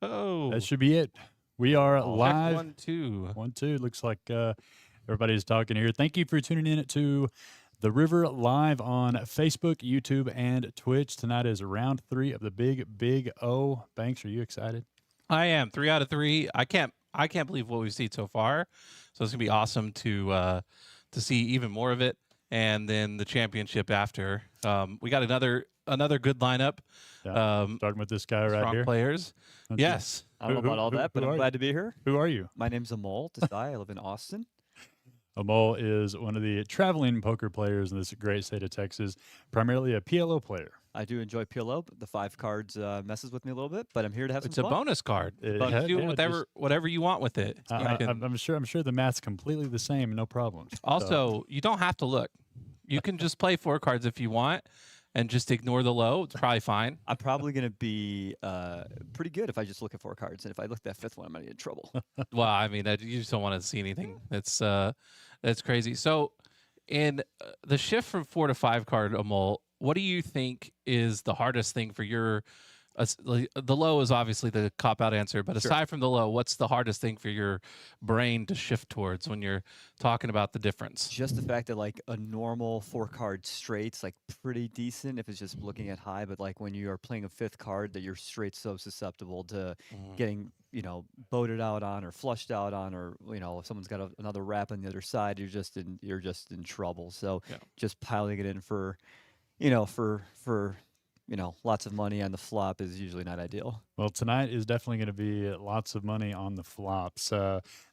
Oh, That should be it. We are check live. 1, 2. 1, 2. Looks like everybody's talking here. Thank you for tuning in to The River live on Facebook, YouTube, and Twitch. Tonight is round 3 of the Big O. Banks, are you excited? I am 3 out of 3. I can't believe what we've seen so far. So it's gonna be awesome to see even more of it, and then the championship after. We got another good lineup. Yeah. Starting with this guy right Strong here. players. Don't you- Yes. I don't know about all that, but I'm glad to be here. Who are you? My name's Amol Desai. I live in Austin. Amol is one of the traveling poker players in this great state of Texas, primarily a PLO player. I do enjoy PLO, but the 5 cards messes with me a little bit, but I'm here to have It's some a fun. bonus card. It- You can do yeah, whatever you want with it. I'm sure the math's completely the same, no problems. Also, you don't have to look. You can just play 4 cards if you want, and just ignore the low. It's probably fine. I'm probably going to be pretty good if I just look at 4 cards, and if I look at that 5th one, I'm going to get in trouble. Well, I mean, you just don't want to see anything. That's crazy. So, in the shift from 4 to 5 card, Amol, what do you think is the hardest thing for your? The low is obviously the cop out answer, but aside from the low, what's the hardest thing for your brain to shift towards when you're talking about the difference? Just the fact that like a normal 4-card straight's like pretty decent if it's just looking at high, but like when you are playing a 5th card that your straight's so susceptible to getting boated out on or flushed out on, or if someone's got another wrap on the other side, you're just in trouble. So just piling it in for lots of money on the flop is usually not ideal. Well, tonight is definitely going to be lots of money on the flops.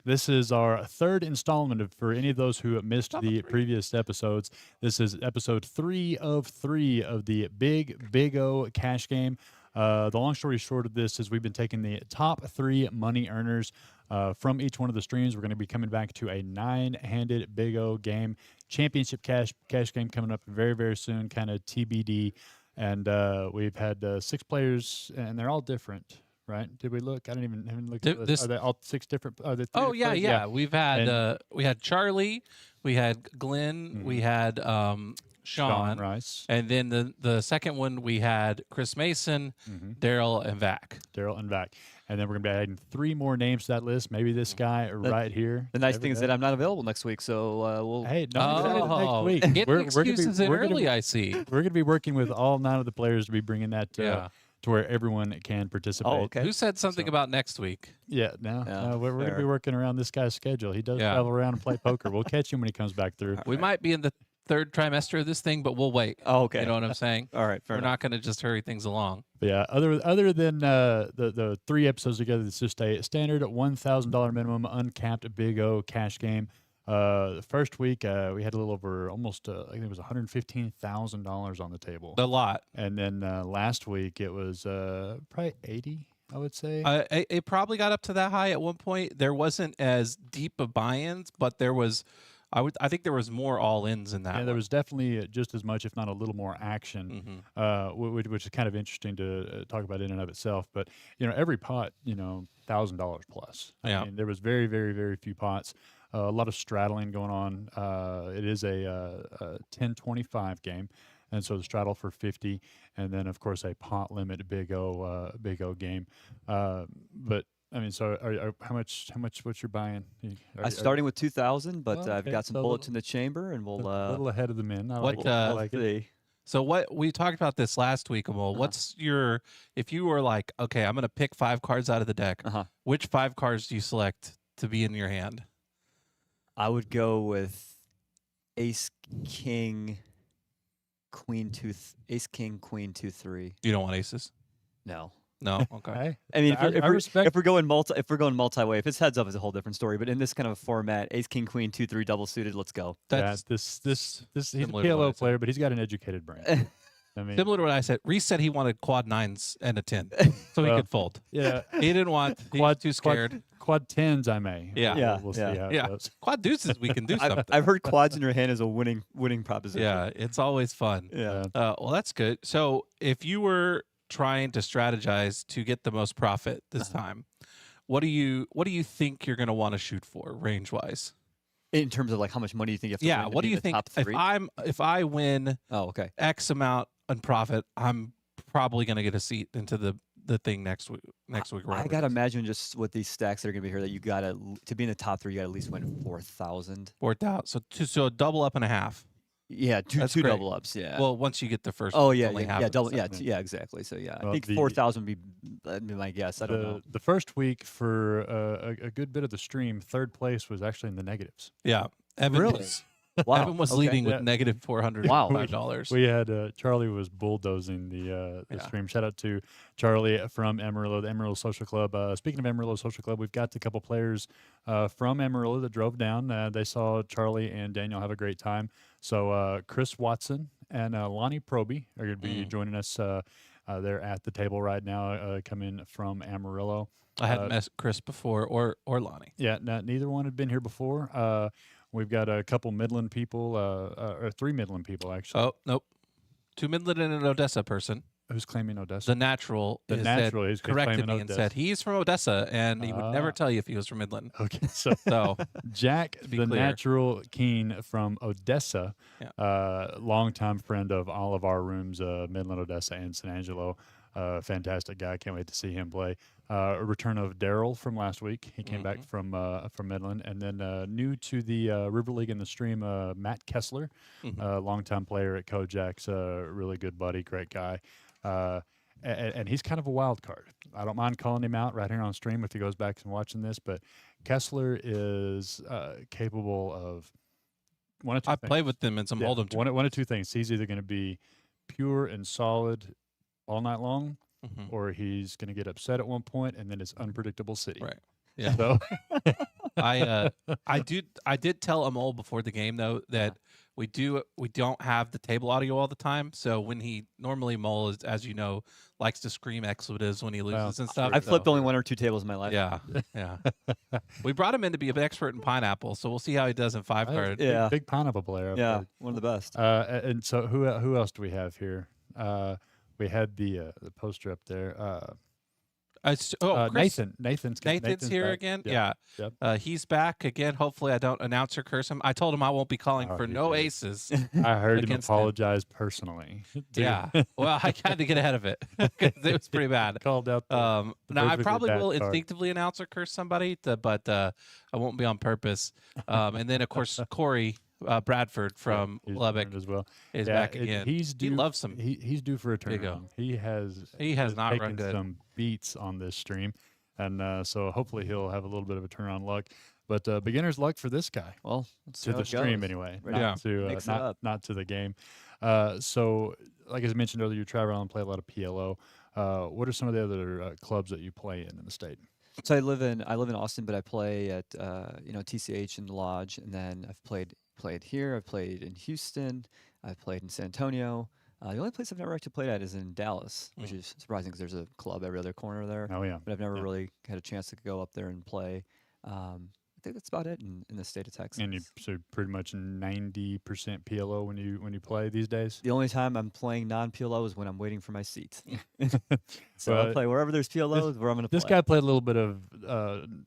This is our 3rd installment for any of those who missed the previous episodes. This is episode 3 of 3 of the Big O cash game. The long story short of this is we've been taking the top 3 money earners from each one of the streams. We're going to be coming back to a 9-handed Big O game. Championship cash game coming up very, very soon, kind of TBD. And we've had 6 players, and they're all different, right? Did we look? I haven't looked at this. Are they all 6 different? Are they 3 Oh different yeah. players? We've had we had Charlie, we had Glenn, we had Sean Rice, and then the second one we had Chris Mason, Daryl, and Vac. And then we're going to be adding 3 more names to that list. Maybe this guy right here. The nice thing is that I'm not available next week, so we'll. Hey, next week. Get the excuses in early, I see. We're going to be working with all 9 of the players to be bringing that to where everyone can participate. Oh, okay. Who said something about next week? Yeah, no, we're going to be working around this guy's schedule. He does travel around and play poker. We'll catch him when he comes back through. We might be in the 3rd trimester of this thing, but we'll wait. Oh, okay. You know what I'm saying? All right, fair We're enough. not going to just hurry things along. But yeah, other than the 3 episodes together, it's just a standard $1,000 minimum uncapped Big O cash game. The first week we had a little over almost I think it was $115,000 on the table. A lot. And then last week it was probably 80, I would say. It probably got up to that high at one point. There wasn't as deep of buy-ins, but there was. I think there was more all-ins in that. Yeah, there was definitely just as much, if not a little more action, which is kind of interesting to talk about in and of itself. But every pot, $1,000 plus. I mean, there was very, very, very few pots. A lot of straddling going on. It is a 10-25 game, and so the straddle for 50, and then of course a pot limit Big O game. But I mean, so how much? What you're buying? I'm starting with 2,000, but I've okay, got some so bullets in the chamber, and we'll. a little ahead of the men. I What, like it. I like it. see. So what we talked about this last week, Amol. What's your if you were like, okay, I'm going to pick 5 cards out of the deck. Which 5 cards do you select to be in your hand? I would go with Ace King Queen 2 Ace King Queen 2 3. You don't want aces? No. No. Okay. Hey, I mean, I respect. if we're going multi-way, if it's heads up, it's a whole different story. But in this kind of format, Ace King Queen 2 3 double suited. Let's go. That's this he's a similar to what I PLO said. player, but he's got an educated brain. I mean, similar to what I said. Reese said he wanted quad 9s and a 10, so he Well, could fold. yeah, He didn't want. He was too scared. Quad 10s, I may. Yeah. We'll see how it Yeah. goes. Quad deuces, we can do something. I've heard quads in your hand is a winning proposition. Yeah, it's always fun. Yeah. Well, that's good. So if you were trying to strategize to get the most profit this time, what do you think you're going to want to shoot for range wise? In terms of like how much money you think you have to Yeah. win to What do be you the think top 3? if I win Oh, okay. X amount in profit, I'm probably going to get a seat into the the thing next week. Or I whatever it gotta is. imagine just with these stacks that are gonna be here that you gotta to be in the top 3, you gotta at least win 4,000. Worked out. So a double up and a half. Yeah, That's two great. double ups. Yeah. Well, once you get the first, Oh one, it's yeah, only yeah, half yeah, of the double, yeah, second. yeah, exactly. So yeah, I Well, think the- 4,000 would be that'd be my guess. I don't know. The first week for a good bit of the stream, third place was actually in the negatives. Yeah, Evan Really? was, Wow. Evan was okay. leading with Yeah. negative Wow. $405. We had Charlie was bulldozing the Yeah. stream. Shout out to Charlie from Amarillo, the Amarillo Social Club. Speaking of Amarillo Social Club, we've got a couple players from Amarillo that drove down. They saw Charlie and Daniel have a great time. So Chris Watson and Lonnie Proby are going to be joining us. They're at the table right now, coming from Amarillo. I hadn't met Chris before or Lonnie. Yeah, neither one had been here before. We've got a couple Midland people, or 3 Midland people actually. Oh nope, 2 Midland and an Odessa person. Who's claiming Odessa? The natural, The is natural said, is corrected claiming me and Odessa. said he's from Odessa, and he would never Ah. tell you if he was from Midland. Okay, so So Jack, be the clear. natural Keen from Odessa, Yeah. longtime friend of all of our rooms, Midland, Odessa, and San Angelo. Fantastic guy. Can't wait to see him play. A return of Daryl from last week. He came back from Midland, and then new to the River League in the stream, Matt Kessler, longtime player at Kojak's, really good buddy, great guy. And he's kind of a wild card. I don't mind calling him out right here on stream if he goes back and watching this, but Kessler is capable of one of two I things. played with them in some Yeah, Hold'em. one of two things. He's either going to be pure and solid all night long, or he's going to get upset at one point, and then it's unpredictable city. Right. Yeah. So I did tell Amol before the game though that we don't have the table audio all the time. So when he normally Mole is, as you know, likes to scream expletives when he loses and stuff. I so- flipped only 1 or 2 tables in my life. Yeah, yeah. We brought him in to be an expert in pineapple, so we'll see how he does in 5 card. Yeah. big pineapple player. I've Yeah, heard. one of the best. And so who else do we have here? We had the poster up there. Chris, Nathan's here back. again. Yep. Yeah, Yep. he's back again. Hopefully, I don't announce or curse him. I told him I won't be calling Oh, for he no did. aces. I heard him against him. apologize personally. to- Yeah. Well, I had to get ahead of it 'cause it was pretty bad. Called out. Now I perfectly probably bad will card. instinctively announce or curse somebody, but I won't be on purpose. And then of course Corey Bradford from he's Lubbock returned as well. is Yeah, back it- again. He's due. He loves some. He's due for a Big O. turnaround. He has not run taken good. some beats on this stream, and so hopefully he'll have a little bit of a turn on luck. But beginner's luck for this guy Well, let's see to how the it stream goes. anyway, Ready not to to mix it up. not to the game. So, like I mentioned earlier, you travel around and play a lot of PLO. What are some of the other clubs that you play in the state? So I live in Austin, but I play at TCH in the Lodge, and then I've played here. I've played in Houston. I've played in San Antonio. The only place I've never actually played at is in Dallas, which is surprising because there's a club every other corner there. Oh yeah, But I've never Yeah. really had a chance to go up there and play. I think that's about it in the state of Texas. and you so pretty much 90% PLO when you play these days. The only time I'm playing non-PLO is when I'm waiting for my seat. So Well, I'll play wherever there's PLO is where I'm going to play. This guy played a little bit of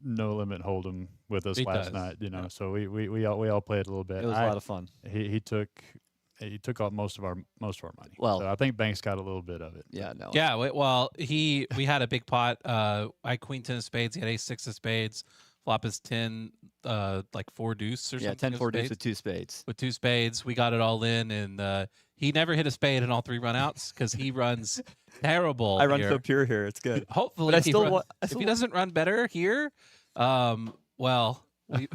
No Limit Hold'em with us He last does, night, yeah. So we all played a little bit. It was a lot of fun. He took out most of our money. Well- so I think Banks got a little bit of it. Yeah, no. Yeah, we had a big pot. I queen 10 of spades. He had ace 6 of spades. Flop is 10, like 4 deuce or Yeah, something. 10 of 4 deuce spades. with 2 spades. With 2 spades. We got it all in, and he never hit a spade in all 3 runouts because he runs terrible. I run here. so pure here. It's good. Hopefully, But I he still runs- wa- I if still he wa- doesn't run better here, well, we,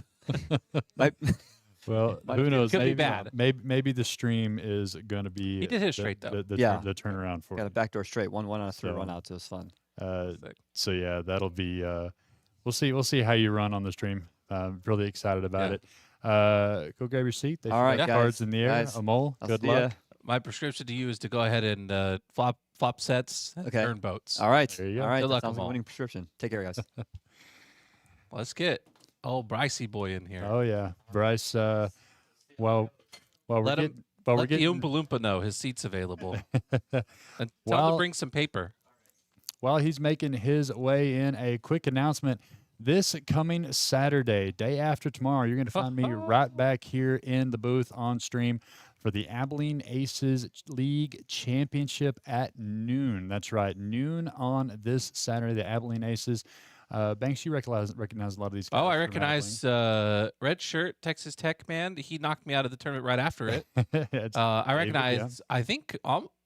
My- Well, Might who be- knows? could be Maybe, bad. maybe the stream is going to be. He did hit straight, though. Yeah. The turnaround for got a him. backdoor straight, 1-1 on a 3 So- run out. So it was fun. Sick. So yeah, that'll be. We'll see how you run on the stream. Really excited about Yeah. it. Go grab your seat. They All should right, have guys. cards in the air. Guys, Amol, I'll good see ya. luck. my prescription to you is to go ahead and flop sets and Okay. turn boats. All right. There you go. All right. Good That luck, sounds like a Amal. winning prescription. Take care, guys. Let's get Brycey boy in here. Oh yeah, Bryce. While we're Let him- getting, while we're Let the getting, Oompa Loompa know his seat's available. And tell him to While- bring some paper. while he's making his way in, a quick announcement. This coming Saturday, day after tomorrow, you're going to find me right back here in the booth on stream for the Abilene Aces League Championship at noon. That's right, noon on this Saturday. The Abilene Aces. Banks, you recognize a lot of these guys. Oh, I from recognize red shirt Texas Tech man. He knocked me out of the tournament right after it. Abilene. It's I David, recognize, I think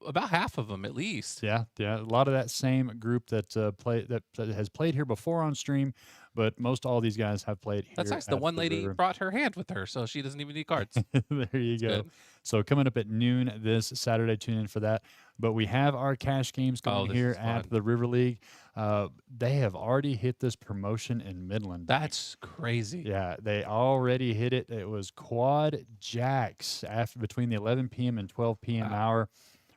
about half of them at least. Yeah, a lot of that same group that that has played here before on stream, but most all these guys have played here. That's nice. The at one lady river. brought her hand with her, so she doesn't even need cards. There you go. good. So coming up at noon this Saturday, tune in for that. But we have our cash games going this here is at fun. the River League. They have already hit this promotion in Midland. That's crazy. Yeah, they already hit it. It was quad jacks after between the 11 p.m. and 12 p.m. Wow. hour.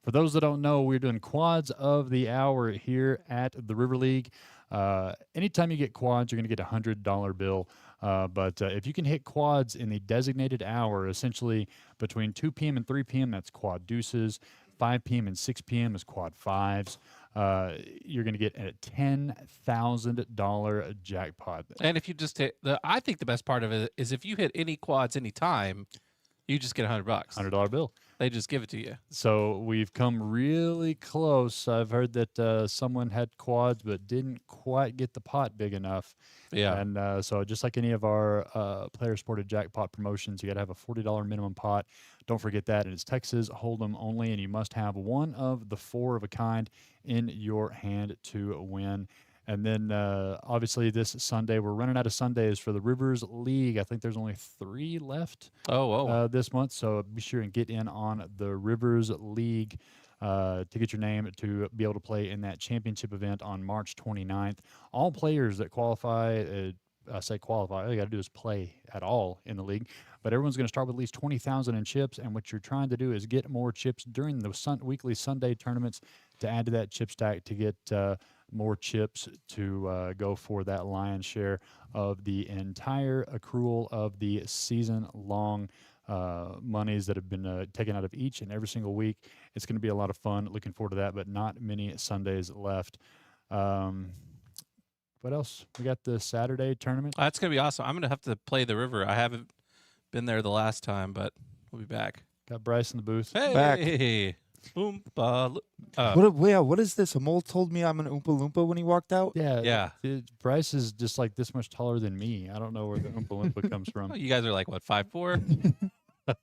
For those that don't know, we're doing quads of the hour here at the River League. Anytime you get quads, you're going to get a $100 bill. But if you can hit quads in the designated hour, essentially between 2 p.m. and 3 p.m., that's quad deuces. 5 p.m. and 6 p.m. is quad fives. You're going to get a $10,000 jackpot. And if you just hit I think the best part of it is if you hit any quads anytime, you just get $100. $100 bill. They just give it to you. So we've come really close. I've heard that someone had quads but didn't quite get the pot big enough. Yeah. And so just like any of our player-supported jackpot promotions, you got to have a $40 minimum pot. Don't forget that. And it's Texas Hold'em only, and you must have one of the 4 of a kind in your hand to win. And then obviously this Sunday, we're running out of Sundays for the Rivers League. I think there's only 3 left this month. So be sure and get in on the Rivers League to get your name to be able to play in that championship event on March 29th. All players that qualify, all you got to do is play at all in the league. But everyone's going to start with at least 20,000 in chips. And what you're trying to do is get more chips during the weekly Sunday tournaments to add to that chip stack to get more chips to go for that lion's share of the entire accrual of the season-long monies that have been taken out of each and every single week. It's going to be a lot of fun. Looking forward to that, but not many Sundays left. What else? We got the Saturday tournament. That's going to be awesome. I'm going to have to play the river. I haven't been there the last time, but we'll be back. Got Bryce in the booth. Hey. Back. Boom. What is this? A mole told me I'm an Oompa Loompa when he walked out. Yeah. Bryce is just like this much taller than me. I don't know where the Oompa Loompa comes from. You guys are like, what, 5'4"?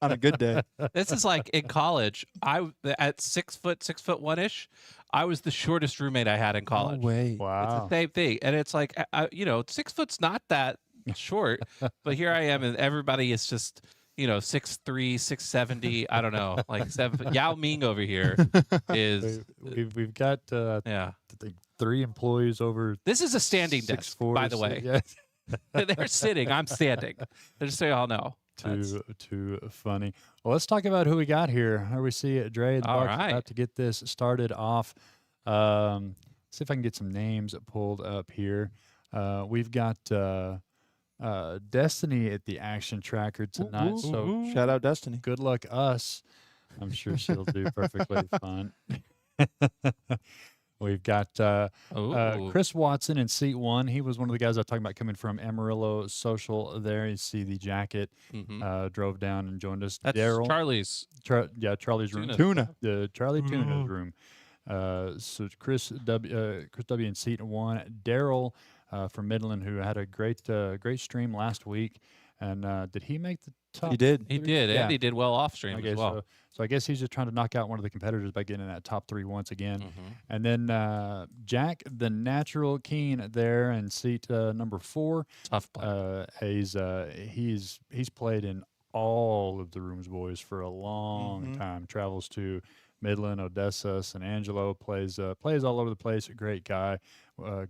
On a good day. This is like in college. At 6 foot, 6'1" I was the shortest roommate I had in college. No way. It's Wow. the same thing, and it's like 6 foot's not that short, but here I am, and everybody is just 6'3", 670. I don't know, like 7. Yao Ming over here is We've got yeah. I think 3 employees over This is a standing desk, 6'4", by the way. Yeah. They're sitting. I'm standing. Just so y'all know. Too funny. Well, let's talk about who we got here. Here we see Dre the All Bucks right. about to get this started off. See if I can get some names pulled up here. We've got Destiny at the action tracker tonight. So Shout out Destiny. good luck us. I'm sure she'll do perfectly fine. We've got Ooh. Chris Watson in seat 1. He was one of the guys I was talking about coming from Amarillo Social there. You see the jacket, drove down and joined us. That's Daryl. Charlie's. Charlie's room. Tuna. The Charlie Tuna's room. So Chris W in seat 1. Daryl from Midland, who had a great stream last week. And did he make the top? He did. He did. Yeah. Andy did well off stream Okay, as well. so I guess he's just trying to knock out one of the competitors by getting in that top 3 once again. And then Jack, the natural Keen there in seat number 4. Tough play. He's played in all of the rooms, boys, for a long time. Travels to Midland, Odessa, San Angelo, plays all over the place. A great guy.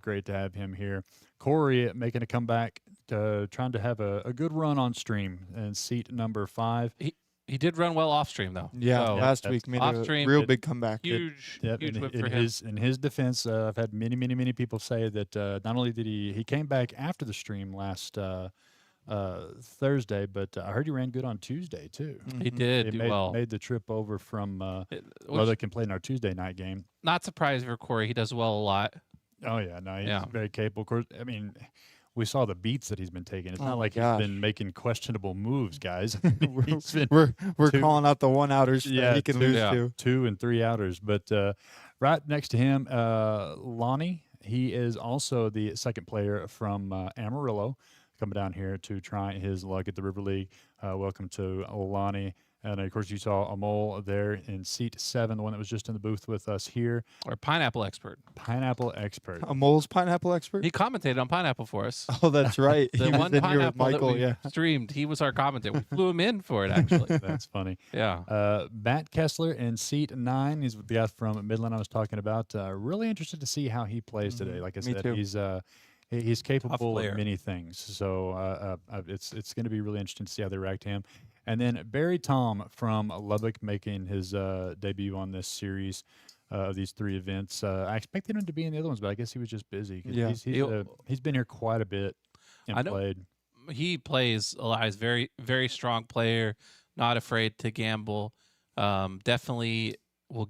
Great to have him here. Corey making a comeback, trying to have a good run on stream in seat number 5. He did run well off stream though. Yeah, So, last week made off a stream, real big comeback. huge Yep, win for in him. his defense, I've had many people say that not only did he came back after the stream last Thursday, but I heard he ran good on Tuesday too. He did He do made, well. made the trip over from Which, well, they can play in our Tuesday night game. not surprised for Corey. He does well a lot. Oh yeah, no, he's Yeah. very capable. Of course, I mean, we saw the beats that he's been taking. It's Oh not my like gosh. he's been making questionable moves, guys. He's been we're two- calling out the one outers yeah, that he can lose yeah. to. 2 and 3 outers. But right next to him, Lonnie, he is also the second player from Amarillo, coming down here to try his luck at the River League. Welcome to Lonnie. And of course, you saw Amol there in seat 7, the one that was just in the booth with us here. Our pineapple expert. Pineapple expert. A mole's pineapple expert? He commentated on pineapple for us. Oh, that's right. The he was one in here with pineapple that Michael. we Yeah. streamed, he was our commentator. We flew him in for it, actually. That's funny. Yeah. Matt Kessler in seat 9. He's the guy from Midland I was talking about. Really interested to see how he plays today. Like I Me said, too. he's capable player. of many things. So it's going to be really interesting to see how they react to him. And then Barry Tom from Lubbock making his debut on this series of these 3 events. I expected him to be in the other ones, but I guess he was just busy. 'Cause Yeah. he's been here quite a bit and I know- played. He plays a lot. He's very, very strong player, not afraid to gamble. Definitely will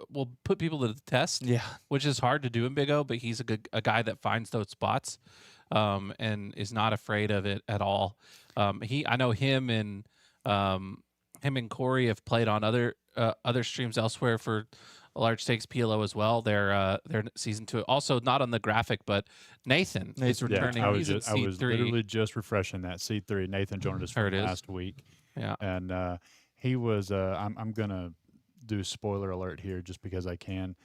will put people to the test, Yeah. which is hard to do in Big O, but he's a guy that finds those spots and is not afraid of it at all. I know him and Corey have played on other streams elsewhere for a large stakes PLO as well. They're season 2, also not on the graphic, but Nathan is Nathan, returning. I He's was, in seat 3. literally just refreshing that seat 3. Nathan joined us There from it is. last week. Yeah. And he was. I'm gonna do spoiler alert here just because I can.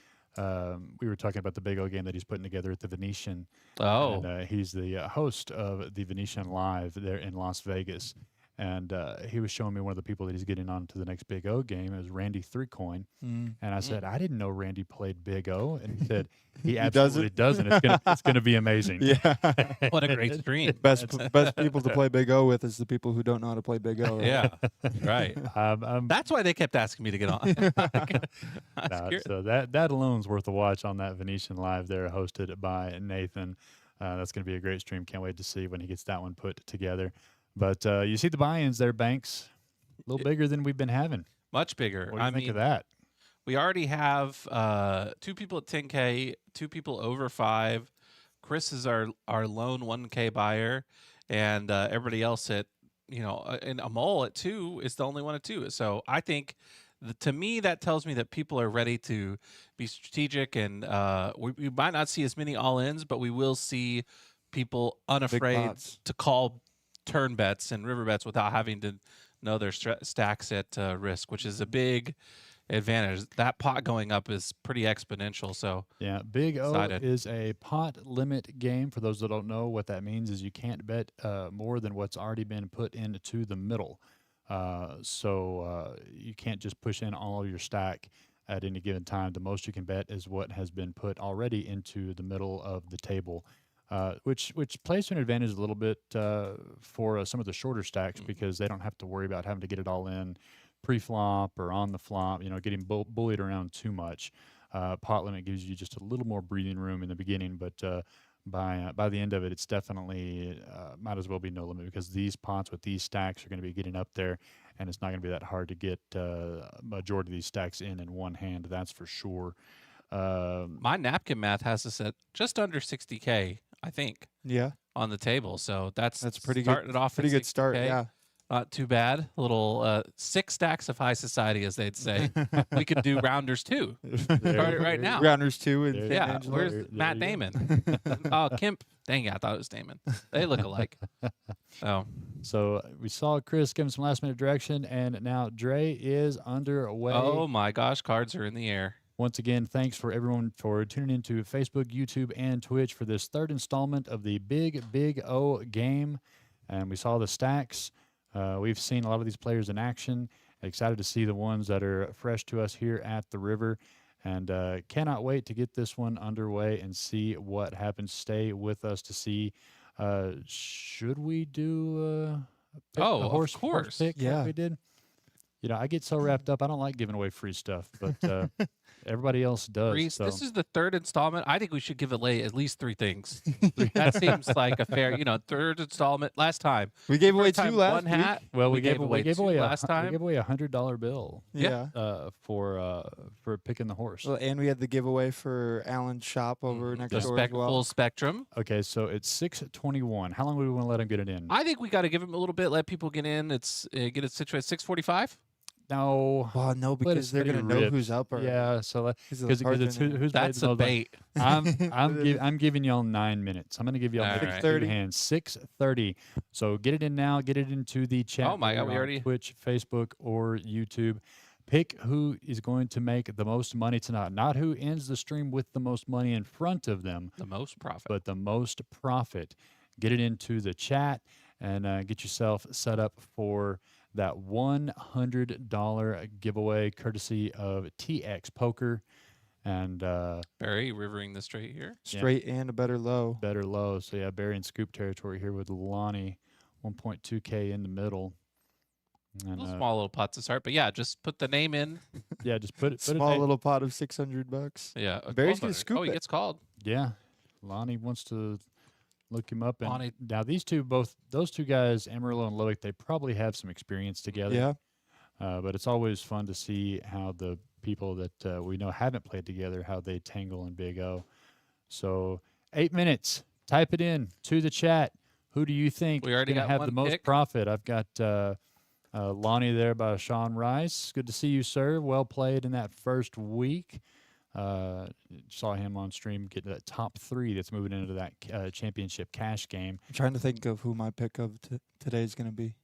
We were talking about the Big O game that he's putting together at the Venetian. Oh, And he's the host of the Venetian Live there in Las Vegas. And he was showing me one of the people that he's getting on to the next Big O game. It was Randy Threecoin. And I said, I didn't know Randy played Big O. And he said, he absolutely doesn't. It's gonna be amazing. Yeah. what a great stream. best people to play Big O with is the people who don't know how to play Big O. Right? Yeah, right. I'm That's why they kept asking me to get on. So that alone's worth a watch on that Venetian Live there, hosted by Nathan. That's going to be a great stream. Can't wait to see when he gets that one put together. But you see the buy-ins there, Banks, a little bigger than we've been having. Much bigger. What do you think of that? We already have 2 people at 10K, 2 people over 5. Chris is our lone 1K buyer, and everybody else at and Amol at 2 is the only one at 2. So I think to me that tells me that people are ready to be strategic, and we might not see as many all-ins, but we will see people unafraid pots. to call turn bets and river bets without having to know their stacks at risk, which is a big advantage. That pot going up is pretty exponential. So Yeah, Big O Excited. is a pot limit game. For those that don't know, what that means is you can't bet more than what's already been put into the middle. So you can't just push in all of your stack at any given time. The most you can bet is what has been put already into the middle of the table. Which plays to an advantage a little bit for some of the shorter stacks because they don't have to worry about having to get it all in pre-flop or on the flop, getting bullied around too much. Pot limit gives you just a little more breathing room in the beginning, but by the end of it, it's definitely might as well be no limit because these pots with these stacks are going to be getting up there, and it's not going to be that hard to get majority of these stacks in one hand. That's for sure. my napkin math has us at just under 60K, I think, Yeah. on the table. So that's pretty good. starting it off. Pretty at good start. 60K. Yeah. Not too bad. A little 6 stacks of high society, as they'd say. We could do rounders too. Start it right now. Rounders 2 and There- Finn Yeah, Angelo. where's There Matt you go. Damon? Oh, Kemp. Dang it, I thought it was Damon. They look alike. Oh, So we saw Chris give him some last minute direction, and now Dre is underway. oh my gosh, cards are in the air. Once again, thanks for everyone for tuning into Facebook, YouTube, and Twitch for this third installment of the Big O game. And we saw the stacks. We've seen a lot of these players in action. Excited to see the ones that are fresh to us here at the river. And cannot wait to get this one underway and see what happens. Stay with us to see. Should we do a Oh, of horse course. pick? like Yeah. we did. I get so wrapped up. I don't like giving away free stuff, but Everybody else does. Reese, So. this is the third installment. I think we should give away at least 3 things. That seems like a fair, third installment. Last time We gave away first 2 time, last one week. hat. Well, we gave away 2 last We time. gave away $100 bill Yeah. for picking the horse. Well, and we had the giveaway for Alan's shop over next The door as well. full spectrum. Okay, so it's 6:21. How long do we want to let him get it in? I think we got to give him a little bit. Let people get in. It's get it situated. 6:45. No. Well, no, Let because us they're let gonna you know rip. who's up. Or Yeah, so because it's who's made That's the a most money. bait. I'm giving y'all 9 minutes. I'm going to give y'all All maybe right. 2 6:30. hands. 6:30. So get it in now. Get it into the chat. Oh my God, either we on already- Twitch, Facebook, or YouTube. Pick who is going to make the most money tonight. Not who ends the stream with the most money in front of them, The most profit. but the most profit. Get it into the chat and get yourself set up for that $100 giveaway courtesy of TX Poker and Barry rivering the straight here. straight and a better low. better low. So yeah, Barry and Scoop territory here with Lonnie, 1.2K in the middle. And Little small little pots to start, but yeah, just put the name in. yeah, just put it. Small little pot of $600. Yeah, Barry's gonna 1200. scoop Oh, he it. gets called. Yeah, Lonnie wants to look him up. And Lonnie. now those two guys, Amarillo and Loic, they probably have some experience together. Yeah. But it's always fun to see how the people that we know haven't played together, how they tangle in Big O. So 8 minutes. Type it in to the chat. Who do you think We already gonna got have the one most pick. profit? I've got Lonnie there by Sean Rice. Good to see you, sir. Well played in that first week. Saw him on stream get to that top 3 that's moving into that championship cash game. I'm trying to think of who my pick of today is going to be.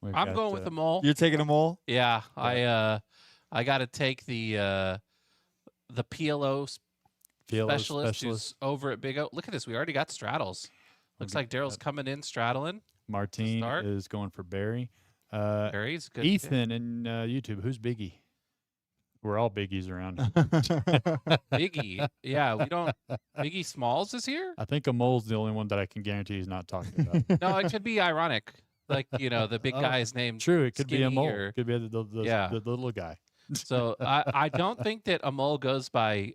We've I'm got, going with them all. You're taking them all? Yeah, I got to take the PLO PLO specialist who's over at Big O. Look at this. We already got straddles. Looks Okay. like Daryl's coming in straddling. Martine start. is going for Barry. Barry's good. Ethan and YouTube. Who's Biggie? We're all Biggies around. Biggie. Yeah, we don't. Biggie Smalls is here. I think Amol's the only one that I can guarantee he's not talking about. No, it could be ironic. Like the big Oh, guy is named. True, it could be Skinny Amol. or- Could be the Yeah. little guy. So I don't think that Amol goes by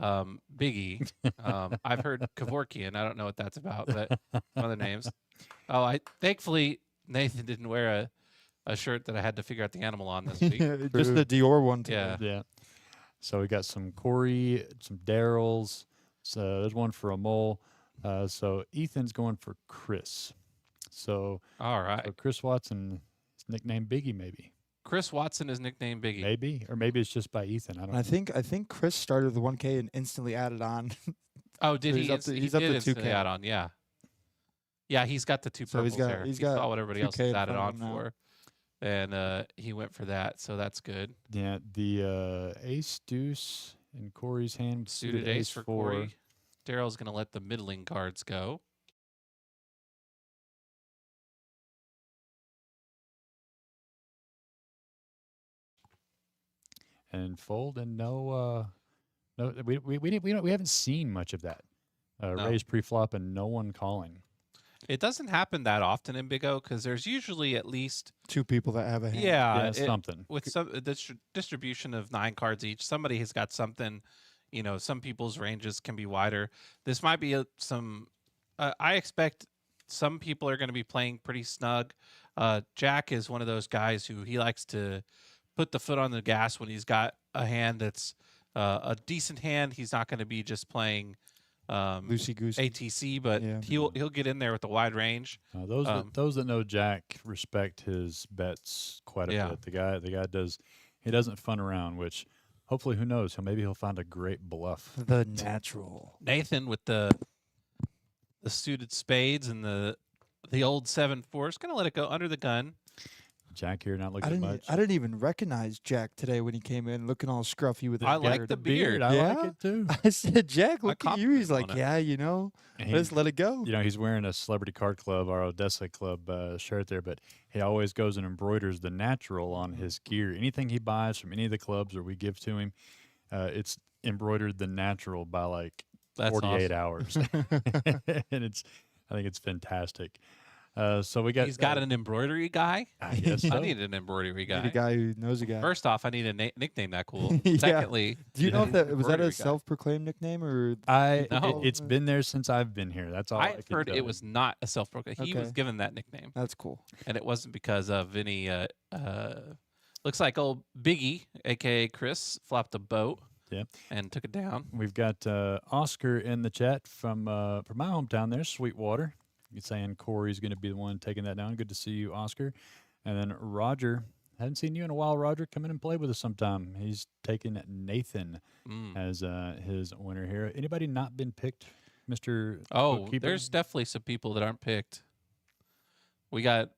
Biggie. I've heard Kevorkian. I don't know what that's about, but other names. Oh, thankfully Nathan didn't wear a shirt that I had to figure out the animal on this week. Just the Dior one. Today. Yeah. Yeah. So we got some Corey, some Daryl's. So there's one for Amol. So Ethan's going for Chris. So, All right. so Chris Watson, his nickname Biggie, maybe. Chris Watson is nicknamed Biggie. Maybe. Or maybe it's just by Ethan. I don't And know. I think Chris started the 1K and instantly added on. Oh, did So he? he's up to- He he's up did to instantly 2K. add on. Yeah. Yeah, he's got the 2 So purples he's got- there. he's He got saw what everybody else 2K has in added front on of him now. for. And he went for that, so that's good. Yeah, the ace deuce in Corey's hand. Suited ace for Corey. Daryl's going to let the middling cards go. And fold and no we haven't seen much of that. No. Raise pre-flop and no one calling. It doesn't happen that often in Big O because there's usually at least 2 people that have a hand. yeah, Something. with some distribution of 9 cards each. Somebody has got something. Some people's ranges can be wider. This might be some. I expect some people are going to be playing pretty snug. Jack is one of those guys who he likes to put the foot on the gas when he's got a hand that's a decent hand. He's not going to be just playing Loosey goosey. ATC, but Yeah. he'll get in there with a wide range. Those that know Jack respect his bets quite a Yeah. bit. The guy doesn't fun around, which hopefully who knows, maybe he'll find a great bluff. The natural. Nathan with the suited spades and the old 7-4 is going to let it go under the gun. Jack here not I looking didn't. much. I didn't even recognize Jack today when he came in, looking all scruffy with his I like beard. the beard. I like Yeah? it too. I said, Jack, look at you. He's complimented like, on it. yeah, And he- let's let it go. he's wearing a Celebrity Card Club, our Odessa Club shirt there, but he always goes and embroiders the natural on his gear. Anything he buys from any of the clubs or we give to him, it's embroidered the natural by like That's 48 awesome. hours. And I think it's fantastic. So we got. He's got an embroidery guy. I guess I so. need an embroidery Need a guy. guy who knows a guy. First off, I need a nickname that cool. Yeah. Secondly, Do you know if that was that embroidery a guy. self-proclaimed nickname or? No. It's been there since I've been here. That's all I I've can heard tell it you. was not a self-proclaimed. He was Okay. given that nickname, That's cool. and it wasn't because of any. Looks like old Biggie, aka Chris, flopped a boat. Yeah. And took it down. We've got Oscar in the chat from my hometown there, Sweetwater. He's saying Corey's going to be the one taking that down. Good to see you, Oscar. And then Roger. Hadn't seen you in a while, Roger. Come in and play with us sometime. He's taking Nathan as his winner here. Anybody not been picked, Mr. Oh, Bookkeeper? there's definitely some people that aren't picked. We got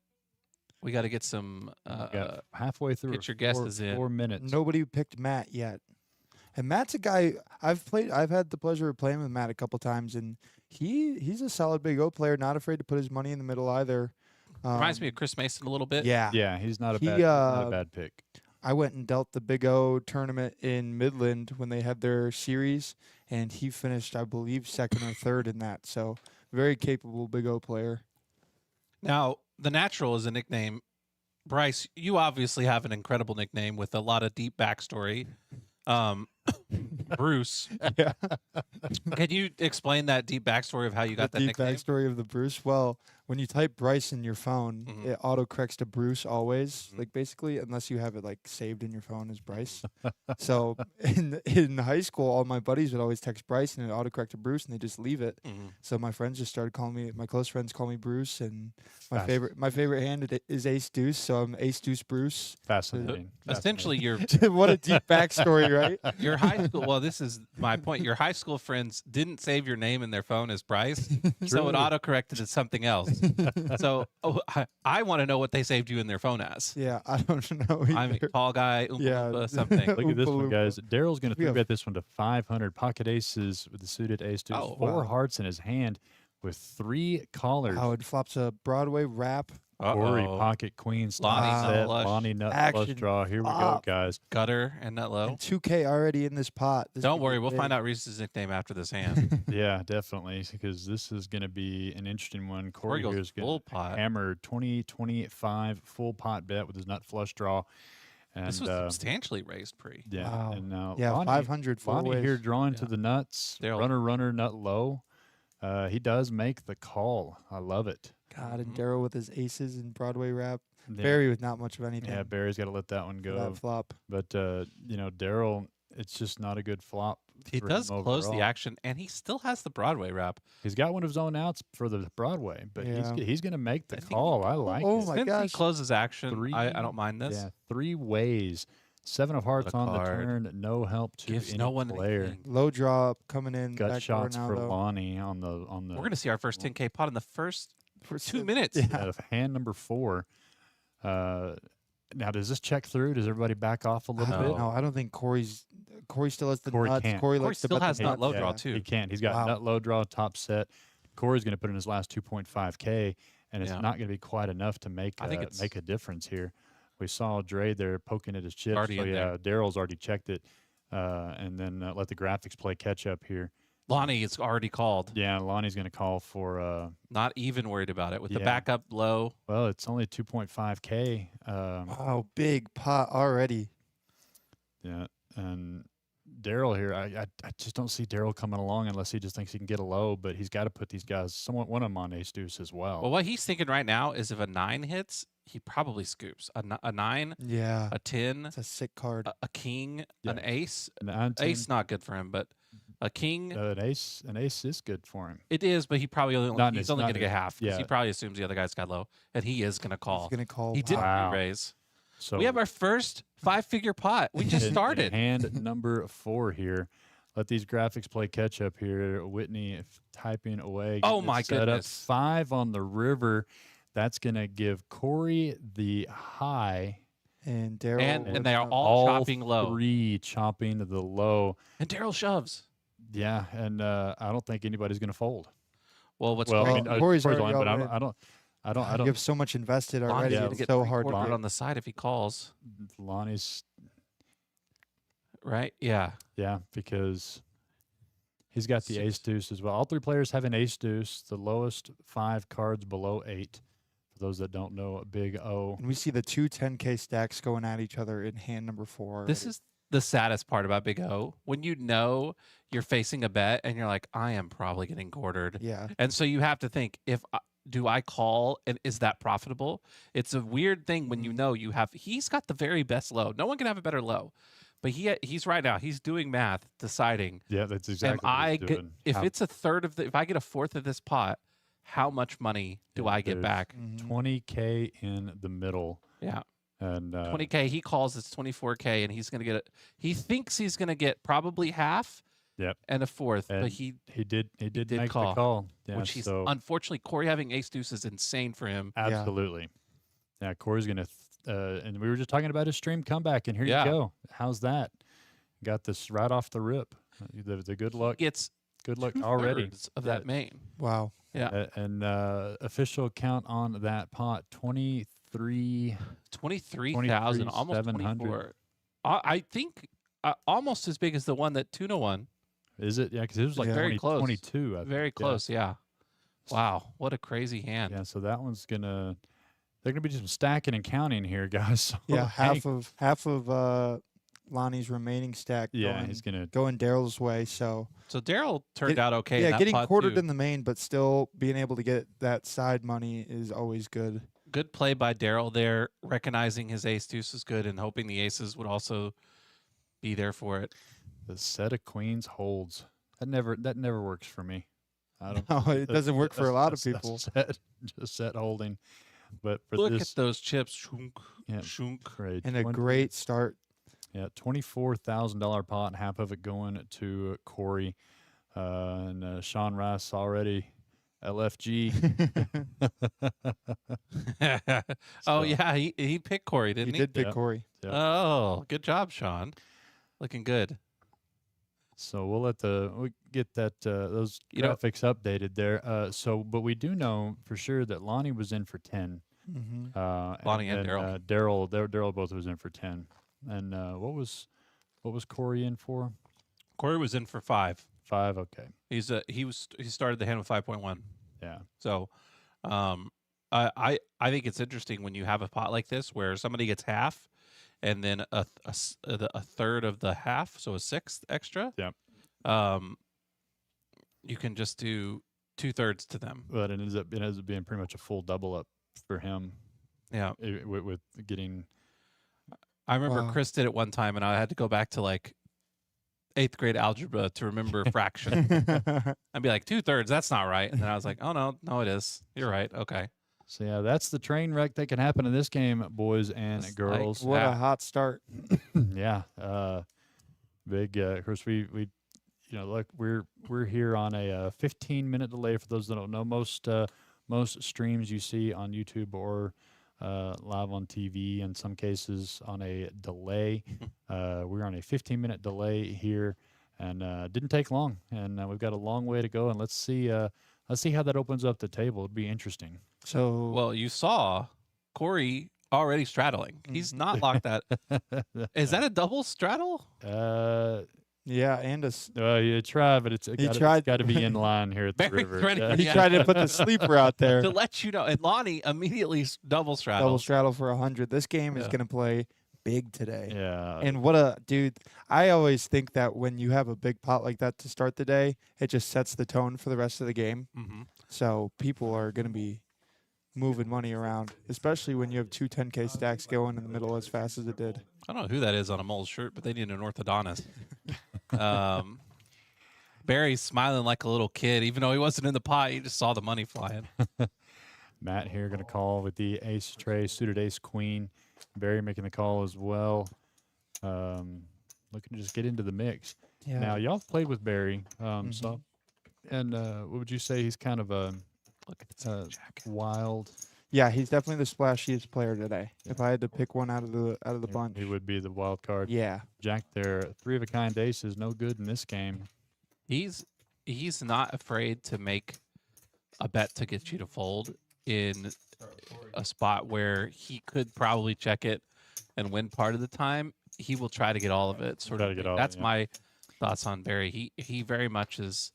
to get some. We got halfway through. get your guesses in. 4 minutes. Nobody picked Matt yet. And Matt's a guy I've had the pleasure of playing with Matt a couple times, and he's a solid Big O player, not afraid to put his money in the middle either. Reminds me of Chris Mason a little bit. Yeah. Yeah, he's not a He, bad, not a bad pick. I went and dealt the Big O tournament in Midland when they had their series, and he finished, I believe, second or third in that. So very capable Big O player. Now, the Natural is a nickname. Bryce, you obviously have an incredible nickname with a lot of deep backstory. Bruce, Yeah. can you explain that deep backstory of how you got that deep nickname? backstory of the Bruce. Well, when you type Bryce in your phone, Mhm. it auto corrects to Bruce always, Mhm. like basically, unless you have it like saved in your phone as Bryce. So in high school, all my buddies would always text Bryce and it auto correct to Bruce, and they just leave it. Mhm. So my friends just started calling me. My close friends call me Bruce, and my Fascinating. favorite hand is Ace Deuce. So I'm Ace Deuce Bruce. Fascinating. Essentially, your What a deep backstory, right? your high school. Well, this is my point. Your high school friends didn't save your name in their phone as Bryce, so it True. auto corrected to something else. So I want to know what they saved you in their phone as. Yeah, I don't know. I'm a either. tall guy, Oompa Yeah. Loompa, something. Look at this Oompa one, Loompa. guys. Daryl's going to We have- bet this one to 500. Pocket aces with the suited ace deuce. Oh, 4 wow. hearts in his hand with 3 callers. Howard flops a Broadway rap. Corey, Uh-oh. pocket queen, Lonnie, stop nut set, flush. Lonnie, nut flush Action draw. Here we go, pop. guys. Gutter and that low. And 2K already in this pot. This Don't could worry, be we'll big. find out Reese's nickname after this hand. Yeah, definitely, because this is going to be an interesting one. Corey Corey here goes is going full to pot. hammer 20-25 full pot bet with his nut flush draw. And This was substantially raised pre. yeah, Wow. and now Yeah, Lonnie, 500 four Lonnie ways. here drawing to Yeah. the nuts. Daryl. Runner, nut low. He does make the call. I love it. God, and Mhm. Daryl with his aces and Broadway rap. Yeah. Barry with not much of anything. Yeah, Barry's got to let that one for go. that flop. But Daryl, it's just not a good flop. He for does him close the overall. action, and he still has the Broadway rap. He's got one of his own outs for the Broadway, but Yeah. he's going to make the I think- call. I like Oh it. my Since he gosh. closes action, Three- I don't mind this. Yeah, 3 ways. 7 of hearts a on the card. turn. No help to Gives any no one player. anything. Low draw coming in. Gut backdoor shots now, for though. Lonnie on the We're going to see our first 10K pot in the first For 2 some- minutes. Yeah. out of hand number 4. Now, does this check through? Does everybody back off a little No. bit? No, I don't think Corey still has the Corey nuts. can't. Corey Corey likes to still bet has the nut nuts. low Yeah, draw, too. He can't. He's got Wow. nut low draw, top set. Corey's going to put in his last 2.5K, and it's Yeah. not going to be quite enough to make I think it's- make a difference here. We saw Dre there poking at his chips. Already So in yeah, there. Daryl's already checked it, and then let the graphics play catch up here. Lonnie is already called. Yeah, Lonnie's going to call for. Not even worried about it. With the Yeah. backup low, Well, it's only 2.5K. Wow, big pot already. Yeah, and Daryl here, I just don't see Daryl coming along unless he just thinks he can get a low, but he's got to put these guys, one of them on ace deuce as well. well, what he's thinking right now is if a 9 hits, he probably scoops. A 9, Yeah, a 10, it's a sick card. a king, Yeah. an ace. 9, 10, Ace not good for him, but a king, an ace is good for him. it is, but he probably Not he's his- only not going to get his- half because yeah. he probably assumes the other guy's got low, and he is going to call. He's gonna call. He didn't Wow. raise. So We have our first 5-figure pot. We just in started. hand number 4 here. Let these graphics play catch up here. Whitney typing away. Oh getting it my set goodness. Up 5 on the river. That's going to give Corey the high. And Daryl. And they are all chopping low. 3 chopping the low. And Daryl shoves. Yeah, and I don't think anybody's going to fold. Well, what's Well, great? I mean, Corey's Corey's already on, but all in. I don't. You have so much invested already. Lonnie's yeah, going to It's get so 3/4 hard. on the side if he calls, Lonnie's, right? Yeah. yeah, because he's got the Six. ace deuce as well. All 3 players have an ace deuce. The lowest 5 cards below 8 For those that don't know, Big O. And we see the two 10K stacks going at each other in hand number 4. This is the saddest part about Big O. When you know you're facing a bet and you're like, I am probably getting quartered. yeah. And so you have to think, do I call and is that profitable? It's a weird thing when you know he's got the very best low. No one can have a better low. But he's right now, he's doing math, deciding, Yeah, that's exactly am what I he's doing. if it's a third of if I get a fourth of this pot, how much money do Yeah, I get there's back? 20K in the middle. Yeah. And 20K, he calls it's 24K, and he's going to get it. He thinks he's going to get probably half Yep. and a fourth, And but he did did make call, the call. Yeah, which he's so unfortunately, Corey having ace deuce is insane for him. absolutely. Yeah, Corey's gonna and we were just talking about his stream comeback, and here Yeah. you go. How's that? Got this right off the rip. The good luck. Gets Good luck already. two-thirds of that main. Wow. Yeah. And official count on that pot 23. 23,000, almost 23,700. 24. I think almost as big as the one that Tuna won. Is it? Yeah, because it was like Yeah. Very 20, close. 22. I Very think. Yeah. close, yeah. Wow, what a crazy hand. Yeah, so that one's gonna. They're gonna be some stacking and counting here, guys. So Yeah, hang- half of Lonnie's remaining stack Yeah, going, he's gonna. going Daryl's way. So So Daryl turned out okay. in yeah, that getting pot quartered too. in the main, but still being able to get that side money is always good. Good play by Daryl there, recognizing his ace deuce is good and hoping the aces would also be there for it. The set of queens holds. That never works for me. I don't. No, it that- doesn't work for a lot of that's people. just set holding, but for Look this, at those chips. Shunk, Yeah. shunk. great And a great start. Yeah, $24,000 pot, half of it going to Corey, and Sean Rice already LFG. Oh So, yeah, he picked Corey, He didn't he? did pick Yeah. Corey. Yeah. Oh, good job, Sean. Looking good. So we'll we get that those You know- graphics updated there. But we do know for sure that Lonnie was in for 10. Mm-hmm. Lonnie and then, Daryl both was in for 10. And what was Corey in for? Corey was in for 5. 5. Okay. He started the hand with 5.1. Yeah. So, I think it's interesting when you have a pot like this where somebody gets half, and then a third of the half, so a sixth extra. Yep. You can just do 2/3 to them. But it ends up being pretty much a full double up for him Yeah, with getting. I remember Wow. Chris did it one time, and I had to go back to like 8th grade algebra to remember fraction. I'd be like 2/3. That's not right. And then I was like, oh no, it is. You're right. Okay. So yeah, that's the train wreck that can happen in this game, boys and It's like- girls. What Yeah. a hot start. Yeah, big. Of course, we look, we're here on a 15-minute delay. For those that don't know, most streams you see on YouTube or live on TV, in some cases on a delay. We're on a 15-minute delay here, and didn't take long. And we've got a long way to go. And let's see how that opens up the table. It'll be interesting. So Well, you saw Corey already straddling. He's not locked that. Is that a double straddle? yeah, and You try, but it's tried- got to be in line here at the Very river. threatening. Yeah. he Yeah. tried to put the sleeper out there. To let you know. And Lonnie immediately double straddles. Double straddle for 100. This game is Yeah. going to play big today. Yeah. And what a dude. I always think that when you have a big pot like that to start the day, it just sets the tone for the rest of the game. Mm-hmm. So people are going to be moving money around, especially when you have two 10K stacks going in the middle as fast as it did. I don't know who that is on a mole's shirt, but they need an orthodontist. Barry's smiling like a little kid, even though he wasn't in the pot. He just saw the money flying. Matt here going to call with the ace tray, suited ace queen. Barry making the call as well. Looking to just get into the mix. Yeah. Now, y'all played with Barry. Mm-hmm. So, and what would you say? He's kind of a Look at this jack. wild. Yeah, he's definitely the splashiest player today. If I had to pick one out of the bunch. He would be the wild card. Yeah. Jack there, 3 of a kind ace is no good in this game. He's not afraid to make a bet to get you to fold in a spot where he could probably check it and win part of the time. He will try to get all of it. Sort Try of. to get all of it, That's yeah. my thoughts on Barry. He very much is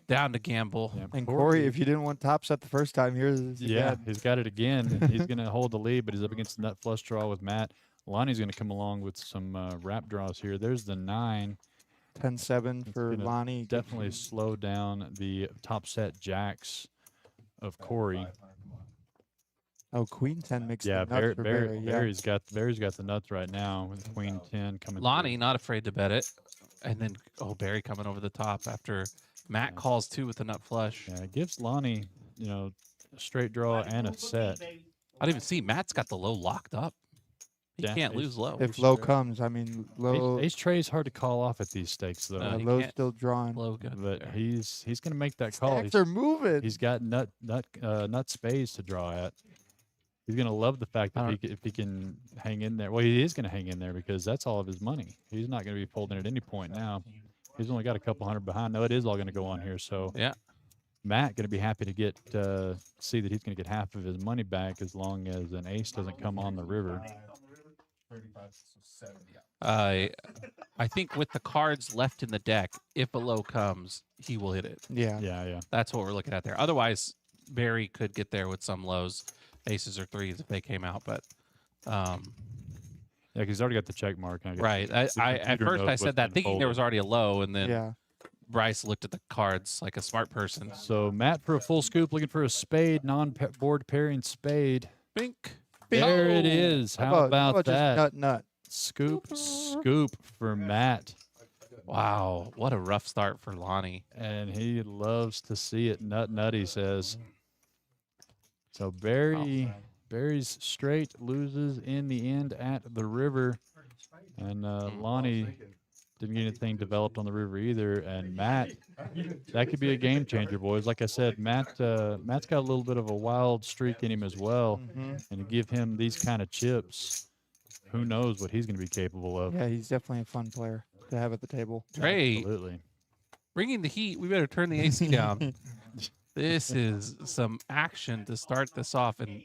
down to gamble. Yeah, And Corey, if you didn't want top set the first time, here's yeah, he's got it again. And he's going to hold the lead, but he's up against the nut flush draw with Matt. Lonnie's going to come along with some wrap draws here. There's the 9. 10-7 It's for gonna Lonnie. Definitely slow down the top set jacks of Corey. Oh, Queen 10 makes Yeah, the nuts for Barry. Yeah. Barry's got the nuts right now with Queen 10 coming. Lonnie through. not afraid to bet it, and then Barry coming over the top after Matt calls two with the nut flush. Yeah, it gives Lonnie, a straight draw and a set. I didn't even see Matt's got the low locked up. He Yeah, can't he's- lose low. If low comes, I mean, low, Ace Trey's hard to call off at these stakes though. he low's can't- still drawing. Low good. But there. he's going to make that call. Stacks are moving. He's got nut spades to draw at. He's going to love the fact that if he can hang in there. Well, he is going to hang in there because that's all of his money. He's not going to be folding at any point now. He's only got a couple hundred behind. No, it is all going to go on here. So Yeah. Matt going to be happy to get see that he's going to get half of his money back as long as an ace doesn't come on the river. I think with the cards left in the deck, if a low comes, he will hit it. Yeah. Yeah. That's what we're looking at there. Otherwise, Barry could get there with some lows, aces or threes if they came out. But Yeah, because he's already got the check mark. I guess. right, The I at computer first knows I what's said that been thinking there folded. was already a low, and then Yeah. Bryce looked at the cards like a smart person. So Matt for a full scoop, looking for a spade, non-board pairing spade. Bink. There it Oh. is. How How about just that? nut? Scoop for Matt. Wow, what a rough start for Lonnie. And he loves to see it. Nut, he says. So Barry's straight loses in the end at the river. And Lonnie didn't get anything developed on the river either. And Matt, that could be a game changer, boys. Like I said, Matt's got a little bit of a wild streak in him as well. Mm-hmm. And to give him these kind of chips, who knows what he's going to be capable of. Yeah, he's definitely a fun player to have at the table. Trey, Absolutely. bringing the heat. We better turn the AC down. This is some action to start this off, and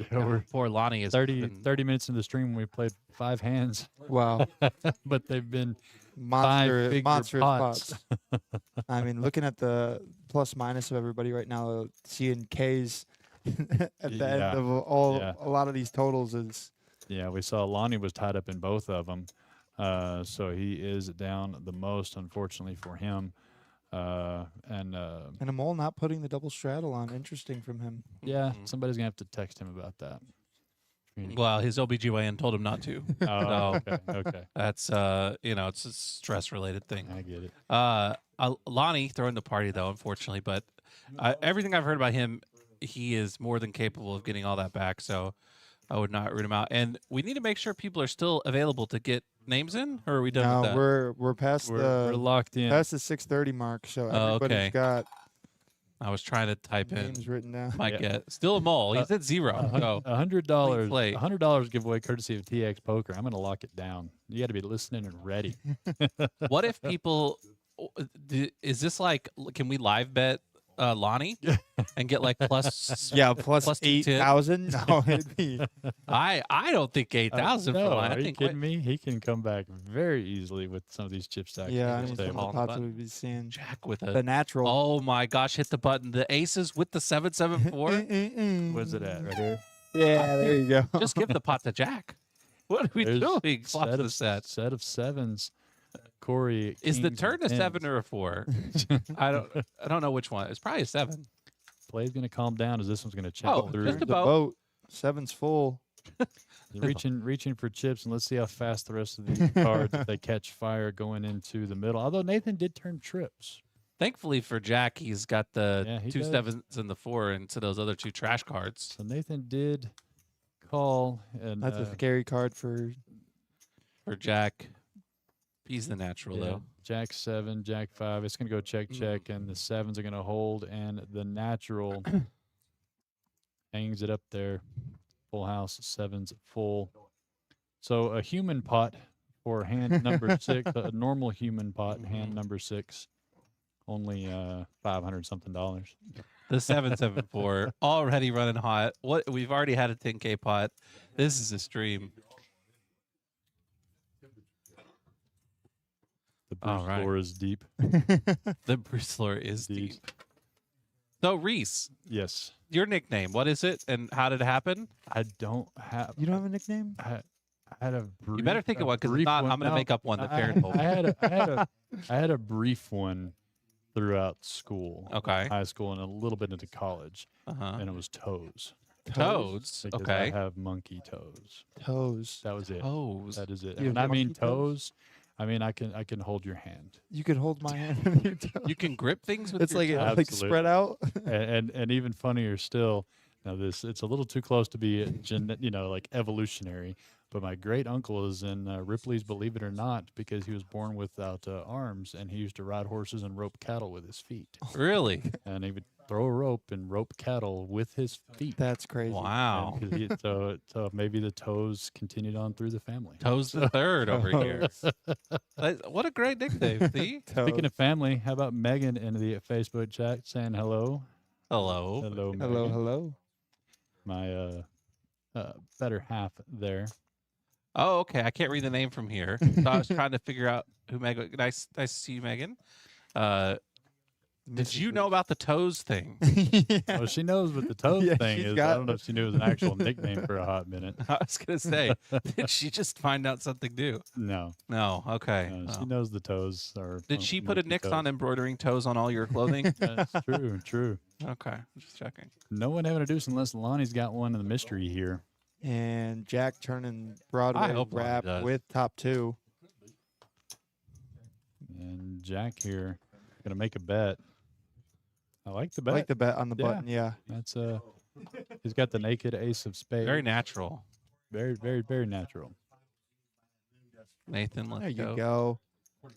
We're poor Lonnie is 30 minutes into the stream, we played 5 hands, Wow. but they've been Monstrous five-figure pots. I mean, looking at the plus minus of everybody right now, seeing K's at the Yeah. end of a lot of these totals is Yeah, we saw Lonnie was tied up in both of them. So he is down the most, unfortunately for him. And a mole not putting the double straddle on. Interesting from him. yeah, somebody's going to have to text him about that. Well, his OBGYN told him not to. Oh, okay. That's it's a stress related thing. I get it. Lonnie throwing the party though, unfortunately, but everything I've heard about him, he is more than capable of getting all that back. So I would not root him out. And we need to make sure people are still available to get names in, or are we done with No, that? we're past We're the locked in. past the 6:30 mark, so everybody's okay. got I was trying to type in names written down. my get. Still a mole. He's at zero. So $100. plate. $100 giveaway courtesy of TX Poker. I'm going to lock it down. You got to be listening and ready. what if people? Is this like? Can we live bet Lonnie and get like plus? Yeah, plus plus 210? 8,000. No, it'd be I don't think 8,000 for No, Lonnie. are I you think kidding me? He can come back very easily with some of these chip stacks. yeah. I on mean, this some of table. the pots we'd be seeing Jack with the a. natural. Oh my gosh! Hit the button. The aces with the 774. Where's it at? Right here. Yeah, there you go. Just give the pot to Jack. What are we There's doing? Flop the set. Set of sevens. Corey. Is the kings turn a and 7 tens. or a 4? I don't know which one. It's probably a 7. Play's going to calm down as this one's going to check Oh, through. just the a boat. boat. Seven's full. reaching for chips, and let's see how fast the rest of these cards, if they catch fire going into the middle. Although Nathan did turn trips. Thankfully for Jack, he's got the Yeah, he 2 does. 7s and the 4 into those other 2 trash cards. So Nathan did call, and That's a scary card for. For Jack, he's the natural yeah, though. Jack 7, Jack 5. It's going to go check, and the 7s are going to hold, and the natural hangs it up there. Full house, 7s full. So a human pot for hand number 6, a normal human pot, hand number 6, only $500 something. The 774 already running hot. What we've already had a 10K pot. This is a stream. Bruce All right. lore is deep. The Bristler is Indeed. deep. So Reese, Yes. your nickname, what is it, and how did it happen? I don't have. You don't have a nickname? I had a brief. You better think of a one, because if brief not, one. I'm going to No, make up one that I, Farron told I me. had a, I had a, I had a brief one throughout school, Okay. high school, and a little bit into college, Uh-huh. and it was Toes. Toads. Because Okay. I have monkey toes. Toes. That was it. Toes. That is it. You And have I mean monkey toes? toes. I mean I can hold your hand. You could hold my hand with your toe. You can grip things with It's your like toes? like Absolutely. spread out. And even funnier still. Now it's a little too close to be like evolutionary. But my great uncle is in Ripley's Believe It or Not because he was born without arms and he used to ride horses and rope cattle with his feet. Really? And he would throw a rope and rope cattle with his feet. That's crazy. Wow. And so maybe the toes continued on through the family. Toes the third over here. Toes. What a great nickname, see? Speaking Toes. of family, how about Megan in the Facebook chat saying hello? Hello. Hello, Megan. Hello, hello. My better half there. Oh, okay. I can't read the name from here. So I was trying to figure out who Megan. Nice to see you, Megan. Did you know about the toes thing? yeah. Well, she knows what the toes Yeah, thing she's is. got- I don't know if she knew it was an actual nickname for a hot minute. I was gonna say, did she just find out something new? No, No. Okay. no, she Oh. knows the toes are. Did she put a monkey nix toes. on embroidering toes on all your clothing? That's true, true. Okay, just checking. No one having to do this unless Lonnie's got one in the mystery here. And Jack turning Broadway hope Lonnie rap does. with top two. And Jack here gonna make a bet. I like the I bet. like the bet on the Yeah. button. Yeah. That's he's got the naked ace of spades. Very natural. very, very, very natural. Nathan, let's There you go. go.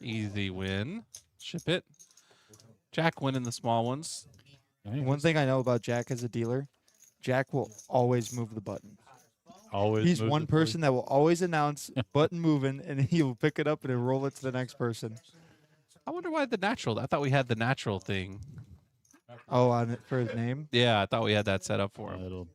Easy win. Ship it. Jack winning the small ones. Nice. One thing I know about Jack as a dealer, Jack will always move the button. Always He's moves one it forward. person that will always announce button moving, and he will pick it up and he'll roll it to the next person. I wonder why the natural. I thought we had the natural thing. Oh, on it for his name. Yeah, I thought we had that set up for him. It'll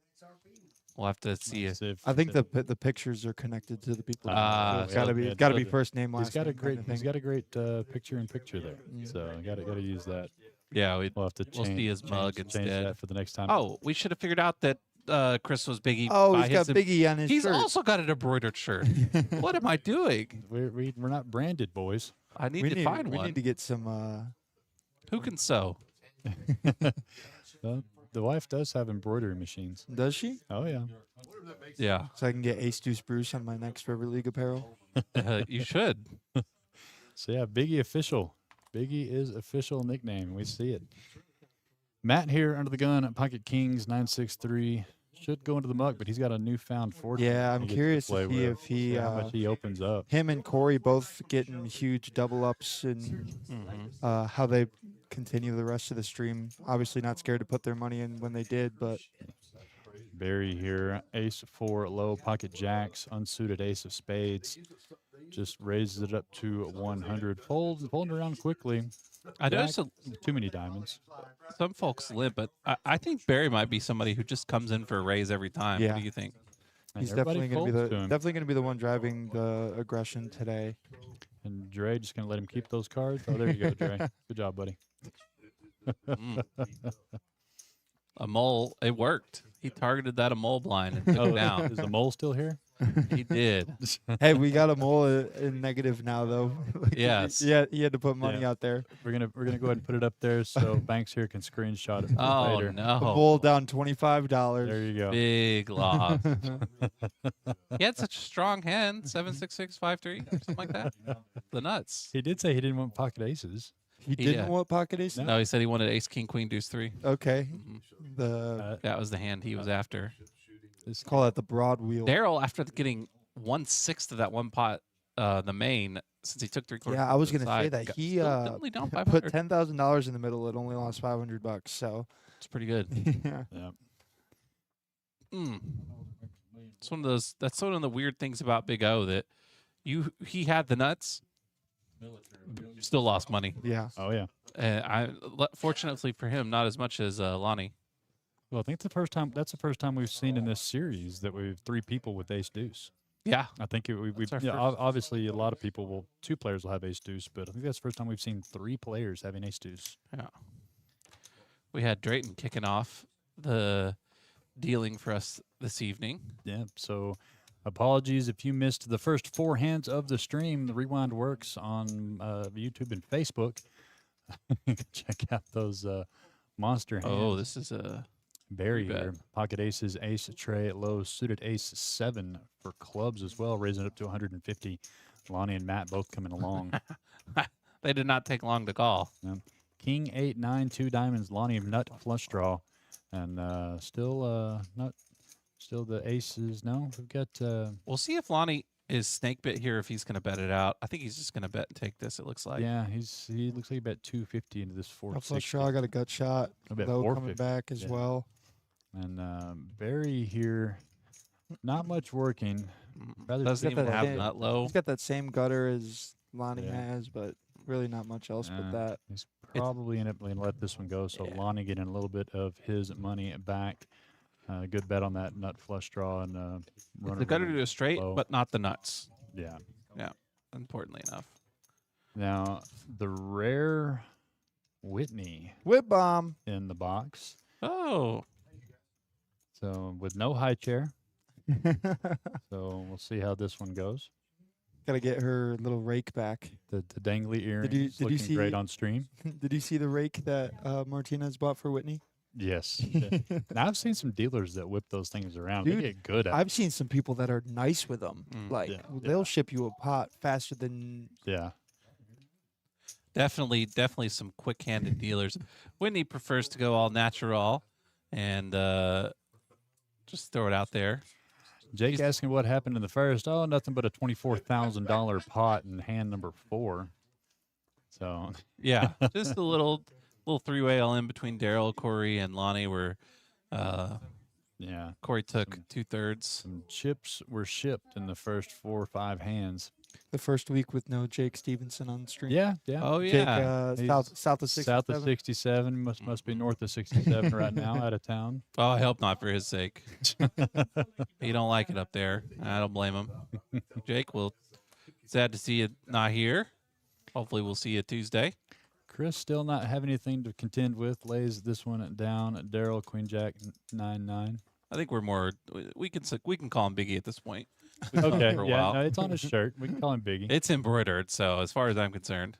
We'll have to see it. see if I think the pictures are connected to the people. Ah, it's gotta be. yeah, It's gotta so be the- first name, last he's got a name. great kind of he's thing. got a great picture in picture there. So I gotta use that. Yeah, We'll have to We'll see his mug change instead. that for the next time. Oh, we should have figured out that Chris was Biggie. Oh, by he's got his- Biggie on his He's shirt. also got an embroidered shirt. What am I doing? we're not branded, boys. I need to find we one. need to get some. Who can sew? The wife does have embroidery machines. Does she? Oh yeah. Yeah, So I can get Ace Deuce Bruce on my next River League apparel. you should. So yeah, Biggie official. Biggie is official nickname. We see it. Matt here under the gun at Pocket Kings 963 should go into the muck, but he's got a newfound fortune. Yeah, I'm he gets to curious play if he with. See how much he opens up. him and Corey both getting huge double ups and Mm-hmm. how they continue the rest of the stream. Obviously not scared to put their money in when they did, but Barry here, ace 4 low, pocket jacks, unsuited ace of spades. Just raises it up to 100. Folding around quickly. I noticed Too many diamonds. some folks limp, but I think Barry might be somebody who just comes in for a raise every time. Yeah. What do you think? And he's everybody definitely gonna be folds to him. definitely gonna be the one driving the aggression today. And Dre just gonna let him keep those cards. Oh, there you go, Dre. Good job, buddy. Mm. A mole. It worked. He targeted that a mole blind and took it down. Is the mole still here? He did. Hey, we got a mole in negative now though. Yes. Yeah, he had to put money Yeah. out there. We're gonna go ahead and put it up there so Banks here can screenshot it for Oh later. A no! bull down $25. There you go. Big loss. He had such a strong hand. 76653, something like that. The nuts. He did say he didn't want pocket aces. He didn't yeah. want pocket ace. No, he said he wanted ace, king, queen, deuce, 3. Okay, Mhm. the That was the hand he was after. This call it the broad wheel. Daryl, after getting 1/6 of that one pot, the main, since he took 3/4. Yeah, I was to the gonna say side, that got- he still only down put 500. $10,000 in the middle. It only lost $500. So It's pretty good. yeah. yeah. Mm. It's one of those. That's one of the weird things about Big O that he had the nuts, still lost money. Yeah. Oh yeah. Fortunately for him, not as much as Lonnie. Well, I think that's the first time we've seen in this series that we've 3 people with ace deuce. Yeah. I think we That's our yeah, first. obviously a lot of people will 2 players will have ace deuce, but I think that's the first time we've seen 3 players having ace deuce. Yeah. We had Drayton kicking off the dealing for us this evening. Yeah, so apologies if you missed the first 4 hands of the stream. The rewind works on YouTube and Facebook. Check out those monster hands. Oh, this is a Barry bet. here. Pocket aces, ace, tray, low, suited ace 7 for clubs as well, raising it up to 150. Lonnie and Matt both coming along. they did not take long to call. King 8, 9, 2 diamonds. Lonnie nut flush draw, and still the aces. No, we've got. We'll see if Lonnie is snake bit here if he's going to bet it out. I think he's just going to bet and take this. It looks like. Yeah, he looks like he bet 250 into this A 460. flush draw, got a gut shot. I bet Low coming 450. back as Yeah. well. And Barry here, not much working. Rather Doesn't got even that have thin- nut low. He's got that same gutter as Lonnie Yeah. has, but really not much else but that. He's probably going to let this one go. So Yeah. Lonnie getting a little bit of his money back. Good bet on that nut flush draw and The gutter to a straight, low. but not the nuts. Yeah. Importantly enough. Now the rare Whitney Whip bomb. in the box. Oh, So with no high chair. So we'll see how this one goes. Got to get her little rake back. The dangly earrings did you looking great see- on stream. Did you see the rake that Martinez bought for Whitney? Yes. Yeah. Now I've seen some dealers that whip those things around. They Dude, get good at it. I've seen some people that are nice with them. Mm. Like Yeah, they'll ship you a pot faster than Yeah. definitely some quick-handed dealers. Whitney prefers to go all natural and just throw it out there. Jake asking what happened in the first. Oh, nothing but a $24,000 pot in hand number 4. So Yeah, just a little three-way all in between Daryl, Corey, and Lonnie where yeah, Corey took 2/3. some chips were shipped in the first 4 or 5 hands. the first week with no Jake Stevenson on stream. Yeah, yeah. Oh, Jake, yeah. He's south of 67. South of 67 must be north of 67 right now, out of town. Oh, I hope not for his sake. He don't like it up there. I don't blame him. Jake, well, sad to see you not here. Hopefully we'll see you Tuesday. Chris still not have anything to contend with. Lays this one down. Daryl Queen Jack 9-9. I think we're more we can call him Biggie at this point. We've known him Okay, for a yeah, while. no, it's on his shirt. We can call him Biggie. It's embroidered, so as far as I'm concerned.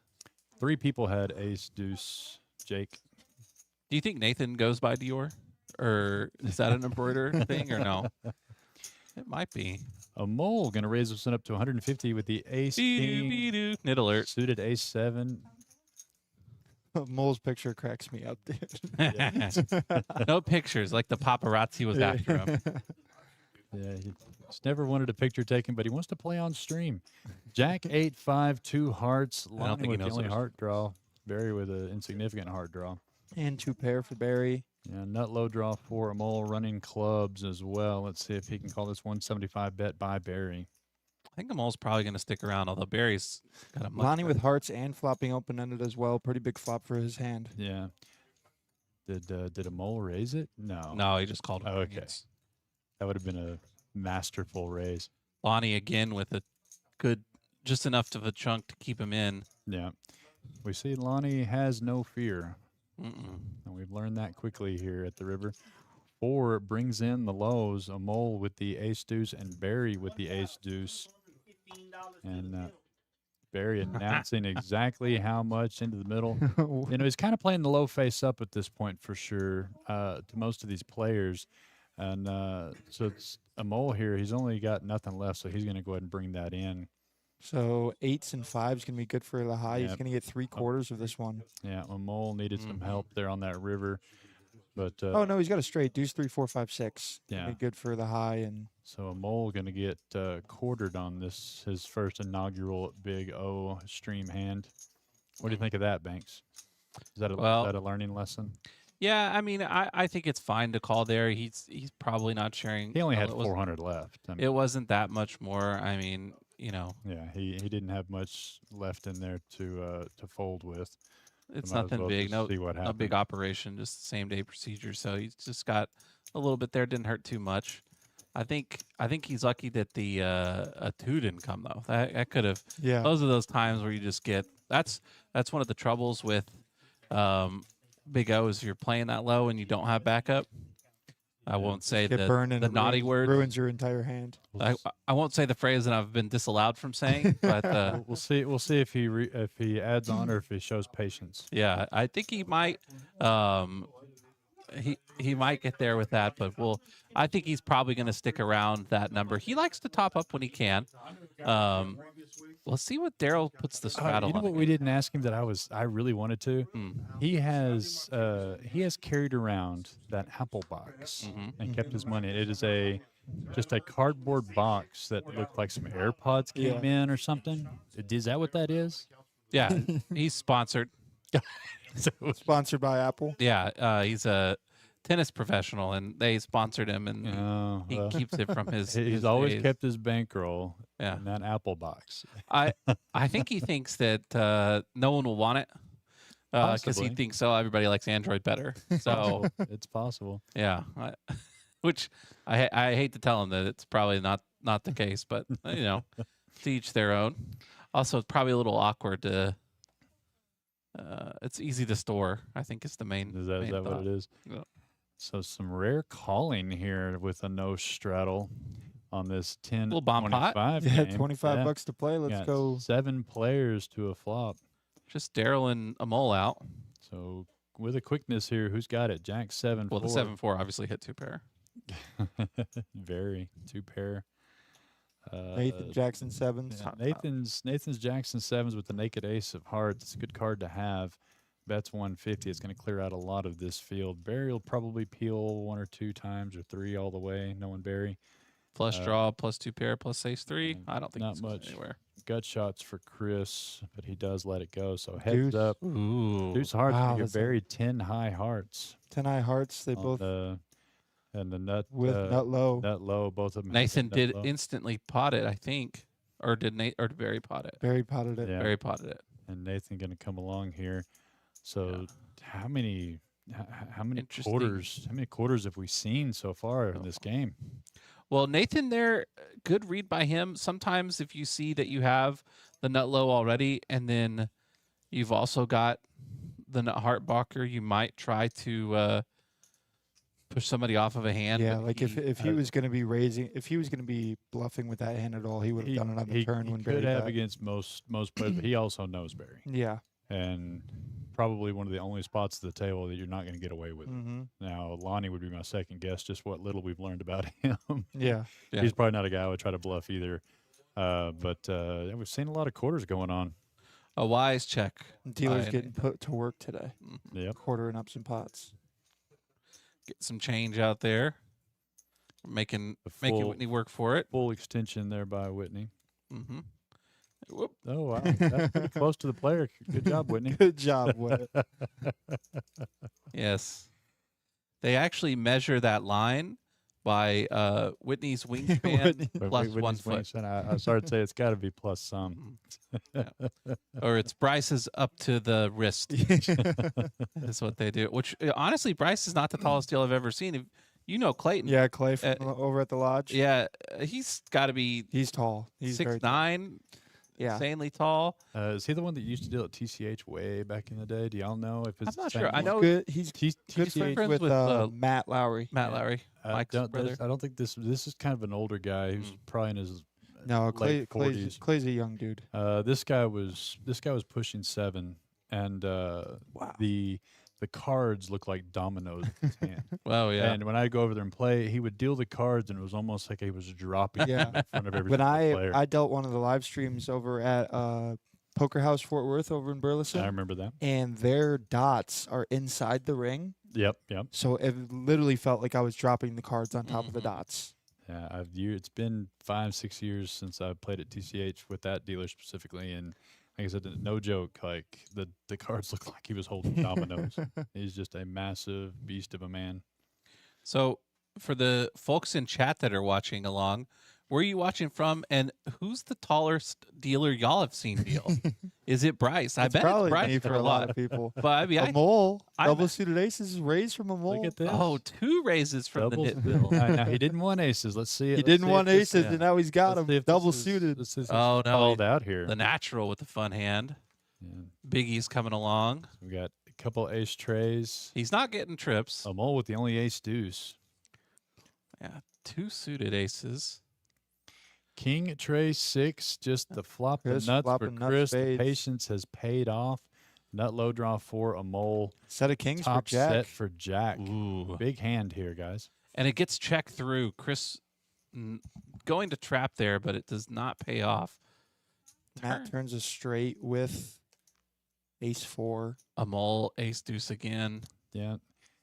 3 people had ace deuce. Jake. Do you think Nathan goes by Dior? Or is that an embroidered thing or no? It might be. A mole gonna raise this one up to 150 with the ace king. Be-doo. Knit alert. Suited ace 7. Mole's picture cracks me up, dude. No pictures like the paparazzi was after him. Yeah, he's never wanted a picture taken, but he wants to play on stream. Jack 8, 5, 2 hearts. I don't Lonnie think he with the knows only those. heart draw. Barry with an insignificant heart draw. And 2 pair for Barry. Yeah, nut low draw for a mole running clubs as well. Let's see if he can call this 175 bet by Barry. I think Amal's probably going to stick around, although Barry's got a much Lonnie with hearts and flopping open ended as well. Pretty big flop for his hand. Yeah. Did a mole raise it? No. No, he just called. Oh, okay. It's That would have been a masterful raise. Lonnie again with a good, just enough of a chunk to keep him in. Yeah. We see Lonnie has no fear. Mm-mm. And we've learned that quickly here at the river. 4 brings in the lows, a mole with the ace deuce and Barry with the ace deuce. And Barry announcing exactly how much into the middle. You know, he's kind of playing the low face up at this point for sure to most of these players. And so it's a mole here. He's only got nothing left, so he's going to go ahead and bring that in. So 8s and 5s going to be good for the high. He's Yep. going to get 3/4 of this one. Yeah, a mole needed some Mhm. help there on that river. But Oh, no, he's got a straight. Deuce 3, 4, 5, 6. Yeah. Be good for the high. And so a mole going to get quartered on this, his first inaugural Big O stream hand. What do you think of that, Banks? Is that Well- is that a learning lesson? Yeah, I mean, I think it's fine to call there. He's probably not sharing. He only well, had it was- 400 left. I mean, It wasn't that much more. I mean, you know, yeah, he didn't have much left in there to fold with. it's Might as nothing well big. just No, see what a big happens. operation, just same day procedure. So he's just got a little bit there. Didn't hurt too much. I think he's lucky that the a two didn't come though. That could have. Yeah. Those are those times where you just get. That's one of the troubles with Big O is you're playing that low and you don't have backup. I won't say Get burned and the it naughty word. ruins your entire hand. I won't say the phrase that I've been disallowed from saying, but We'll see. We'll see if he adds on or if he shows patience. yeah, I think he might. He might get there with that, but I think he's probably going to stick around that number. He likes to top up when he can. Let's see what Daryl puts the straddle You know on. what we didn't ask him that I really wanted to. He has carried around that Apple box and kept his money. It is just a cardboard box that looked like some AirPods came in or something. Is that what that is? Yeah, he's sponsored. Sponsored by Apple. Yeah, he's a tennis professional, and they sponsored him, and he keeps it from his. He's his always days. kept his bankroll Yeah. in that Apple box. I think he thinks that no one will want it because he Possibly. thinks everybody likes Android better. So It's possible. yeah, which I hate to tell him that it's probably not the case, but to each their own. Also, it's probably a little awkward to. It's easy to store. I think is the main. Is that main what thought. it is? Yeah. So some rare calling here with a no straddle on this 10 Little bomb pot. 25 Yeah, game. 25 Yeah. bucks to play. Let's Got go. 7 players to a flop. Just Daryl and a mole out. So with a quickness here, who's got it? Jack 7 Well, the 7-4 obviously hit 2 pair. Very 2 pair. Nathan Jackson sevens. Yeah, Nathan's Jackson 7s with the naked ace of hearts. It's a good card to have. Bets 150. It's going to clear out a lot of this field. Barry will probably peel 1 or 2 times or 3 all the way. Knowing Barry. Plus draw, plus 2 pair, plus ace 3. I don't think not it's going much. anywhere. Gut shots for Chris, but he does let it go. So heads Deuce. up. Ooh. Deuce hearts. Wow, Wow, that's a- Barry 10 high hearts. 10 high hearts. They on both and the nut with nut low. nut low. Both of them. Nathan nut did low. instantly pot it, I think. Or did Barry pot it? Barry potted it. Yeah. Barry potted it. And Nathan going to come along here. So how many Interesting. quarters? How many quarters have we seen so far in this game? Well, Nathan there, good read by him. Sometimes if you see that you have the nut low already and then you've also got the nut heart blocker, you might try to push somebody off of a hand. Yeah, but like if he was going to be if he was going to be bluffing with that hand at all, he would have done it on the turn he when could Barry have bet. against most players, but he also knows Barry, Yeah. and probably one of the only spots at the table that you're not going to get away with. Mm-hmm. Now, Lonnie would be my second guess, just what little we've learned about him. Yeah. Yeah. He's probably not a guy I would try to bluff either. But we've seen a lot of quarters going on. A wise check. Dealer's by getting put to work today, Yep. quartering up some pots. Get some change out there. Making full- Whitney work for it. Full extension there by Whitney. Mm-hmm. Whoop. Oh, wow. That's pretty close to the player. Good job, Whitney. Good job, Whit. Yes. They actually measure that line by Whitney's wingspan Whitney. But plus Whitney's 1 foot. wingspan, I started to say it's got to be plus some. Or it's Bryce's up to the wrist. Is what they do. Which honestly, Bryce is not the tallest deal I've ever seen. You know Clayton. Yeah, Clay from over at the lodge. Yeah, he's got to be He's tall. He's very tall. 6'9", Yeah. insanely tall. Is he the one that used to deal at TCH way back in the day? Do y'all know if it's I'm not the sure. same I one? know Good. He's T- good TCH friends with, with, Matt Lowry. Matt Lowry, Mike's brother. I don't think this is kind of an older guy who's probably in his No, Clay, late Clay's, 40s. Clay's a young dude. This guy was pushing 7, and Wow. the cards look like dominoes in his hand. Well, yeah. And when I go over there and play, he would deal the cards, and it was almost like he was dropping Yeah. them in front of every When single player. I dealt one of the live streams over at Poker House Fort Worth over in Burleson, I remember that. and their dots are inside the ring, Yep. so it literally felt like I was dropping the cards on top of the Mhm. dots. Yeah, it's been 5-6 years since I played at TCH with that dealer specifically, and like I said, no joke. Like the cards look like he was holding dominoes. He's just a massive beast of a man. So for the folks in chat that are watching along, where are you watching from, and who's the tallest dealer y'all have seen deal? Is it Bryce? I It's bet it's probably Bryce me for a lot of people. But I mean, A mole, I'm- double suited aces, raised from a mole. Look at this. oh, 2 raises from Doubles. the knit bill. Now he didn't want aces. Let's see it. He Let's didn't see if want this- aces, yeah. and now he's got Let's see them if this double is- suited. This is Oh, no, called out here. The natural with the fun hand. Yeah. Biggie's coming along. We got a couple ace trays. He's not getting trips. A mole with the only ace deuce. Yeah, 2 suited aces. King tray 6, just the flop the Chris nuts for flopping nuts, Chris. The spades. patience has paid off. Nut low draw 4, a mole. Set of kings Top for Jack. set for Jack. Ooh. Big hand here, guys. And it gets checked through. Chris going to trap there, but it does not pay off. Matt turns a straight with ace 4. A mole, ace deuce again. Yeah.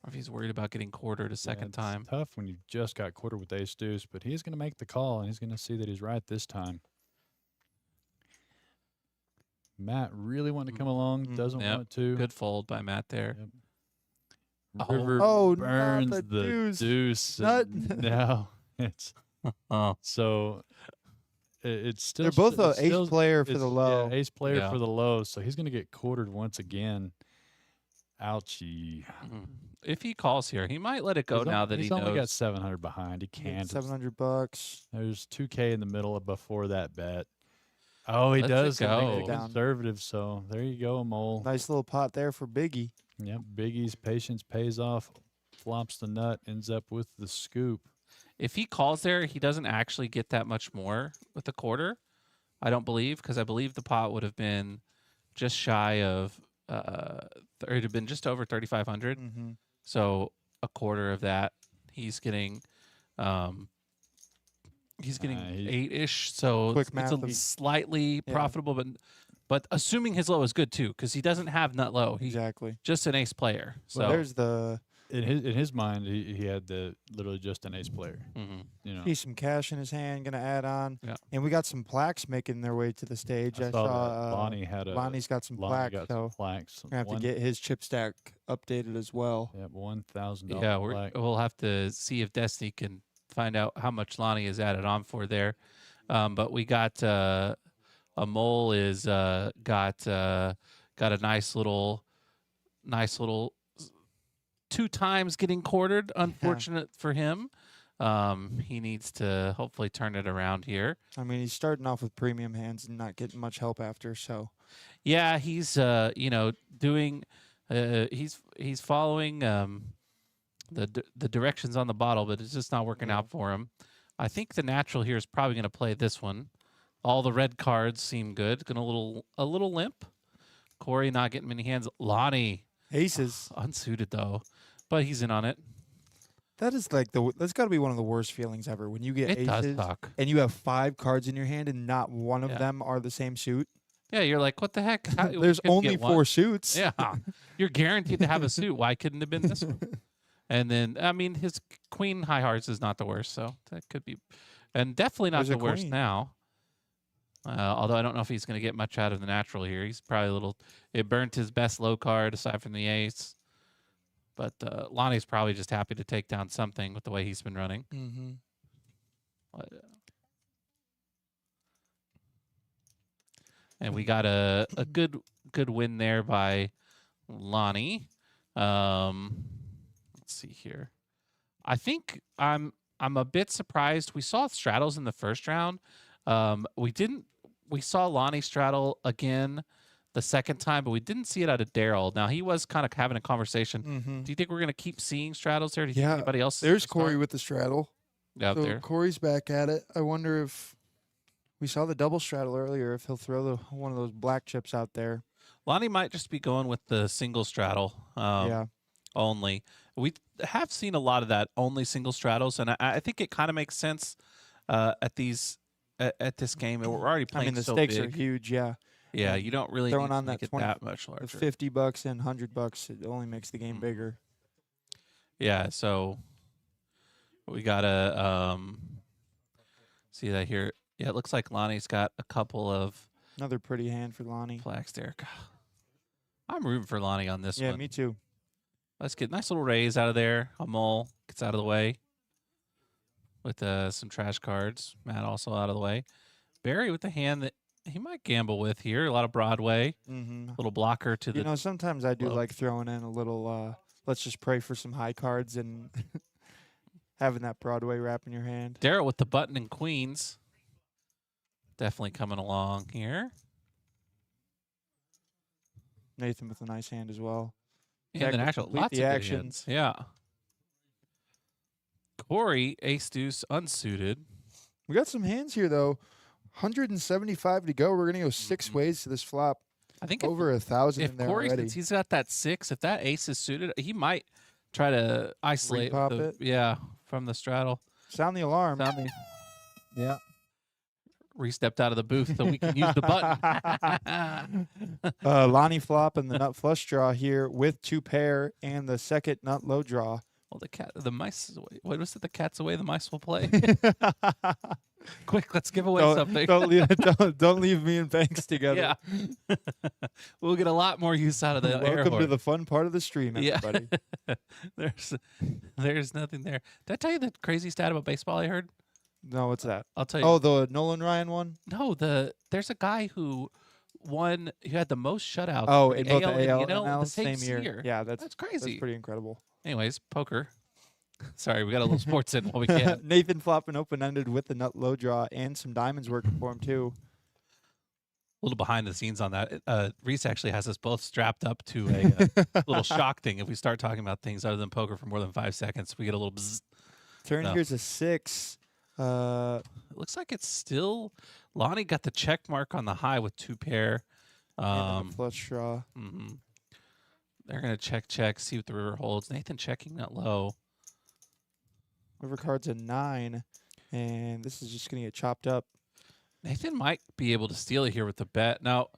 Or if he's worried about getting quartered a yeah, second it's time. tough when you just got quartered with ace deuce, but he's going to make the call, and he's going to see that he's right this time. Matt really wanted to come along, doesn't Yep. want to. Good fold by Matt there. Yep. Oh. River Oh, not burns the the deuce. deuce. Nut. and now it's Oh, so it's still They're both it's a ace still- player for the it's- low. Yeah, ace player Yeah. for the low, so he's going to get quartered once again. Ouchie. if he calls here, he might let it go He's now on- that he he's only got knows. 700 behind. He can't. $700. There's 2K in the middle before that bet. Oh, he Lets it does make go. it conservative. So there you go, Mole. Nice little pot there for Biggie. Yep, Biggie's patience pays off. Flops the nut, ends up with the scoop. If he calls there, he doesn't actually get that much more with the quarter. I don't believe, because I believe the pot would have been just shy of, it would have been just over 3,500. Mm-hmm. So a quarter of that, he's getting, he's getting he- 8-ish. So Quick it's math a of- slightly Yeah. profitable, but assuming his low is good too, because he doesn't have nut low. He's Exactly. just an ace player. So Well, there's the In his mind, he had the literally just an ace player. mhm. You know, piece some cash in his hand, gonna add on. Yeah. And we got some plaques making their way to the stage. I I saw saw that Lonnie had a Lonnie's got some Lonnie plaques, got so some plaques. we're gonna have to get his chip stack updated as well. Yep, $1,000 Yeah, plaque. we'll have to see if Destiny can find out how much Lonnie is added on for there. But we got a mole is got a nice little 2 times getting quartered. Unfortunate for him. He needs to hopefully turn it around here. I mean, he's starting off with premium hands and not getting much help after. So Yeah, he's doing he's following the directions on the bottle, but it's just not working out for him. I think the natural here is probably going to play this one. All the red cards seem good. Going a little limp. Corey not getting many hands. Lonnie aces. unsuited though, but he's in on it. That is like that's got to be one of the worst feelings ever when you get It does aces suck. and you have 5 cards in your hand and not one of Yeah. them are the same suit. Yeah, you're like, what the heck? How- we There's couldn't only get 4 one. suits. Yeah, you're guaranteed to have a suit. Why couldn't it have been this one? And then, I mean, his queen high hearts is not the worst, so that could be, and definitely not There's the a worst queen. now. Although I don't know if he's going to get much out of the natural here. He's probably a little. It burnt his best low card aside from the ace. But Lonnie's probably just happy to take down something with the way he's been running. Mm-hmm. And we got a good win there by Lonnie. Let's see here. I think I'm a bit surprised. We saw straddles in the first round. We saw Lonnie straddle again the second time, but we didn't see it out of Daryl. Now he was kind of having a conversation. Mm-hmm. Do you think we're gonna keep seeing straddles there? Do you think Yeah, anybody else? is There's gonna Corey start with the straddle. out So there. Corey's back at it. I wonder if we saw the double straddle earlier. If he'll throw one of those black chips out there. Lonnie might just be going with the single straddle. Yeah. Only. We have seen a lot of that only single straddles, and I think it kind of makes sense at this game. We're already I playing mean, the so stakes are big. huge. Yeah. Yeah, you don't really Throwing need on to make that it 20 that much The larger. $50 and $100, it only makes the game Mhm. bigger. Yeah, so we gotta see that here. Yeah, it looks like Lonnie's got a couple of Another pretty hand for Lonnie. flags there. God, I'm rooting for Lonnie on this Yeah, one. me too. Let's get a nice little raise out of there. A mole gets out of the way. with some trash cards. Matt also out of the way. Barry with the hand that he might gamble with here. A lot of Broadway, Mm-hmm. little blocker to You the. know, sometimes I do low. like throwing in a little, let's just pray for some high cards and having that Broadway wrap in your hand. Daryl with the button and queens. Definitely coming along here. Nathan with a nice hand as well. And Jack the to natural, complete lots the of good action. hands. Yeah. Corey, ace deuce unsuited. We got some hands here, though. 175 to go. We're going to go 6 ways to this flop. I think Over 1,000 if in there Corey, already. since he's got that 6, if that ace is suited, he might try to isolate Repop the, it? yeah, from the straddle. Sound the alarm. Yeah. Re-stepped out of the booth so we can use the button. Lonnie flop and the nut flush draw here with 2 pair and the second nut low draw. Well, the mice is away. What was it? The cat's away. The mice will play. Quick, let's give away something. Don't leave me and Banks together. Yeah, we'll get a lot more use out of the air Welcome to horn. the fun part of the stream, Yeah. everybody. There's nothing there. Did I tell you the crazy stat about baseball I heard? No, what's that? I'll tell you. Oh, the Nolan Ryan one? No, there's a guy who won. Who had the most shutouts. Oh, for in both the and AL NL and the NL, same year. year. Yeah, that's That's crazy. That's pretty incredible. Anyways, poker. Sorry, we got a little sports in while we can. Nathan flopping open-ended with the nut low draw and some diamonds working for him, too. A little behind the scenes on that. Reese actually has us both strapped up to a little shock thing. If we start talking about things other than poker for more than 5 seconds, we get a little bzzz. Turn No. here's a 6. It looks like it's still Lonnie got the check mark on the high with 2 pair. And a flush draw. Mhm. They're gonna check, see what the river holds. Nathan checking that low. River card's a 9, and this is just going to get chopped up. Nathan might be able to steal it here with the bet. No,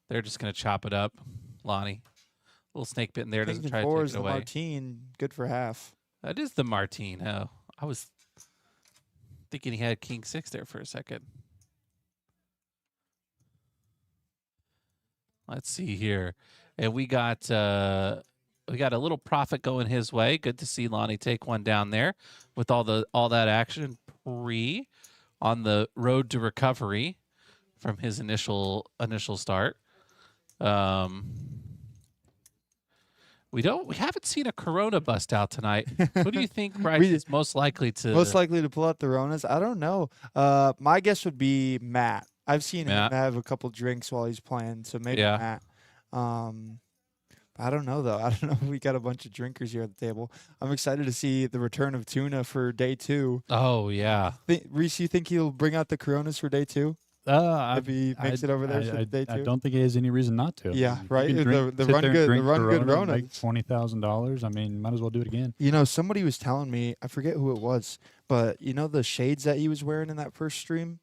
they're just gonna chop it up. Lonnie, little snake bit in there. Kings Doesn't and try to 4 take is it the away. Martine. Good for half. That is the Martine. Oh, I was thinking he had King 6 there for a second. Let's see here. And we got a little profit going his way. Good to see Lonnie take one down there with all that action pre on the road to recovery from his initial start. We haven't seen a Corona bust out tonight. Who do you think Bryce is most likely to Most likely to pull out the Ronas? I don't know. My guess would be Matt. I've seen Matt? him have a couple drinks while he's playing, so maybe Yeah. Matt. I don't know, though. I don't know if we got a bunch of drinkers here at the table. I'm excited to see the return of Tuna for day 2. Oh yeah. Reese, you think he'll bring out the Coronas for day 2? If he makes it over there for day 2? I don't think he has any reason not to. Yeah, I mean, you right? can The- drink- the sit run there and good- the drink run good Corona and make Ronas. $20,000. I mean, might as well do it again. You know, somebody was telling me, I forget who it was, but you know the shades that he was wearing in that first stream?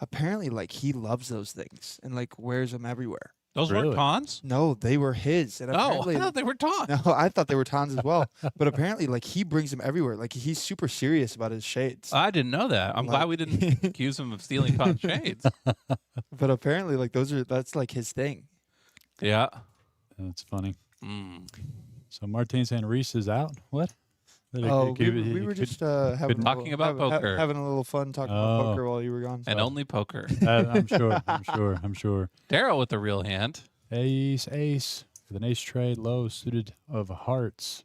Apparently, like, he loves those things and, like, wears them everywhere. Those Really? weren't Tons? No, they were his. And Oh, apparently, I thought they were Tons. no, I thought they were Tons as well. But apparently, like, he brings them everywhere. Like, he's super serious about his shades. I didn't know that. I'm glad we didn't accuse him of stealing Tons shades. But apparently, like, that's like his thing. Yeah. That's funny. Mm. So Martin saying Reese is out. What? Oh, we were just having Talking about poker. having a little fun talking about Oh. poker while you were gone. And only poker. I'm sure. I'm sure. Daryl with the real hand. Ace with an ace trade, low suited of hearts.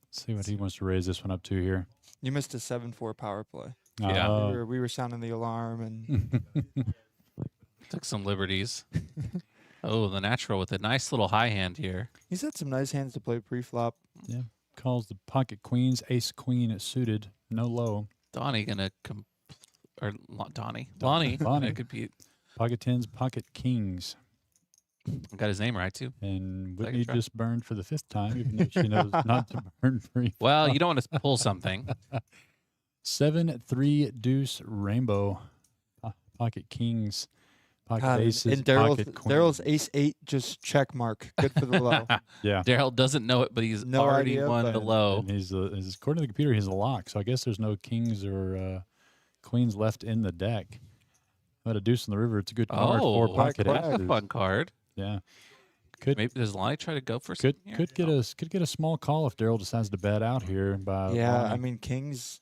Let's see what he wants to raise this one up to here. You missed a 7-4 power play. Yeah. Oh. We were sounding the alarm, and Took some liberties. Oh, the natural with a nice little high hand here. he's had some nice hands to play pre-flop. Yeah. Calls the pocket queens, ace queen suited, no low. Donnie gonna Donnie. Lonnie. Lonnie. That could be. Pocket tens, pocket kings. Got his name right too. And Second Whitney try. just burned for the 5th time, even though she knows not to burn free. Well, you don't want to pull something. 7-3 deuce rainbow. Pocket kings, pocket God, aces, and pocket Daryl's queens. ace-8 just check mark. Good for the low. Yeah. Daryl doesn't know it, but he's No already idea, won but- the low. And he's according to the computer, he's a lock. So I guess there's no kings or queens left in the deck. But a deuce in the river, it's a good card for Oh, pocket black that's a aces. fun card. Yeah. Could Maybe does Lonnie try to go for could something here? could get a small call if Daryl decides to bet out here by Yeah, Lonnie. I mean, kings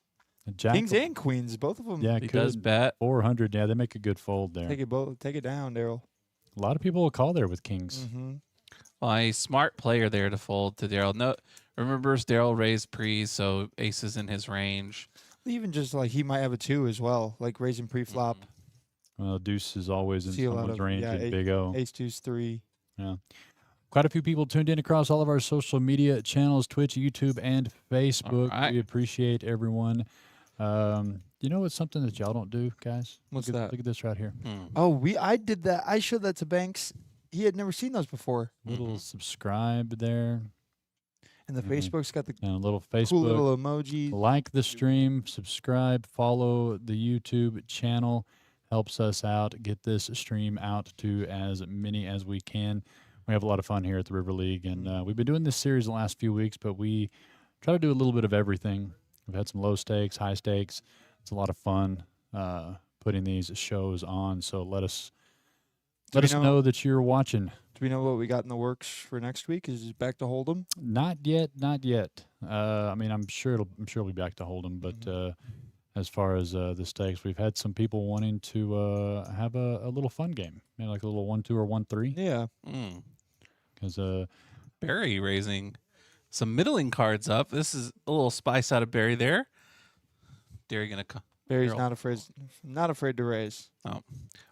Jack, Kings and queens, both of them. yeah, He does could. bet. 400. Yeah, they make a good fold there. Take it down, Daryl. A lot of people will call there with kings. Mm-hmm. Well, a smart player there to fold to Daryl. No, remembers Daryl raised pre, so aces in his range. Even just like he might have a 2 as well, like raising pre-flop. Well, deuce is always in See a lot someone's of- range yeah, in Big O. Ace, deuce, 3. Quite a few people tuned in across all of our social media channels, Twitch, YouTube, and Facebook. right. We appreciate everyone. You know what's something that y'all don't do, guys? What's look at, that? Look at this right here. Oh, I did that. I showed that to Banks. He had never seen those before. Little subscribe there. And the Mhm. Facebook's got the And a little Facebook. cool little emojis. Like the stream, subscribe, follow the YouTube channel. Helps us out. Get this stream out to as many as we can. We have a lot of fun here at the River League, and we've been doing this series the last few weeks, but we try to do a little bit of everything. We've had some low stakes, high stakes. It's a lot of fun putting these shows on. So let us know that you're watching. Do we know what we got in the works for next week? Is it back to Hold'em? Not yet. I mean, I'm sure it'll be back to Hold'em, but as far as the stakes, we've had some people wanting to have a little fun game, maybe like a little 1-2 or 1-3. Yeah. Because Barry raising some middling cards up. This is a little spice out of Barry there. Barry gonna come. Barry's Daryl. not afraid to raise.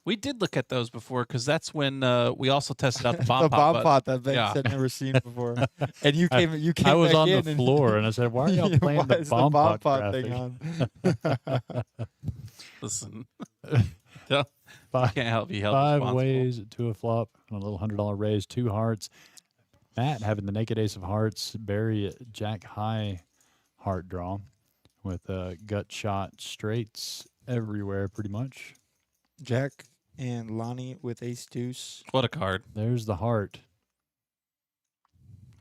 We did look at those before because that's when we also tested out the The bomb bomb pot. pot that Banks yeah. had never seen before. And you came I was back on in the and- floor and I said, "Why are y'all playing Why the is bomb pot thing graphic?" on? Listen, I Five- can't help you. Help 5 responsible. ways to a flop on a little $100 raise, 2 hearts. Matt having the naked ace of hearts, Barry Jack high heart draw with gut shot straights everywhere pretty much. Jack and Lonnie with ace deuce. What a card. There's the heart.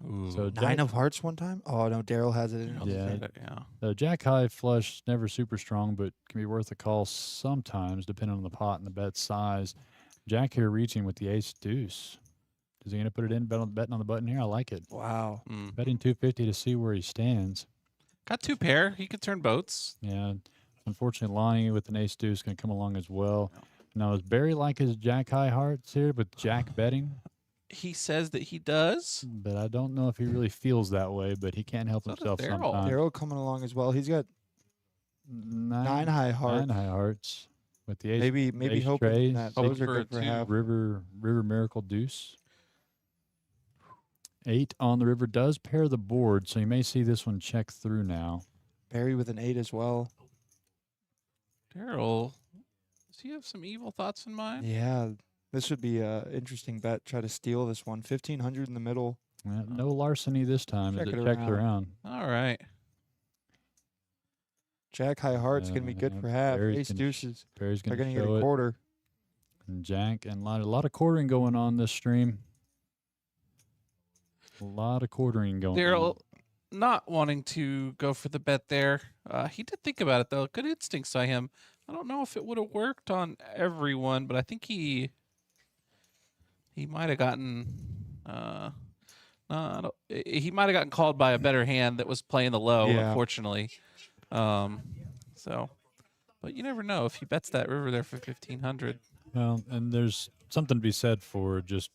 Ooh. So 9 of hearts one time? Oh, no, Daryl has it in. Daryl Yeah. did it, yeah. The Jack high flush never super strong, but can be worth a call sometimes depending on the pot and the bet size. Jack here reaching with the ace deuce. Is he going to put it in betting on the button here? I like it. Wow. Betting 250 to see where he stands. Got 2 pair. He could turn boats. Yeah. Unfortunately, Lonnie with an ace deuce going to come along as well. Now, is Barry like his Jack high hearts here with Jack betting? He says that he does. But I don't know if he really feels that way, but he can't help So does himself Daryl. sometimes. Daryl coming along as well. He's got 9 high hearts. 9 high hearts with the ace. Maybe ace hoping trays, that Hoping those are for good a for 2. half. River Miracle Deuce. 8 on the river does pair the board, so you may see this one check through now. Barry with an 8 as well. Daryl, does he have some evil thoughts in mind? Yeah, this would be an interesting bet. Try to steal this one. 1,500 in the middle. No larceny this time as Check it it checks around. around. All right. Jack high hearts going to be good for half. Barry's Ace gonna deuces. Barry's They're going going to to get show a it. quarter. And Jack and a lot of quartering going on this stream. A lot of quartering going on. Daryl, not wanting to go for the bet there. He did think about it, though. Good instincts by him. I don't know if it would have worked on everyone, but I think he might have gotten he might have gotten called by a better hand that was playing the low, Yeah. unfortunately. So, but you never know if he bets that river there for 1,500. Well, and there's something to be said for just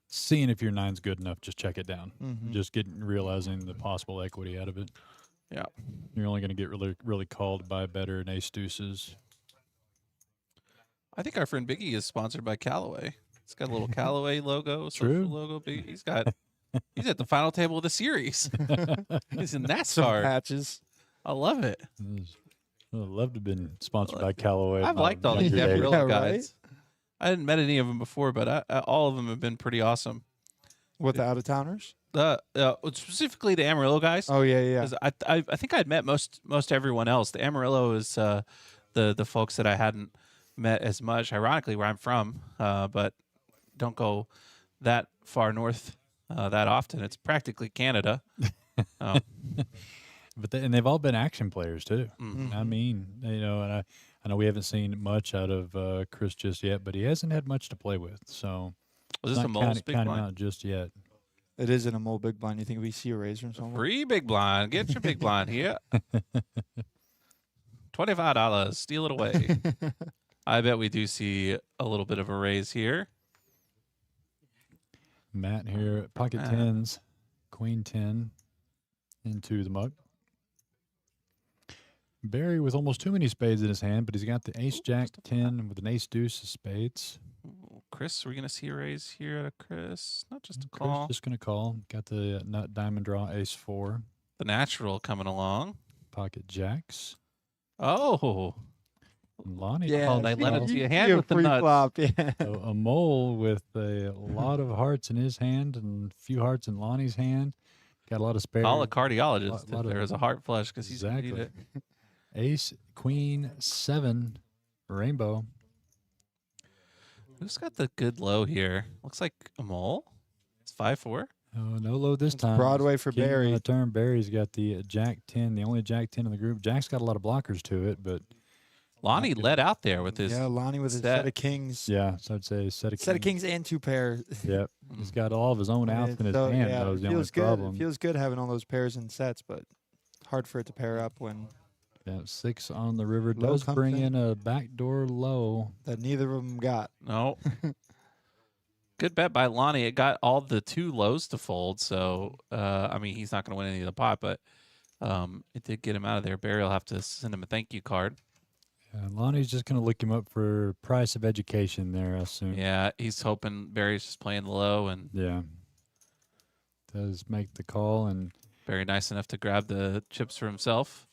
seeing if your nine's good enough. Just check it down. Mhm. Just realizing the possible equity out of it. Yeah. You're only going to get really called by better and ace deuces. I think our friend Biggie is sponsored by Callaway. It's got a little Callaway logo, social True. logo. He's at the final table of the series. He's in that Some card. patches. I love it. I'd love to have been sponsored by Callaway. I've liked all these younger days. Amarillo Yeah, right? guys. I hadn't met any of them before, but all of them have been pretty awesome. What, the out-of-towners? Specifically the Amarillo guys. Oh, yeah, yeah. 'Cause I think I'd met most everyone else. The Amarillo is the folks that I hadn't met as much. Ironically, where I'm from, but don't go that far north that often. It's practically Canada. But and they've all been action players too. Mhm. I mean, and I know we haven't seen much out of Chris just yet, but he hasn't had much to play with. So Was this a not Moles big counting blind? out just yet. It is in a mole big blind. You think we see a raise from someone? Free big blind. Get your big blind here. $25. Steal it away. I bet we do see a little bit of a raise here. Matt here, pocket tens, queen 10 into the mug. Barry with almost too many spades in his hand, but he's got the ace jack 10 with an ace deuce of spades. Ooh, Chris, are we going to see a raise here out of Chris? Not just a Chris call. just going to call. Got the nut diamond draw ace 4. The natural coming along. Pocket jacks. Oh. And Lonnie Yeah, calls they let it calls. to you. Hand with the nuts. flop. Yeah. So a mole with a lot of hearts in his hand and a few hearts in Lonnie's hand. Got a lot of spare. Call a cardiologist lot if there of- is a heart flush because he's going to need Exactly. it. Ace, queen, 7, rainbow. Who's got the good low here? Looks like a mole. It's 5-4. Oh, no low this time. Broadway for King on Barry. the turn. Barry's got the jack 10, the only jack 10 in the group. Jack's got a lot of blockers to it, but Lonnie led out there with his. Yeah, Lonnie with his set. set of kings. yeah, so I'd say set of Set of kings and 2 pairs. Yep. He's got all of his own I mean, outs in his so, hand. yeah, That was it the only feels good. problem. It feels good having all those pairs in sets, but hard for it to pair up when Yeah, 6 on the river Low does comes bring in. in a backdoor low. that neither of them got. No. Good bet by Lonnie. It got all the 2 lows to fold. So, I mean, he's not going to win any of the pot, but it did get him out of there. Barry will have to send him a thank you card. And Lonnie's just going to look him up for price of education there, I assume. Yeah, he's hoping Barry's just playing the low, and Yeah. Does make the call, and Barry nice enough to grab the chips for himself.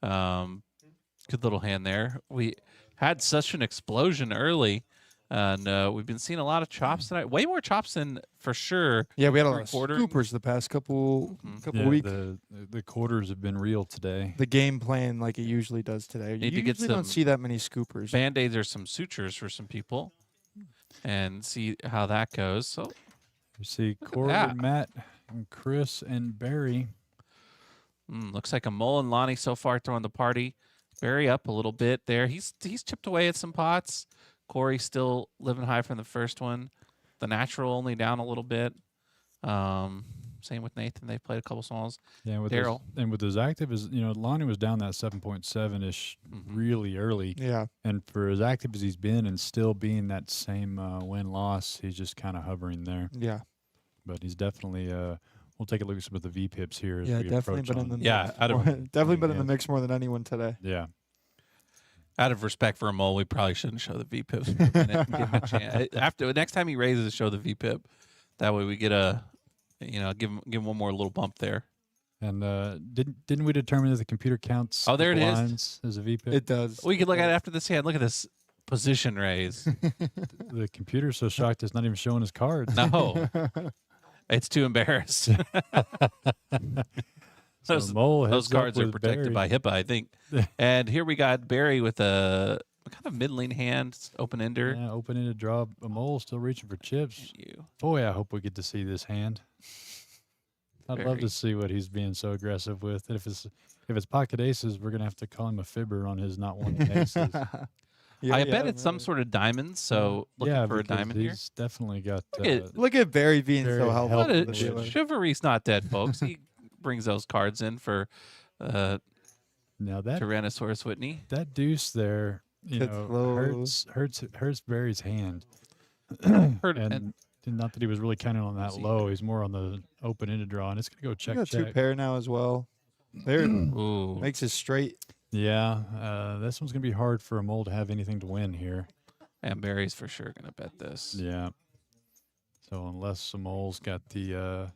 Good little hand there. We had such an explosion early, and we've been seeing a lot of chops tonight. Way more chops than for sure. Yeah, we had a lot of Three-quarter. scoopers the past couple yeah, weeks. the quarters have been real today. The game playing like it usually does today. Need You to get usually don't some see that many scoopers. Band-aids or some sutures for some people, and see how that goes. So You see at Corey, that. Matt, and Chris, and Barry. looks like a Mole and Lonnie so far throwing the party. Barry up a little bit there. He's chipped away at some pots. Corey still living high from the first one. The natural only down a little bit. Same with Nathan. They played a couple smalls. Yeah, with Daryl. and with his active is Lonnie was down that 7.7 ish really early, Yeah, and for as active as he's been and still being that same win loss, he's just kind of hovering there. yeah, But he's definitely. We'll take a look at some of the V pips here. As yeah. we Definitely approach been in on- the mix. Yeah, out of- definitely been in the Yeah. mix more than anyone today. Yeah. Out of respect for a Mole, we probably shouldn't show the VPIP. For a minute and give him a chance. After next time he raises, show the VPIP. That way we get give him one more little bump there. And didn't we determine that the computer counts? Oh, there the it is. lines as a V pip? It does. We could look at it after this hand. Look at this position raise. The computer's so shocked it's not even showing his cards. No, it's too embarrassed. So those Mole those heads up cards are with protected Barry. by HIPAA, I think. And here we got Barry with a kind of middling hand, open ender. Yeah, open-ended draw. A Mole still reaching for chips. You. Boy, I hope we get to see this hand. I'd love Very. to see what he's being so aggressive with. And if it's pocket aces, we're gonna have to call him a fibber on his not wanting aces. Yeah, I bet yeah, it's some really. sort of diamond. So looking yeah, for a because diamond here. he's definitely got. Look at- Look at Barry being Very so helpful. But helpful to the with dealer. it. chivalry's not dead, folks. He brings those cards in for now that Tyrannosaurus Whitney. that deuce there, It's low. hurts Barry's hand. Heard, And not that he was really counting on that See. low. He's more on the open-ended draw, and it's gonna go You check got two check. pair now as well. There ooh, makes it straight. Yeah, this one's gonna be hard for a Mole to have anything to win here. and Barry's for sure gonna bet this. Yeah. So unless the Mole's got the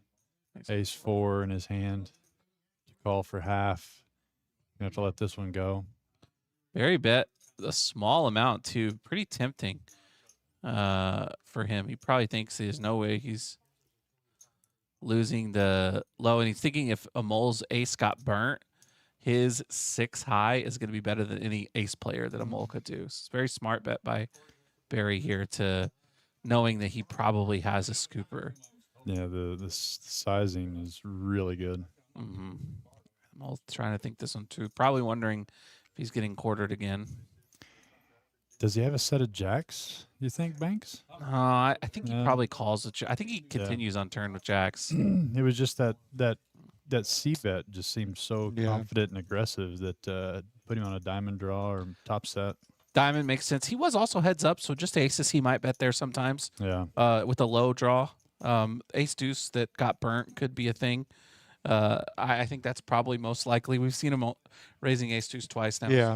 ace 4 in his hand, you call for half. You have to let this one go. Barry bet a small amount too. Pretty tempting for him. He probably thinks there's no way he's losing the low, and he's thinking if a Mole's ace got burnt, his 6 high is going to be better than any ace player that a Mole could do. So it's a very smart bet by Barry here to knowing that he probably has a scooper. Yeah, the sizing is really good. Mm-hmm. I'm all trying to think this one too. Probably wondering if he's getting quartered again. Does he have a set of jacks, you think, Banks? I think he Yeah. probably calls it. I think he continues on turn with jacks. It was just that C bet just seemed so Yeah. confident and aggressive that put him on a diamond draw or top set. Diamond makes sense. He was also heads up, so just aces he might bet there sometimes. Yeah. With a low draw, ace deuce that got burnt could be a thing. I think that's probably most likely. We've seen him raising ace deuce twice now. Yeah.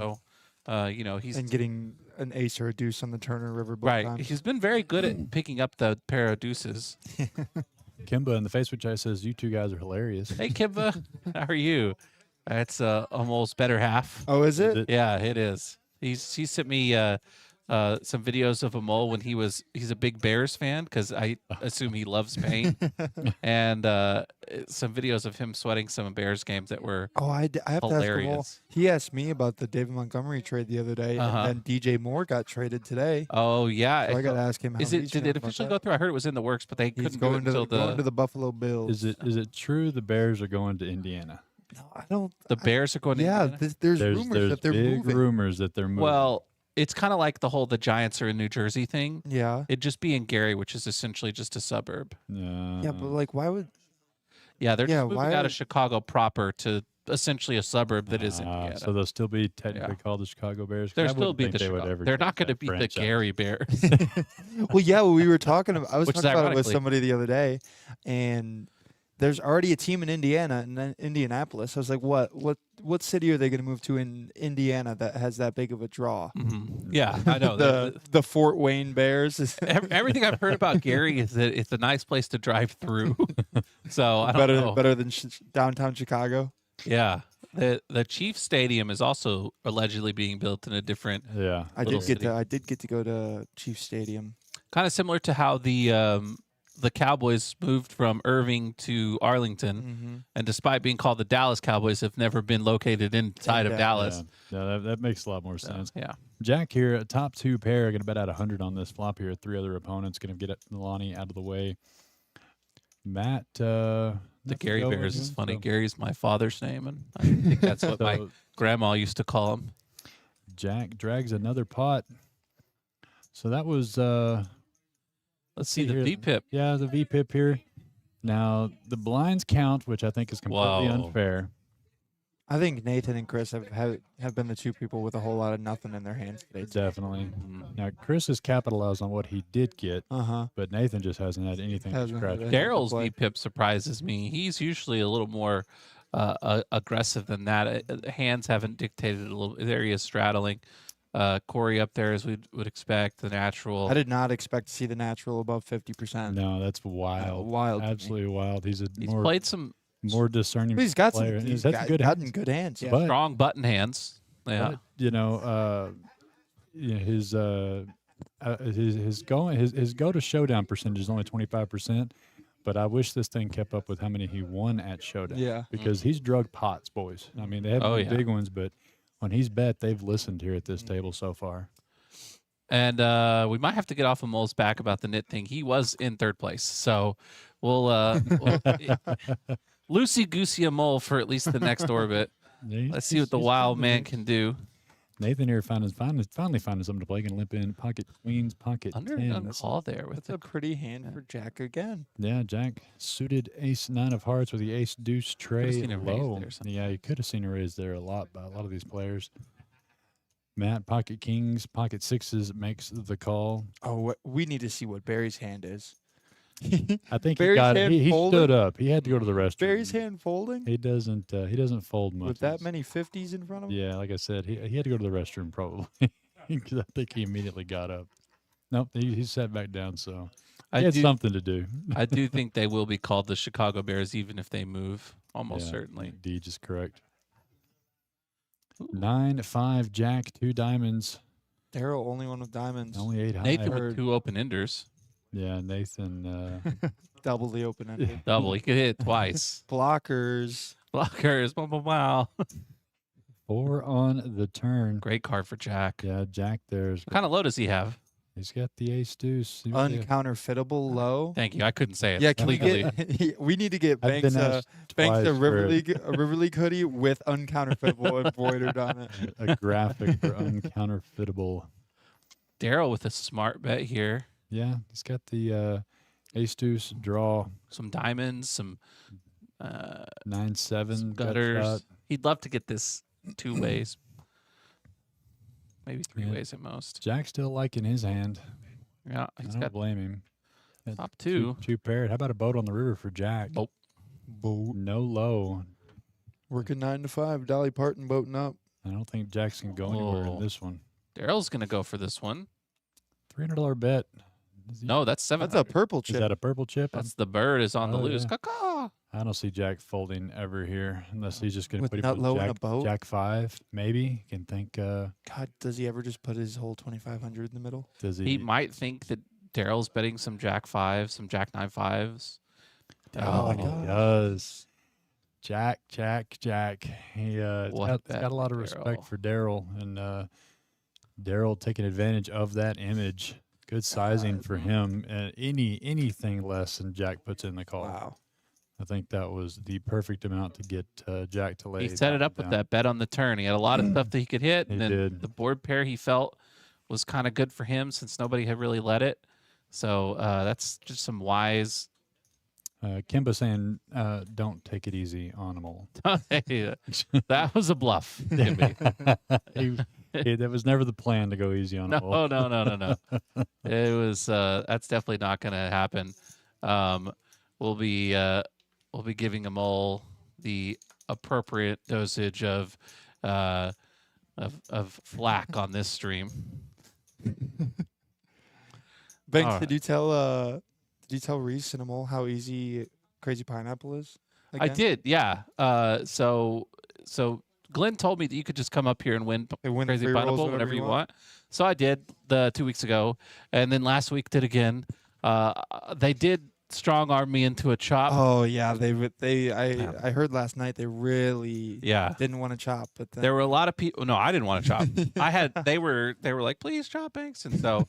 So, he's And getting an ace or a deuce on the Turner River both right. times. He's been very good at picking up the pair of deuces. Kimba in the Facebook chat says, you two guys are hilarious. Hey, Kimba, how are you? That's almost better half. Oh, is it? Yeah, it is. He sent me some videos of Amol when he's a big Bears fan because I assume he loves pain, and some videos of him sweating some Bears games that were Oh, I have to ask him. hilarious. He asked me about the David Montgomery trade the other day, Uh-huh. and then DJ Moore got traded today. Oh yeah, So I got to ask him. How Is he's it? Did feeling it about officially that. go through? I heard it was in the works, but they He's couldn't do it going to until the Buffalo Bills. Is it true the Bears are going to Indiana? No, I don't. the Bears are going to. Yeah, Indiana? there's rumors There's that they're big moving. rumors that they're moving. Well, it's kind of like the Giants are in New Jersey thing. Yeah. It'd just be in Gary, which is essentially just a suburb. Yeah, but like, why would? Yeah, they're Yeah, just moving why out are- of Chicago proper to essentially a suburb that is Indiana. So they'll still be technically Yeah. called the Chicago Bears. They'll I still wouldn't be think the they would Chicago. ever They're change not going to that be the franchise. Gary Bears. Well, yeah, we were talking about. I was Which is talking about it with ironically- somebody the other day, and there's already a team in Indiana and then Indianapolis. I was like, what city are they going to move to in Indiana that has that big of a draw? Mhm. Yeah, I know. The Fort Wayne Bears. Everything I've heard about Gary is that it's a nice place to drive through. So I don't know. better than downtown Chicago. Yeah, the Chiefs Stadium is also allegedly being built in a different, Yeah. I Little did get to go to Chiefs Stadium. kind of similar to how the Cowboys moved from Irving to Arlington, Mm-hmm. and despite being called the Dallas Cowboys, have never been located inside of Yeah. Dallas. Yeah, that makes a lot more So, sense. yeah. Jack here, a top two pair, going to bet out 100 on this flop here. Three other opponents going to get Milani out of the way. Matt, The nothing Gary going Bears is here, funny. so- Gary's my father's name, and I think that's what my So grandma used to call him. Jack drags another pot. So that was Let's see the here. VPIP. Yeah, the VPIP here. Now the blinds count, which I think is completely Whoa. unfair. I think Nathan and Chris have been the two people with a whole lot of nothing in their hands today. Definitely. Mhm. Now Chris has capitalized on what he did get, Uh-huh. but Nathan just hasn't had anything to Hasn't had scratch. it. Daryl's play. VPIP surprises me. He's usually a little more aggressive than that. Hands haven't dictated a little. There he is straddling. Corey up there as we would expect. The natural. I did not expect to see the natural above 50%. No, that's wild. Wild to me. Absolutely wild. He's a He's more played some discerning But he's got some. player. and He's that's got, good gotten hands. good hands. Yeah. But- strong button hands. Yeah. But, his go to showdown percentage is only 25%. But I wish this thing kept up with how many he won at showdown. Yeah. Because he's drug pots, boys. I mean, they haven't Oh, been yeah. big ones, but when he's bet, they've listened here at this table so far. And we might have to get off of Mole's back about the knit thing. He was in third place, so we'll loosey goosey a Mole for at least the next orbit. Let's see what the wild man can do. Nathan here finally finding something to play. Can limp in pocket queens, pocket Under 10. a call there with That's the a pretty hand for Jack again. Yeah, Jack suited ace nine of hearts with the ace deuce tray seen a raise low. there something. Yeah, you could have seen a raise there a lot by a lot of these players. Matt, pocket kings, pocket sixes makes the call. Oh, we need to see what Barry's hand is. I think Barry's he got it. hand He folded? stood up. He had to go to the restroom. Barry's hand folding He doesn't fold much. with that He's- many 50s in front of him. Yeah, like I said, he had to go to the restroom probably because I think he immediately got up. Nope, he sat back down. So he I had do, something to do. I do think they will be called the Chicago Bears, even if they move. Almost Yeah, certainly. Deej is correct. Ooh. 9-5 Jack, 2 diamonds, Daryl, only one with diamonds. only 8 high. Nathan heard- with 2 open enders. Yeah, Nathan. Double the open ended. Double. He could hit it twice. Blockers. Blockers. Wow, wow, wow. 4 on the turn. Great card for Jack. Yeah, Jack. There's What kind of low does he have? he's got the ace deuce. See what they- Uncounterfeitable low. Thank you. I couldn't say it Yeah, can we legally. get? We need to get I've Banks been a asked Banks twice a River for League hoodie with uncounterfeitable embroidered on it. a graphic for uncounterfeitable. Daryl with a smart bet here. Yeah, he's got the ace deuce draw Some diamonds, some 9-7 some gut gutters. shot. He'd love to get this 2 ways. maybe 3 Yeah. ways at most. Jack's still liking his hand. Yeah, I he's don't got blame him. top 2. Two paired. How about a boat on the river for Jack? Boat. Boat. No low. Working 9 to 5. Dolly Parton boating up. I don't think Jack's can go anywhere Oh. in this one. Daryl's gonna go for this one. $300 bet. No, that's 700. That's a purple Is chip. that a purple chip? That's the bird is on the Oh, loose. yeah. Caw-caw. I don't see Jack folding ever here unless he's just going to With put him nut with low and a Jack, boat? Jack 5, maybe. Can think, God, does he ever just put his whole 2,500 in the middle? does He might think that Daryl's betting some Jack 5s, some Jack 9 5s. Oh, my he gosh. does. Jack. He What got, bet got a lot by of respect Daryl. for Daryl, and Daryl taking advantage of that image. Good sizing for him. And anything less than Jack puts in the call. Wow. I think that was the perfect amount to get Jack to lay. He set it up with that bet on the turn. He had a lot of stuff that he could hit, He and then did. the board pair he felt was kind of good for him since nobody had really let it. So that's just some wise. Kimba saying, "Don't take it easy on them all." Hey, that was a bluff. Jimmy. That was never the plan to go easy on them all. No. It was. That's definitely not going to happen. We'll be giving them all the appropriate dosage of flack on this stream. Banks, All did you tell Reese and Amol how easy Crazy Pineapple is? I again? did, yeah. So Glenn told me that you could just come up here and win They win the Crazy free rolls Pineapple whenever you want. So I did 2 weeks ago, and then last week did again. They did strong arm me into a chop. Oh yeah, I heard last night they really Yeah. didn't want to chop, but then There were a lot of people. No, I didn't want to chop. They were like, please chop, Banks, and so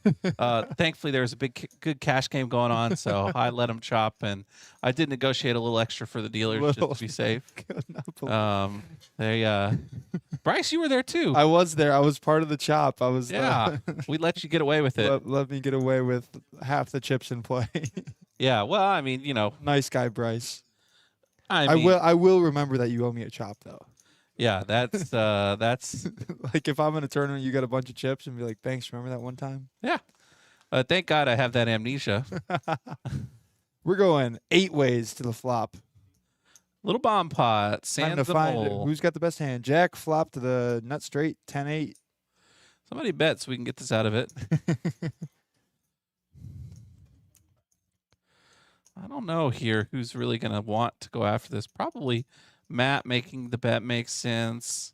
thankfully there was a good cash game going on, so I let them chop, and I did negotiate a little extra for the dealers just to be safe. Bryce, you were there too. I was there. I was part of the chop. I was Yeah, we let you get away with it. let me get away with half the chips in play. Yeah, well, I mean, Nice guy, Bryce. I mean, I will remember that you owe me a chop though. Yeah, that's Like if I'm in a tournament, you got a bunch of chips, and be like, "Thanks, remember that one time?" yeah. Thank God I have that amnesia. We're going 8 ways to the flop. Little bomb pot, Time sand to the find mole. who's got the best hand. Jack flop to the nut straight 10-8. Somebody bet so we can get this out of it. I don't know here who's really going to want to go after this. Probably Matt making the bet makes sense.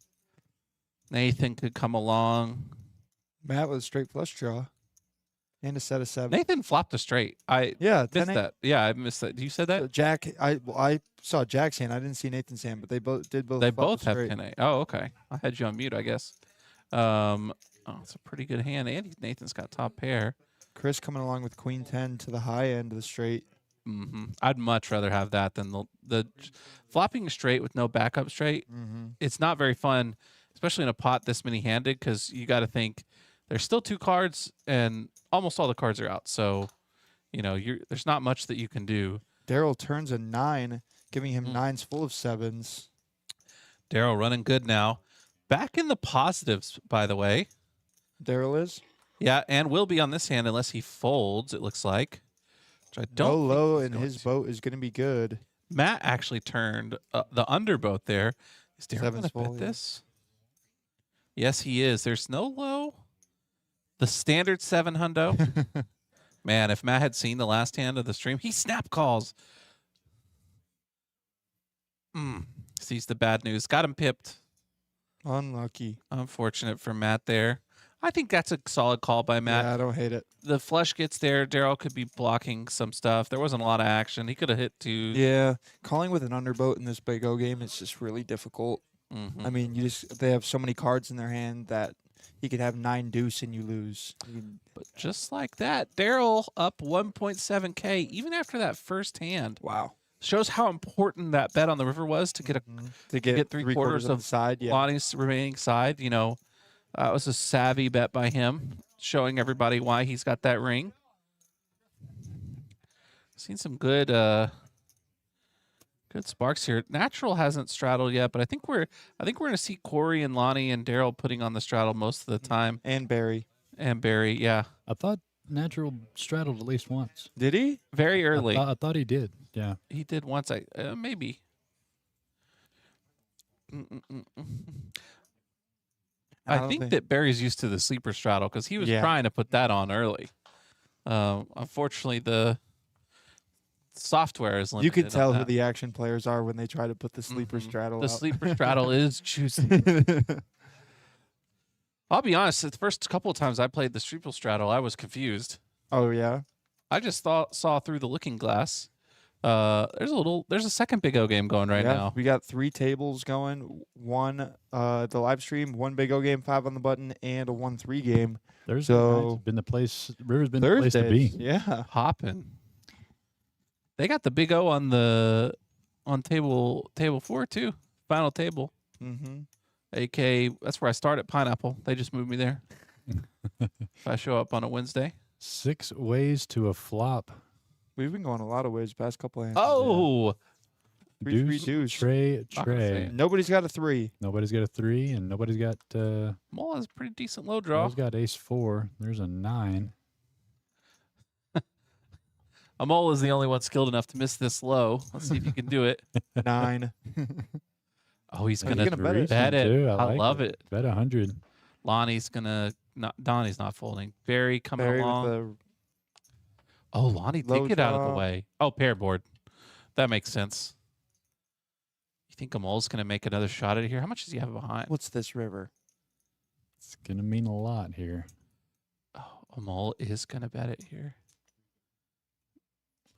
Nathan could come along. Matt with a straight flush draw and a set of 7. Nathan flopped a straight. I Yeah, missed 10-8. that. Yeah, I missed that. You said that? So Jack, I saw Jack's hand. I didn't see Nathan's hand, but they both did both. They flop both have straight. 10-8. Oh, okay. I had you on mute, I guess. It's a pretty good hand. And Nathan's got top pair. Chris coming along with Queen 10 to the high end of the straight. I'd much rather have that than the flopping straight with no backup straight. It's not very fun, especially in a pot this many-handed, because you got to think there's still 2 cards and almost all the cards are out. So, there's not much that you can do. Daryl turns a 9, giving him 9s full of 7s. Daryl running good now. Back in the positives, by the way. Daryl is Yeah, and will be on this hand unless he folds, it looks like. Which I don't no think low, he's and going his to. boat is going to be good. Matt actually turned the underboat there. Is Daryl going Seven's to full, bet yeah. this? Yes, he is. There's no low. The standard 7 hundo. Man, if Matt had seen the last hand of the stream, he snap calls. Sees the bad news. Got him pipped. Unlucky. Unfortunate for Matt there. I think that's a solid call by Matt. Yeah, I don't hate it. The flush gets there. Daryl could be blocking some stuff. There wasn't a lot of action. He could have hit 2. Yeah, calling with an underboat in this big O game is just really difficult. Mhm. I mean, they have so many cards in their hand that you could have 9 deuce and you lose. But just like that, Daryl up 1.7K even after that first hand. Wow. Shows how important that bet on the river was to get To get three 3/4 quarters on of the side. Yeah. Lonnie's remaining side. That was a savvy bet by him, showing everybody why he's got that ring. Seen some good Good sparks here. Natural hasn't straddled yet, but I think we're gonna see Corey and Lonnie and Daryl putting on the straddle most of the time. And Barry. And Barry, yeah. I thought Natural straddled at least once. Did he? Very early. I thought he did. Yeah. He did once. Maybe. Mm-mm-mm-mm. I don't think that Barry's used to the sleeper straddle because he was Yeah. trying to put that on early. Unfortunately, the software is limited. you can on tell who that. the action players are when they try to put the sleeper Mhm. straddle The out. sleeper straddle is juicy. I'll be honest. The first couple of times I played the sleeper straddle, I was confused. Oh yeah. I just saw through the looking glass. There's a second Big O game going right Yeah, now. we got 3 tables going. One, the live stream, 1 Big O game, 5 on the button, and a 1-3 game. Thursday So- night's been the place. River's been the place to be. Thursdays. Yeah. Hopping. They got the Big O on table 4 too. Final table. Mm-hmm. AK, that's where I start at Pineapple. They just moved me there. If I show up on a Wednesday. 6 ways to a flop. We've been going a lot of ways past couple hands. Oh, 3-3 deuce. Trey, Not gonna say Trey. it. Nobody's got a 3. Nobody's got a 3, and nobody's got. Mole has a pretty decent low draw. Nobody's got ace 4. There's a 9. Amol is the only one skilled enough to miss this low. Let's see if he can do it. 9. Oh, he's Oh, gonna, you're gonna bet it. bet it. Too. I like love it. Bet 100. Lonnie's gonna. Donnie's not folding. Barry coming Barry along. with Oh, Lonnie Low did get out of the draw. way. Oh, pair board. That makes sense. You think Amol's going to make another shot at it here? How much does he have behind? what's this river? It's gonna mean a lot here. Oh, Amol is going to bet it here.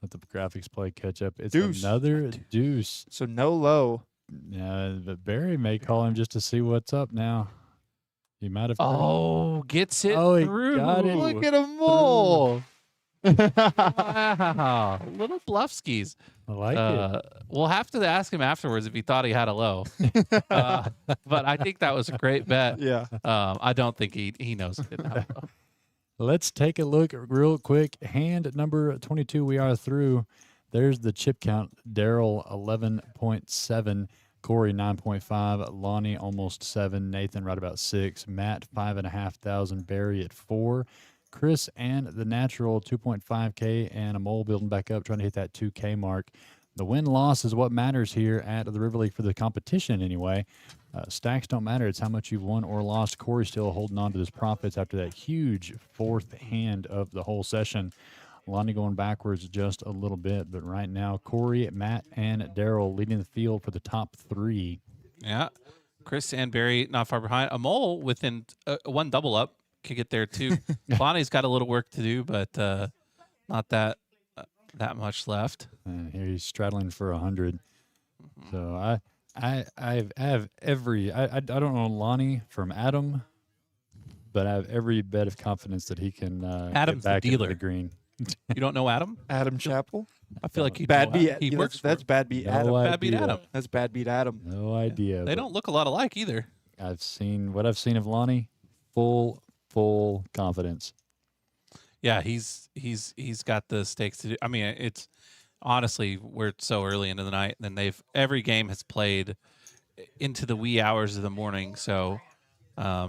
Let the graphics play catch up. It's Deuce. another deuce. So no low. Yeah, but Barry may call him just to see what's up now. He might have. Oh, gets it Oh, he through. got it. Look at him all. Wow. Little bluff skis. I like it. We'll have to ask him afterwards if he thought he had a low. But I think that was a great bet. Yeah. I don't think he knows he didn't have a low. Let's take a look real quick. Hand number 22, we are through. There's the chip count. Daryl 11.7, Corey 9.5, Lonnie almost 7, Nathan right about 6, Matt 5,500, Barry at 4, Chris and the Natural 2.5K, and a Mole building back up, trying to hit that 2K mark. The win-loss is what matters here at the River League for the competition anyway. Stacks don't matter. It's how much you've won or lost. Corey's still holding on to his profits after that huge 4th hand of the whole session. Lonnie going backwards just a little bit, but right now Corey, Matt, and Daryl leading the field for the top 3. Yeah. Chris and Barry not far behind. A Mole within one double up could get there too. Lonnie's got a little work to do, but not that much left. And here he's straddling for 100. So I have every I don't know Lonnie from Adam, but I have every bit of confidence that he can Adam's get the back into dealer. the green. You don't know Adam? Adam Chappell. I feel like he Bad beat. He yeah, works that's for bad beat No Adam. Bad beat idea. Adam. That's bad beat Adam. No idea. They but don't look a lot alike either. I've seen what I've seen of Lonnie. Full confidence. Yeah, he's got the stakes to do. I mean, it's honestly we're so early into the night, and every game has played into the wee hours of the morning. So I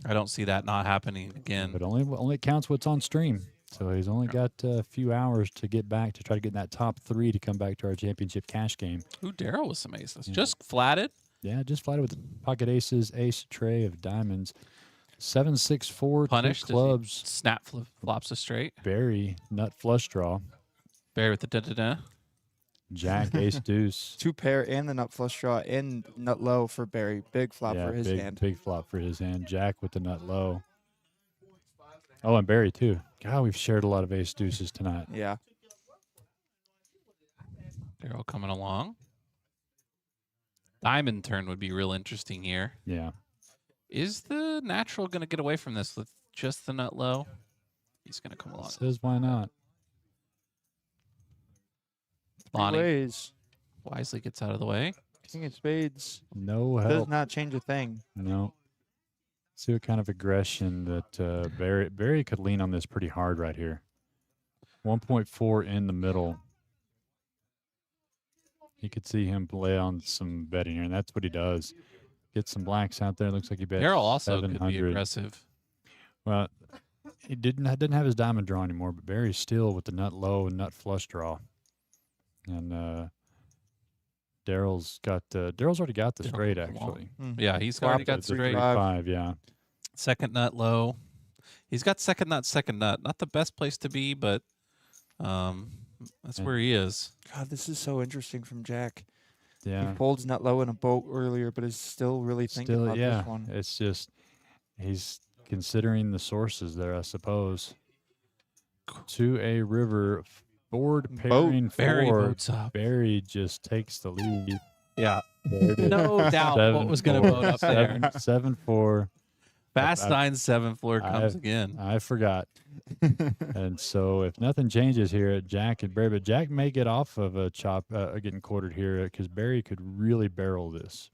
don't see that not happening again. But only counts what's on stream. So he's only got a few hours to get back to try to get in that top 3 to come back to our championship cash game. Ooh, Daryl was some aces. Yeah. Just flatted. Yeah, just flatted with the pocket aces, ace tray of diamonds. 7, 6, 4, Punished. two clubs. Snap flops a straight. Barry, nut flush draw. Barry with the da-da-da. Jack, ace, deuce. 2 pair and the nut flush draw and nut low for Barry. Big flop Yeah, for his big, hand. big flop for his hand. Jack with the nut low. Oh, and Barry too. God, we've shared a lot of ace deuces tonight. Yeah. Daryl coming along. Diamond turn would be real interesting here. Yeah. Is the Natural going to get away from this with just the nut low? He's going to come along. Says why not? Lonnie Ways. wisely gets out of the way. King of spades No does help. not change a thing. No. See what kind of aggression that Barry could lean on this pretty hard right here. 1.4 in the middle. You could see him play on some betting here, and that's what he does. Get some blacks out there. Looks like he bet Daryl also could be 700. aggressive. Well, he didn't have his diamond draw anymore, but Barry's still with the nut low and nut flush draw. And Daryl's already got the Daryl straight come on. actually. Yeah, he's already got It's a straight. 3-5, yeah. Second nut low. He's got second nut. Not the best place to be, but that's And- where he is. God, this is so interesting from Jack. Yeah. He pulled nut low in a boat earlier, but is still really thinking Still, about yeah. this one. It's just he's considering the sources there, I suppose. To a river board pairing Barry four. votes up. Barry just takes the lead. Yeah, There it is. no doubt what was going to vote up there. 7-4. Fast I- 9-7 floor comes I- again. I forgot. And so if nothing changes here at Jack and Barry, but Jack may get off of a chop, getting quartered here because Barry could really barrel this.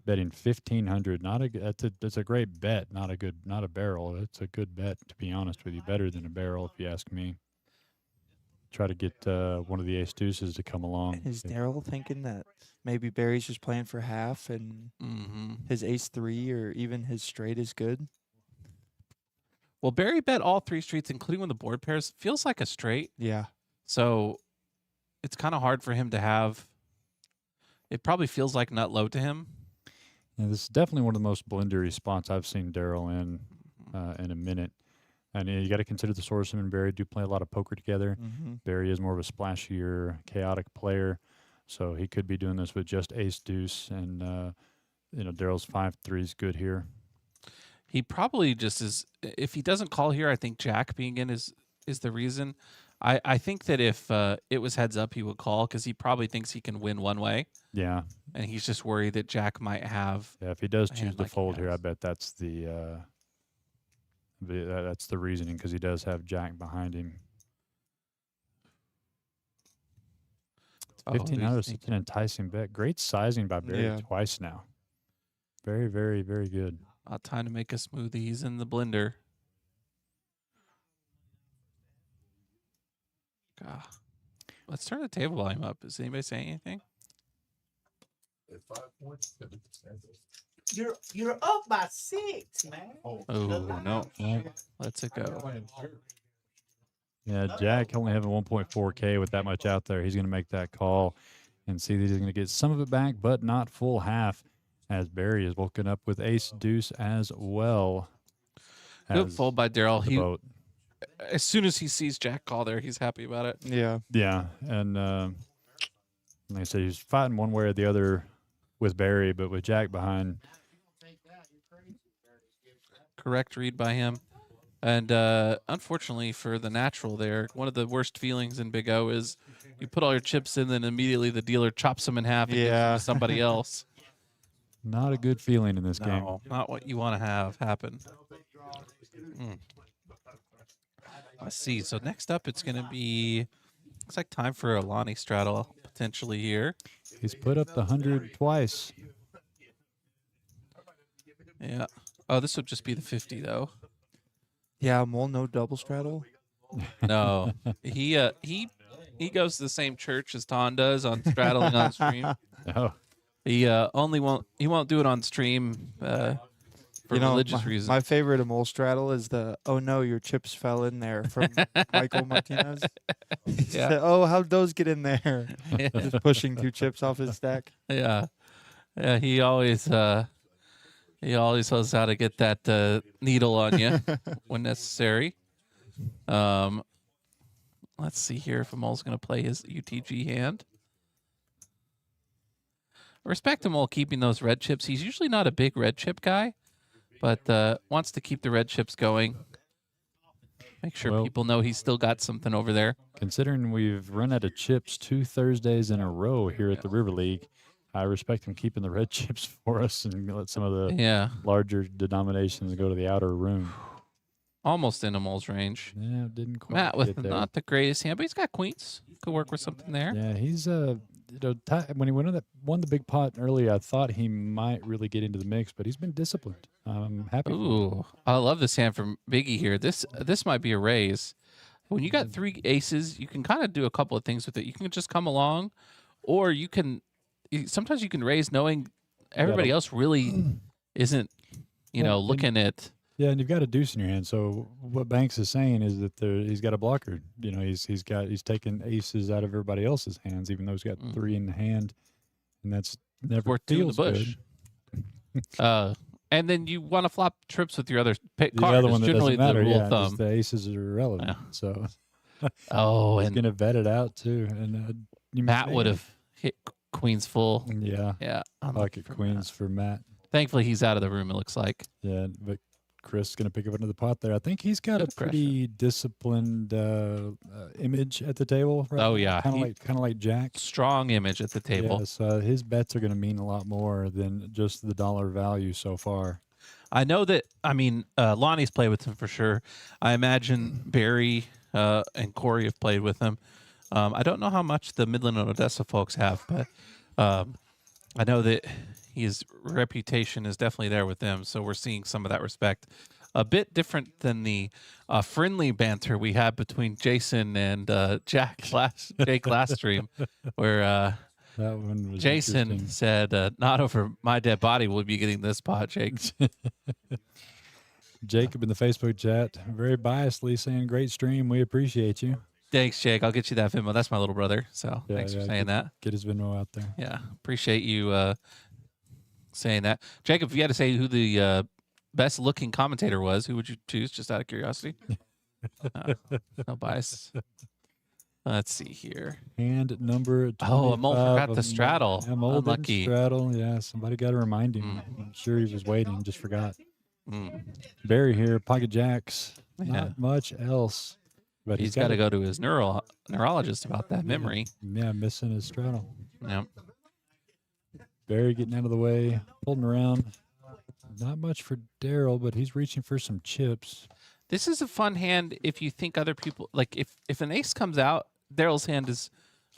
Betting 1,500, that's a great bet, not a barrel. It's a good bet, to be honest with you. Better than a barrel, if you ask me. Try to get one of the ace deuces to come along. And is Daryl thinking that maybe Barry's just playing for half and Mm-hmm. his ace 3 or even his straight is good? Well, Barry bet all three streets, including when the board pairs. Feels like a straight. Yeah. So it's kind of hard for him to have. It probably feels like nut low to him. Yeah, this is definitely one of the most blendery spots I've seen Daryl in a minute. And you got to consider the Sourceman and Barry do play a lot of poker together. Mm-hmm. Barry is more of a splashier, chaotic player, so he could be doing this with just ace deuce. And Daryl's 5-3 is good here. He probably just is. If he doesn't call here, I think Jack being in is the reason. I think that if it was heads up, he would call because he probably thinks he can win one way, Yeah, and he's just worried that Jack might have. yeah. If he does A choose hand to like he fold here, I has. bet that's that's the reasoning because he does have Jack behind him. Oh, 1,500 he's is such an enticing bet. Great sizing by Barry Yeah. twice now. Very, very, very good. time to make a smoothie. He's in the blender. God. Let's turn the table volume up. Is anybody saying anything? You're up by 6, man. Oh no. Let's it go. Yeah, Jack only having 1.4K with that much out there. He's going to make that call and see that he's going to get some of it back, but not full half, as Barry is woken up with ace deuce as well. Good as fold by Daryl. the He boat. as soon as he sees Jack call there, he's happy about it. Yeah. Yeah, and like I said, he's fighting one way or the other with Barry, but with Jack behind. Correct read by him. And unfortunately for the natural there, one of the worst feelings in Big O is you put all your chips in, then immediately the dealer chops them in half and gives them Yeah. to somebody else. Not a good feeling in this game. No, not what you want to have happen. Let's see. So next up, it's going to be, looks like time for a Lonnie straddle potentially here. He's put up the 100 twice. Yeah. Oh, this would just be the 50 though. Yeah, Mole no double straddle. No, he goes to the same church as Ton does on straddling on stream. Oh, He won't do it on stream for religious reasons. My favorite of Mole straddle is the "Oh no, your chips fell in there" from Michael Martinez. He Yeah. said, "Oh, how'd those get in there?" Just pushing 2 chips off his stack. Yeah, he always knows how to get that needle on you when necessary. Let's see here if Amol's going to play his UTG hand. I respect Amol keeping those red chips. He's usually not a big red chip guy, but wants to keep the red chips going. Make sure Well- people know he's still got something over there. considering we've run out of chips 2 Thursdays in a row here at the River League, I respect him keeping the red chips for us and let some of the Yeah, larger denominations go to the outer room. almost in Amol's range. Yeah, didn't quite Matt with get there. not the greatest hand, but he's got queens. Could work with something there. Yeah, he's when he won the big pot earlier, I thought he might really get into the mix, but he's been disciplined. I'm happy. for him. Ooh, I love this hand from Biggie here. This might be a raise. When you got 3 aces, you can kind of do a couple of things with it. You can just come along, or sometimes you can raise knowing everybody else really isn't, Well, looking at. Yeah, and you've got a deuce in your hand. So what Banks is saying is that he's got a blocker. He's taking aces out of everybody else's hands, even though he's got 3 in the hand, and that's never Worth 2 in the feels bush. good. And then you want to flop trips with your other The card. other Is one that generally doesn't matter, the rule yeah, of 'cause thumb. the aces are irrelevant. Yeah. So Oh, he's and gonna vet it out too. And Matt would have hit queens full. Yeah, Yeah, pocket queens for Matt. Thankfully, he's out of the room. It looks like. Yeah, but Chris is going to pick up another pot there. I think he's got Good a pretty disciplined image at the table. Right Oh, now. yeah. kind of like Jack. Strong image at the table. Yeah, so his bets are going to mean a lot more than just the dollar value so far. I know that. I mean, Lonnie's played with him for sure. I imagine Barry and Corey have played with him. I don't know how much the Midland and Odessa folks have, but I know that his reputation is definitely there with them. So we're seeing some of that respect. A bit different than the friendly banter we had between Jason and Jake last stream, where That one was Jason interesting. said, "Not over my dead body will be getting this pot, Jake." Jacob in the Facebook chat, very biasedly saying, "Great stream. We appreciate you." Thanks, Jake. I'll get you that Venmo. That's my little brother. So Yeah, thanks for yeah, saying that. Get his Venmo out there. Yeah, appreciate you saying that. Jacob, if you had to say who the best looking commentator was, who would you choose, just out of curiosity? No bias. Let's see here. Hand number 25. Oh, Amol forgot the Amol- straddle. Amol didn't Unlucky. straddle. Yeah, somebody got to remind him. I'm sure he was waiting, just forgot. Mm. Barry here, pocket jacks. Yeah. Not much else. But He's got to go to his neurologist about that memory. Yeah, missing his straddle. Yeah. Barry getting out of the way, holding around. Not much for Daryl, but he's reaching for some chips. This is a fun hand if you think other people, like if an ace comes out, Daryl's hand is,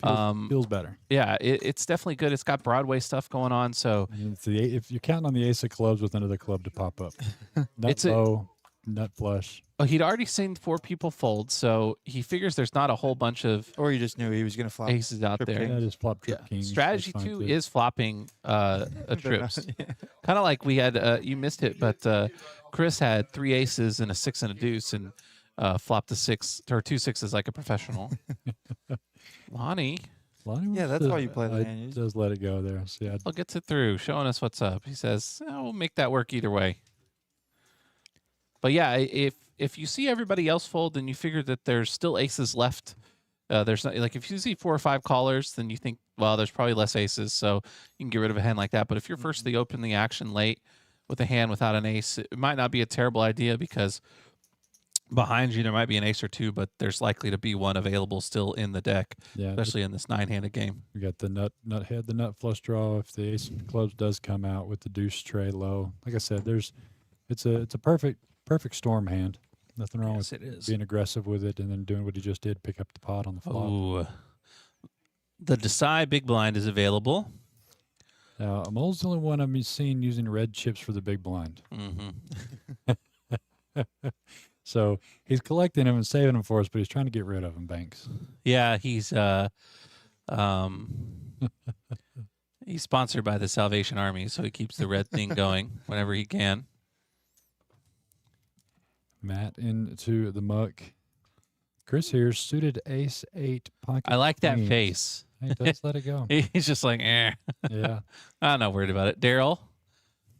Feels better. yeah, it's definitely good. It's got Broadway stuff going on. So And if you're counting on the ace of clubs with another club to pop up. Nut It's a- low, nut flush. he'd already seen 4 people fold. So he figures there's not a whole bunch of Or you just knew he was going to flop. aces out Trip there. king. Yeah, just flop Yeah. trip kings. Strategy That's fine, 2 too. is flopping a trips. Kind of like we had, you missed it, but Chris had 3 aces and a 6 and a deuce and flopped a 6 or 2 sixes like a professional. Lonnie, Lonnie Yeah, was, that's why you play the hand. You just- Does let it go there. So yeah, gets it through, showing us what's up. He says, we'll make that work either way. But yeah, if you see everybody else fold and you figure that there's still aces left, there's not, like if you see 4 or 5 callers, then you think, well, there's probably less aces, so you can get rid of a hand like that. But if you're first to the open the action late with a hand without an ace, it might not be a terrible idea because behind you there might be an ace or 2, but there's likely to be one available still in the deck, yeah. especially in this 9-handed game. We got the nut head, the nut flush draw. If the ace of clubs does come out with the deuce tray low, like I said, it's a perfect storm hand. Nothing wrong Yes, with it is. being aggressive with it and then doing what he just did, pick up the pot on the flop. Ooh. The Desai Big Blind is available. Now, Amol's the only one I'm seeing using red chips for the big blind. Mm-hmm. So he's collecting them and saving them for us, but he's trying to get rid of them, Banks. Yeah, he's he's sponsored by the Salvation Army, so he keeps the red thing going whenever he can. Matt into the muck. Chris here, suited ace 8 pocket. I like that queens. face. Hey, does let it go. He's just like, eh. Yeah. I'm not worried about it. Daryl,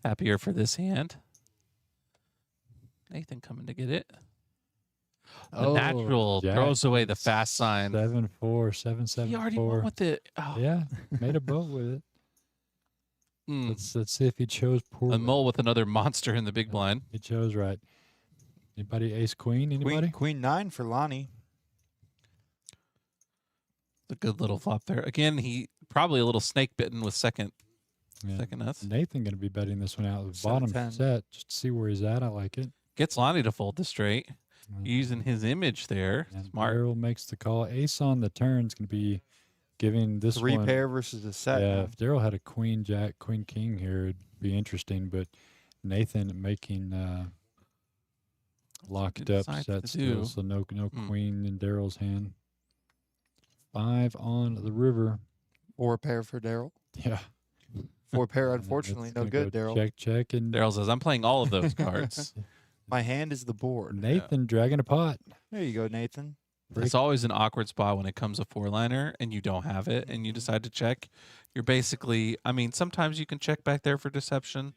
happier for this hand. Nathan coming to get it. The Oh, natural Jack. throws away the fast sign. 7-4, 7-7-4. He already won with it. Oh. Yeah, made a boat with it. Mm. Let's see if he chose poorly. A mole with another monster in the big blind. He chose right. Anybody ace queen? Anybody? Queen 9 for Lonnie. A good little flop there. Again, he probably a little snake bitten with second Yeah. nuts. Nathan going to be betting this one out with 7-10. bottom set just to see where he's at. I like it. Gets Lonnie to fold the straight. Using his image there. And Smart. Daryl makes the call. Ace on the turn is going to be giving this 3 one. pair versus a set. Yeah, now. if Daryl had a queen, jack, queen, king here, it'd be interesting. But Nathan making locked Good up side to set still, do. so no Hmm. queen in Daryl's hand. 5 on the river. 4 pair for Daryl. Yeah. 4 pair, And unfortunately, that's no gonna good, go Daryl. Check, check, and Daryl says, I'm playing all of those cards. My hand is the board. Nathan dragging a pot. There you go, Nathan. It's always an awkward spot when it comes a 4-liner and you don't have it and you decide to check. You're basically, I mean, sometimes you can check back there for deception,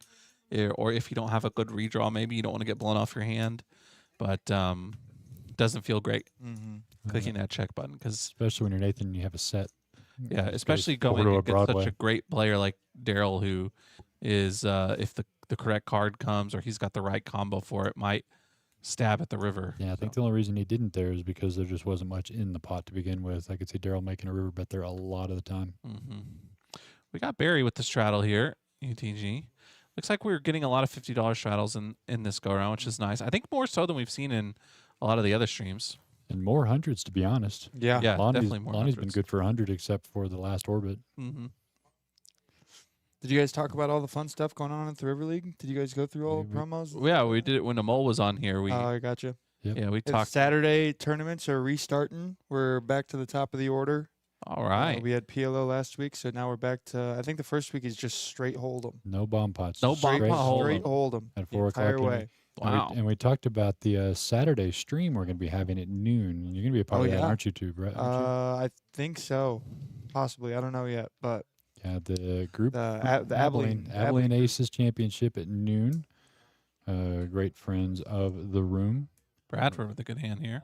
or if you don't have a good redraw, maybe you don't want to get blown off your hand. But doesn't feel great clicking that check button because, especially when you're Nathan and you have a set. yeah, Just especially goes going over to a against such Broadway. a great player like Daryl, who is, if the correct card comes or he's got the right combo for it, might stab at the river. Yeah, I think the only reason he didn't there is because there just wasn't much in the pot to begin with. I could see Daryl making a river bet there a lot of the time. We got Barry with the straddle here, UTG. Looks like we're getting a lot of $50 straddles in this go around, which is nice. I think more so than we've seen in a lot of the other streams. And more hundreds, to be honest. Yeah. Yeah, Lonnie's, definitely more. Lonnie's been hundreds. good for 100 except for the last orbit. Did you guys talk about all the fun stuff going on at the River League? Did you guys go through all the promos? Yeah, we did it when Amol was on here. We I gotcha. yeah, we The talked. Saturday tournaments are restarting. We're back to the top of the order. All right. We had PLO last week, so now we're back to. I think the first week is just straight hold'em. No bomb pots. No just bomb straight pot hold'em. Straight hold'em. At the 4 entire o'clock. way. Wow. And we talked about the Saturday stream we're going to be having at noon. You're going to be a part Oh, of that, yeah. aren't you, too, Brett? Aren't I think so. Possibly. I don't know yet, but you? Yeah, the group. the Abilene Aces Championship at noon. Great friends of the room. Bradford with a good hand here.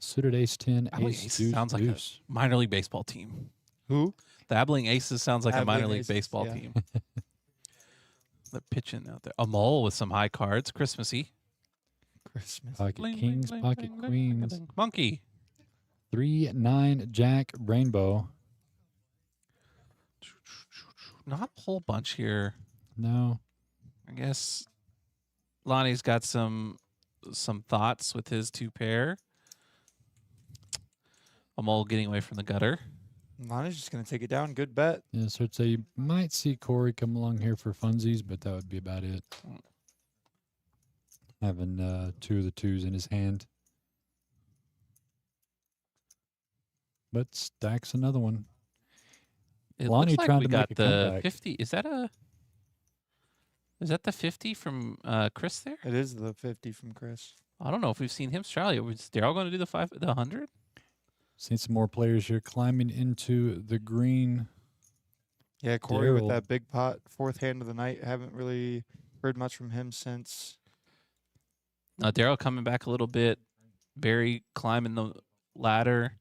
Suited ace 10, Abilene ace Aces deuce, sounds like a deuce. minor league baseball team. Who? The Abilene Aces sounds like a minor Abilene league Aces, baseball yeah. team. They're pitching out there. Amol with some high cards, Christmassy. Christmas. Pocket Bling, kings, bling, pocket bling, bling, queens. bling. Monkey. 3, 9, jack, rainbow. Not a whole bunch here. No. I guess Lonnie's got some thoughts with his 2 pair. Amol getting away from the gutter. Lonnie's just going to take it down. Good bet. Yeah, so I'd say you might see Corey come along here for funsies, but that would be about it. Having 2 of the 2s in his hand. But stacks another one. It Lonnie looks like trying we to got make a the comeback. 50. Is that the 50 from Chris there? It is the 50 from Chris. I don't know if we've seen him straddle. Was Daryl going to do the 100? Seen some more players here climbing into the green. Yeah, Corey with Daryl. that big pot, 4th hand of the night. Haven't really heard much from him since. Daryl coming back a little bit. Barry climbing the ladder.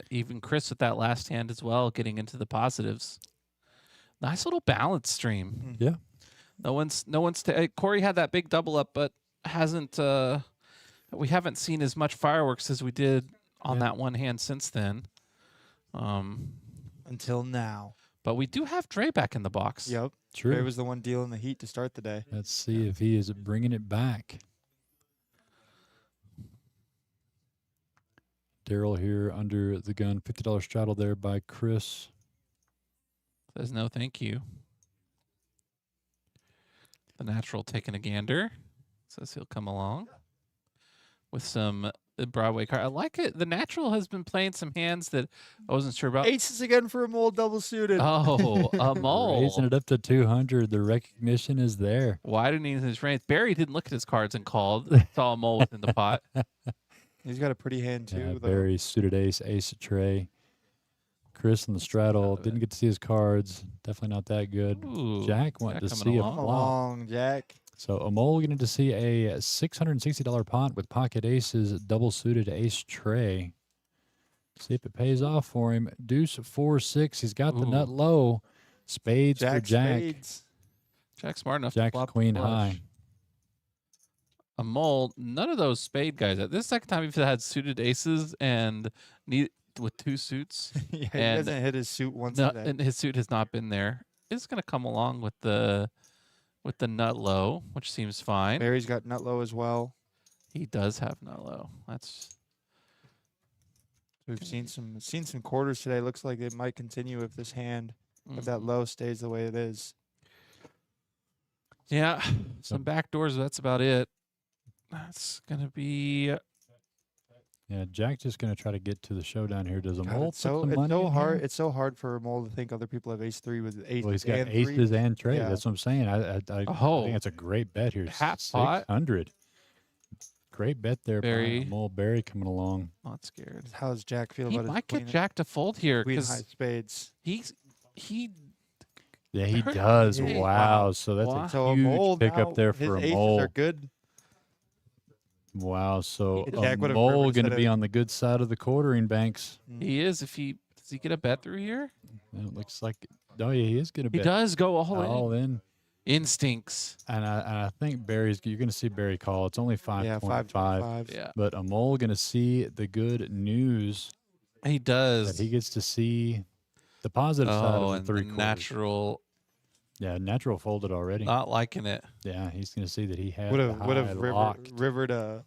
Even Chris with that last hand as well, getting into the positives. Nice little balance stream. Yeah. No one's. Corey had that big double up, but hasn't. We haven't seen as much fireworks as we did on Yeah. that one hand since then. Until now. But we do have Dre back in the box. Yep. True. Trey was the one dealing the heat to start the day. Let's see if he is bringing it back. Daryl here under the gun. $50 straddle there by Chris. Says no, thank you. The natural taking a gander. Says he'll come along with some Broadway card. I like it. The natural has been playing some hands that I wasn't sure about. Aces again for a mole double suited. Oh, a Raising mole. it up to 200. The recognition is there. Widening his range. Barry didn't look at his cards and called. Saw a mole within the pot. He's got a pretty hand, Yeah, too. though. Barry suited ace, ace of tray. Chris in the straddle. of it. Didn't get to see his cards. Definitely not that good. Ooh, Jack wanted Jack to coming see a along. Come flop. along, Jack. So Amol getting to see a $660 pot with pocket aces, double suited ace tray. See if it pays off for him. Deuce 4-6. He's got the Ooh. nut low. Spades for Jack Jack. spades. Jack's smart enough to Jack's flop queen flush. high. A mole. None of those spade guys. This is the second time we've had suited aces and with 2 suits. Yeah, he And hasn't hit his suit once No, today. and his suit has not been there. It's going to come along with the nut low, which seems fine. Barry's got nut low as well. He does have nut low. That's We've seen some quarters today. Looks like it might continue if this hand, if that mhm. low stays the way it is. Yeah, some back doors. That's about it. That's going to be Yeah, Jack just going to try to get to the showdown here. Does a God, mole it's put so some it's money so in hard. here? It's so hard for a mole to think other people have ace three with aces Well, he's got and aces threes. and trade. Yeah. That's what I'm saying. I Oh, think it's a great bet here. half pot. 600. Great bet there by Barry. Mole Barry coming along. Not scared. How does Jack feel He about his might queen, get Jack to fold here queen high because spades? he Yeah, he Pretty does. big. Wow. Wow. So that's Wow. a So a huge mole pick now, up there his for a aces mole. are good. Wow. So Jack a would've mole rivered going to instead be of- on the good side of the quartering banks. he is. If he does, he get a bet through here. And it looks like, oh, yeah, he is going to He bet does go all in. all in. Instincts. And I think Barry's, you're going to see Barry call. It's only 5.5. Yeah, 5.5. Yeah, But a mole going to see the good news he that does. he gets to see the positive side Oh, of the and three the quarters. natural. Yeah, natural folded already. Not liking it. Yeah, he's going to see that he had Would the have high rivered, locked. rivered a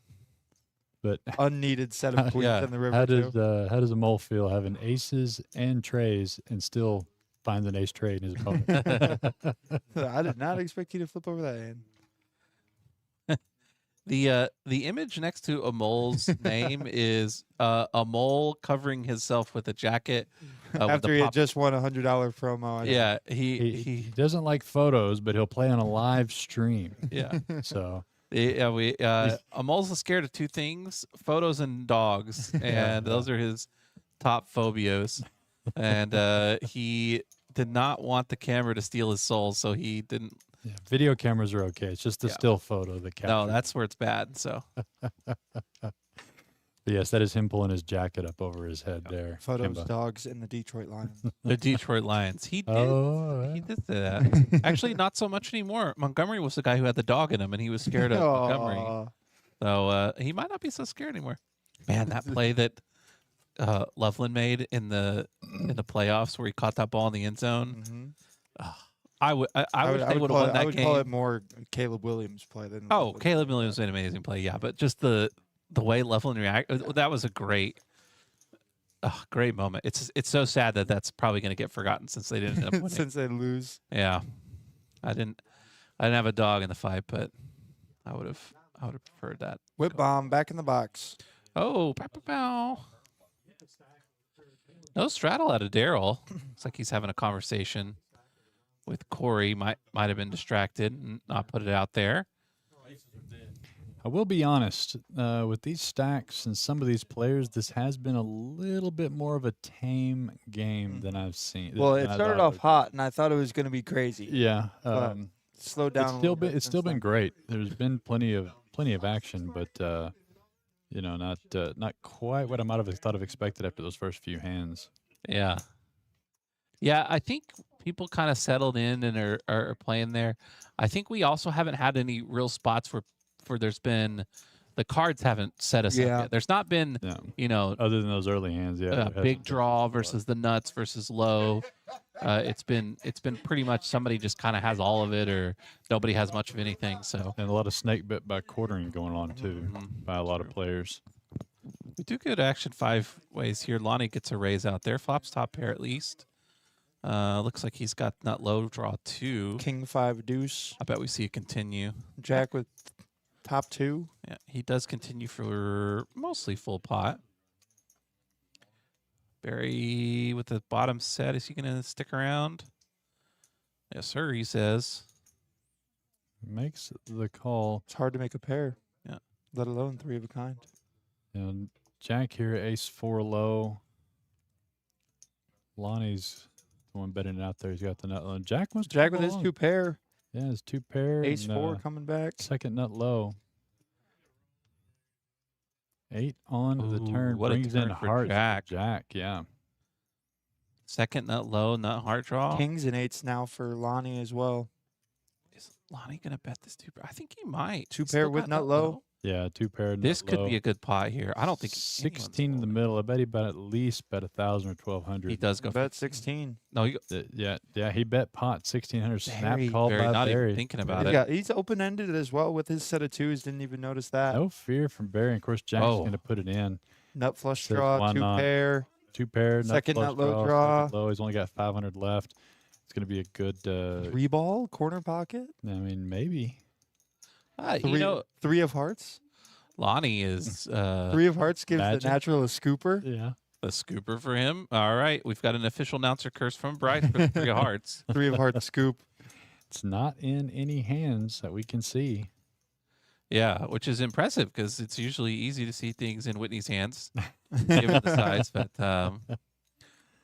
But unneeded set of queens Yeah. in the river too. how does a mole feel having aces and trays and still finds an ace trade in his opponent? I did not expect you to flip over that hand. The image next to a mole's name is a mole covering himself with a jacket. With After the he had pop- just won $100 promo. I yeah, he he doesn't like photos, but he'll play on a live stream. yeah. So Yeah, a mole's scared of two things: photos and dogs, and those are his top phobias. And he did not want the camera to steal his soul, so he didn't. yeah, video cameras are okay. It's just the Yeah. still photo that captures. No, that's where it's bad. So But yes, that is him pulling his jacket up over his head there. Photos, Kimba. dogs, and the Detroit Lions. the Detroit Lions, he did. Oh, He did that. Actually, not so much anymore. Montgomery was the guy who had the dog in him, and he was scared of Montgomery. Aw. So he might not be so scared anymore. Man, that play that Loveland made in the playoffs where he caught that ball in the end zone. Mhm. I wish they would have won I that would game. call it more Caleb Williams play than. Oh, Loveland. Caleb Williams made an amazing play, yeah. But just the way Loveland reacted, that was a great moment. It's so sad that that's probably going to get forgotten since they didn't end up winning. Since they lose. Yeah, I didn't have a dog in the fight, but I would have preferred that. Whip bomb back in the box. Oh, pow, pow, pow. No straddle out of Daryl. Looks like he's having a conversation with Corey. Might have been distracted and not put it out there. I will be honest, with these stacks and some of these players, this has been a little bit more of a tame game than I've seen. Well, than it I started thought off hot, and I thought it was going to be crazy. Yeah, But slowed down. it's a still little bit been it's since still been then. great. There's been plenty of action, but not quite what I might have thought of expected after those first few hands. Yeah. Yeah, I think people kind of settled in and are playing there. I think we also haven't had any real spots where there's been the cards haven't set us up Yeah. yet. There's not been, Yeah, other than those early hands, yeah. there a hasn't big been draw a lot. versus the nuts versus low. It's been pretty much somebody just kind of has all of it or nobody has much of anything. So And a lot of snake bit by quartering going on too by a lot of players. we do good action 5 ways here. Lonnie gets a raise out there. Flops top pair at least. Looks like he's got nut low draw 2. King 5 deuce. I bet we see it continue. Jack with top 2. Yeah, he does continue for mostly full pot. Barry with the bottom set. Is he going to stick around? Yes, sir, he says. Makes the call. It's hard to make a pair. Yeah. Let alone 3 of a kind. And Jack here, ace 4 low. Lonnie's the one betting it out there. He's got the nut low. Jack wants to Jack go with his long. 2 pair. Yeah, his 2 pair. Ace and, 4 coming back. second nut low. 8 on the Ooh, turn. what a Brings turn in for hearts. for Jack. Jack, yeah. Second nut low, nut heart draw. Kings and 8s now for Lonnie as well. Is Lonnie going to bet this 2 pair? I think he might. Two He's still pair with got nut low. Yeah, 2 pair. This nut could low. be a good pot here. I don't think 16 in the middle. I bet he bet at least bet 1,000 or 1,200. He does go for Bet 16. No, you Yeah, he bet pot 1,600. Snap Very, call Barry by not Barry. even thinking about He's, it. he's open-ended as well with his set of 2s. Didn't even notice that. No fear from Barry. And of course, Jack's Oh. going to put it in. Nut flush Says, draw, why 2 not? pair. 2 pair. Second flush nut low draw. second draw. Low. He's only got 500 left. It's going to be a good. 3 ball, corner pocket. I mean, maybe. You 3, know, 3 of hearts. Lonnie is 3 of hearts gives Magic. the natural a scooper. Yeah. the scooper for him. All right, we've got an official announcer curse from Bryce for 3 of hearts. 3 of hearts scoop. It's not in any hands that we can see. Yeah, which is impressive because it's usually easy to see things in Whitney's hands, given the size. But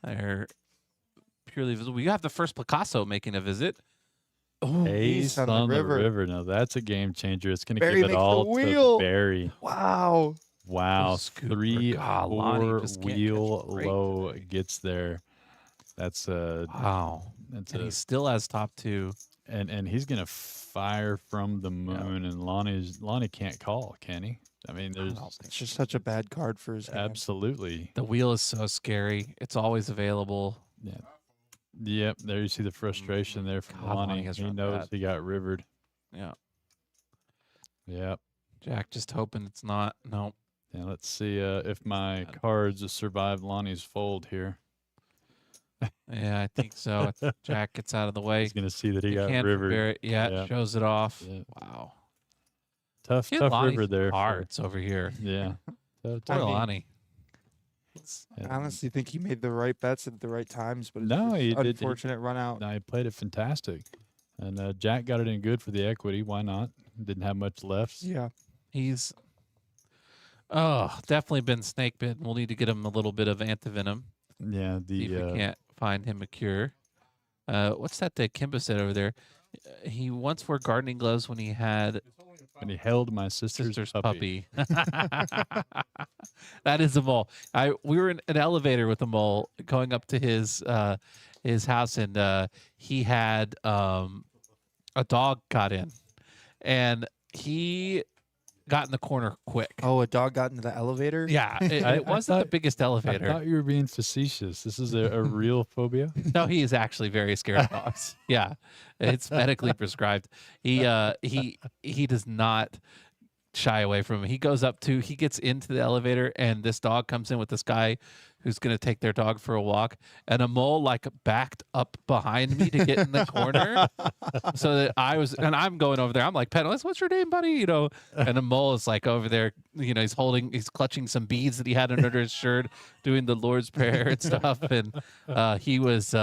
they're purely visible. We have the first Picasso making a visit. Oh, Ace on on the the river. river. Now that's a game changer. It's going to Barry give it makes the all to wheel. Barry. Wow. Wow. Scooper. 3, God, Lonnie 4 just can't catch wheel a break. low gets there. That's wow. that's And a he still has top 2. and he's going to fire from the moon. And Lonnie can't call, can he? I mean, there's It's just such a bad card for his hand. absolutely. The wheel is so scary. It's always available. Yeah. Yep. There you see the frustration there from God, Lonnie Lonnie. has He run knows bad. he got rivered. Yeah. Yep. Jack just hoping it's not. No. Yeah, let's see if my God. cards survive Lonnie's fold here. Yeah, I think so. Jack gets out of the way. He's going to see that he Big got hand from rivered. Barrett. Yeah, Yeah. shows it off. Yeah. Wow. Tough Hit river Lonnie's there. for- hearts over here. Yeah. Poor I mean, Lonnie. I honestly think he made the right bets at the right times, but it's No, just he did- he- unfortunate run out. No, he played it fantastic. And Jack got it in good for the equity. Why not? Didn't have much left. Yeah. He's definitely been snake bitten. We'll need to get him a little bit of antivenom. Yeah, See if we the can't find him a cure. What's that Kimba said over there? He once wore gardening gloves when he had when he held my sister's, puppy. That is a mole. We were in an elevator with a mole going up to his house, and he had a dog got in, and he got in the corner quick. Oh, a dog got into the elevator? Yeah, it I wasn't the thought- biggest I elevator. thought you were being facetious. This is a real phobia. No, he is actually very scared of dogs. Yeah, it's medically prescribed. He does not shy away from him. He gets into the elevator, and this dog comes in with this guy who's going to take their dog for a walk, and a mole like backed up behind me to get in the corner, so that I'm going over there. I'm like, Penalist, what's your name, buddy? And the mole is like over there. He's clutching some beads that he had under his shirt, doing the Lord's Prayer and stuff, and he was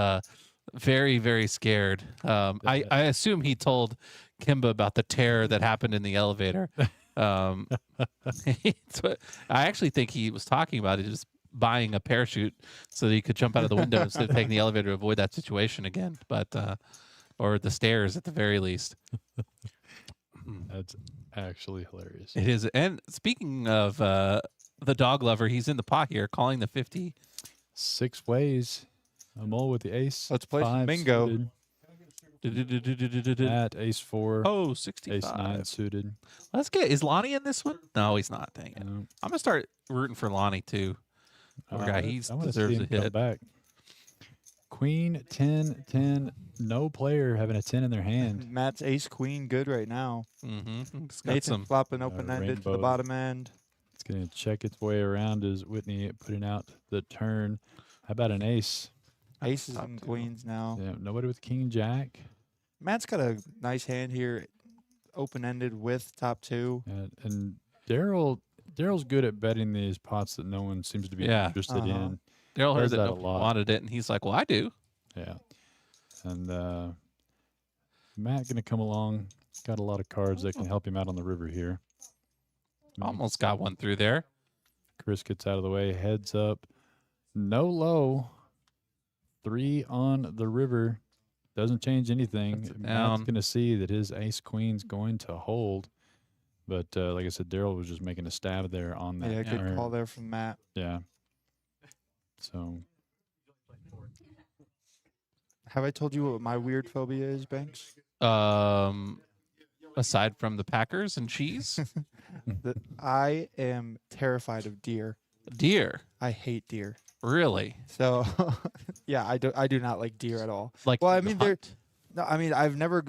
very, very scared. I assume he told Kimba about the terror that happened in the elevator. I actually think he was talking about it, just buying a parachute so that he could jump out of the window instead of taking the elevator to avoid that situation again. But or the stairs at the very least. That's actually hilarious. It is. And speaking of the dog lover, he's in the pot here, calling the 50. 6 ways. A mole with the ace. Let's play some 5 bingo. suited. Oh, At ace 4. 65. Ace 9 suited. Let's get. Is Lonnie in this one? No, he's not. Dang it. No. I'm gonna start rooting for Lonnie too. Poor guy. He I wanna see deserves him a come hit. back. Queen 10 10. No player having a 10 in their hand. Matt's ace queen good right now. Mm-hmm. It's got Nathan some. flopping open ended to the rainbow. bottom end. It's going to check its way around as Whitney putting out the turn. How about an ace? Aces top and two. queens now. Yeah, nobody with king jack. Matt's got a nice hand here, open ended with top 2. And Daryl's good at betting these pots that no one seems to be Yeah. interested Uh-huh. in. Daryl heard does that that a nobody lot. wanted it, and he's like, "Well, I do." Yeah. And Matt going to come along. Got a lot of cards that can help him out on the river here. Almost got one through there. Chris gets out of the way, heads up. No low. 3 on the river. Doesn't change anything. Puts it Matt's down. going to see that his ace queen's going to hold. But like I said, Daryl was just making a stab there on that. Yeah, good turn. call there from Matt. Yeah. So Have I told you what my weird phobia is, Banks? Aside from the Packers and cheese, That I am terrified of deer. deer. I hate deer. Really? So, yeah, I do not like deer at all. Like, Well, I to mean, they're- hunt? No, I mean I've never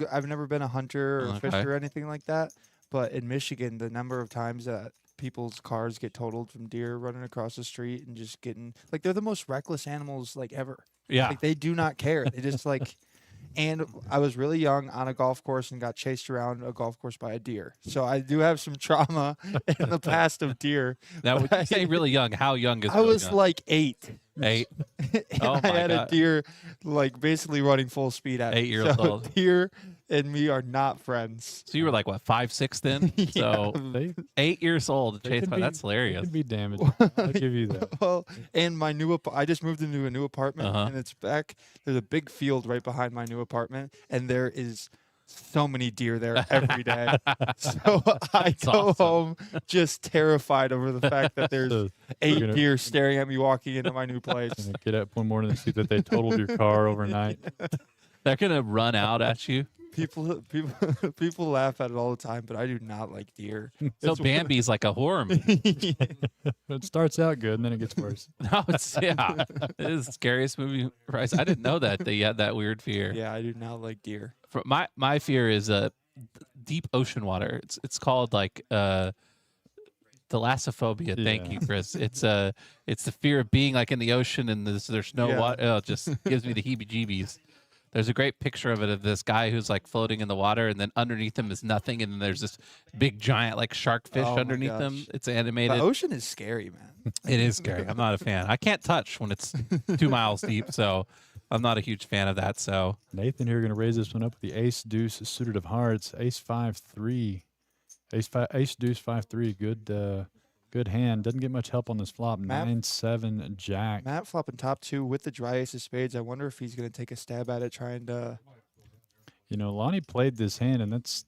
been a hunter or a Okay. fisher or anything like that. But in Michigan, the number of times that people's cars get totaled from deer running across the street and just getting like they're the most reckless animals like ever. Yeah. Like they do not care. They just like And I was really young on a golf course and got chased around a golf course by a deer. So I do have some trauma in the past of deer. Now, but when you say really young, how young is I really was young? like 8. 8, And Oh I my had God. a deer like basically running full speed at me. 8 years So old. deer and me are not friends. So you were like what, 5, 6 then? So They, 8 years old, they chased can by be, that's they hilarious. can be damaging. I'll give you that. Well, and my new I just moved into a new apartment, Uh-huh. and it's back. There's a big field right behind my new apartment, and there is so many deer there every day. So I That's go awesome. home just terrified over the fact that there's So 8 gonna- deer staring at me walking into my new place. gonna get up one morning and see that they totaled your car overnight. They're gonna run out at you. People laugh at it all the time, but I do not like deer. So It's- Bambi's like a horror movie. It starts out good and then it gets worse. No, it's yeah. It is the scariest movie. Price. I didn't know that you had that weird fear. Yeah, I do not like deer. My fear is deep ocean water. It's called like thalassophobia. Thank Yeah. you, Chris. It's the fear of being like in the ocean and there's no Yeah. water. Oh, it just gives me the heebie-jeebies. There's a great picture of it of this guy who's like floating in the water, and then underneath him is nothing, and then there's this big giant like shark fish Oh my underneath him. gosh. It's The animated. ocean is scary, man. It is scary. I'm not a fan. I can't touch when it's 2 miles deep, so I'm not a huge fan of that. So Nathan here going to raise this one up with the ace deuce suited of hearts, ace 5-3, ace deuce 5-3. Good hand. Doesn't get much help on this flop. Matt- 9-7 jack. Matt flopping top 2 with the dry ace of spades. I wonder if he's going to take a stab at it trying to. You know, Lonnie played this hand, and that's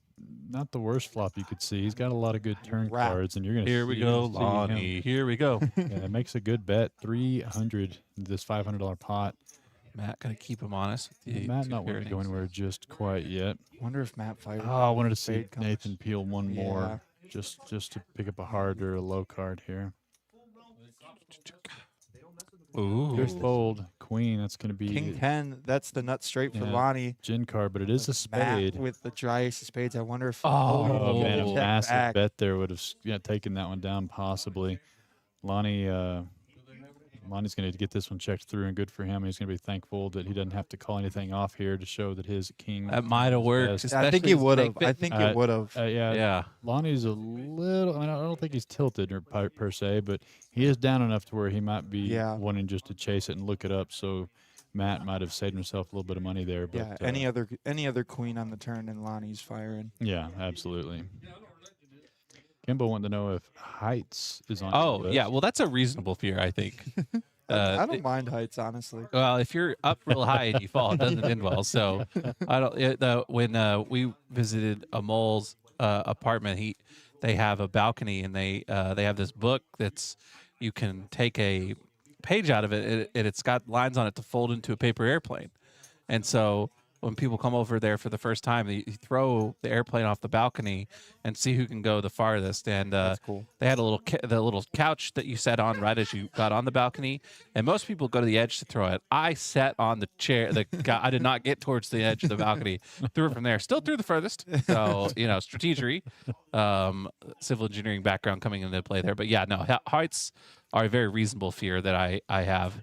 not the worst flop you could see. He's got a lot of good turn Wrap. cards, and you're going to here we go, Lonnie. Here we go. Yeah, it makes a good bet. 300 this $500 pot. Matt, gotta keep him honest with the Matt two not wanting to go pairings. anywhere just quite yet. Wonder if Matt fired. Oh, I wanted to see spade comes. Nathan peel one more just to pick up a hard or a low card here. Ooh. Here's fold. Queen, that's going to be King 10. That's the nut straight for Yeah. Lonnie. gin card, but it is a spade. Matt with the dry ace of spades. I wonder if. Oh, man, a Oh. massive back. bet there would have taken that one down possibly. Lonnie's going to get this one checked through, and good for him. He's going to be thankful that he doesn't have to call anything off here to show that his king. That might have worked. Best. I think especially he with would have. snake I bit. think it would have. Yeah, Yeah. Lonnie's a little. I don't think he's tilted or per se, but he is down enough to where he might be Yeah. wanting just to chase it and look it up. So Matt might have saved himself a little bit of money there. But Yeah. Any other queen on the turn and Lonnie's firing. yeah, absolutely. Kimbo wanted to know if Heights is on. Oh, your list. yeah. Well, that's a reasonable fear, I think. I don't mind heights, honestly. Well, if you're up real high and you fall, it doesn't end well. So, I don't. When we visited Amol's apartment, they have a balcony, and they have this book that's you can take a page out of it, and it's got lines on it to fold into a paper airplane. And so when people come over there for the first time, you throw the airplane off the balcony and see who can go the farthest. And That's cool. they had the little couch that you sat on right as you got on the balcony, and most people go to the edge to throw it. I sat on the chair. I did not get towards the edge of the balcony. Threw it from there. Still threw the furthest. So strategery, civil engineering background coming into play there. But yeah, no, heights are a very reasonable fear that I have.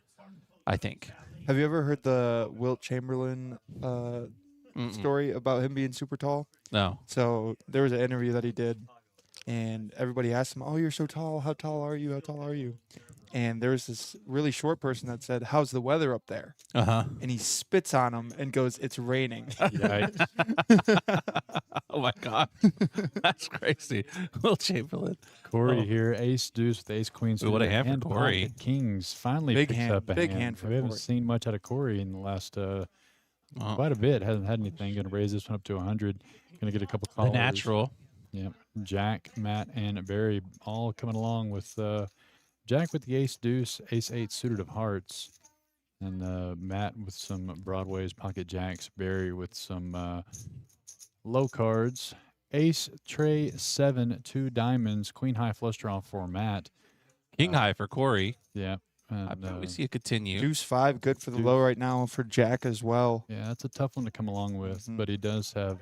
I think. Have you ever heard the Wilt Chamberlain Mm-mm. story about him being super tall? No. So there was an interview that he did, and everybody asked him, "Oh, you're so tall. How tall are you? How tall are you?" And there was this really short person that said, "How's the weather up there?" Uh huh. And he spits on him and goes, "It's raining." Yikes. Oh my god, that's crazy. Will Chamberlain. Corey Oh. here, ace deuce with ace queen. Ooh, what a suited, hand for and Corey. pocket kings finally Big picks hand, up a big hand. hand for We haven't Corey. seen much out of Corey in the last Oh, quite a bit. Hasn't had anything. Going to raise this one up to 100. Going to get a couple the callers. natural. Yep. Jack, Matt, and Barry all coming along with Jack with the ace deuce, ace 8 suited of hearts, and Matt with some Broadway's pocket jacks, Barry with some low cards, ace tray 7, 2 diamonds, queen high flush draw for Matt. King high for Corey. Yeah. I And, bet we see it continue. Deuce 5, good for the Deuce. low right now for Jack as well. yeah, that's a tough one to come along with, Mhm. but he does have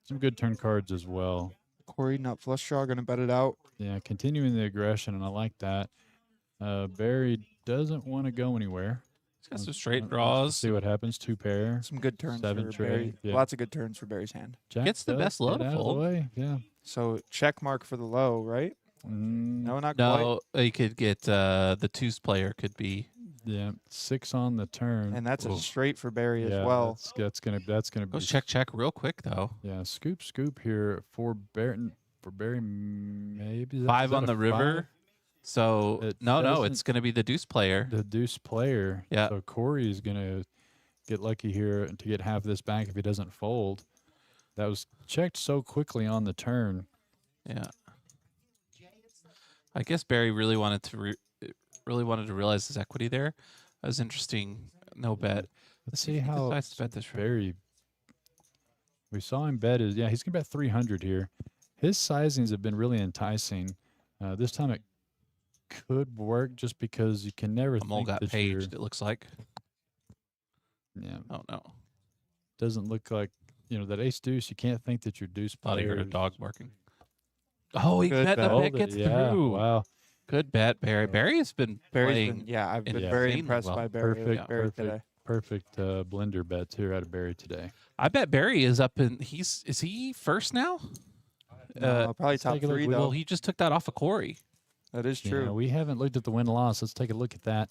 some good turn cards as well. Corey, nut flush draw, gonna bet it out. Yeah, continuing the aggression, and I like that. Barry doesn't want to go anywhere. He's got some Let's straight draws. see what happens. 2 pair. Some good turns Seven for trade, Barry. yeah. Lots of good turns for Barry's hand. Jack Gets the does best low get to out of the fold. way. Yeah. So check mark for the low, right? No, not quite. No, he could get the twos player could be. Yeah. 6 on the turn. And that's Ooh. a straight for Barry yeah, as well. That's gonna be Goes check real quick though. Yeah, scoop here for Barry. Maybe is 5 that on a the river. 5? So It no, doesn't- it's going to be the deuce player. The deuce player. Yeah. So Corey is gonna get lucky here to get half this back if he doesn't fold. That was checked so quickly on the turn. Yeah. I guess Barry really wanted to realize his equity there. That was interesting. No bet. Let's see see if he how decides to bet this river. Barry. We saw him bet he's gonna bet 300 here. His sizings have been really enticing. This time it could work just because you can never Amol think got that paged, it looks like. yeah, Oh no. doesn't look like that ace deuce. You can't think that your deuce Thought he player. heard a dog barking. Oh, he Good bet the bet. bet Folded, gets yeah, through. Wow. Good bet, Barry. Barry has been Barry's playing. been, yeah, I've been insanely very impressed well. by Barry, Perfect, Barry perfect. today. Perfect blender bets here out of Barry today. I bet Barry is up in. Is he first now? No, probably top take a look. 3 We though. Well, he just took that off of Corey. That is Yeah, true. we haven't looked at the win loss. Let's take a look at that.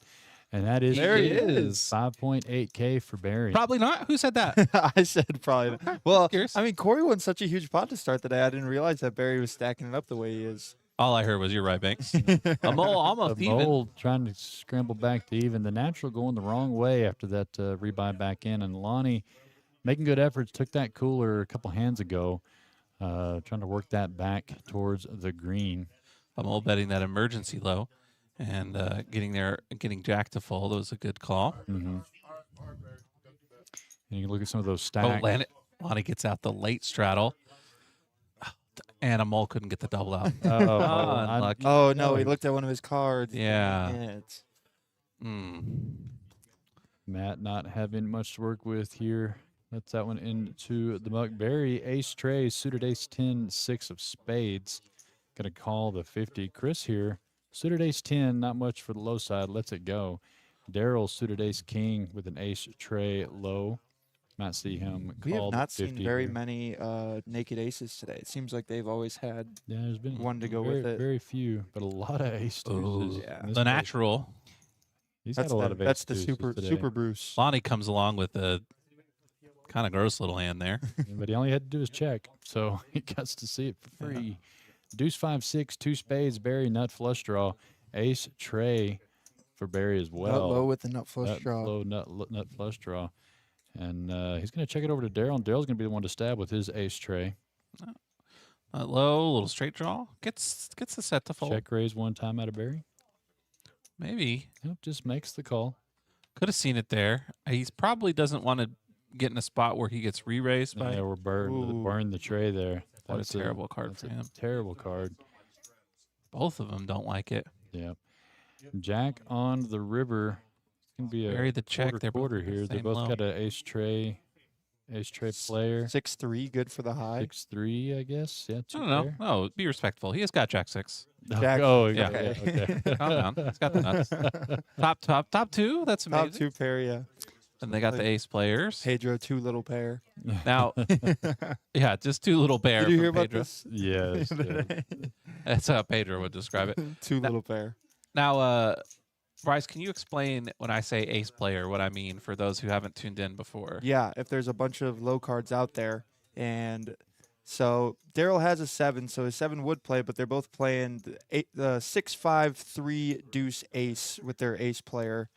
And that is There he it. is. 5.8K for Barry. Probably not. Who said that? I said probably. Well, Curious. I mean, Corey won such a huge pot to start the day. I didn't realize that Barry was stacking it up the way he is. All I heard was you're right, Banks. I'm almost The even. mole trying to scramble back to even. The natural going the wrong way after that rebuy back in. And Lonnie making good efforts. Took that cooler a couple hands ago. Trying to work that back towards the green. I'm all betting that emergency low, and getting Jack to fold was a good call. Mm-hmm. And you can look at some of those Oh, stacks. Lonnie gets out the late straddle, and a mole couldn't get the double out. Unlucky. Oh no, he looked at one of his cards. Yeah. Dang it. Matt not having much to work with here. That's that one into the muck. Barry, ace tray, suited ace 10, 6 of spades. Going to call the 50. Chris here, suited ace 10, not much for the low side. Lets it go. Daryl, suited ace king with an ace tray low. Might see him We have call the not 50 seen very here. many naked aces today. It seems like they've always had. Yeah, there's been one to go very, with it. Very few, but a lot of ace deuces. yeah. in this The case. natural. He's That's got a lot the, of ace that's the deuces super today. super Bruce. Lonnie comes along with a kind of gross little hand there. But he only had to do his check, so he gets to see it for free. Deuce 5-6, 2 spades, Barry nut flush draw, ace tray for Barry as well. Nut low with the nut flush Nut draw. low, nut flush draw, and he's going to check it over to Daryl. And Daryl's going to be the one to stab with his ace tray. Low, little straight draw. Gets the set to fold. Check raise one time out of Barry. Maybe. Yep, just makes the call. Could have seen it there. He probably doesn't want to get in a spot where he gets re-raised by. Yeah, we're Ooh. burn the tray there. What a That's terrible card that's for a him. Terrible card. Both of them don't like it. Yep. Jack on the river. It's gonna be a Bury the check. quarter, They're both quarter the here. They same both low. got an ace tray player. 6-3, good for the high. 6-3, I guess. Yeah, I two don't know. pair. No, be respectful. He has got Jack 6. Jack- Oh, Yeah. yeah. Okay. Okay. Calm down. He's got the nuts. Top two. That's amazing. Top 2 pair, yeah. And they got the ace players. Pedro, 2 little pair. Now, yeah, just two little bear. Did you from hear about Pedro. this? Yes. yeah. That's how Pedro would describe it. 2 little pair. Now, Bryce, can you explain when I say ace player what I mean for those who haven't tuned in before? Yeah, if there's a bunch of low cards out there, and so Daryl has a 7, so his 7 would play, but they're both playing the 6-5-3 deuce ace with their ace player.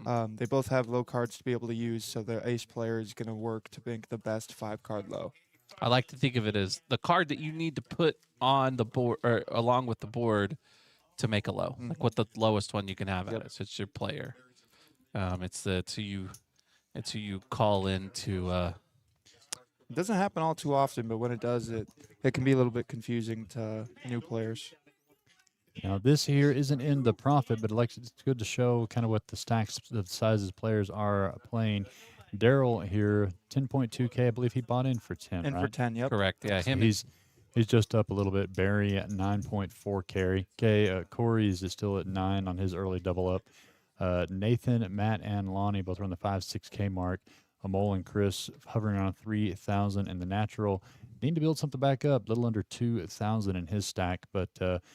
Mhm. They both have low cards to be able to use, so the ace player is going to work to make the best 5-card low. I like to think of it as the card that you need to put on the board or along with the board to make a low. Like what the lowest one you can have at Yep. it. So it's your player. It's who you call in to It doesn't happen all too often, but when it does, it can be a little bit confusing to new players. Now, this here isn't in the profit, but it's good to show kind of what the stacks, the sizes players are playing. Daryl here, 10.2K. I believe he bought in for 10, And right? for 10, yep. correct. Yeah, So him. he's just up a little bit. Barry at 9.4 carry. Okay, Corey's is still at 9 on his early double up. Nathan, Matt, and Lonnie both around the 6K mark. Amol and Chris hovering around 3,000 in the natural. Need to build something back up, a little under 2,000 in his stack, but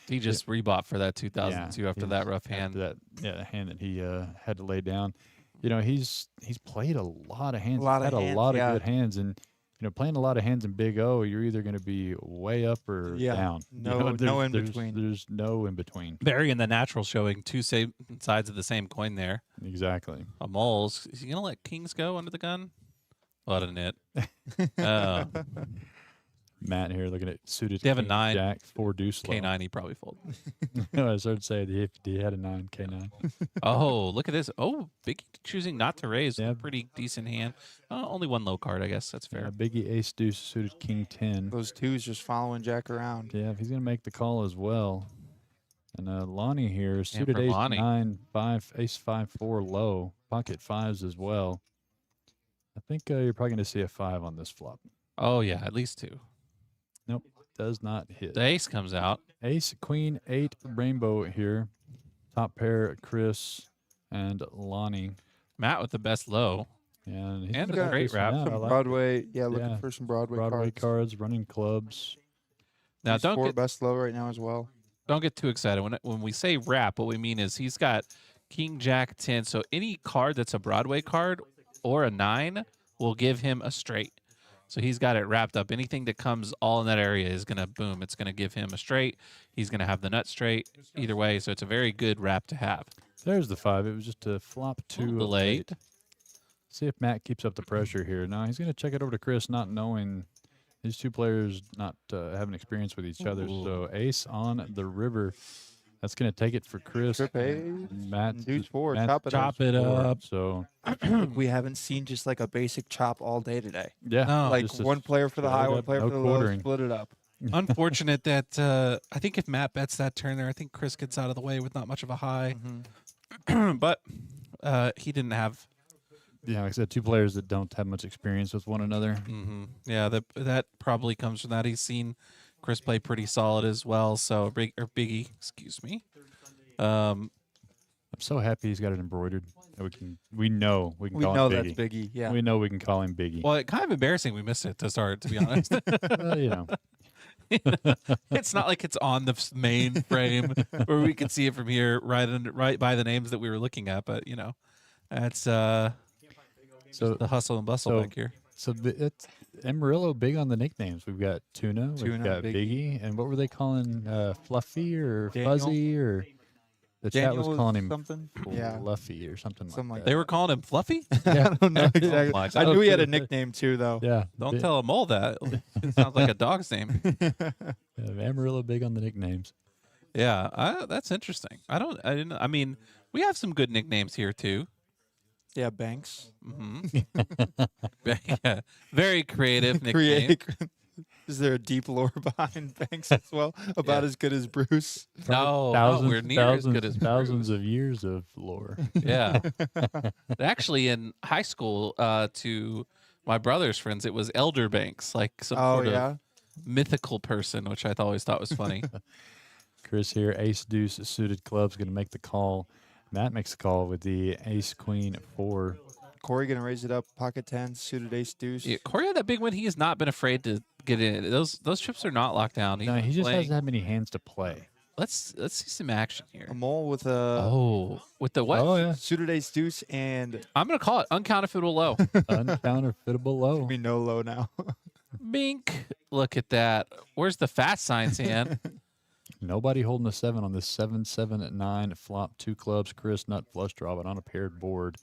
He just rebought for that 2002 after that he's- rough hand. after that, the hand that he had to lay down. You know, he's played a lot of hands. A lot He's of had hands, a lot yeah. of good hands, and you know, playing a lot of hands in Big O, you're either going to be way up or Yeah, down. no- no there's- in between. There's no in between. Barry in the natural showing two same sides of the same coin there. Exactly. A mole's. Is he gonna let kings go under the gun? What a nit. Oh, Matt here looking at suited. They have a king, 9. Jack, 4 deuce. low. K9 he probably folded. No, I started saying he had a 9 K9. Oh, look at this. Oh, Biggie choosing not to raise. Yeah. Pretty decent hand. Only one low card, I guess. That's fair. Yeah, Biggie ace deuce suited king 10. Those twos just following Jack around. Yeah, if he's gonna make the call as well. And Lonnie here suited for ace Lonnie. 9 5 ace 5 4 low pocket 5s as well. I think you're probably gonna see a 5 on this flop. Oh, yeah, at least 2. Nope, does not hit. The ace comes out. Ace queen 8 rainbow here. Top pair Chris and Lonnie. Matt with the best low. And he's And gonna a cut great this one wrap. out. I Some like Broadway, yeah, looking Yeah. for some Broadway, Broadway cards. cards, running clubs. Now, He's don't 4 get best low right now as well. don't get too excited. When we say wrap, what we mean is he's got King Jack 10. So any card that's a Broadway card or a 9 will give him a straight. So he's got it wrapped up. Anything that comes all in that area is gonna boom. It's gonna give him a straight. He's gonna have the nut straight either way. So it's a very good wrap to have. There's the 5. It was just a flop too Little delayed. late. See if Matt keeps up the pressure here. No, he's going to check it over to Chris, not knowing these two players not having experience with each other. So ace on the river. That's going to take it for Chris. Trip ace, Matt, deuce 4, Matt's chop it Chop up. it four, up. So We haven't seen just like a basic chop all day today. yeah, No. Like just a one player for the straight high, one up, player no for the low, quartering. split it up. Unfortunate that I think if Matt bets that turn there, I think Chris gets out of the way with not much of a high. But he didn't have. Yeah, like I said, two players that don't have much experience with one another. Yeah, that probably comes from that. He's seen Chris play pretty solid as well. So Biggie, excuse me. I'm so happy he's got it embroidered. That we know we can We call know him that's Biggie. Biggie. Yeah. We know we can call him Biggie. Well, it's kind of embarrassing we missed it to start, to be honest. You know, It's not like it's on the main frame where we could see it from here, right by the names that we were looking at. But you know, that's so the hustle and bustle so- back here. So it's Amarillo big on the nicknames. We've got Tuna, we've Tuna, got Biggie. Biggie, and what were they calling Fluffy or Daniel? Fuzzy or the chat Daniel was calling him something. Yeah. Fluffy or something, Something like like that. They were calling him Fluffy. I don't know exactly. my I God. knew he had a nickname too, though. Yeah, Don't tell a mole that. It sounds like a dog's name. Amarillo big on the nicknames. Yeah, that's interesting. I mean, we have some good nicknames here too. Yeah, Banks. Yeah, very creative nickname. Is there a deep lore behind Banks as well? About Yeah. as good as Bruce? No, thousands, we're near as good as thousands of years of lore. Yeah. Actually, in high school, to my brother's friends, it was Elder Banks, like some Oh, sort yeah. of mythical person, which I always thought was funny. Chris here, ace deuce suited club's going to make the call. Matt makes the call with the ace queen 4. Corey going to raise it up. Pocket 10, suited ace deuce. Yeah, Corey had that big win. He has not been afraid to get in. Those chips are not locked down. No, he just hasn't had many hands to play. Let's see some action here. A mole with a Oh, with the what? Oh yeah, suited ace deuce and I'm gonna call it uncounterfeitable low. uncounterfeitable low. we know low now. Bink. Look at that. Where's the fast signs hand? Nobody holding a 7 on this 7-7-9 flop 2 clubs. Chris nut flush draw, but on a paired board.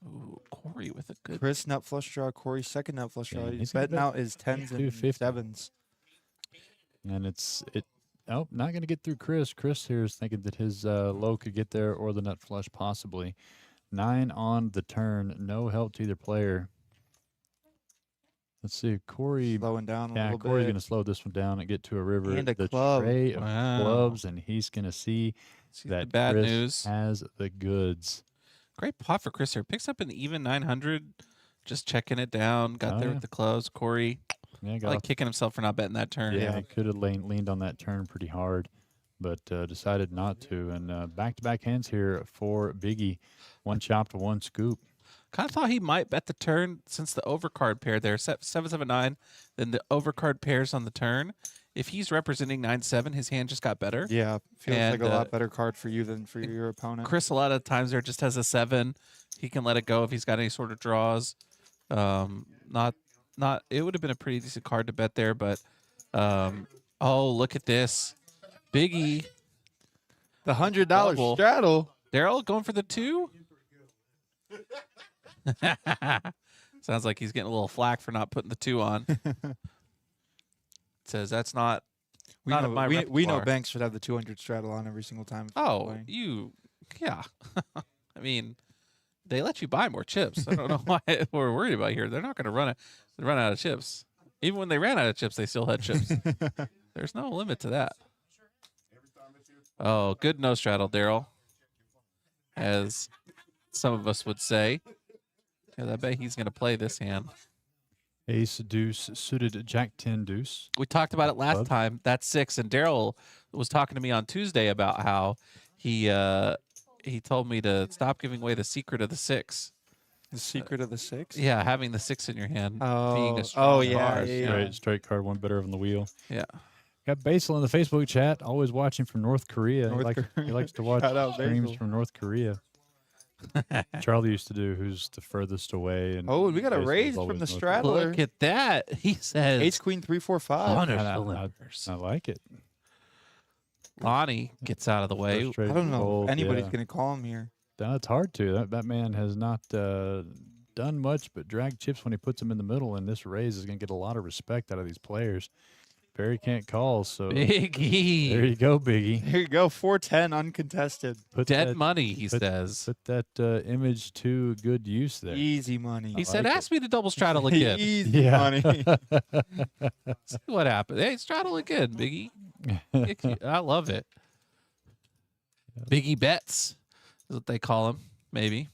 Ooh, Corey with a good. Chris nut flush draw. Corey second nut flush draw. Yeah, He's he's gonna betting bet out his 10s and 250. 7s. And oh, not going to get through Chris. Chris here is thinking that his low could get there or the nut flush possibly. 9 on the turn. No help to either player. Let's see. Corey. Slowing down a Yeah, little Corey's bit. going to slow this one down and get to a river. And a the club. tray of Wow. clubs, and he's going to see See the that bad Chris news. has the goods. Great pot for Chris here. Picks up an even 900. Just checking it down. Got Oh, there yeah. with the close. Corey Yeah, like kicking himself for not betting that turn. Yeah, could have leaned on that turn pretty hard. but decided not to. And back-to-back hands here for Biggie. One chop to one scoop. Kind of thought he might bet the turn since the overcard pair there, 7-7-9, then the overcard pairs on the turn. If he's representing 9-7, his hand just got better. Yeah, feels like And, a lot better card for you than for your opponent. Chris, a lot of times there just has a 7. He can let it go if he's got any sort of draws. Not. It would have been a pretty decent card to bet there, but oh, look at this, Biggie, The $100 Double. straddle. Daryl going for the 2. Sounds like he's getting a little flack for not putting the 2 on. Says that's not. We Not know, in my we know repertoire. Banks should have the 200 straddle on every single time. if he's Oh, playing. yeah. I mean, they let you buy more chips. I don't know why we're worried about here. They're not going to run out of chips. Even when they ran out of chips, they still had chips. There's no limit to that. Oh, good no straddle, Daryl, as some of us would say. Yeah, I bet he's going to play this hand. Ace deuce suited Jack 10 deuce. We talked about it last Club. time. That's 6, and Daryl was talking to me on Tuesday about how he told me to stop giving away the secret of the 6. The secret of the 6? Yeah, having the 6 in your hand, being Oh, a strong yeah, card. yeah, Straight card, one better on the wheel. Yeah. Got Basil in the Facebook chat, always watching from North Korea. North He Korea. likes to watch Shout out streams Basil. from North Korea. Charlie used to do who's the furthest away. And Oh, and we got a Basil's raise always from the North straddle. Look at that. He says Ace, Queen, 3, 4, 5. honor Korea. cylinders. I like it. Lonnie gets out of the way. First straight I don't know fold, if anybody's yeah. going to call him here. It's hard to. That man has not done much but drag chips when he puts them in the middle, and this raise is going to get a lot of respect out of these players. Barry can't call, so there Biggie. you go, Biggie. Here you go, 410 uncontested. Put Dead that, money, he put- sawhat Put that image to good use there. Easy money. He said, like it. ask me to double straddle again. Easy Yeah. money. See what happened. Hey, straddle again, Biggie. I love it. Biggie bets is what they call him, maybe.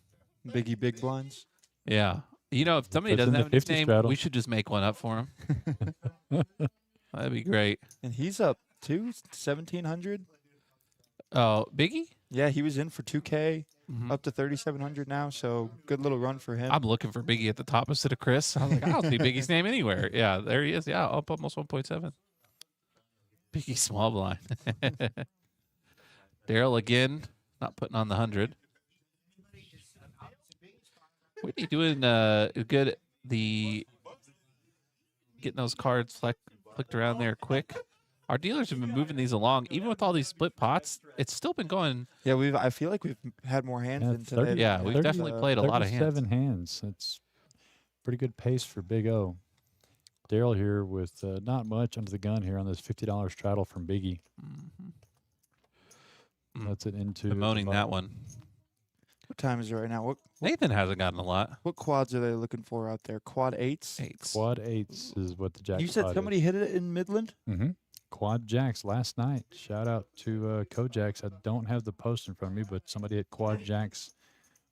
Biggie big blinds. Yeah. You know, if somebody Puts in doesn't the have a 50 nickname, straddle. we should just make one up for him. That'd be great. And he's up to 1,700. Oh, Biggie? Yeah, he was in for 2K, Mhm. up to 3,700 now. So good little run for him. I'm looking for Biggie at the top instead of Chris. I was like, I don't see Biggie's name anywhere. Yeah, there he is. Yeah, up almost 1.7. Biggie small blind. Daryl again, not putting on the 100. Whitney doing good. Getting those cards flicked around there quick. Our dealers have been moving these along, even with all these split pots. It's still been going. Yeah, I feel like we've had more hands Yeah, than today. 30 Yeah, we've 30, definitely played a lot of hands. 37 hands. That's pretty good pace for Big O. Daryl here with not much under the gun here on this $50 straddle from Biggie. Mm. Lets it into Bemoaning the that bottom. one. What time is it right now? What Nathan hasn't gotten a lot. quads are they looking for out there? Quad 8s? Eights. Quad eights is what the jack. You said somebody hit it in Midland? Mm-hmm. Quad jacks last night. Shout out to Kojaks. I don't have the post in front of me, but somebody hit quad jacks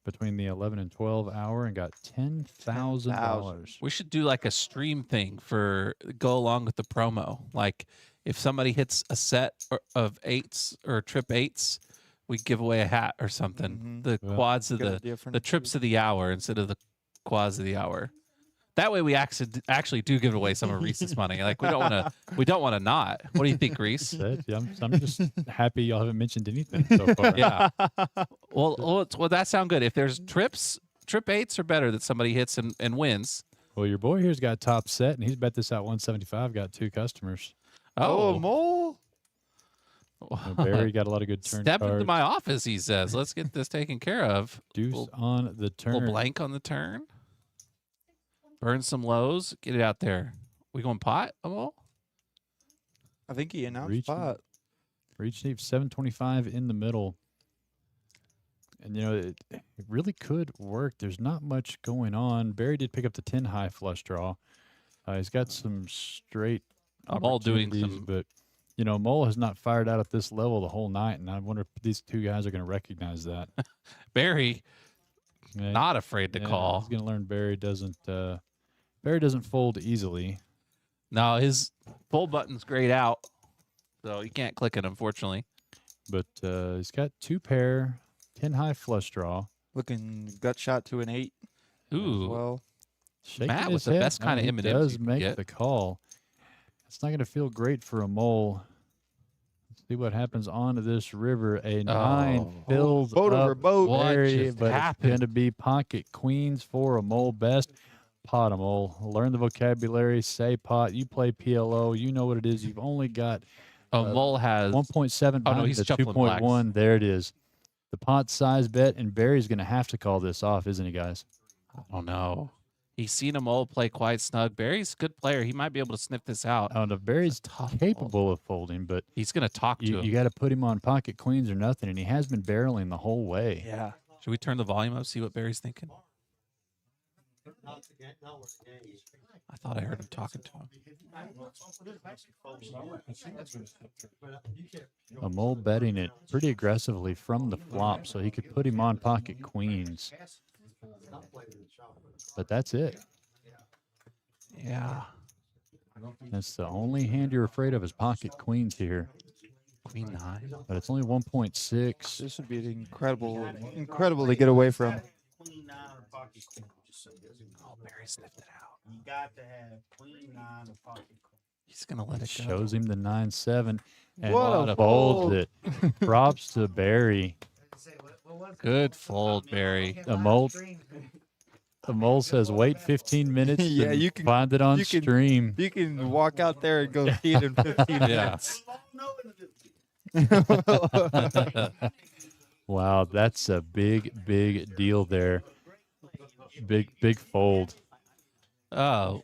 between the 11 and 12 hour and got $10,000. We should do like a stream thing for go along with the promo. Like if somebody hits a set of 8s or trip 8s, we give away a hat or something. Mhm. The Yeah. quads of Good the idea for the trips of the hour instead of the quads of the hour. That way we actually do give away some of Reese's money. Like we don't want to not. What do you think, Reese? Yeah, I'm just happy y'all haven't mentioned anything so far. Yeah. Well, that sound good. If there's trip 8s or better that somebody hits and wins. Well, your boy here's got top set, and he's bet this out 175. Got 2 customers. Oh, Mole? Barry got a lot of good turn Step into cards. my office, he says. Let's get this taken care of. Deuce Little- on the Little turn. blank on the turn. Burn some lows. Get it out there. We going pot, Amal? I think he announced Reaching. pot. Reach deep 725 in the middle. And, it really could work. There's not much going on. Barry did pick up the 10 high flush draw. He's got some straight Amal doing opportunities, some. but, Mole has not fired out at this level the whole night, and I wonder if these two guys are going to recognize that. Barry, Yeah, not afraid to yeah, call. He's going to learn Barry doesn't fold easily. No, his full button's grayed out, so you can't click it, unfortunately. but he's got 2 pair, 10 high flush draw. Looking gut shot to an 8 as Ooh, well. Shaking Matt his with the head. best kind of he M&Ms does you can make get. the call. It's not going to feel great for a mole. Let's see what happens onto this river. A 9 Oh. fills Boat over up boat. What very, just but it's happened? going to be pocket queens for a mole best. Pot a mole. Learn the vocabulary. Say pot. You play PLO. You know what it is. You've only got Mole has 1.7 Oh, no, behind he's the shuffling 2.1. There it is. The pot size bet, and Barry's going to have to call this off, isn't he, guys? Oh no. He's seen a mole play quite snug. Barry's a good player. He might be able to sniff this out. I don't know. Barry's tough fold. capable of folding, but He's gonna talk to you him. got to put him on pocket queens or nothing, and he has been barreling the whole way. Yeah. Should we turn the volume up, see what Barry's thinking? I thought I heard him talking to him. A mole betting it pretty aggressively from the flop, so he could put him on pocket queens. But that's it. Yeah. That's the only hand you're afraid of is pocket queens here. Queen 9. But it's only 1.6. This would be incredible to get away from. Oh, Barry sniffed it out. You got to have queen 9 and pocket queen. He's gonna let it go. Shows him the 9-7. And What a folds fold. it. Props to Barry. Good fold, Barry. A mole says, wait 15 minutes. Yeah, and you can- find it on you can- stream. You can walk out there and go see it in 15 Yeah. minutes. Wow, that's a big deal there. Big fold. Oh.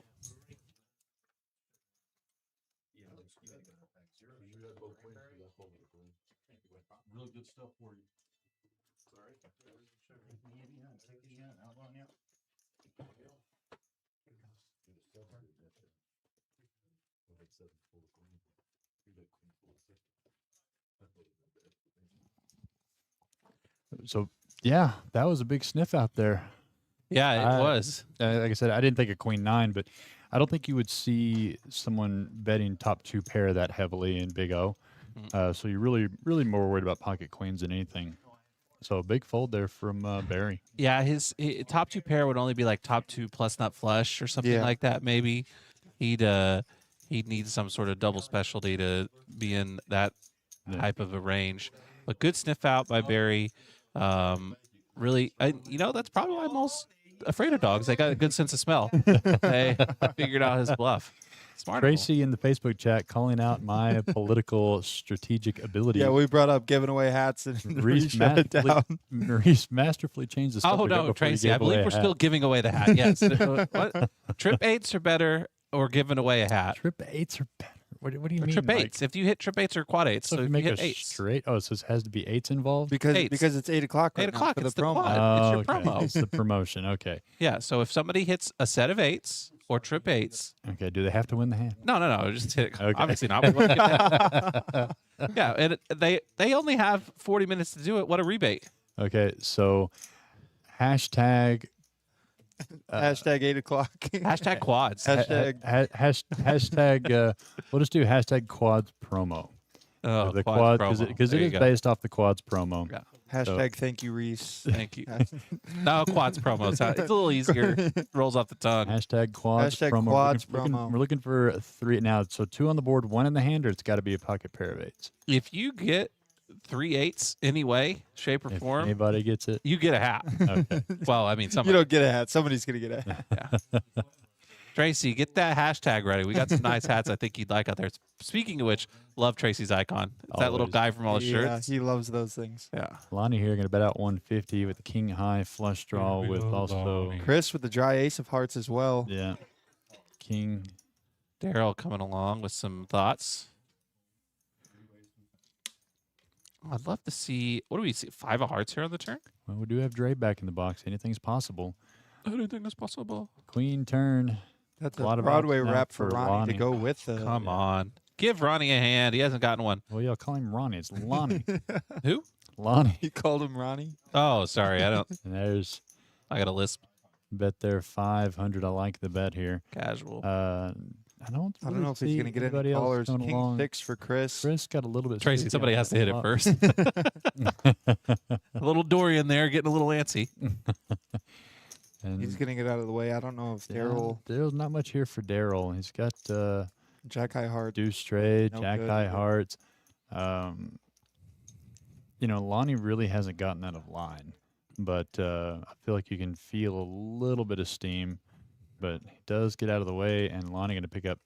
So, yeah, that was a big sniff out there. Yeah, it I- was. Like I said, I didn't think of queen 9, but I don't think you would see someone betting top 2 pair that heavily in Big O. So you're really more worried about pocket queens than anything. So a big fold there from Barry. Yeah, his top 2 pair would only be like top 2 plus nut flush or something Yeah. like that. Maybe he'd need some sort of double specialty to be in that Yeah. type of a range. But good sniff out by Barry. Really, that's probably why I'm most afraid of dogs. They got a good sense of smell. They figured out his bluff. Smart. of 'em. Tracy in the Facebook chat calling out my political strategic ability. Yeah, we brought up giving away hats and Reese we shut it down. Reese masterfully changed the Oh subject. up no, before he Tracy! I gave believe away we're a still hat. giving away the hat. Yes. What? Trip 8s are better, or giving away a hat. Trip 8s are better. What do you Or mean? trip Mike? 8s. If you hit trip 8s or quad 8s, So so if if you you make hit a 8s, straight, oh, it says has to be 8s involved. Because Eights. because it's 8 o'clock. 8 Right now o'clock. for It's the the promo. quad. It's your okay. promo. It's the promotion. Okay. Yeah. So if somebody hits a set of 8s or trip 8s, Okay. Do they have to win the hand? no, just hit. Okay. Obviously not. We want to get that. Yeah, and they only have 40 minutes to do it. What a rebate! Okay. So hashtag Hashtag 8 o'clock. Hashtag quads. Hashtag hashtag we'll just do hashtag quads promo. Oh, The quads quad promo. because There it you is go. based off the quads promo. Yeah. hashtag thank you, Reese. Thank you. No, quads promo. It's a little easier. Rolls off the tongue. Hashtag quads Hashtag promo. quads we're looking, promo. We're looking for 3 now. So 2 on the board, 1 in the hand, or it's got to be a pocket pair of 8s. If you get 3 8s any way, shape, or If form, anybody gets it. you get a hat. Okay. Well, I mean, You somebody. don't get a hat. Somebody's gonna get a hat. Tracy, get that hashtag ready. We got some nice hats I think you'd like out there. Speaking of which, love Tracy's icon. It's that little Always. guy from all the Yeah, shirts. he loves those things. Yeah. Lonnie here going to bet out 150 with the king high flush draw we with go, also Lonnie. Chris with the dry ace of hearts as well. yeah king. Daryl coming along with some thoughts. I'd love to see. What do we see? 5 of hearts here on the turn? Well, we do have Dre back in the box. Anything's possible. Anything is possible. Queen turn. That's A a lot of Broadway options now rap for for Ronnie Lonnie. to go with the. Come on. Give Ronnie a hand. He hasn't gotten one. Well, y'all call him Ronnie. It's Lonnie. Who? Lonnie. He called him Ronnie. Oh, sorry. And there's I got a lisp. bet there 500. I like the bet here. Casual. I don't I don't know if he's see going to get any anybody else callers. going King along. 6 for Chris. Chris got a little bit. Tracy, sticky somebody on has to that hit it flop. first. A little Dorian there, getting a little antsy. And He's going to get out of the way. I don't know if yeah, Daryl, Daryl's not much here for Daryl. He's got Jack High Heart. deuce straight, No jack good. high hearts. Lonnie really hasn't gotten out of line, but I feel like you can feel a little bit of steam. But he does get out of the way, and Lonnie going to pick up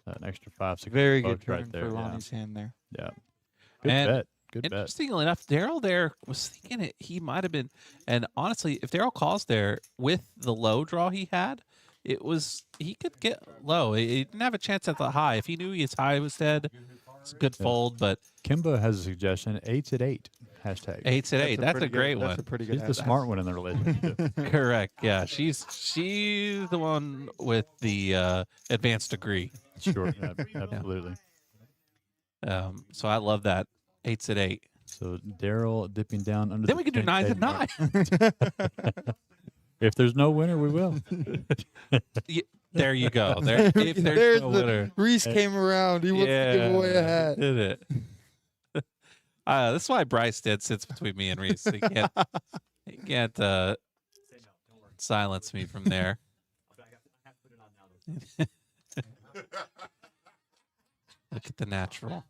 an extra 5-6 Very good bucks turn right there. for Yeah. Lonnie's hand there. Yeah. Good And bet. Good bet. Interestingly enough, Daryl there was thinking he might have been, and honestly, if Daryl calls there with the low draw he had, he could get low. He didn't have a chance at the high. If he knew his high was dead, it's a good fold. But Kimba has a suggestion: 8s at 8. Hashtag. 8s at 8. That's a pretty great good, one. That's a pretty good She's the answer. smart one in the relationship. Correct. Yeah, she's the one with the advanced degree. Sure. Yeah, absolutely. So I love that 8s at 8. So Daryl dipping down under. Then the we can do 10K 9s at 9. mark. If there's no winner, we will. There you go. There, if there's no winner. Reese came around. He wants to give away a hat. Did it? This is why Bryce sits between me and Reese. He can't silence me from there. Look at the natural.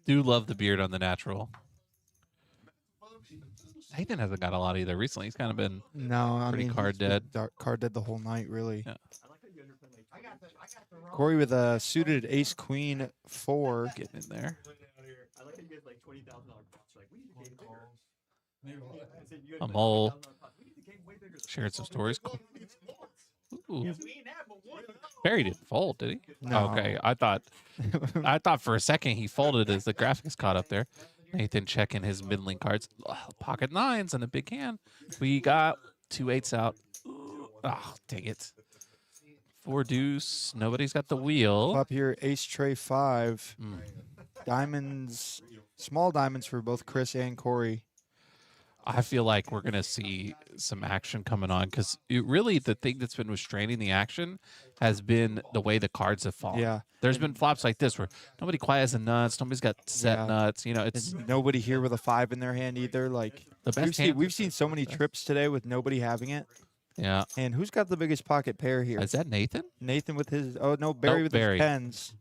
Do love the beard on the natural. Nathan hasn't got a lot either recently. He's kind of been No, I Pretty mean, card he's been dead. Card dead the whole night, really. Yeah. Corey with a suited ace queen 4. getting in there. A mole. Shared some stories. Ooh. Barry didn't fold, did he? No. Okay, I thought for a second he folded as the graphics caught up there. Nathan checking his middling cards. Pocket 9s and a big hand. We got 2 8s out. Oh, dang it. 4 deuce. Nobody's got the wheel. Up here, ace tray 5. Mm. Diamonds, small diamonds for both Chris and Corey. I feel like we're going to see some action coming on because really the thing that's been restraining the action has been the way the cards have fallen. Yeah. There's been flops like this where nobody quite has the nuts. Nobody's got set Yeah. nuts. You know, it's And nobody here with a 5 in their hand either. Like the best hand. we've seen so many trips today with nobody having it. Yeah. And who's got the biggest pocket pair here? Is that Nathan? Nathan with his Barry with Barry. his tens.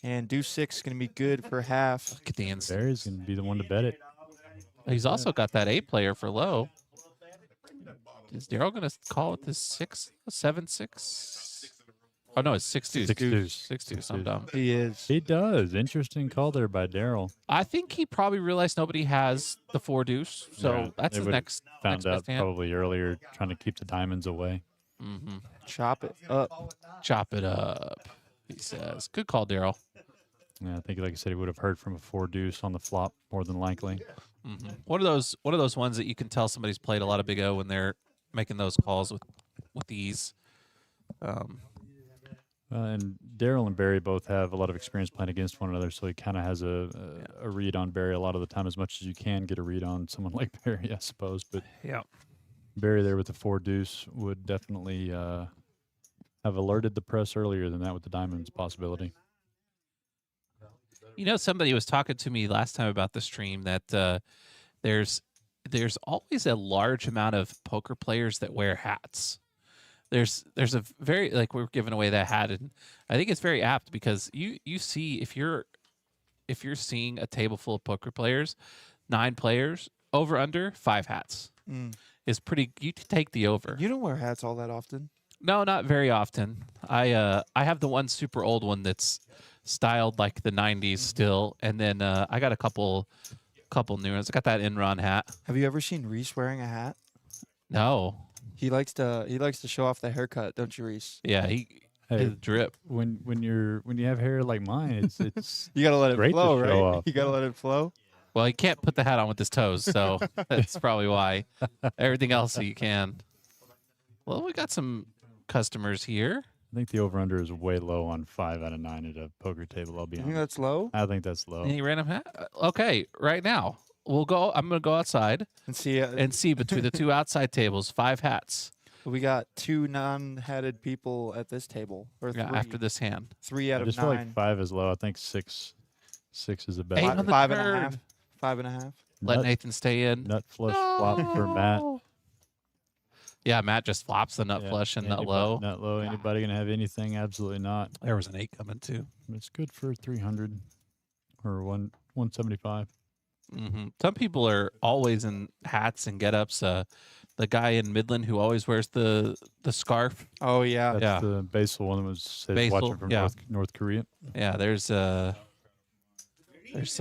And deuce 6 is going to be good for half. Look at the instant. Barry's going to be the one to bet it. He's also got that 8 player for low. Is Daryl going to call it this 7-6? Oh, no, it's 6-2. 6-2. 6-2. I'm dumb. He is. He does. Interesting call there by Daryl. I think he probably realized nobody has the 4 deuce. So Yeah, that's they his would've next Found out best hand. probably earlier, trying to keep the diamonds away. Mm-hmm. Chop it up. Chop it up, he says. Good call, Daryl. Yeah, I think, like I said, he would have heard from a 4 deuce on the flop more than likely. Mm-hmm. One of those ones that you can tell somebody's played a lot of Big O when they're making those calls with ease. And Daryl and Barry both have a lot of experience playing against one another, so he kind of has a read on Barry a lot of the time, as much as you can get a read on someone like Barry, I suppose. But Yeah. Barry there with the 4 deuce would definitely have alerted the press earlier than that with the diamonds possibility. You know, somebody was talking to me last time about the stream that there's always a large amount of poker players that wear hats. There's a very, like, we're giving away that hat, and I think it's very apt because you see if you're seeing a table full of poker players, 9 players, over under 5 hats is pretty. You take the over. You don't wear hats all that often. No, not very often. I have the one super old one that's styled like the 90s still, and then I got a couple new ones. I got that Enron hat. Have you ever seen Reese wearing a hat? No. He likes to show off the haircut, don't you, Reese? Yeah, Hey, his drip. when you have hair like mine, it's You gotta let it Great to flow, show right? off. You gotta let it flow. Well, he can't put the hat on with his toes, so that's probably why. Everything else he can. Well, we got some customers here. I think the over under is way low on 5 out of 9 at a poker table. I'll be You think honest. that's low? I think that's low. Any random hat? Okay, right now I'm gonna go outside And see, and see between the 2 outside tables 5 hats. We got 2 non-hatted people at this table, or Yeah, three. after this hand. 3 out I of just feel 9. like 5 is low. I think 6 is a better. Eight Five, on the 5.5. turn. 5.5. Let Nut, Nathan stay in. nut flush flop for Matt. No. Yeah, Matt just flops the nut Yeah, flush and nut anybody- low. Nut low. Anybody gonna have anything? Absolutely not. There was an 8 coming too. It's good for 300 or 175. Some people are always in hats and get-ups. The guy in Midland who always wears the scarf. Oh, yeah. That's Yeah. the Basil one that was said Basil, watching from yeah. North Korea. Yeah, there's some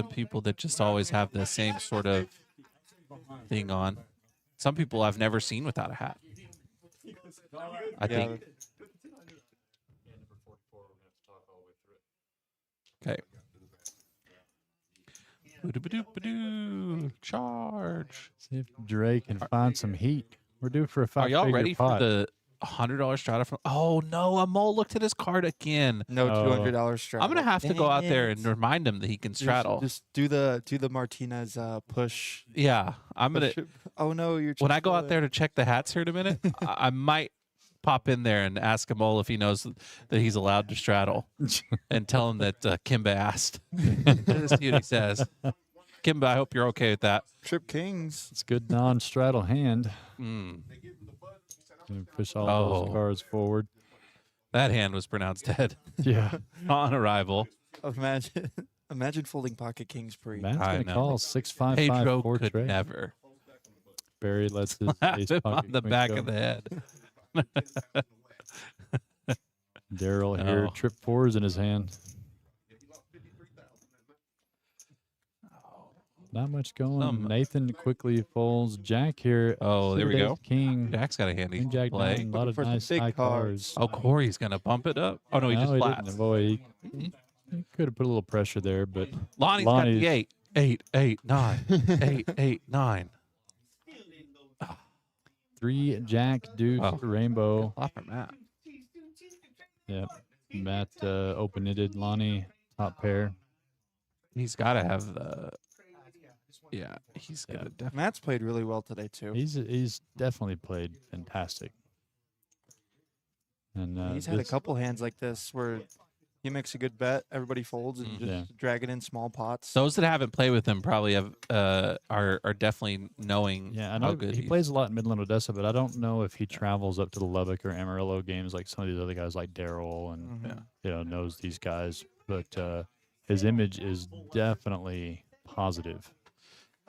people that just always have the same sort of thing on. Some people I've never seen without a hat. I think. Okay. Boo-doo-ba-doo-ba-doo. Charge. See if Dre can find some heat. We're due for a Are five-figure y'all ready pot. for the $100 strata from? Oh no, Amol looked at his card again. No Oh. $200 straddle. I'm gonna have to go out there Dang and it. remind him that he can straddle. Just do the Martinez push. Yeah, I'm gonna. push- Oh no, you're. When I go out Chick-fil-A. there to check the hats here in a minute, I might pop in there and ask Amol if he knows that he's allowed to straddle, and tell him that Kimba asked. Just see what he says. Kimba, I hope you're okay with that. Trip Kings. It's a good non-straddle hand. Mm, And push all Oh. those cards forward. that hand was pronounced dead Yeah. on arrival. Imagine folding pocket kings pre. Matt's I gonna know. call 655 Pedro for could Trey. never Barry lets his slap ace him pocket on the queen back go. of the head. Daryl here, Oh. trip 4s in his hand. Not much going. Some- Nathan quickly folds. Jack here. Oh, there we suited go. ace King. Jack's got a handy King Jack play. nine. A lot of for some nice big high cards. cards. Oh, Corey's gonna bump it up. Oh no, he just didn't. flats. Boy, he could have put a little pressure there, but Lonnie's got the Lonnie's- 8, 9, 8, 8, 9. 3 Jack Deuce Oh. Rainbow. Flopper Matt. Yep. Matt open-ended. Lonnie top pair. He's got to have the. Yeah, he's gonna definitely. Matt's played really well today too. He's definitely played fantastic. And He's had a couple hands like this where he makes a good bet, everybody folds, and just Yeah. drag it in small pots. Those that haven't played with him probably have are definitely knowing Yeah, I how know good he plays a lot in Midland, Odessa, but I don't know if he travels up to the Lubbock or Amarillo games like some of these other guys like Daryl and Mhm. knows these guys. But his image is definitely positive.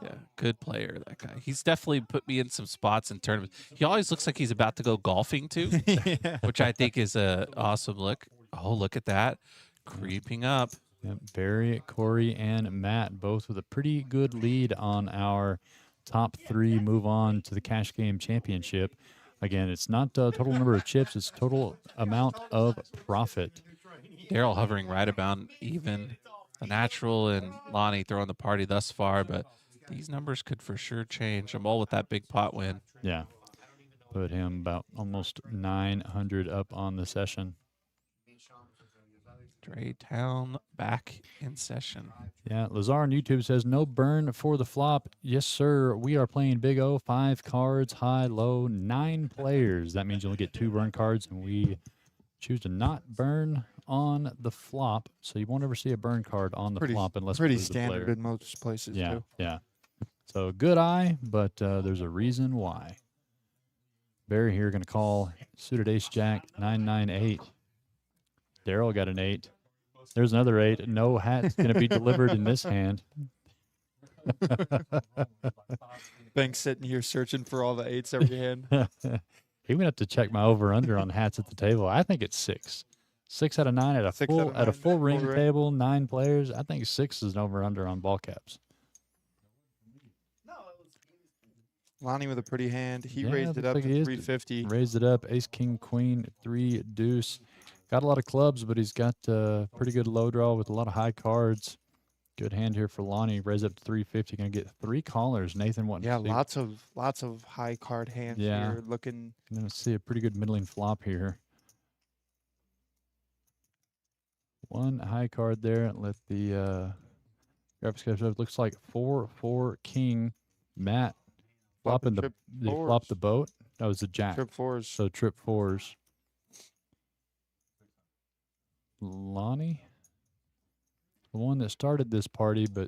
Yeah, good player, that guy. He's definitely put me in some spots in tournaments. He always looks like he's about to go golfing too, Yeah. which I think is a awesome look. Oh, look at that. Creeping up. Yep, Barry, Corey, and Matt both with a pretty good lead on our top 3 move on to the Cash Game Championship. Again, it's not total number of chips, it's total amount of profit. Daryl hovering right about even. The natural and Lonnie throwing the party thus far, but these numbers could for sure change. I'm all with that big pot win. Yeah. Put him about almost 900 up on the session. Dre Town back in session. Yeah, Lazar on YouTube says no burn for the flop. Yes, sir. We are playing Big O, 5 cards, high, low, 9 players. That means you only get 2 burn cards, and we choose to not burn on the flop. So you won't ever see a burn card on the Pretty- flop unless Pretty we lose the player. standard in most places Yeah, too. yeah. So good eye, but there's a reason why. Barry here going to call suited ace jack 998. Daryl got an 8. There's another 8. No hat's going to be delivered in this hand. Bank sitting here searching for all the 8s every hand. He would have to check my over under on hats at the table. I think it's 6. 6 out of 9 at a 6 out full of at a 9, full ring full ring. table, 9 players. I think 6 is an over under on ball caps. Lonnie with a pretty hand. He Yeah, raised it looks up like to he is. 350. Raised it up. Ace, king, queen, 3 deuce. Got a lot of clubs, but he's got pretty good low draw with a lot of high cards. Good hand here for Lonnie. Raise up to 350. Gonna get 3 callers. Nathan wanting Yeah, to see. lots of high card hands Yeah. here. Looking Gonna see a pretty good middling flop here. 1 high card there. Let the graphics catch up. Looks like 4-4 king. Matt flopping the trip did he flop fours. the boat. No, it's a jack. Trip fours. So trip fours. Lonnie, the one that started this party, but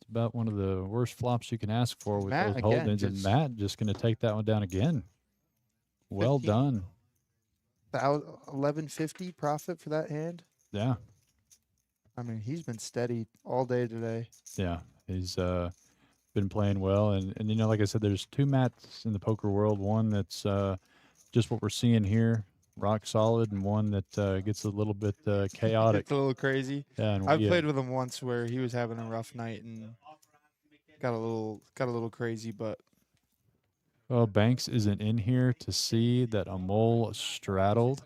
it's about one of the worst flops you can ask for with Matt those again, holdings. And just- Matt just going to take that one down again. Well 15. done. 1150 profit for that hand. Yeah. I mean, he's been steady all day today. Yeah. He's been playing well. And you know, like I said, there's two Matts in the poker world. One that's just what we're seeing here, rock solid, and one that gets a little bit chaotic. It's a little crazy. Yeah, and I we, played with him once where he was having a rough night and got a little crazy, but well, Banks isn't in here to see that a mole straddled.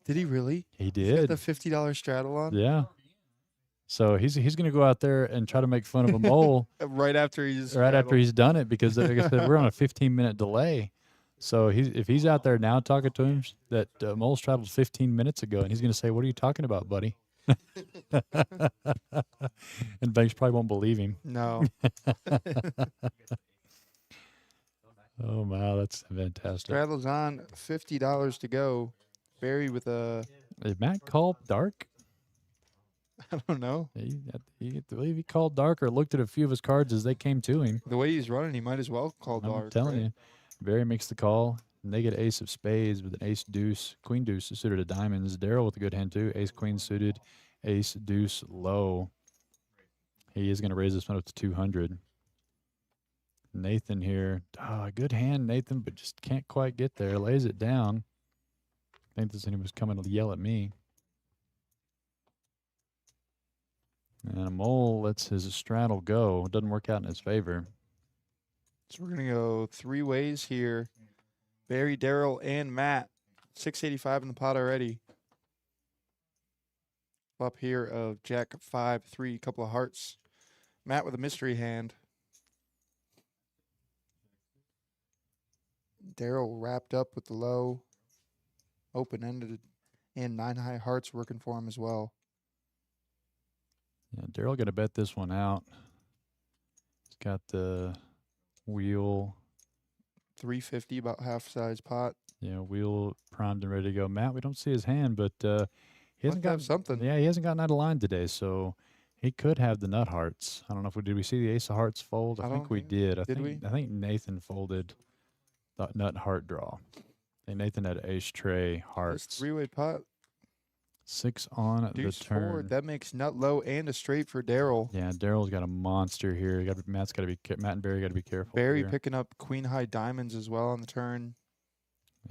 did he really? He He's got did. the $50 straddle on Yeah. So he's going to go out there and try to make fun of a mole right after he's right after he's done it, because like I said, we're on a 15-minute delay. So if he's out there now talking to him, that mole straddled 15 minutes ago, and he's going to say, "What are you talking about, buddy?" And Banks probably won't believe him. No. Oh wow, that's fantastic. Straddle's on, $50 to go. Barry with a Did Matt call dark? I don't know. I believe he called dark, or looked at a few of his cards as they came to him. The way he's running, he might as well call I'm dark. telling right? you. Barry makes the call. And they get ace of spades with an ace deuce, queen deuce suited of diamonds. Daryl with a good hand too. Ace queen suited, ace deuce low. He is going to raise this one up to 200. Nathan here. Oh, good hand, Nathan, but just can't quite get there. Lays it down. I think this one he was coming to yell at me. And a mole lets his straddle go. Doesn't work out in his favor. So we're gonna go three ways here. Barry, Daryl, and Matt. 685 in the pot already. Up here of Jack 5-3, couple of hearts. Matt with a mystery hand. Daryl wrapped up with the low, open-ended, and 9 high hearts working for him as well. Yeah, Daryl going to bet this one out. He's got the wheel. 350, about half size pot. Yeah, wheel primed and ready to go. Matt, we don't see his hand, but he Must hasn't have got something. Yeah, he hasn't gotten out of line today, so he could have the nut hearts. I don't know if did we see the ace of hearts fold? I I think don't we think- did. did we? I think Nathan folded the nut heart draw. I think Nathan had ace tray This hearts. three-way pot. 6 on Deuce the forward. turn. That makes nut low and a straight for Daryl. Yeah, Daryl's got a monster here. Matt and Barry got to be careful. Barry here. picking up queen high diamonds as well on the turn.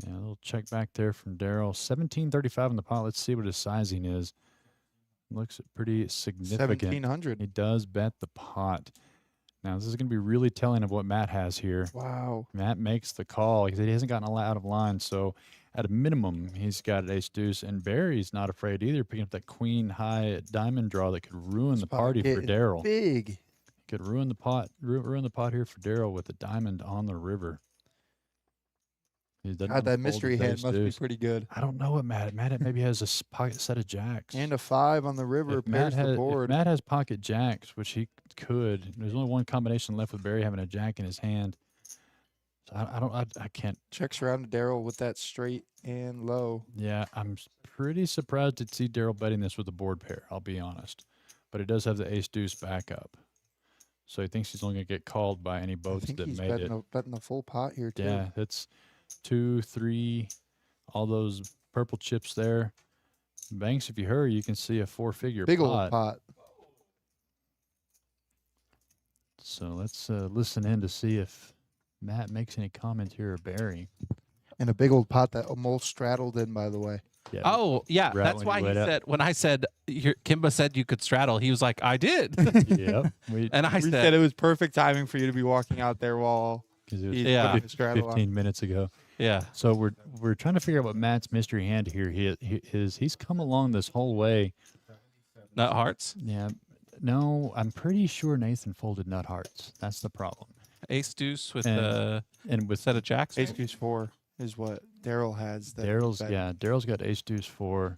Yeah, a little check back there from Daryl. 1735 in the pot. Let's see what his sizing is. Looks pretty significant. 1700. He does bet the pot. Now, this is going to be really telling of what Matt has here. Wow. Matt makes the call. He said he hasn't gotten out of line, so at a minimum, he's got an ace deuce. And Barry's not afraid either, picking up that queen high diamond draw that could ruin the Spot party for getting Daryl. Big. Could ruin the pot, ruin the pot here for Daryl with the diamond on the river. He doesn't God, wanna that fold mystery his hand ace must be deuce. pretty good. I don't know what Matt. Matt maybe has a pocket set of jacks. And a 5 on the river If Matt, pairs the if board. Matt has pocket jacks, which he could, there's only one combination left with Barry having a jack in his hand. So I can't. Checks around to Daryl with that straight and low. Yeah, I'm pretty surprised to see Daryl betting this with a board pair. I'll be honest, but he does have the ace deuce backup, so he thinks he's only going to get called by any I boats think that he's made it. betting the full pot here, too. Yeah, that's 2, 3, all those purple chips there. Banks, if you hurry, you can see a 4-figure Big pot. old pot. So let's listen in to see if Matt makes any comment here or Barry. And a big old pot that almost straddled in, by the way. Yeah. Oh, yeah. Right That's when why you he went up. said, when I said, Kimba said you could straddle, he was like, I did. Yep. And I We said said, it was perfect timing for you to be walking out there while 'Cause it was he's Yeah. putting the straddle on. 15 minutes ago. yeah. So we're trying to figure out what Matt's mystery hand here he's come along this whole way. Nut hearts. Yeah. No, I'm pretty sure Nathan folded nut hearts. That's the problem. Ace deuce with And- the And with set of jacks. Ace deuce 4 is what Daryl has. that Daryl's, bet. yeah, Daryl's got ace deuce 4.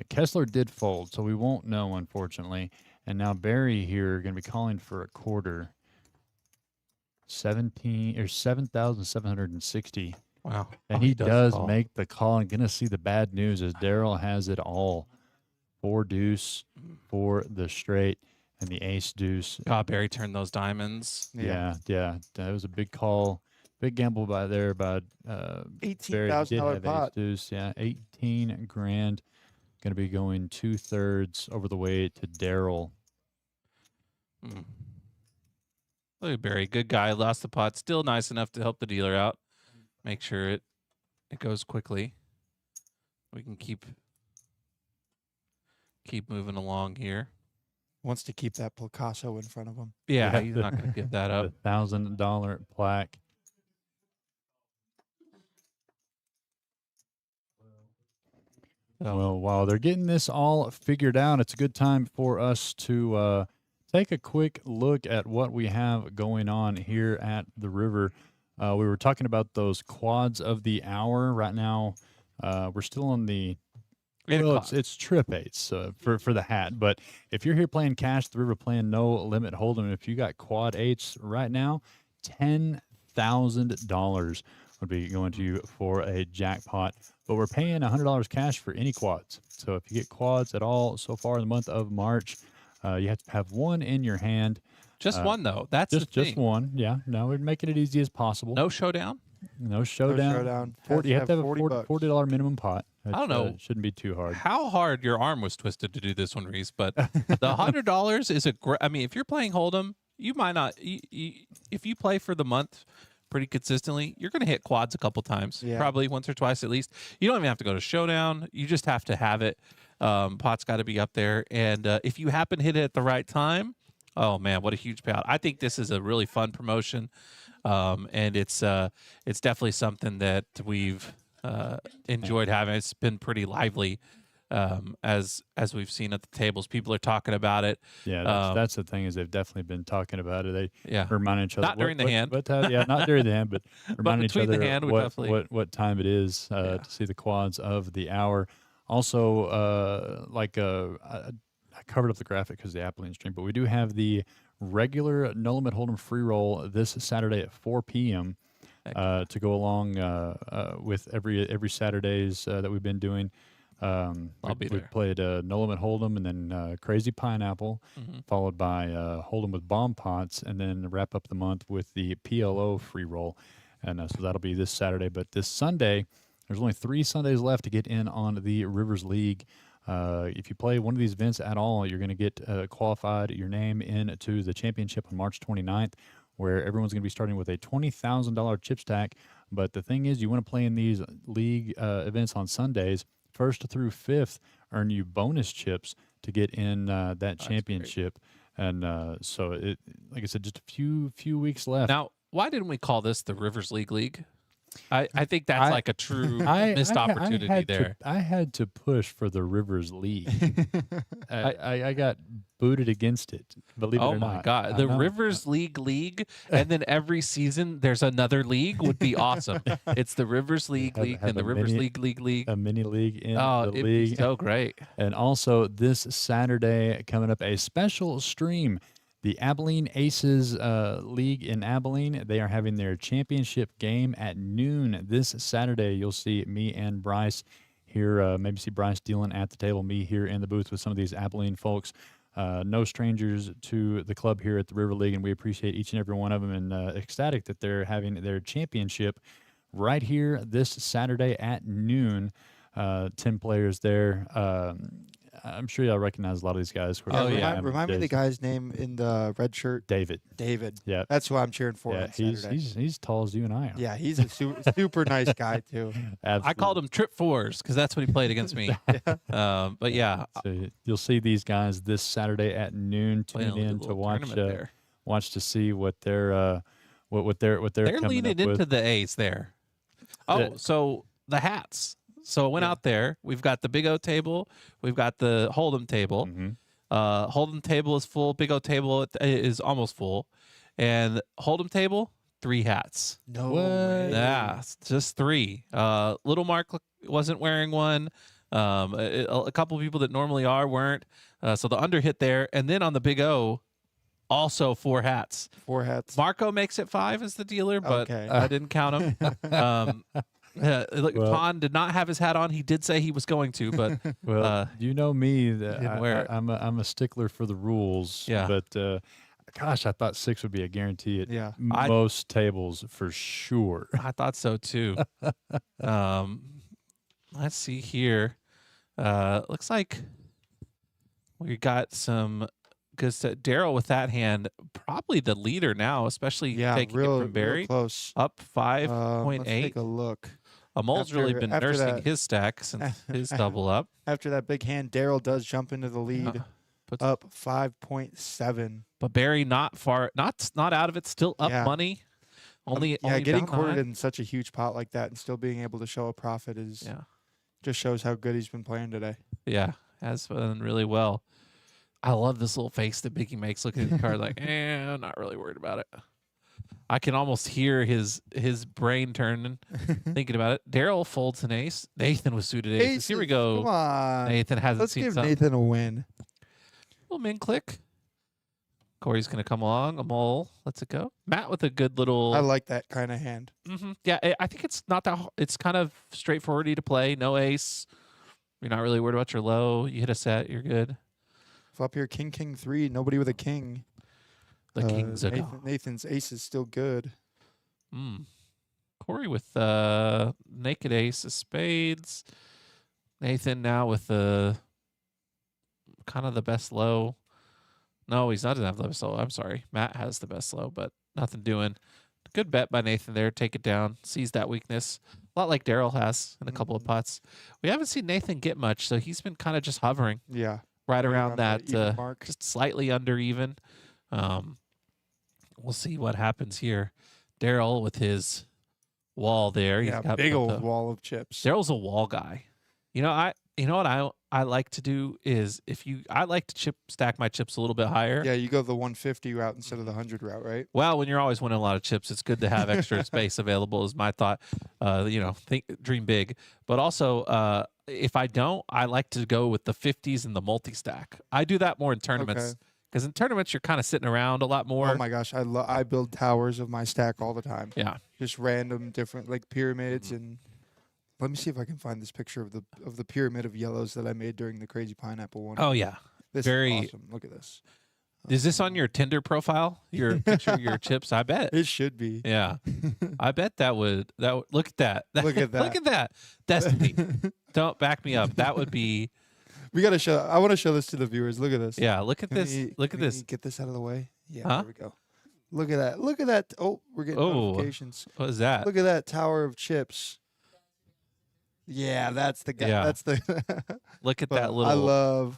Kessler did fold, so we won't know, unfortunately. And now Barry here going to be calling for a quarter. 7,760. Wow. And Oh, he does call. make the call. And gonna see the bad news as Daryl has it all. 4 deuce for the straight and the ace deuce. God, Barry turned those diamonds. Yeah. That was a big call, big gamble by Barry. He did $18,000 have pot. ace deuce. Yeah, 18 grand. Going to be going 2/3 over the way to Daryl. Mm. Look at Barry, good guy, lost the pot, still nice enough to help the dealer out. Make sure it goes quickly. We can keep moving along here. Wants to keep that Picasso in front of him. Yeah, he's not going to give that up. The $1,000 plaque. Oh. Well, while they're getting this all figured out, it's a good time for us to take a quick look at what we have going on here at the river. We were talking about those quads of the hour. Right now, we're still on the it's trip eights for the hat. But if you're here playing cash at the river, playing no limit hold'em, if you got quad eights right now, $10,000 would be going to you for a jackpot. But we're paying $100 cash for any quads. So if you get quads at all so far in the month of March, you have to have one in your hand. Just one, though. That's the just thing. one. Yeah. No, we're making it easy as possible. No showdown? No showdown. You have to have a $40 minimum pot. I don't know. It shouldn't be too hard. How hard your arm was twisted to do this one, Reese, but the $100 is I mean, if you're playing Hold'em, you might not. If you play for the month pretty consistently, you're going to hit quads a couple times, probably once or twice at least. You don't even have to go to showdown. You just have to have it. Pot's got to be up there, and if you happen to hit it at the right time, oh man, what a huge payout! I think this is a really fun promotion, and it's definitely something that we've enjoyed having. It's been pretty lively. As we've seen at the tables, people are talking about it. Yeah, that's the thing, is they've definitely been talking about it. They reminding each other. Not during the hand. Not during the hand, but reminding each other the hand, what time it is to see the quads of the hour. Also, I covered up the graphic because of the Appleton stream, but we do have the regular No Limit Hold'em free roll this Saturday at 4 p.m. To go along with every Saturdays that we've been doing. I'll be there. We played No Limit Hold'em and then Crazy Pineapple, followed by Hold'em with Bomb Pots, and then wrap up the month with the PLO free roll. And so that'll be this Saturday. But this Sunday, there's only 3 Sundays left to get in on the Rivers League. If you play one of these events at all, you're going to get qualified your name into the championship on March 29th, where everyone's going to be starting with a $20,000 chip stack. But the thing is, you want to play in these league events on Sundays. 1st through 5th earn you bonus chips to get in that championship. And so, like I said, just a few weeks left. Now, why didn't we call this the Rivers League? I think that's like a true missed opportunity there. I had to push for the Rivers League. I got booted against it. Believe it or not. Oh my God, the Rivers League, and then every season there's another league would be awesome. It's the Rivers League and the Rivers League. A mini league in the league. Be so great. And also this Saturday coming up, a special stream. The Abilene Aces League in Abilene, they are having their championship game at noon this Saturday. You'll see me and Bryce here, maybe see Bryce dealing at the table, me here in the booth with some of these Abilene folks. No strangers to the club here at the River League, and we appreciate each and every one of them, and ecstatic that they're having their championship right here this Saturday at noon. 10 players there. I'm sure y'all recognize a lot of these guys. Remind me the guy's name in the red shirt. David. Yeah, that's who I'm cheering for. Yeah, he's tall as you and I are. Yeah, he's a super nice guy too. Absolutely. I called him Trip Fours because that's what he played against me. But yeah, so you'll see these guys this Saturday at noon. Tune in to watch to see what they're they're leaning into the A's there. Oh, so the hats. So I went out there. We've got the Big O table. We've got the Hold'em table. Hold'em table is full. Big O table is almost full. And Hold'em table, 3 hats. No way. Yeah, just 3. Little Mark wasn't wearing one. A couple of people that normally are weren't. So the under hit there. And then on the Big O, Also 4 hats. 4 hats. Marco makes it 5 as the dealer, but Okay. I didn't count him. Look, Well- Ton did not have his hat on. He did say he was going to, but Well, you know me that didn't wear it. I'm a stickler for the rules. Yeah. But gosh, I thought 6 would be a guarantee at Yeah. most tables for sure. I thought so too. Let's see here. Looks like we got some good stuff. Daryl with that hand, probably the leader now, especially Yeah, taking real, it from Barry. real close. Up Let's 5.8. take a look. Amol's really been after nursing that- his stack since his double up. After that big hand, Daryl does jump into the lead, Puts- up 5.7. But Barry not far, not out of it, still up Yeah. money. Only getting down quartered 9. in such a huge pot like that and still being able to show a profit is just shows how good he's been playing today. Yeah, has done really well. I love this little face that Biggie makes looking at the card like, not really worried about it. I can almost hear his brain turning, thinking about it. Daryl folds an ace. Nathan was suited aces. Here we go. Come on. Nathan hasn't Let's seen give something. Nathan a win. Little min click. Corey's going to come along. Amol lets it go. Matt with a good little. I like that kind of hand. Yeah, I think it's not that. It's kind of straightforward to play. No ace. You're not really worried about your low. You hit a set. You're good. Flop here, king, king 3. Nobody with a king. The king's a go. Nathan's ace is still good. Corey with naked ace of spades. Nathan now with the kind of the best low. No, he's not doesn't have the best low. I'm sorry. Matt has the best low, but nothing doing. Good bet by Nathan there. Take it down. Sees that weakness. A lot like Daryl has in a couple of pots. We haven't seen Nathan get much, so he's been kind of just hovering Yeah. right around that, even mark. just slightly under even. We'll see what happens here. Daryl with his wall there. He's Yeah, got big both old the- wall of chips. Daryl's a wall guy. You know what I like to do is I like to stack my chips a little bit higher. Yeah, you go the 150 route instead of the 100 route, right? Well, when you're always winning a lot of chips, it's good to have extra space available. Is my thought. Dream big, but also if I don't, I like to go with the 50s and the multi stack. I do that more in tournaments because in tournaments you're kind of sitting around a lot more. Oh my gosh, I build towers of my stack all the time. Yeah. Just random different like pyramids and let me see if I can find this picture of the pyramid of yellows that I made during the crazy pineapple one. Oh yeah. this very- is awesome. Look at this. Is this on your Tinder profile? Your picture of your chips? I bet. It should be. Yeah. I bet that would look at that. Look at Look at that. Destiny. Don't back me up. That would be We gotta show. I want to show this to the viewers. Look at this. yeah, look at Can this. we- Look at can this. we Get this out of the way. Yeah, Huh? there we go. Look at that. Look at that. Oh, we're getting Oh. notifications. What is that? Look at that tower of chips. Yeah, that's the guy. Yeah. That's the. Look at But that little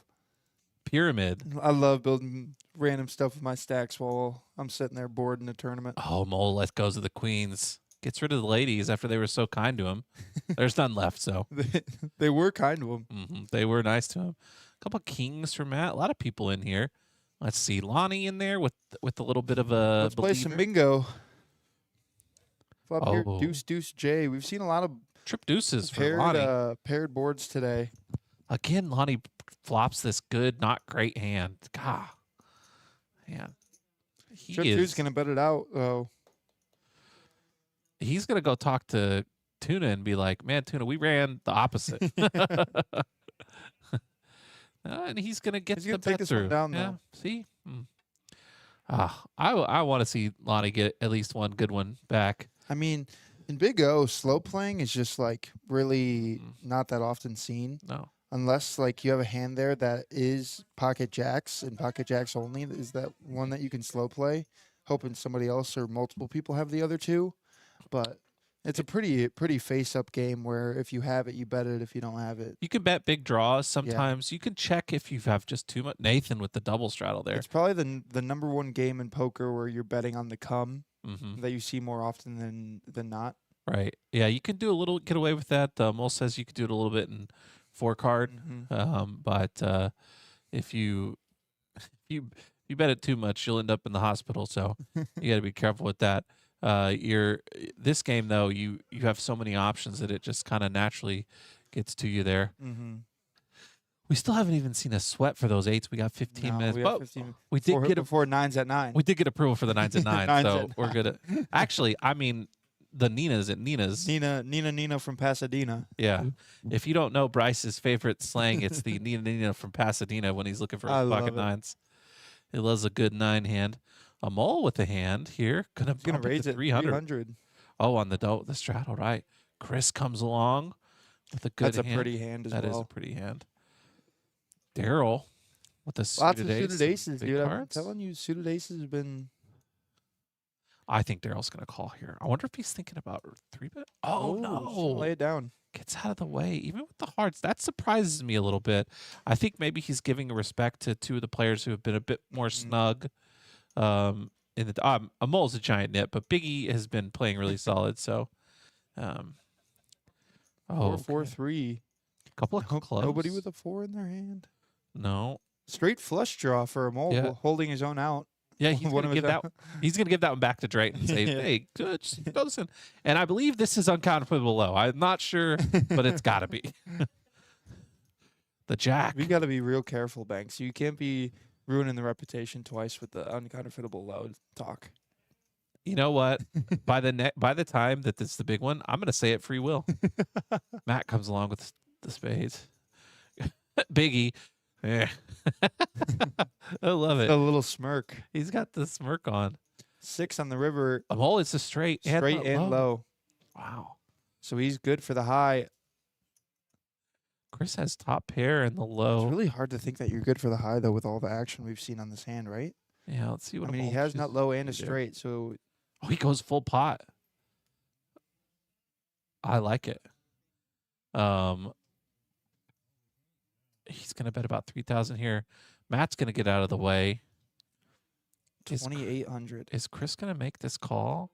pyramid. I love building random stuff with my stacks while I'm sitting there bored in a tournament. Oh, Mole let goes of the queens. Gets rid of the ladies after they were so kind to him. There's none left, so They were kind to him. they were nice to him. A couple kings for Matt. A lot of people in here. Let's see, Lonnie in there with a little bit of a. Let's play some believer. bingo. Flop here, Oh. deuce, deuce, J. We've seen a lot of Trip deuces for Lonnie. paired boards today. Again, Lonnie flops this good, not great hand. God, man, he Trip is. two's gonna bet it out though. He's gonna go talk to Tuna and be like, "Man, Tuna, we ran the opposite." And he's gonna get He's gonna the take bet this one through. down, yeah, though. see, I want to see Lonnie get at least one good one back. I mean, in Big O, slow playing is just like really not that often seen. No, Unless like you have a hand there that is pocket jacks and pocket jacks only is that one that you can slow play, hoping somebody else or multiple people have the other two. But it's a pretty face up game where if you have it, you bet it. If you don't have it, you can bet big draws. Sometimes you can check if you have just too much. Nathan with the double straddle there. it's probably the number one game in poker where you're betting on the come Mm-hmm. that you see more often than not. Right. Yeah, you can do a little get away with that. Mole says you could do it a little bit in 4-card. But if you bet it too much, you'll end up in the hospital. So you got to be careful with that. This game though, you have so many options that it just kind of naturally gets to you there. Mm-hmm. We still haven't even seen a sweat for those 8s. We got 15 No, minutes. we got But 15 we did before, get a before 9's at 9. we did get approval for the 9s at 9, 9's so at we're good. Actually, I mean the Nina's at Nina's. Nina from Pasadena. Yeah. If you don't know Bryce's favorite slang, it's the Nina from Pasadena when he's looking for I his love pocket it. 9s. He loves a good 9 hand. A mole with a hand here. Gonna He's gonna bump it raise to it 300. 300. Oh, on the straddle, right. Chris comes along with a good That's a hand. pretty hand as That is well. a pretty hand. Daryl with the Lots suited of ace. suited aces, big dude. I'm cards. telling you, suited aces have been. I think Daryl's going to call here. I wonder if he's thinking about 3-bet. Oh, Ooh, just gonna no. lay it down. Gets out of the way, even with the hearts. That surprises me a little bit. I think maybe he's giving respect to two of the players who have been a bit more snug. In the Amol's a giant nit, but Biggie has been playing really solid. So, Four, okay. 4, 3. Couple of clubs. Nobody with a 4 in their hand. No. Straight flush draw for a mole Yeah. holding his own out. Yeah, he's One gonna of give his that. own. He's gonna give that one back to Drayton and say, Yeah. "Hey, good, just throw this in." And I believe this is uncountable low. I'm not sure, but it's got to be. The jack. We got to be real careful, Banks. You can't be ruining the reputation twice with the uncounterfeitable load talk. You know what? By the time that this is the big one, I'm gonna say it free will. Matt comes along with the spades. Biggie. Yeah. I love it. A little smirk. He's got the smirk on. 6 on the river, Oh, it's a straight straight and low. Wow. So he's good for the high. Chris has top pair and the low. It's really hard to think that you're good for the high, though, with all the action we've seen on this hand, right? Yeah, let's see what. I mean, he Amol has nut chooses low and a to do. straight, so Oh, he goes full pot. I like it. He's gonna bet about 3,000 here. Matt's gonna get out of the way. Is 2,800. Is Chris gonna make this call?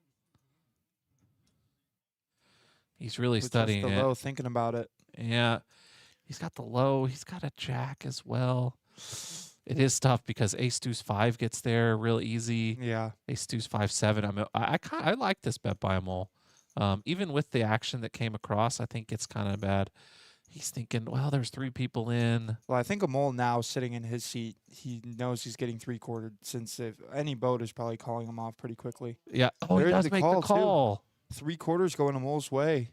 He's really With just studying the it. low, thinking about it. Yeah, he's got the low. He's got a jack as well. It is tough because ace deuce 5 gets there real easy. Yeah. Ace deuce 5-7. I like this bet by Amol. Even with the action that came across, I think it's kind of bad. He's thinking, well, there's 3 people in. Well, I think a mole now sitting in his seat, he knows he's getting 3-quartered since if any boat is probably calling him off pretty quickly. Yeah. Oh, he There's does the make call, the too. call. 3-quarters going a mole's way.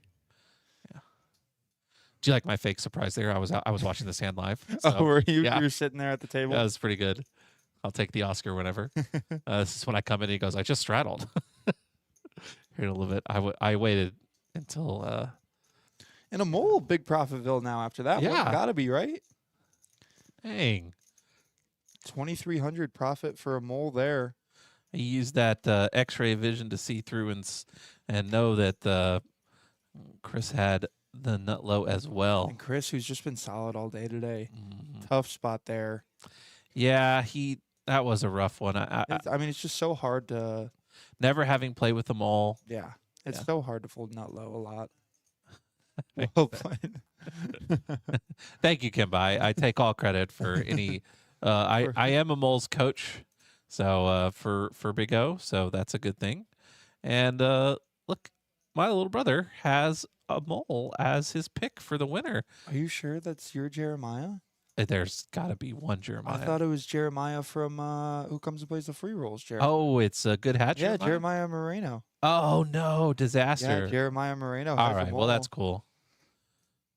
Do you like my fake surprise there? I was watching this hand live. Oh, so, were you? yeah. You were sitting there at the table. that was pretty good. I'll take the Oscar whenever. This is when I come in and he goes, I just straddled. Here in a little bit. I waited until And a mole, big profitville now after that. Yeah. One. Gotta be, right? dang. 2,300 profit for a mole there. He used that X-ray vision to see through and know that Chris had the nut low as well. And Chris, who's just been solid all day today. Mhm. Tough spot there. Yeah, that was a rough one. I I mean, it's just so hard to, never having played with them all. yeah. It's Yeah. so hard to fold nut low a lot. Well played. Thank you, Kimba. I take all credit for any. I am a mole's coach, so for Big O, so that's a good thing. And look, my little brother has a mole as his pick for the winner. Are you sure that's your Jeremiah? There's got to be one Jeremiah. I thought it was Jeremiah from Who Comes and Plays the Free Rolls. Jeremiah. Oh, it's a good hat. yeah, Jeremiah Moreno. Oh no, disaster. Yeah, Jeremiah Moreno. All has a right, well that's mole. cool.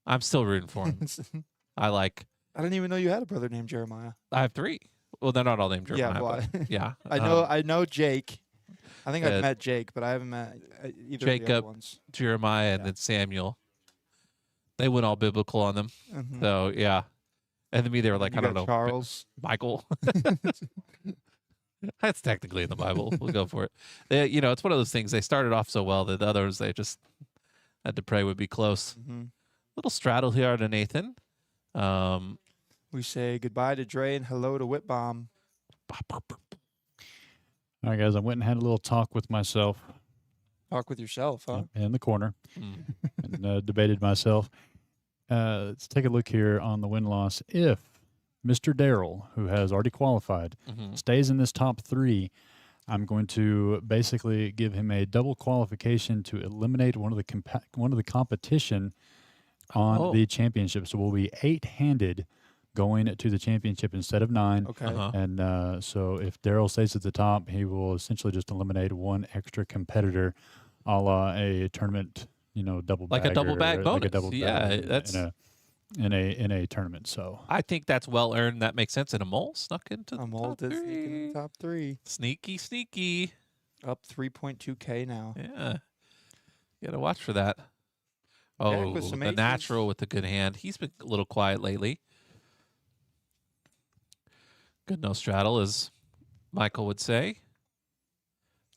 I'm still rooting for him. I didn't even know you had a brother named Jeremiah. have 3. Well, they're not all named Jeremiah. Yeah, well, but yeah. I know Jake. I think uh, I've met Jake, but I haven't met either of the Jacob. other ones. Jeremiah and Yeah. then Samuel. They went all biblical on them. Mhm. So yeah. And to me they were like, You I don't got know, Charles. Michael. That's technically in the Bible. We'll go for it. It's one of those things. They started off so well that the others they just had to pray would be close. hmm Little straddle here to Nathan. We say goodbye to Dre and hello to Whitbomb. All right, guys, I went and had a little talk with myself Talk with yourself, huh? in the corner Mm. and debated myself. Let's take a look here on the win-loss. If Mr. Darrell, who has already qualified, Mhm. stays in this top 3, I'm going to basically give him a double qualification to eliminate one of the competition on Oh. the championship. So we'll be 8-handed going to the championship instead of 9. Okay. And so if Daryl stays at the top, he will essentially just eliminate one extra competitor, a la a tournament, double Like a double bag like a bonus. double Yeah, bag that's. in a tournament. So I think that's well earned. That makes sense. And a mole snuck into the A mole top did sneak in three. the top 3. Sneaky, sneaky. Up 3.2K now. Yeah, you got to watch for that. Jack Oh, with some the aces. natural with the good hand. He's been a little quiet lately. Good no straddle, as Michael would say.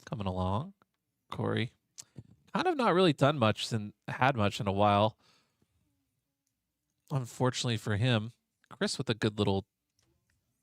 Coming along. Corey. Kind of not really done much and had much in a while. Unfortunately for him. Chris with a good little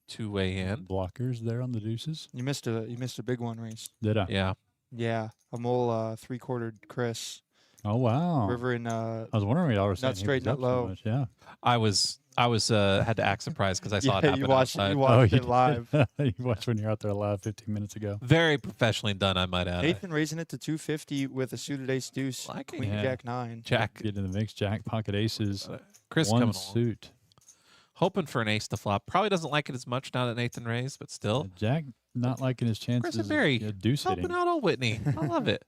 two-way hand. blockers there on the deuces. You missed a big one, Reese. Did I? Yeah. Yeah, a mole 3/4 Chris. Oh wow! River in I was wondering what y'all were saying. Nut he straight, was nut up so low. much. Yeah. I was had to act surprised because I saw it yeah, happen you watched outside. you watched you it live. did. You watched when you're out there live 15 minutes ago. Very professionally done, I might add. Nathan raising it to 250 with a suited ace deuce, Like it. queen Yeah. jack 9. Jack. Get in the mix. Jack pocket aces. Chris One coming along. suit. Hoping for an ace to flop. Probably doesn't like it as much now that Nathan raised, but still. Jack not liking his chances. Chris and Barry of deuce helping hitting. out old Whitney. I love it.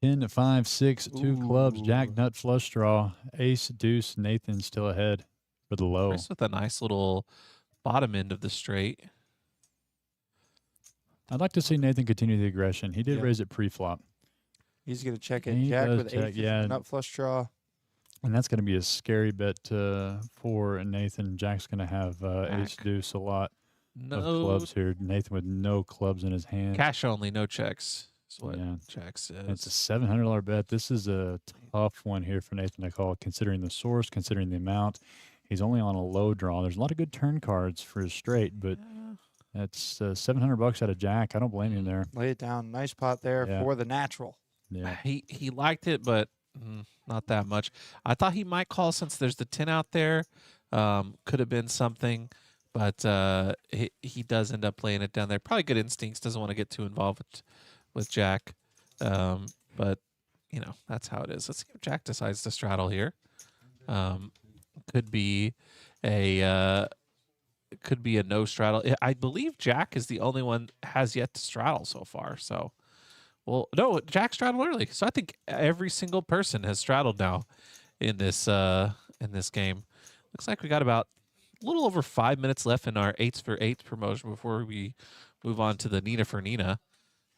10, 5, 6, 2 clubs. Jack, Ooh. nut, flush draw. Ace, deuce. Nathan still ahead for the low. Chris with a nice little bottom end of the straight. I'd like to see Nathan continue the aggression. He did Yeah. raise it pre-flop, He's gonna check in He jack does with check, ace, yeah. nut flush draw. and that's going to be a scary bet for Nathan. Jack's going to have ace, Jack. deuce a lot of No clubs here. Nathan with no clubs in his hand. cash only, no checks. Is what Yeah. Jack says. It's a $700 bet. This is a tough one here for Nathan to call, considering the source, considering the amount. He's only on a low draw. There's a lot of good turn cards for his straight, but that's $700 out of Jack. I don't blame him there. Lay it down. Nice pot there Yeah. for the natural. Yeah. He liked it, but not that much. I thought he might call since there's the 10 out there. Could have been something, but he does end up playing it down there. Probably good instincts. Doesn't want to get too involved with Jack, but that's how it is. Let's see if Jack decides to straddle here. Could be a no straddle. I believe Jack is the only one has yet to straddle so far. So, well, no, Jack straddled early. So I think every single person has straddled now in this game. Looks like we got about a little over 5 minutes left in our 8s for 8s promotion before we move on to the Nina for Nina.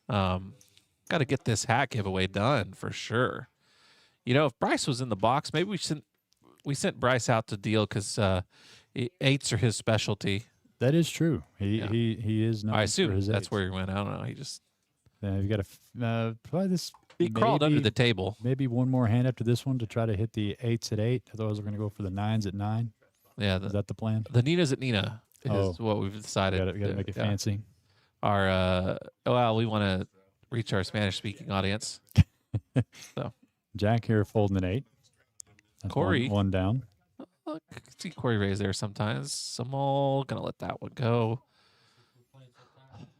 Got to get this hat giveaway done for sure. If Bryce was in the box, maybe we sent Bryce out to deal because 8s are his specialty. That is true. He Yeah. he is known I for assume his that's eights. where he went. I don't know. He just You've got to probably this. he crawled under maybe- the table. Maybe one more hand after this one to try to hit the 8s at 8. Otherwise, we're going to go for the 9s at 9. Yeah, Is that the plan? the Nina's at Nina is Oh. what we've decided. We got to make it Yeah. fancy. Our we want to reach our Spanish speaking audience. Jack here folding an 8. That's Corey. one down. Look, see Corey raise there sometimes. I'm all gonna let that one go.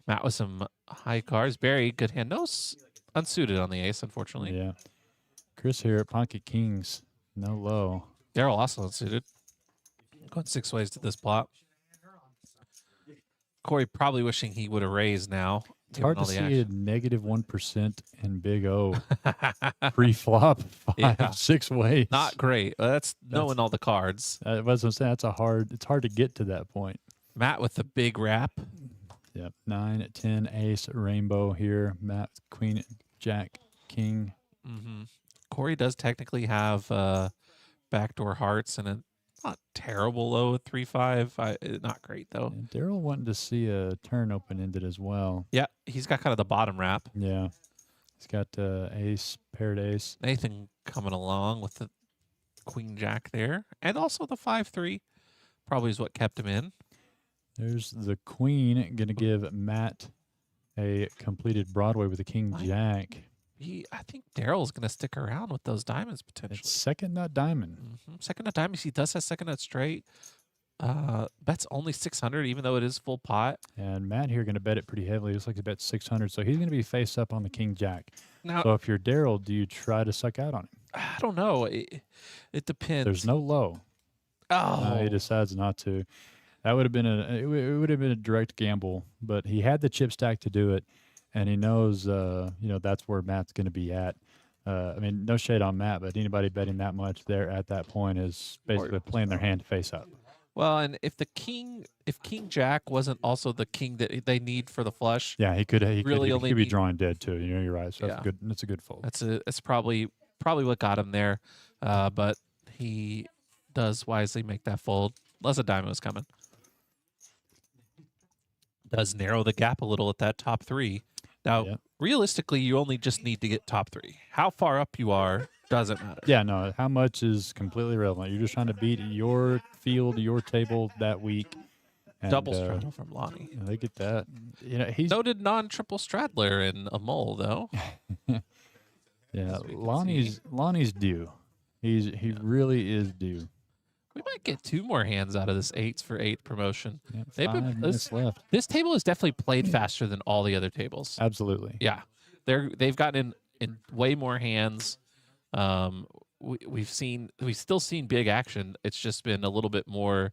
Matt with some high cards. Barry, good hand. No unsuited on the ace, unfortunately. Yeah. Chris here at pocket kings. No low. Daryl also unsuited. Going 6 ways to this plot. Corey probably wishing he would have raised now. It's hard to given all see the a negative 1% in Big O pre-flop Yeah. 5-6 ways. Not great. That's knowing all the cards. That's what I'm saying. It's hard to get to that point. Matt with the big wrap. Yep. 9, 10, ace, rainbow here. Matt, queen, jack, king. Mm-hmm. Corey does technically have backdoor hearts and a not terrible low at 3-5. Not great though. And Daryl wanting to see a turn open-ended as well. Yeah, he's got kind of the bottom wrap. Yeah. He's got ace, paired ace. Nathan coming along with the queen jack there, and also the 5-3 probably is what kept him in. There's the queen going to give Matt a completed Broadway with a king Nice. jack. I think Daryl's going to stick around with those diamonds potentially. It's second nut diamond. Second nut diamonds. He does have second nut straight. Bets only 600, even though it is full pot. And Matt here going to bet it pretty heavily. Looks like he bet 600. So he's going to be face up on the king jack. Now, So if you're Daryl, do you try to suck out on him? I don't know. It depends. There's no low. Oh, He decides not to. That would have been it would have been a direct gamble, but he had the chip stack to do it, and he knows that's where Matt's going to be at. I mean, no shade on Matt, but anybody betting that much there at that point is basically playing their hand face up. well, and if King Jack wasn't also the king that they need for the flush, Yeah, he could Really he only could be need- drawing dead too. You're right. So Yeah. that's a good fold. that's probably what got him there. But he does wisely make that fold, unless a diamond was coming. Does narrow the gap a little at that top 3. Now, Yeah. realistically, you only just need to get top 3. How far up you are doesn't matter. Yeah, no, how much is completely irrelevant. You're just trying to beat your field, your table that week. And, Double straddle from Lonnie. They get that. He's So did non-triple straddler in a mole, though. yeah. as we can Lonnie's due. He really is due. We might get 2 more hands out of this 8s for 8 promotion. Yeah, They've been- 5 minutes left. This table is definitely played faster than all the other tables. Absolutely. Yeah, they've gotten in way more hands. We've still seen big action. It's just been a little bit more.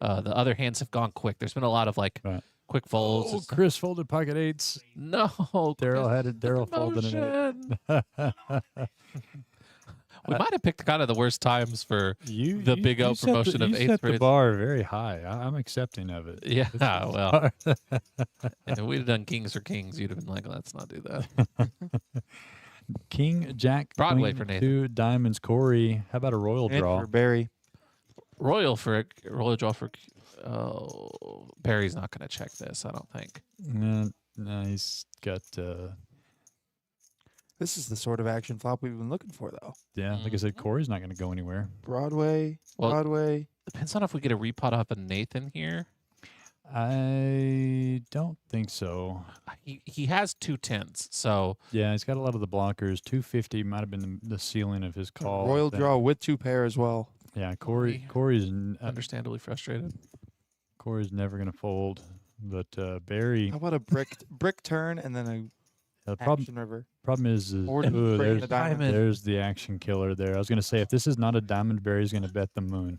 The other hands have gone quick. There's been a lot of like Right. quick folds. Oh, Chris folded pocket 8s. No, Daryl Chris, had it. Daryl folded it. We might have picked kind of the worst times for You, the you- Big O you set promotion of you 8th set the grade. bar very high. I'm accepting of it. Yeah, This is well, bar- if we'd have done kings for kings, you'd have been like, let's not do that. King, Jack, Broadway Queen, for Nathan. 2 diamonds, Corey. How about a royal And draw? for Barry. Royal draw for. Oh, Barry's not going to check this. I don't think. No, he's got. This is the sort of action flop we've been looking for, though. Yeah, like I said, Corey's not going to go anywhere. Broadway, Well- Broadway. Depends on if we get a repot off of Nathan here. I don't think so. He has 2 10s, so Yeah, he's got a lot of the blockers. 250 might have been the ceiling of his call. I Royal think. draw with 2 pair as well. Yeah, Corey. Corey's understandably frustrated. Corey's never going to fold, but Barry. How about a brick turn and then The a problem action river? is Or ooh, bring there's the diamond. there's the action killer there. I was going to say if this is not a diamond, Barry's going to bet the moon,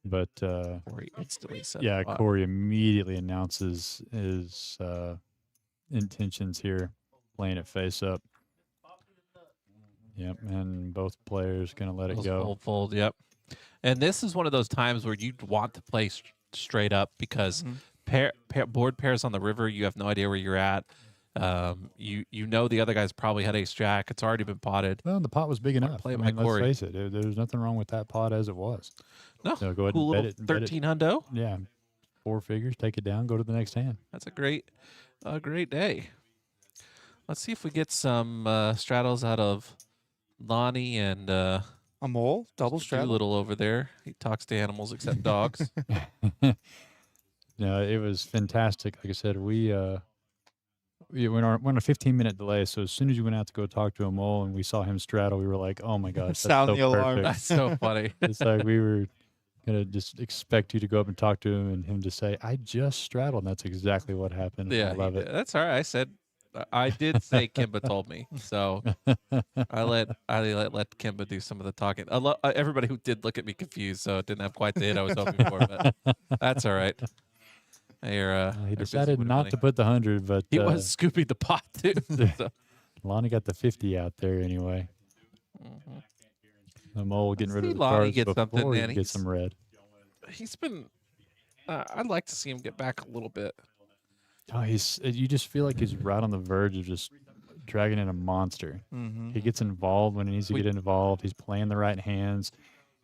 but Corey instantly said, yeah, "What?" Corey immediately announces his intentions here, playing it face up. Yep, and both players going to let it Those go. fold. Yep. And this is one of those times where you want to play straight up because board pairs on the river, you have no idea where you're at. You know the other guy's probably had ace jack. It's already been potted. Well, the pot was big enough. play I my mean, let's Corey. face it. There's nothing wrong with that pot as it was. No, So go ahead cool and little bet it. 13 hundo. Yeah, 4 figures. Take it down. Go to the next hand. That's a great day. Let's see if we get some straddles out of Lonnie and A mole? Double straddle? Doolittle over there. He talks to animals except dogs. No, it was fantastic. Like I said, we went on a 15-minute delay. So as soon as you went out to go talk to a mole and we saw him straddle, we were like, "Oh my gosh, that's Sound so the alarm. perfect." That's so funny. It's like we were gonna just expect you to go up and talk to him and him to say, "I just straddled." And that's exactly what happened. Yeah, I love it. That's all right. I said, I did say Kimba told me, so I let Kimba do some of the talking. Everybody who did look at me confused, so it didn't have quite the hit I was hoping for, but that's all right. They're, He they're busy decided winning not money. to put the 100, but He was scooping the pot too. So. Lonnie got the 50 out there anyway. Mhm. The mole getting rid see of the Lonnie cards get something, before he man. gets He's- some red. He's been. I'd like to see him get back a little bit. Oh, you just feel like he's right on the verge of just dragging in a monster. Mm-hmm. He gets involved when he needs to We- get involved. He's playing the right hands.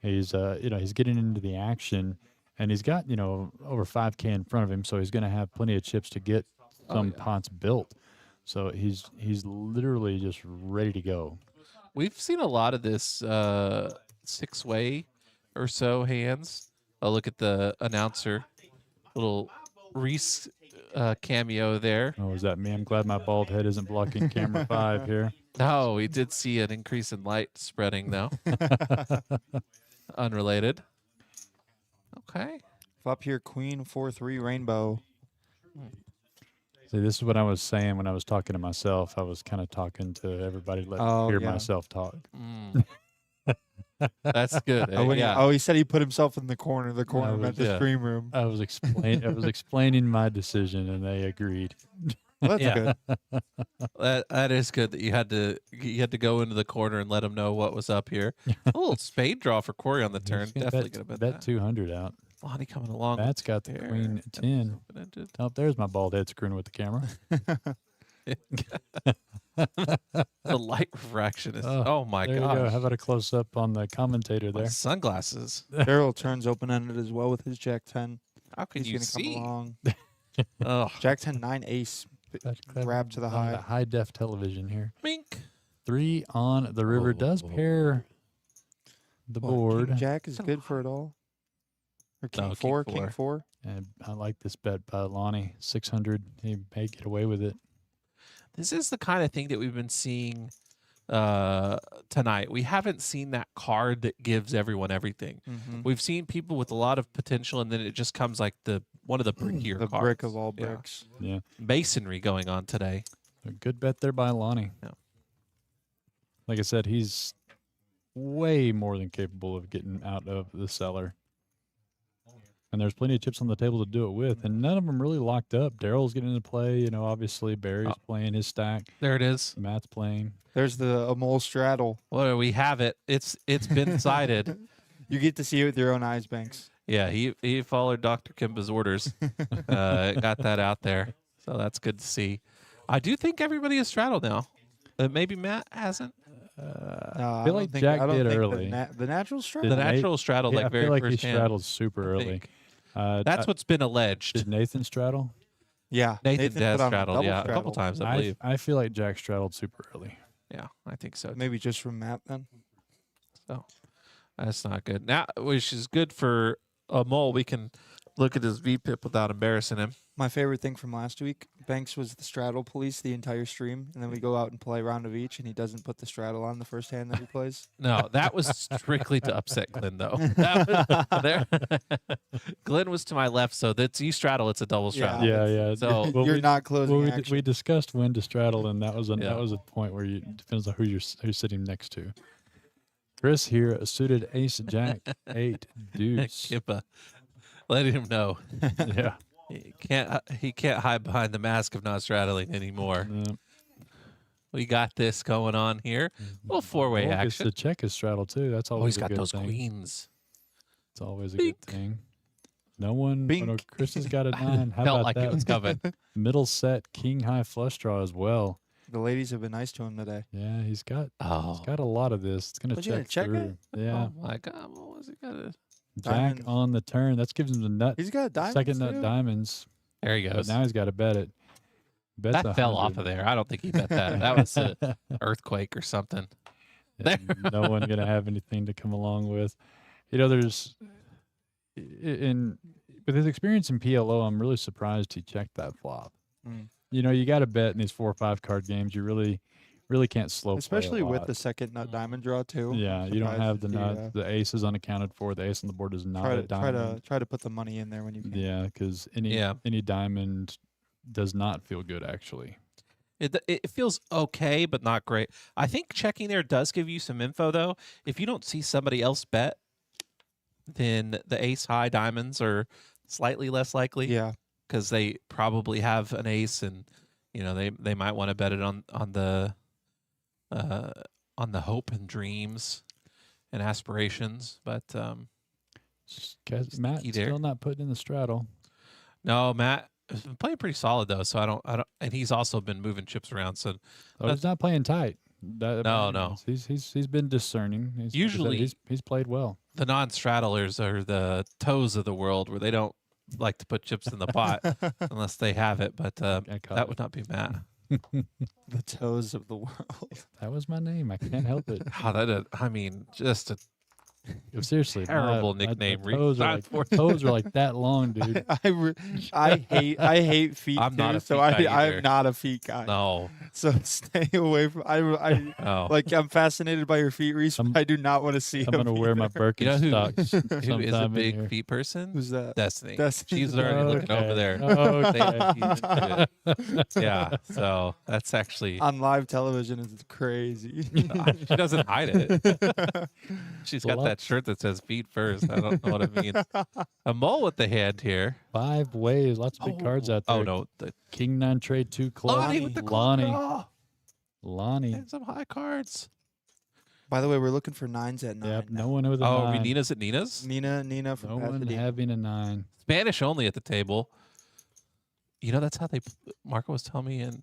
He's he's getting into the action, and he's got over 5K in front of him, so he's going to have plenty of chips to get some yeah. pots built. So he's literally just ready to go. We've seen a lot of this 6-way or so hands. Oh, look at the announcer, little Reese cameo there. Oh, is that me? I'm glad my bald head isn't blocking camera 5 here. No, we did see an increase in light spreading though. Unrelated. Okay. Flop here, Queen 4-3 rainbow. See, this is what I was saying when I was talking to myself. I was kind of talking to everybody, letting me Oh, hear yeah. myself talk. Mm. That's good. Oh, he said he put himself in the corner. The corner was- meant the yeah. stream room. I was explaining my decision, and they agreed. Well, that's Yeah. good. That is good that you had to go into the corner and let him know what was up here. A little spade draw for Corey on the turn. Definitely gonna bet that. 200 out. Lonnie coming along. Matt's got the there. queen 10. Open-ended. Oh, there's my bald head screwing with the camera. The light refraction is. Oh, Oh, my There you go. gosh. How about a close up on the commentator My there? sunglasses. Daryl turns open ended as well with his Jack 10. How can He's you gonna see? come along. Oh, Jack 10 9 ace. That's clever Grab to the on high. high def television here. mink. 3 on the river does Oh. pair the What, board. King Jack is good for it all. Or King No, 4, King King 4. And I like this bet by Lonnie. 600. He may get away with it. This is the kind of thing that we've been seeing tonight. We haven't seen that card that gives everyone everything. Mm-hmm. We've seen people with a lot of potential, and then it just comes like one of the brickier The cards. brick of all Yeah. bricks. Yeah. Masonry going on today. A good bet there by Lonnie. Yeah. Like I said, he's way more than capable of getting out of the cellar. And there's plenty of chips on the table to do it with, and none of them really locked up. Daryl's getting into play. You know, obviously Barry's playing his stack. There it is. Matt's playing. There's the Amol straddle. Well, we have it. It's been decided. You get to see it with your own eyes, Banks. Yeah, he followed Dr. Kimba's orders. Got that out there, so that's good to see. I do think everybody is straddled now. Maybe Matt hasn't. I feel like Jack did early. The natural straddle. The Did Nate- natural straddle, Yeah, like I very feel like first he hand. straddled super I early. think. I- That's what's been alleged. Did Nathan straddle? Yeah. Nathan put has on straddled, double yeah, a couple straddle. times, I believe. I feel like Jack straddled super early. Yeah, I think so. Maybe just from Matt then. So that's not good. Now, which is good for a mole. We can look at his VPIP without embarrassing him. My favorite thing from last week, Banks was the straddle police the entire stream, and then we go out and play a round of each, and he doesn't put the straddle on the first hand that he plays. No, that was strictly to upset Glenn, though. That was, there, Glenn was to my left, so that's you straddle. It's a double straddle. Yeah. So Well, You're we- not closing Well, action. we discussed when to straddle, and that was Yeah. a point where you depends on who's sitting next to. Chris here, a suited ace jack 8 deuce. Kippa, let him know Yeah. he can't hide behind the mask of not straddling anymore. Yeah. We got this going on here. Little four-way Well, gets action. to check his straddle too. That's Oh, always he's a got good those thing. queens. It's always a Bink. good thing. No one. Oh, no, Bink. Chris has got a 9. How Felt about like that? it was coming. Middle set king high flush draw as well. The ladies have been nice to him today. Yeah, he's got Oh, a lot of this. It's gonna Was you gonna check check it? through. Yeah, Oh my God, what was it gonna? Jack Diamonds. on the turn. That's gives him the nut. He's got diamonds Second nut too. diamonds. There he But goes. now he's got to bet it. Bet's That fell off 100. of there. I don't think he bet that. That was an earthquake or something. Yeah, no one gonna have anything to come along with. You know, there's in with his experience in PLO, I'm really surprised he checked that flop. Mm. You know, you got to bet in these 4 or 5 card games. You really can't slow play a Especially with lot. the second nut diamond draw too. Yeah, you don't Surprised have the if nut. The ace is unaccounted for. The ace on the board is not Try a to diamond. try to put the money in there when you can. Yeah, because Yeah. any diamond does not feel good actually. It feels okay, but not great. I think checking there does give you some info, though. If you don't see somebody else bet, then the ace high diamonds are slightly less likely Yeah. because they probably have an ace, and you know they might want to bet it on the hope and dreams and aspirations. But Matt Sneaky there. still not putting in the straddle. no, Matt has been playing pretty solid though. So I don't, and he's also been moving chips around. So Oh, he's not playing tight. No. He's been discerning. Like I said, Usually- he's played well. the non-straddlers are the toes of the world where they don't like to put chips in the pot unless they have it. But I caught that it. would not be Matt. The toes of the world. That was my name. I can't help it. I mean, just a Seriously, Terrible my nickname. toes are like that long, dude. I hate feet I'm not too, a so feet guy I'm either. not a feet guy. No. So stay away from. Oh. Like I'm fascinated by your feet, Reese. But I do not want to see. I'm gonna wear my You know who- Birkenstocks Who is a sometime in big here. feet person? Who's that? Destiny. Destiny. She's already looking over there. Okay. Yeah. So that's actually. On live television is crazy. She doesn't hide it. She's got that Flops. shirt that says feet first. I don't know what it means. A mole with the hand here. 5 waves, lots of big cards out there. Oh no. The King 9 trade 2 club. Lonnie with the Lonnie. claw. Lonnie. And some high cards. By the way, we're looking for 9s at 9. Yep, now. no one with a Oh, 9. are we Nina's at Nina's? Nina from No one Pasadena. having a 9. Spanish only at the table. You know, that's how Marco was telling me, and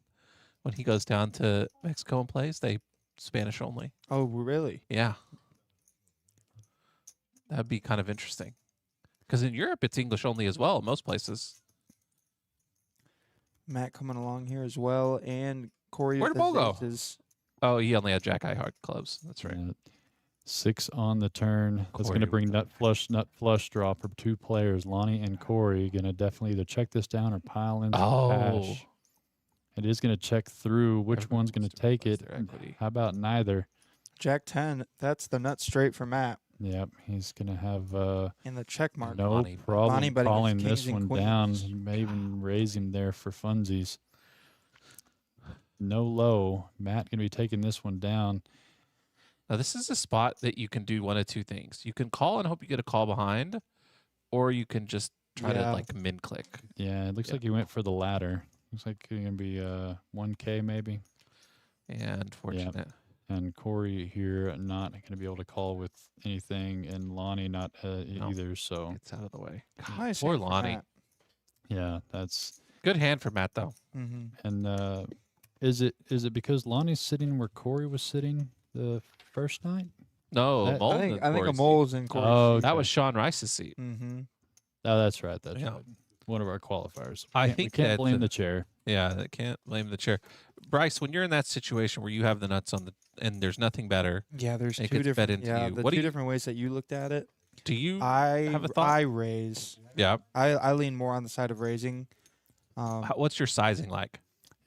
when he goes down to Mexico and plays, they Spanish only. Oh, really? Yeah. That'd be kind of interesting. Because in Europe, it's English only as well, in most places. Matt coming along here as well, and Corey. Where'd with Bo the go? aces. Oh, he only had Jack Eye Hard clubs. That's right. 6 on the turn. That's going Corey to bring with nut flush draw for 2 players. Lonnie and Corey going to definitely either check this down or pile in some Oh. cash. It is going to check through which Everyone one's going wants to take plus it. their equity. How about neither? Jack 10. That's the nut straight for Matt. Yep, he's going to have In the check mark. no Lonnie problem betting with calling kings this and one down. queens. He may even raise him there for funsies. No low. Matt going to be taking this one down. Now, this is a spot that you can do one of two things. You can call and hope you get a call behind, or you can just try to Yeah. like min click. Yeah, it looks Yeah. like he went for the latter. Looks like it's going to be 1K maybe. And fortunate. And Corey here not going to be able to call with anything, and Lonnie not No. either. So Gets out of the way. God, Nice poor hand for Lonnie. Matt. yeah, that's Good hand for Matt, though. Mm-hmm. and is it because Lonnie's sitting where Corey was sitting the first night? No, That- Mole I think a mole's in Corey's. Oh, That okay. was Sean Rice's seat. Mm-hmm. Oh, that's right. That's Yeah. right. One of our qualifiers. I We think can't that, blame the chair. Yeah, that can't blame the chair. Bryce, when you're in that situation where you have the nuts on the and there's nothing better, Yeah, there's It two gets fed different. into Yeah, you. the What do two you- different ways that you looked at it. do you? I have a thought? I raise. Yeah. I lean more on the side of raising. What's your sizing like?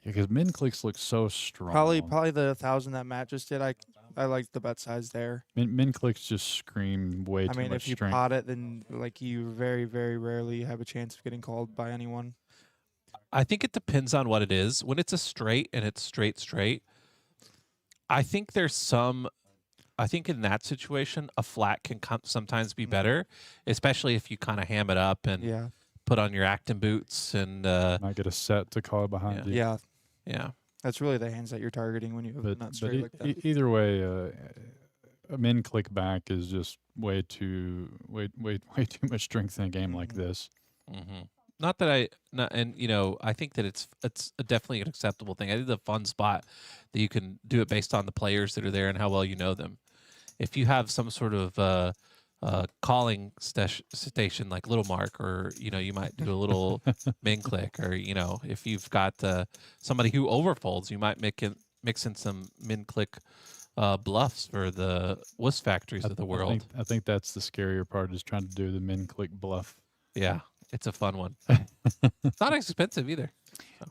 Because min clicks look so strong. Probably the 1,000 that Matt just did. I like the bet size there. min clicks just scream way I too mean, much if you strength. pot it, then like you very very rarely have a chance of getting called by anyone. I think it depends on what it is. When it's a straight and it's straight, I think there's some. I think in that situation, a flat can sometimes be better, especially if you kind of ham it up and Yeah, put on your acting boots and Might get a set to call behind you. yeah. yeah. That's really the hands that you're targeting when you have But, not but straight like that. either way, a min click back is just way too much strength in a game like Mhm. this. Mm-hmm. Not that I not and you know I think that it's definitely an acceptable thing. I think it's a fun spot that you can do it based on the players that are there and how well you know them. If you have some sort of calling station like Little Mark, or you might do a little min click, or if you've got somebody who overfolds, you might mix in some min click bluffs for the wuss factories of the world. I think that's the scarier part, is trying to do the min click bluff. Yeah, it's a fun one. It's not expensive either.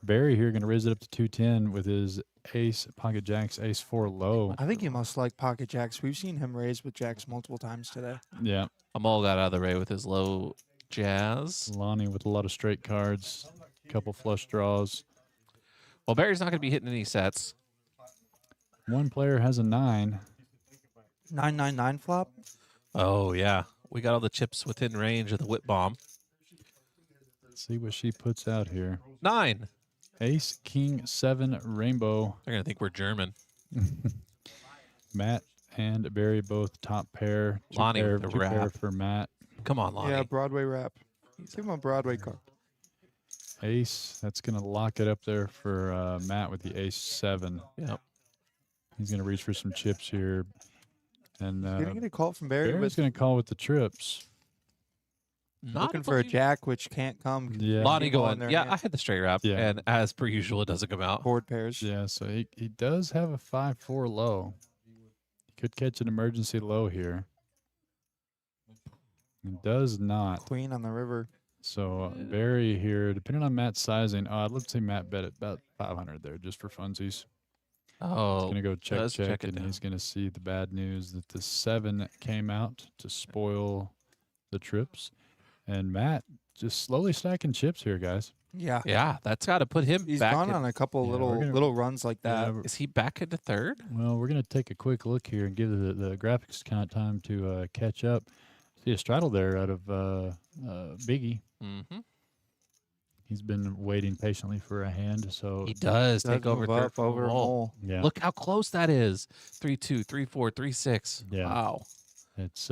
Barry here going to raise it up to 210 with his ace, pocket jacks, ace 4 low. I think he must like pocket jacks. We've seen him raise with jacks multiple times today. Yeah, Amal got out of the way with his low jazz. Lonnie with a lot of straight cards, couple flush draws. Well, Barry's not going to be hitting any sets. One player has a 9. 999 flop. Oh, yeah. We got all the chips within range of the whip bomb. Let's see what she puts out here. 9. Ace, king, 7, rainbow. They're going to think we're German. Matt and Barry both top pair. Lonnie with the two pair wrap. for Matt. Come on, Lonnie. Yeah, Broadway rap. Give him a Broadway card. Ace, that's going to lock it up there for Matt with the ace 7. Yep. He's going to reach for some chips here. And You're gonna get a call from Barry, Barry's but going to call with the trips. Not looking for a jack, which can't come. 'cause Yeah. Lonnie people in going, their yeah, hand. I had the straight wrap. Yeah. And as per usual, it doesn't come out. Board pairs. Yeah, so he does have a 5-4 low. He could catch an emergency low here. It does not. Queen on the river. So Barry here, depending on Matt's sizing, I'd love to say Matt bet at about 500 there just for funsies. Oh, He's going to go let's check, check it and down. he's going to see the bad news that the 7 came out to spoil the trips. And Matt just slowly stacking chips here, guys. Yeah. Yeah, that's got to put him He's back. gone on a couple Yeah, little we're gonna- little runs like that. Yeah, Is he back into third? well, we're going to take a quick look here and give the graphics count time to catch up. See a straddle there out of Biggie. Mm-hmm. He's been waiting patiently for a hand, so He does Does take over move third up from over Mole. Mole. yeah, Look how close that is. 3-2, 3-4, 3-6. Yeah. Wow. it's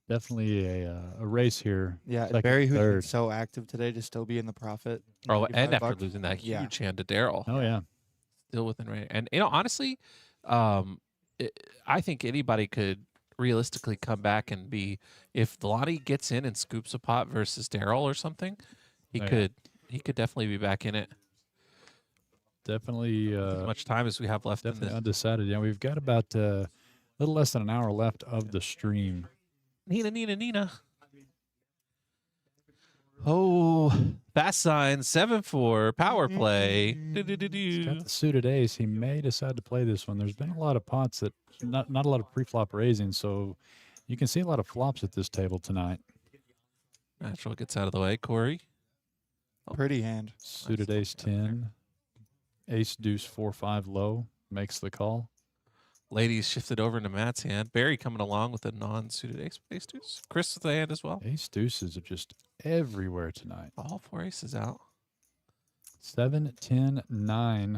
definitely a race here. Yeah, Second, Barry, who's been third. so active today, to still be in the profit. Oh, and 95 after bucks. losing that Yeah. huge hand to Daryl, Oh yeah, still within range. And honestly, I think anybody could realistically come back and be, if Lonnie gets in and scoops a pot versus Daryl or something, he Oh, yeah. could definitely be back in it. definitely. As much time as we have left in Definitely this. undecided. Yeah, we've got about a little less than an hour left of the stream. Nina. Oh, fast sign 7-4 power play. He's got Do-do-do-do. the suited ace. He may decide to play this one. There's been a lot of pots that not a lot of pre-flop raising, so you can see a lot of flops at this table tonight. Natural gets out of the way. Corey. Pretty hand. Suited Nice ace looking out there. 10, ace deuce 4-5 low makes the call. Ladies shifted over into Matt's hand. Barry coming along with a non-suited ace deuce. Chris with the hand as well. Ace deuces are just everywhere tonight. All 4 aces out. 7, 10, 9.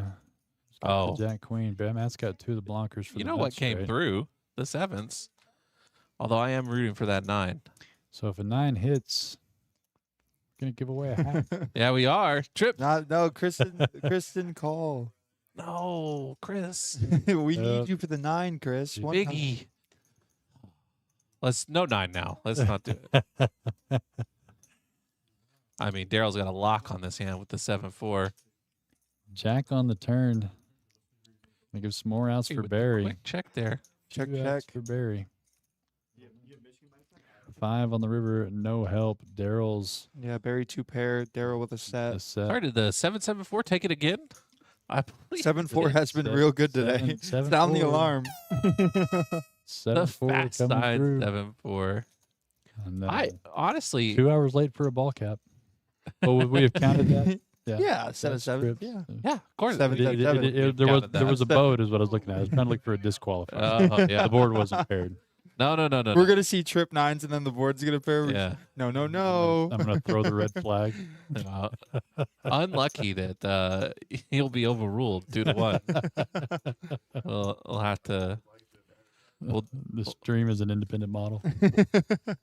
He's got Oh. the Jack Queen. Matt's got 2 of the blonkers for You the know nut what came straight. through? The 7s. Although I am rooting for that 9. So if a 9 hits, gonna give away a half. Yeah, we are. Trip. No, Kristen, call. No, Chris. We Yep. need you for the 9, Chris. One time. Biggie. Let's no 9 now. Let's not do it. I mean, Daryl's got a lock on this hand with the 7-4. Jack on the turn. I give some more outs Hey, for with the Barry. Quick check there. Check, 2 outs check. for Barry. 5 on the river, no help. Daryl's Yeah, Barry 2 pair. Daryl with a a set. set. Sorry, did the 7-7-4 take it again? I believe 7-4 it has been Seven- real good today. seven- seven, Sound the four. alarm. the 7-4 fast coming side through. 7-4. And, I honestly, 2 hours late for a ball cap. Oh, would we have counted that? Yeah, set of That's 7. trips. Yeah. yeah, of course. Seven, It- seven, it- seven. it- We've there was counted there was a that. boat is what I was looking at. I was trying to look for a disqualifier. Oh, yeah. The board wasn't paired. No. We're going to see trip 9s and then the board's going to pair. Yeah. No. I'm gonna throw the red flag. Unlucky that he'll be overruled 2-1. We'll have to. The stream is an independent model.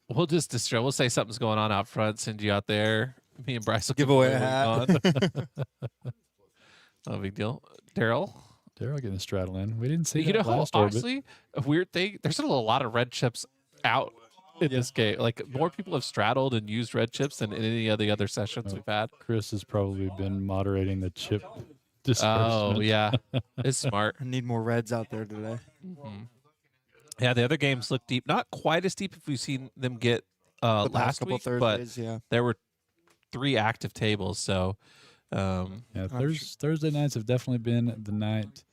We'll just distract. We'll say something's going on out front. Send you out there. Me and Bryce will Give away a what hat. we're on. No big deal. Daryl. Daryl getting the straddle in. We didn't see You that know, last orbit. honestly, a weird thing. There's still a lot of red chips out in this game. Like more people have straddled and used red chips than in any of the other sessions Oh. we've had. Chris has probably been moderating the chip Oh disbursement. yeah, it's smart. I need more reds out there today. Mhm. Yeah, the other games look deep. Not quite as deep if we've seen them get The last couple week, but Thursdays, yeah. there were 3 active tables. So Yeah, I'm Thursday nights have definitely been the night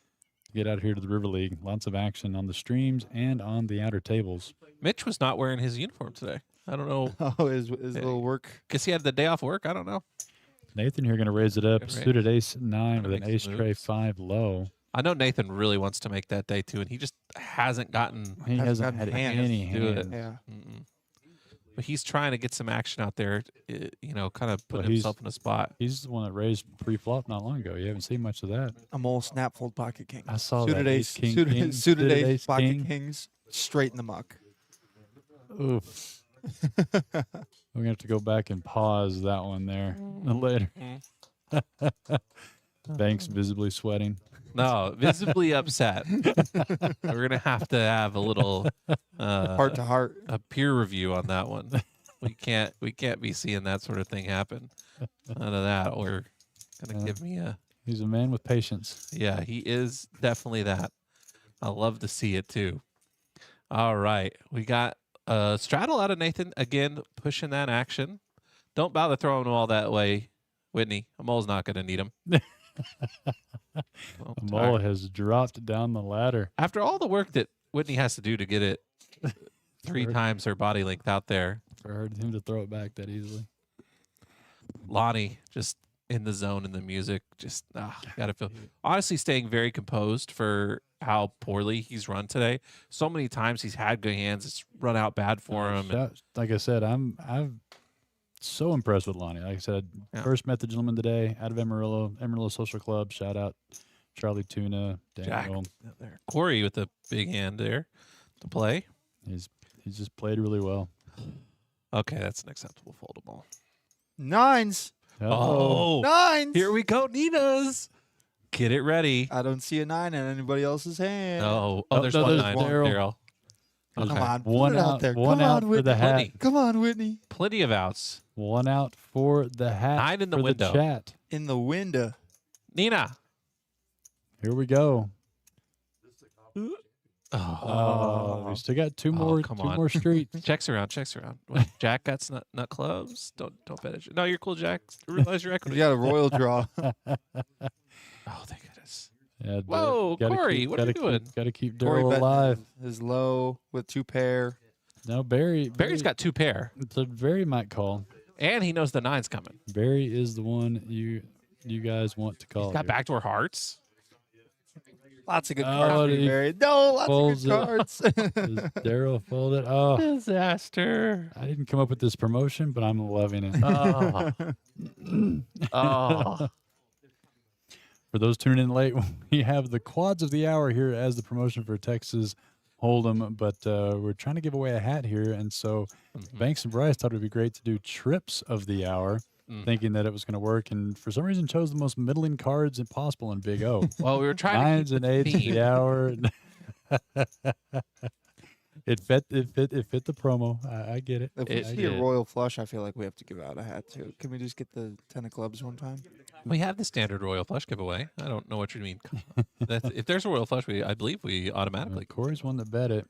to get out here to the River League. Lots of action on the streams and on the outer tables. Mitch was not wearing his uniform today. I don't know. Oh, his little work. Guess he had the day off work. I don't know. Nathan here going to raise it up. Good raise. Suited ace 9 with an Makes ace some tray moves. 5 low. I know Nathan really wants to make that day too, and he just hasn't gotten. He Hasn't hasn't gotten had hands any to do it. hands. Yeah. Mm-mm. But he's trying to get some action out there. Kind of put Well, he's- himself in a spot. He's the one that raised pre-flop not long ago. You haven't seen much of that. A mole snap fold pocket king. I saw Suited that. ace, King, suited, king, suited ace, pocket king. kings, straight in the muck. Oof. We're gonna have to go back and pause that one there later. Banks visibly sweating. No, visibly upset. We're gonna have to have a little Heart to heart. a peer review on that one. We can't be seeing that sort of thing happen. None of that. Or gonna Yeah. give me a He's a man with patience. yeah. He is definitely that. I love to see it too. All right, we got Straddle out of Nathan again, pushing that action. Don't bother throwing them all that way, Whitney. A mole's not going to need them. The mole has dropped down the ladder. After all the work that Whitney has to do to get it 3 times her body length out there, For him to throw it back that easily. Lonnie just in the zone in the music. Just gotta feel. Honestly, staying very composed for how poorly he's run today. So many times he's had good hands. It's run out bad for him. Like I said, I'm so impressed with Lonnie. Like I said, first met the gentleman today out of Amarillo Social Club. Shout out Charlie Tuna, Daniel. There. Corey with a big hand there to play. He's just played really well. Okay, that's an acceptable foldable. 9s. Oh, 9s. here we go, Nina's. Get it ready. I don't see a 9 in anybody else's hand. Oh, Oh, there's no, one there's 9. Daryl. Daryl. Come Okay. on, put One it out out there. One Come out on, for the Whitney. hat. Whitney. Come on, Whitney. Plenty of outs. One out for the hat. 9 in the for window. The chat. In the window. Nina. Here we go. Oh, We still got two more come on. streets. checks around. Wait, Jack got nut clubs. Don't bet it. No, you're cool, Jack. Realize your equity. You got a royal draw. Oh, thank goodness. Yeah, Whoa, Corey, what are you doing? Got to keep Corey Daryl betting alive. is low with 2 pair. No, Barry. Barry's got 2 pair, So Barry might call. and he knows the 9's coming. Barry is the one you guys want to call. He's got here. backdoor hearts. Lots of good Oh, cards. for did you, he Barry. No, lots of folds good it? cards. Does Daryl folded? Oh, Disaster. I didn't come up with this promotion, but I'm loving it. Oh. Oh. For those tuning in late, we have the quads of the hour here as the promotion for Texas Hold'em, but we're trying to give away a hat here, and so Banks and Bryce thought it would be great to do trips of the hour, thinking that it was going to work, and for some reason chose the most middling cards possible in Big O. Well, we were trying Nines to and keep eights the of theme. the hour. It fit the promo. I get it. If we It see a did. royal flush, I feel like we have to give out a hat too. Can we just get the 10 of clubs one time? We have the standard royal flush giveaway. I don't know what you mean. If there's a royal flush, I believe we automatically. Corey's one that bet it,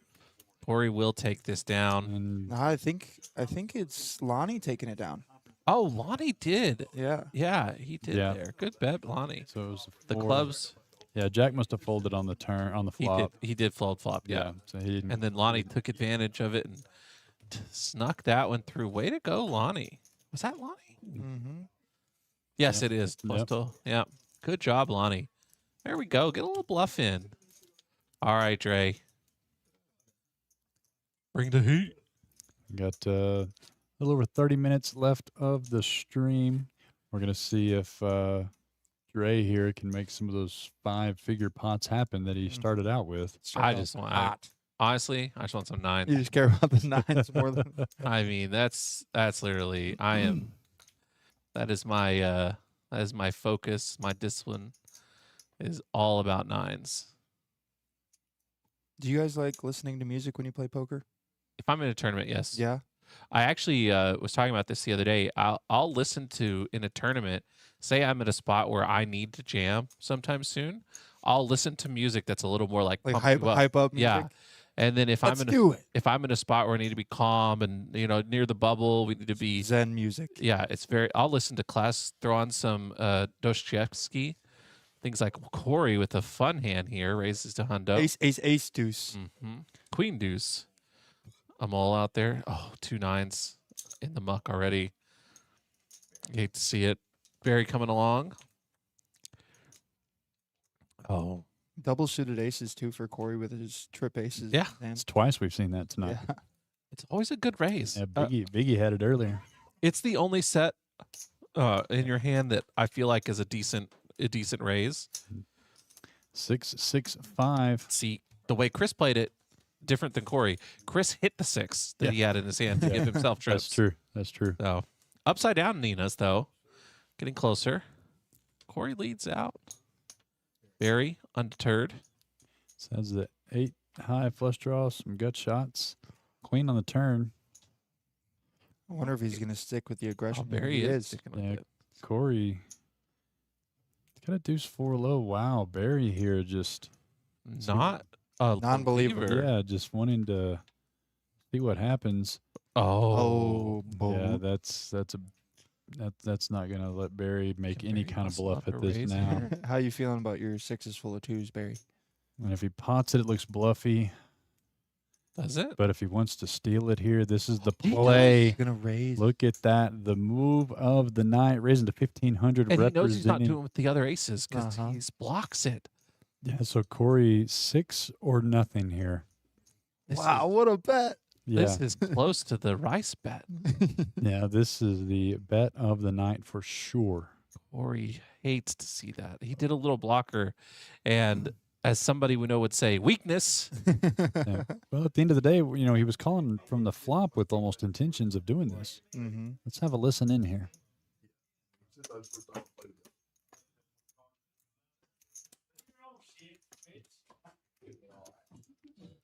Corey will take this down. and No, I think it's Lonnie taking it down. Oh, Lonnie did. Yeah. Yeah, he did Yeah. there. Good bet, Lonnie. so it was The four. clubs, Yeah, Jack must have folded on the turn on the he flop. did fold flop. Yeah. So he didn't. And then Lonnie took advantage of it and snuck that one through. Way to go, Lonnie. Was that Lonnie? Mm-hmm. Yes, Yep. it is. Yep. Yeah. Good job, Lonnie. There we go. Get a little bluff in. All right, Dre. Bring the heat. Got a little over 30 minutes left of the stream. We're gonna see if Dre here can make some of those 5-figure pots happen that he started out with. I just want honestly, I just want some 9s. You just care about the 9s more than. I mean, that's literally that is my focus, my discipline is all about 9s. Do you guys like listening to music when you play poker? If I'm in a tournament, yes. Yeah. I actually was talking about this the other day. I'll listen to in a tournament. Say I'm at a spot where I need to jam sometime soon. I'll listen to music that's a little more like Like pump you up. hype up music? Yeah. And then if Let's I'm do it. if I'm in a spot where I need to be calm and near the bubble, we need to be Zen music. yeah. It's very. I'll listen to class. Throw on some Dostoevsky. Things like Corey with a fun hand here raises to hundo. Ace deuce. Queen deuce. I'm all out there. Oh, 2 9s in the muck already. You hate to see it. Barry coming along. Oh, Double suited aces too for Corey with his trip aces. Yeah. It's twice we've seen that tonight. Yeah. it's always a good raise. Yeah, Biggie had it earlier. It's the only set in your hand that I feel like is a decent raise. 6-6-5. See, the way Chris played it, different than Corey. Chris hit the 6 that he had in his hand to give himself trips. That's true. That's true. So upside down Nina's though, getting closer. Corey leads out. Barry undeterred. Says the 8 high flush draw, some gut shots. Queen on the turn. I wonder if he's gonna stick with the aggression. Oh, Barry He is sticking with Yeah. it. Corey got a deuce 4 low. Wow, Barry here just Not a Non-believer. believer. yeah, just wanting to See what happens. Oh, Yeah, that's not gonna let Barry make Can any Barry kind of muscle bluff up at a this raise now. here? How you feeling about your sixes full of twos, Barry? And if he pots it, it looks bluffy. Does it? But if he wants to steal it here, this is the He does. play. Gonna raise. Look at that. The move of the night, raising to 1,500, And he knows he's not representing. doing with the other aces because Uh-huh. he blocks it. Yeah, so Corey, 6 or nothing here. This Wow, is, what a bet! Yeah, this is close to the rice bet. yeah, this is the bet of the night for sure. Corey hates to see that. He did a little blocker, and as somebody we know would say, weakness. Yeah. Well, at the end of the day, he was calling from the flop with almost intentions of doing this. Mm-hmm. Let's have a listen in here.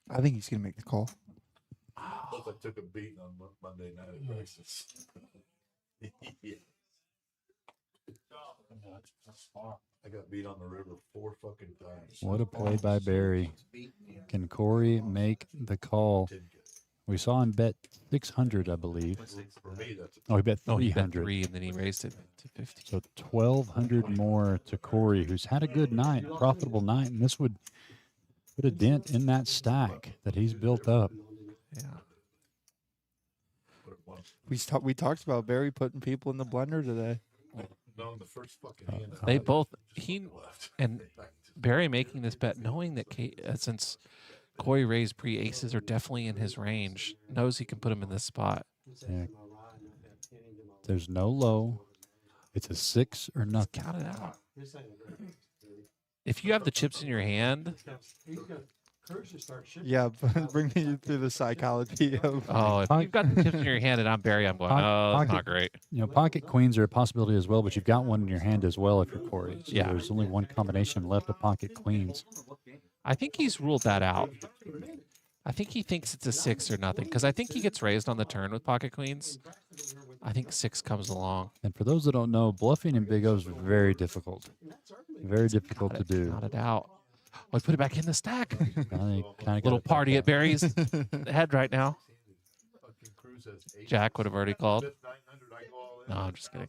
I think he's gonna make the call. Plus, I took a beating on Monday night at practice. I got beat on the river 4 fucking times. What a play by Barry. Can Corey make the call? We saw him bet 600, I believe. For me, that's Oh, he bet Oh, he bet 300. 3, and then he raised it to 50. So 1,200 more to Corey, who's had a good night, profitable night, and this would put a dent in that stack that he's built up. Yeah. We talked about Barry putting people in the blender today. no, the first fucking hand. They both, he and Barry making this bet, knowing that since Corey raised pre-aces are definitely in his range, knows he can put him in this spot. Yeah. There's no low. It's a 6 or nothing. Count it out. If you have the chips in your hand, Yeah, bring me through the psychology of. oh, if you've got the chips in your hand and I'm Barry, I'm going, oh, that's not great. Pocket queens are a possibility as well, but you've got one in your hand as well if you're Corey. So Yeah. there's only one combination left of pocket queens. I think he's ruled that out. I think he thinks it's a 6 or nothing because I think he gets raised on the turn with pocket queens. I think 6 comes along. And for those that don't know, bluffing in Big O is very difficult. Very difficult to do. Count it out. Oh, he put it back in the stack. Kinda Little gotta party at think Barry's head right now. Jack would have already called. No, I'm just kidding.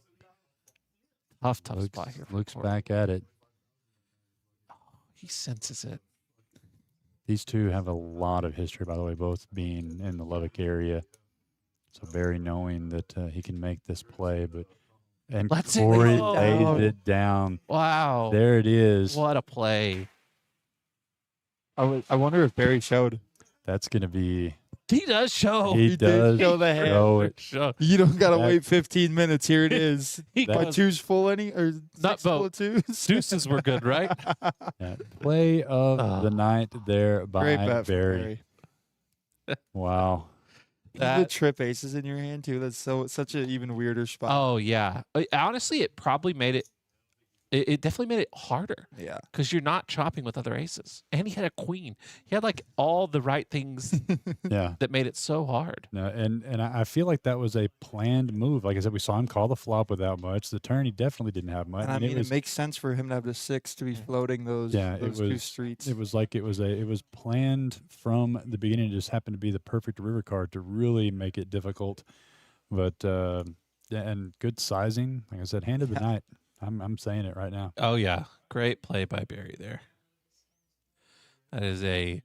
Tough that. spot here. for Looks Corey. back at it. He senses it. These two have a lot of history, by the way, both being in the Lubbock area. So Barry knowing that he can make this play, and Let's Corey go. laid it down. Wow. There it is. What a play. I wonder if Barry showed. That's going to be. He does show. He did does show the hand. show it. Show. You don't gotta That- wait 15 minutes. Here it is. He That- My does. two's full any or Not six full of twos. Deuces were good, right? Yeah, play of the night there by Great bet for Barry. Barry. Wow. The That- trip aces in your hand too. That's such an even weirder spot. Oh, yeah. Honestly, it probably made it. It definitely made it harder Yeah. because you're not chopping with other aces. And he had a queen. He had like all the right things Yeah. that made it so hard. No, and I feel like that was a planned move. Like I said, we saw him call the flop without much. The turn, he definitely didn't have much. And I mean, it was, it makes sense for him to have the 6 to be floating those, Yeah, those two streets. It was like it was planned from the beginning. It just happened to be the perfect river card to really make it difficult. But yeah, and good sizing. Like I said, hand of the night. I'm saying it right now. Oh, yeah. Great play by Barry there. That is a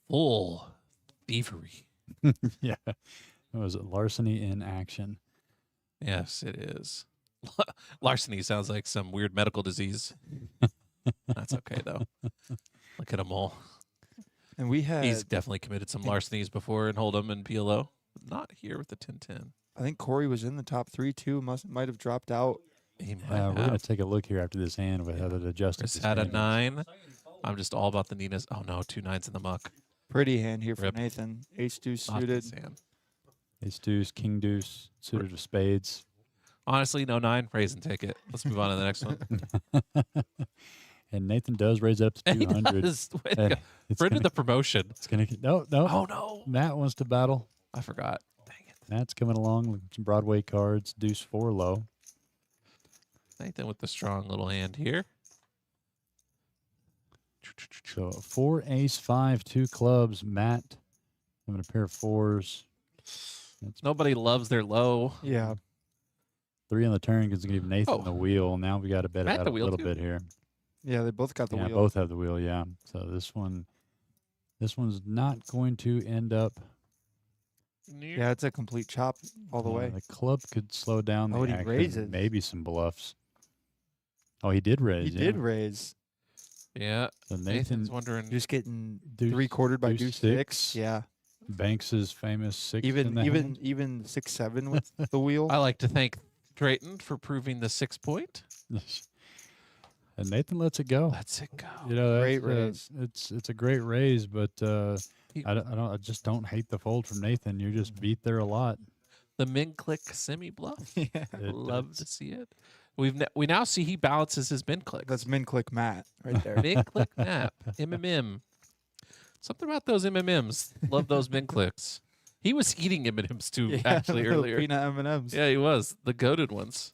full thievery. Yeah, it was larceny in action. Yes, it is. Larceny sounds like some weird medical disease. That's okay, though. Look at them all. And we had, He's definitely committed some larcenies before in Hold'em and PLO. Not here with the 10-10. I think Corey was in the top 3 too. Might have dropped out. He might We're going to have. take a look here after this hand with how it adjusted. Chris this had a hand. 9. I'm just all about the Ninas. Oh, no, 2 9s in the muck. Pretty hand here for Rip. Nathan. Ace deuce Not suited. this hand. Ace deuce, king deuce, suited of spades. Honestly, no 9. Raise and take it. Let's move on to the next one. And Nathan does raise it up to He 200. does. Way to And go. it's Friend of gonna, the promotion. it's gonna no. Oh, no. Matt wants to battle. I forgot. Dang it. Matt's coming along with some Broadway cards. Deuce 4 low. Nathan with the strong little hand here. So 4 ace 5 2 clubs. Matt Having a pair of fours. That's Nobody loves their low. Yeah. 3 on the turn because give Nathan Oh. the wheel. Now we got to bet Matt it out the a wheel little too? bit here. Yeah, they both got the Yeah, wheel. both have the wheel. Yeah. So this one's not going to end up. Yeah, it's a complete chop all the way. The club could slow down the Oh, and he action. raises. Maybe some bluffs. Oh, he did raise. He yeah. did raise. Yeah. So Nathan's Nathan wondering. Just getting Deuce- 3/4 by deuce deuce six. six. Yeah. Banks's famous 6 in Even the even hand. even 6/7 with the wheel. I like to thank Drayton for proving the 6 point. And Nathan lets it go. Let's it go. You know, Great that's, raise. it's a great raise, but He- I just don't hate the fold from Nathan. You're just beat there a lot. The min click semi bluff. Yeah. Love to see it. We now see he balances his min clicks. That's min click Matt right there. min click map. MMM. Something about those MMMs. Love those min clicks. He was eating M&Ms too, Yeah, actually, little earlier. Peanut M&Ms. Yeah, he was. The goated ones.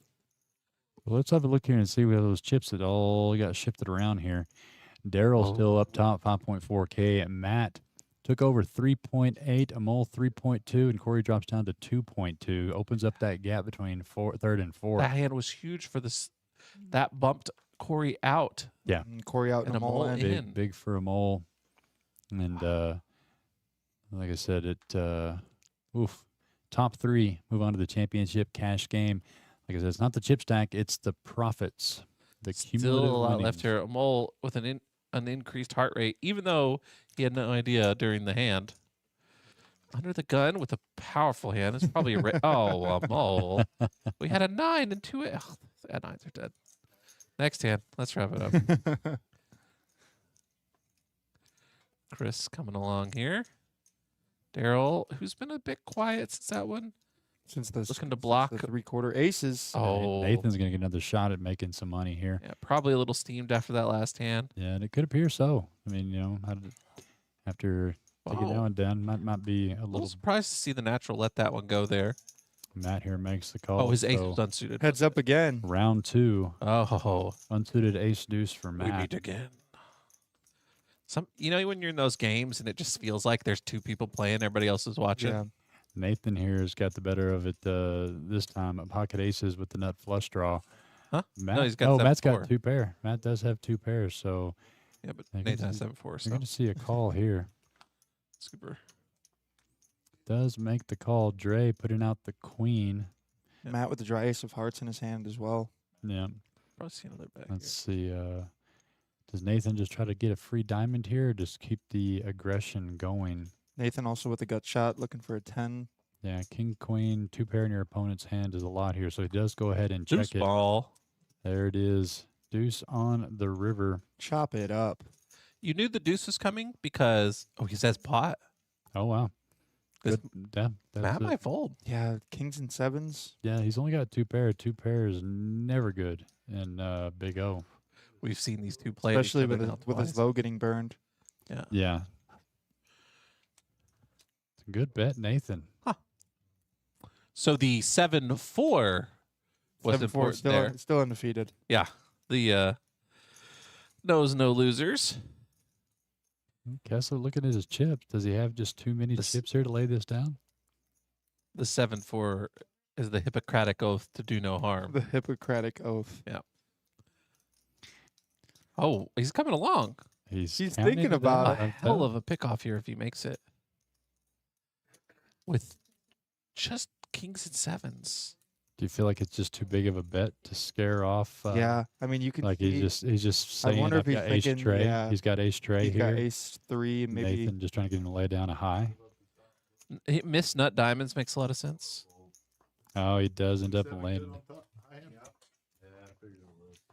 Well, let's have a look here and see where those chips that all got shifted around here. Daryl's still up top, 5.4K. Matt took over 3.8, Amol 3.2, and Corey drops down to 2.2. Opens up that gap between third and fourth. That hand was huge for this. That bumped Corey out. Yeah. And Corey out And and a a mole mole in. in. Big for Amol. And like I said, top 3 move on to the championship cash game. Like I said, it's not the chip stack, it's the profits. The Still cumulative a lot winnings. left here. A mole with an increased heart rate, even though he had no idea during the hand. Under the gun with a powerful hand. It's probably a a mole. We had a 9 and 2. Yeah, 9s are dead. Next hand. Let's wrap it up. Chris coming along here. Daryl, who's been a bit quiet since that one. Since the Looking to block. the 3/4 aces. Oh, Nathan's going to get another shot at making some money here. yeah, probably a little steamed after that last hand. Yeah, and it could appear so. I mean, you know, after taking that Wow. one down, might be a A little little. surprised to see the natural let that one go there. Matt here makes the call. Oh, his ace so was unsuited. Heads up again. round 2, Oh, unsuited ace deuce for we Matt. meet again. When you're in those games and it just feels like there's 2 people playing, everybody else is watching. Yeah. Nathan here has got the better of it this time. Pocket aces with the nut flush draw. Huh? Matt, No, he's got Matt's 7-4. got 2 pair. Matt does have 2 pairs, so Yeah, but I Nathan guess has 7-4, you're so going to see a call here. super. Does make the call. Dre putting out the queen. Yeah. Matt with the dry ace of hearts in his hand as well. Yeah. Probably see another back Let's here. see. Does Nathan just try to get a free diamond here or just keep the aggression going? Nathan also with a gut shot, looking for a 10. Yeah, king, queen, 2 pair in your opponent's hand is a lot here. So he does go ahead and Deuce check it. ball. There it is. Deuce on the river. Chop it up. You knew the deuce was coming because he says pot. Oh, wow. This- Good. Yeah, that's Matt it. might fold. Yeah, kings and sevens. Yeah, he's only got 2 pair. 2 pair is never good in Big O. We've seen these 2 play, Especially each with other his, now with his twice. low getting burned. Yeah. It's a good bet, Nathan. So the 7-4 was 7-4 important still, there. still undefeated. Yeah, the knows no losers. Kessler looking at his chips. Does he have just too many This- chips here to lay this down? The 7-4 is the Hippocratic oath to do no harm. The Hippocratic oath. Oh, he's coming along. He's He's counting thinking it about down. A hell of a pickoff here if he makes it. With just kings and sevens. Do you feel like it's just too big of a bet to scare off? Yeah, I mean, you can Like see he's just saying, wonder I've if he's got ace thinking, tray. yeah, He's got ace tray he's here. got ace 3, maybe. Nathan just trying to get him to lay down a high. Miss nut diamonds makes a lot of sense. Oh, he does end up laying.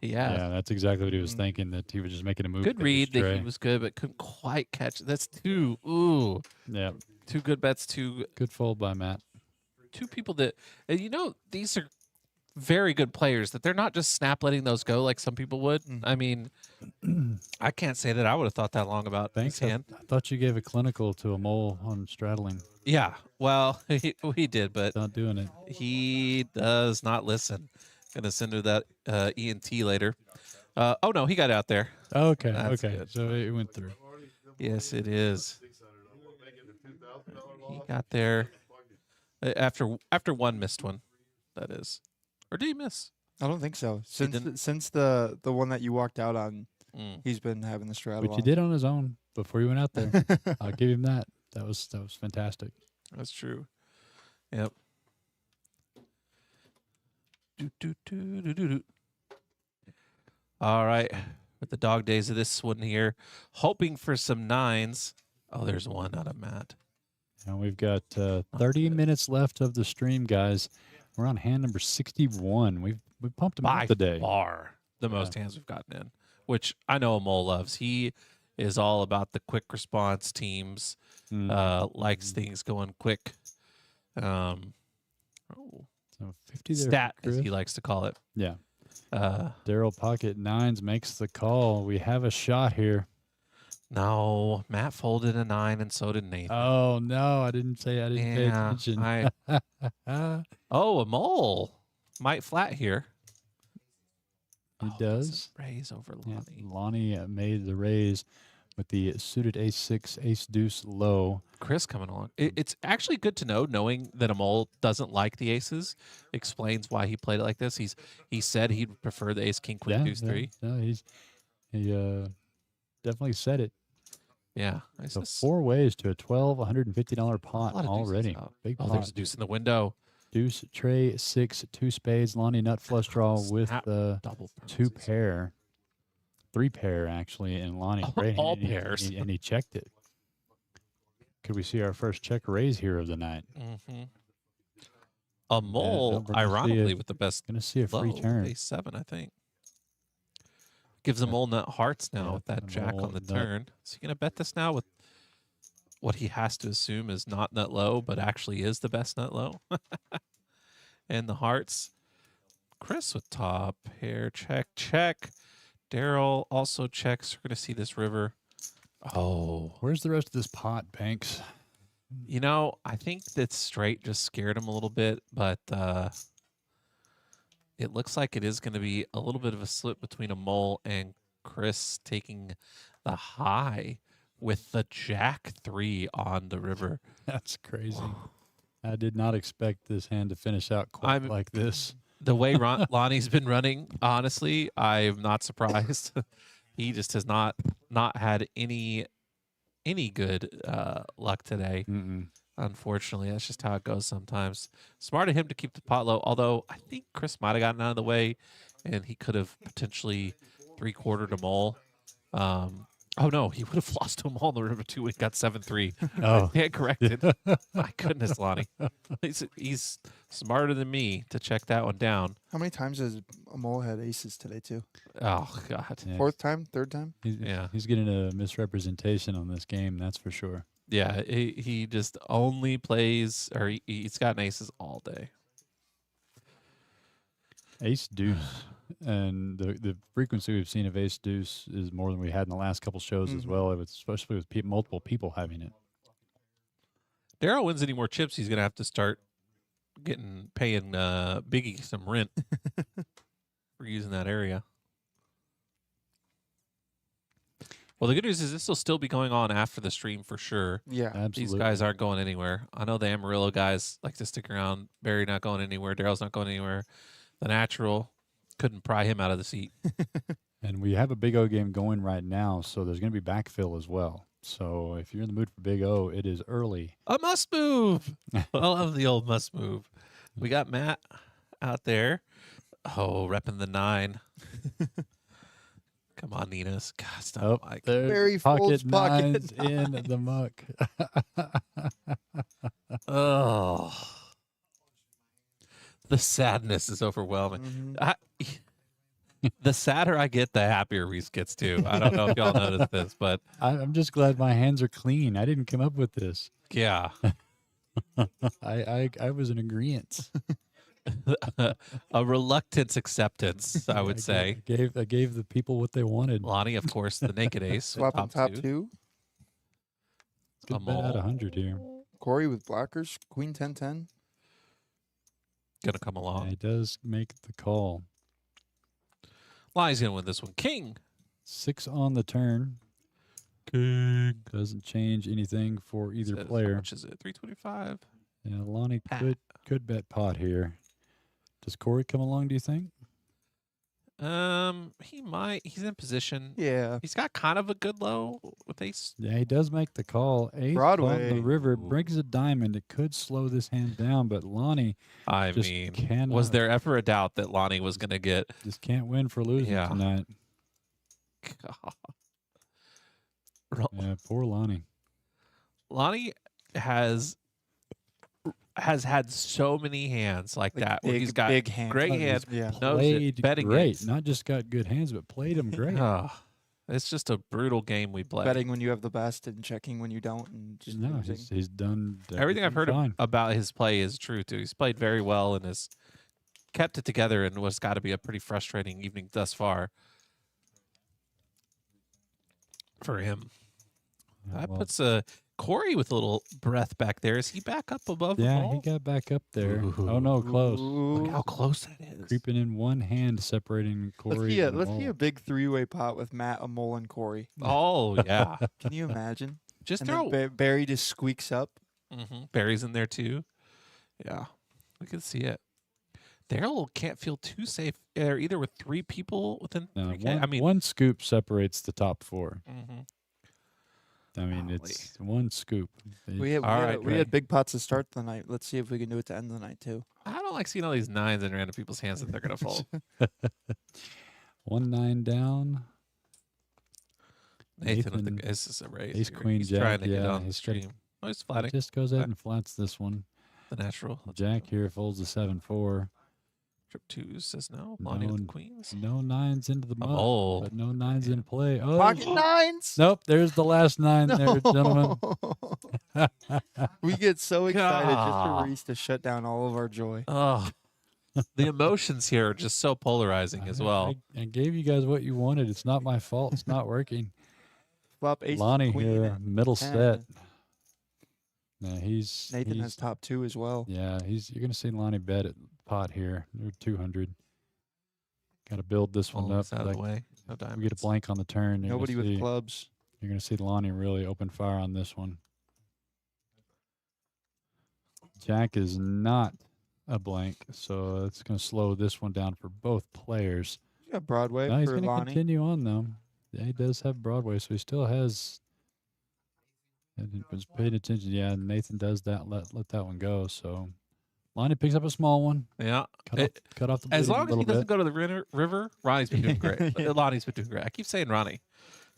Yeah. Yeah, that's exactly what he was Mm. thinking. That he was just making a move. Good with ace read that tray. he was good, but couldn't quite catch. That's 2. Ooh. Yeah, 2 good bets, 2 good fold by Matt. people that these are very good players, that they're not just snap letting those go like some people would. Mhm. I mean, I can't say that I would have thought that long about Thanks. this hand. I thought you gave a clinical to a mole on straddling. Yeah, well, he did, but Not doing it. he does not listen. Gonna send her that ENT later. Oh no, he got out there. Okay, That's okay. good. So it went through. Yes, it is. He got there after one missed one, that is. Or did he miss? I don't think so. Since didn't? since the one that you walked out on, Mm. he's been having the straddle. Which he did on his own before he went out there. I'll give him that. That was fantastic. That's true. Yep. Do. All right. With the dog days of this one here, hoping for some nines. Oh, there's one out of Matt. And we've got 30 minutes left of the stream, guys. We're on hand number 61. We pumped him By out today. far the most hands we've gotten in, which I know Mole loves. He is all about the quick response teams. Likes things going quick. So 50 there, Stat, Chris. as he likes to call it. Yeah. Uh, Daryl Pocket Nines makes the call. We have a shot here. no, Matt folded a 9, and so did Nathan. Oh, no. I didn't pay attention. Oh, a Mole might flat here. He Oh, does. Raise over Yeah, Lonnie. Lonnie made the raise with the suited ace-6, ace-deuce low. Chris coming along. It's actually good to know, knowing that a Mole doesn't like the aces. Explains why he played it like this. He said he'd prefer the ace, king, queen, deuce, 3. No, he definitely said it. Yeah. So 4 ways to a $1,250 pot A lot of deuces already. out. Big Oh, pot. there's a deuce in the window. Deuce, tray, 6, 2 spades. Lonnie nut flush draw with Snap. the Double 2 purposes. pair. 3 pair, actually, and Lonnie. Great All hand, and pairs. and he checked it. Could we see our first check raise here of the night? Mm-hmm. A Mole, we're gonna see ironically, a- with the best Going to see a free low, turn. ace 7, I think. Gives a Mole nut hearts now Yeah, with that the jack Mole on the nut. turn. Is he going to bet this now with what he has to assume is not nut low, but actually is the best nut low? And the hearts. Chris with top pair, check. Daryl also checks. We're going to see this river. Oh, Where's the rest of this pot, Banks? I think that straight just scared him a little bit, but it looks like it is going to be a little bit of a slip between a Mole and Chris taking the high with the jack 3 on the river. That's crazy. I did not expect this hand to finish out quite like this. The way Lonnie's been running, honestly, I'm not surprised. He just has not had any good luck today. Unfortunately, that's just how it goes sometimes. Smart of him to keep the pot low, although I think Chris might have gotten out of the way, and he could have potentially 3/4 a Mole. Oh, no, he would have lost to a Mole in the river, too, when he got 7-3. Oh. Yeah, corrected. My goodness, Lonnie. He's smarter than me to check that one down. How many times has a Mole had aces today too? Oh, God. Yeah, 4th time, 3rd time? He's getting a misrepresentation on this game, that's for sure. Yeah, he just only plays, or he's gotten aces all day. Ace deuce, and the frequency we've seen of ace deuce is more than we had in the last couple shows as well, especially with multiple people having it. Daryl wins any more chips, he's gonna have to start paying Biggie some rent for using that area. Well, the good news is this will still be going on after the stream for sure. Yeah. Absolutely. These guys aren't going anywhere. I know the Amarillo guys like to stick around. Barry not going anywhere. Daryl's not going anywhere. The natural couldn't pry him out of the seat. And we have a Big O game going right now, so there's going to be backfill as well. So if you're in the mood for Big O, it is early. A must move. I love the old must move. We got Matt out there. Oh, repping the 9. Come on, Ninas. God, stop. Oh, Mike. there's Barry folds pocket nines in the muck. Oh. The sadness is overwhelming. The sadder I get, the happier Reese gets too. I don't know if y'all noticed this, but I'm just glad my hands are clean. I didn't come up with this. yeah. I was in agreement. A reluctant acceptance, I would say. I gave the people what they wanted. Lonnie, of course, the naked ace. with Swapping top 2. Good bet at 100 here. Corey with blockers. Queen 10-10. Gonna come along. He does make the call. Lonnie's gonna win this one. King. 6 on the turn. King. Doesn't change anything for either Says, how player. much is it? 325. Yeah, Lonnie Pat. could bet pot here. Does Corey come along, do you think? He might. He's in position. Yeah. He's got kind of a good low with ace. Yeah, he does make the call. Ace on Broadway. the river Ooh. brings a diamond. It could slow this hand down, but Lonnie I just mean, cannot, was there ever a doubt that Lonnie was going to get? just can't win for losing Yeah. tonight. Yeah, poor Lonnie. Lonnie has had so many hands like that where he's got big hands. great Oh, he's hand, Yeah. knows it, Played betting great. it. Not just got good hands, but played them great. It's just a brutal game we play. Betting when you have the best and checking when you don't, and just No, losing. he's done Everything I've heard fine. about his play is true too. He's played very well and has kept it together and was got to be a pretty frustrating evening thus far for him. Yeah, That well, puts Corey with a little breath back there. Is he back up above the yeah, ball? he got back up there. Ooh. Oh no, close. Look Ooh. how close that is. Creeping in one hand, separating Corey. and Let's see Mo. a big three-way pot with Matt, Amol, and Corey. Oh yeah. Can you imagine? Just And throw. then Barry just squeaks up. Barry's in there too. Yeah, we can see it. Daryl can't feel too safe there either with three people within No, 3K. one, I mean, one scoop separates the top four. mhm. I mean, Golly. it's one scoop. We had, All right, we had Ray. big pots to start the night. Let's see if we can do it to end the night too. I don't like seeing all these nines in random people's hands that they're gonna fold. 1-9 down. Nathan with Nathan, the this is a raise. ace, here. queen, He's jack, trying to get yeah, on the he's got- stream. Oh, he's flatting Just goes ahead Okay. and flats this one. the natural. Jack here folds the 7-4. Trip twos says no. Lonnie with the queens. No nines into the mud, Oh, but no nines in play. Oh, Pocket nines. nope. There's the last nine there, gentlemen. We get so excited just God. for Reese to shut down all of our joy. oh. The emotions here are just so polarizing as well. I gave you guys what you wanted. It's not my fault. It's not working. Flop ace Lonnie queen. here, middle 10. set. No, he's Nathan he's, has top two as well. Yeah, you're gonna see Lonnie bet at pot here. They're 200. Got to build this one All up. this out of the Like, way. No diamonds. we get a blank on the turn. Nobody with clubs. You're gonna see Lonnie really open fire on this one. Jack is not a blank, so it's gonna slow this one down for both players. Yeah, Broadway No, he's for gonna Lonnie. continue on though. Yeah, he does have Broadway, so he still has. And he was paying attention. Yeah, Nathan does that. Let that one go. So Lonnie picks up a small one. Yeah. Cut off the As bleeding a long as he little doesn't bit. go to the river, Ronnie's been doing great. Lonnie's been doing great. I keep saying Ronnie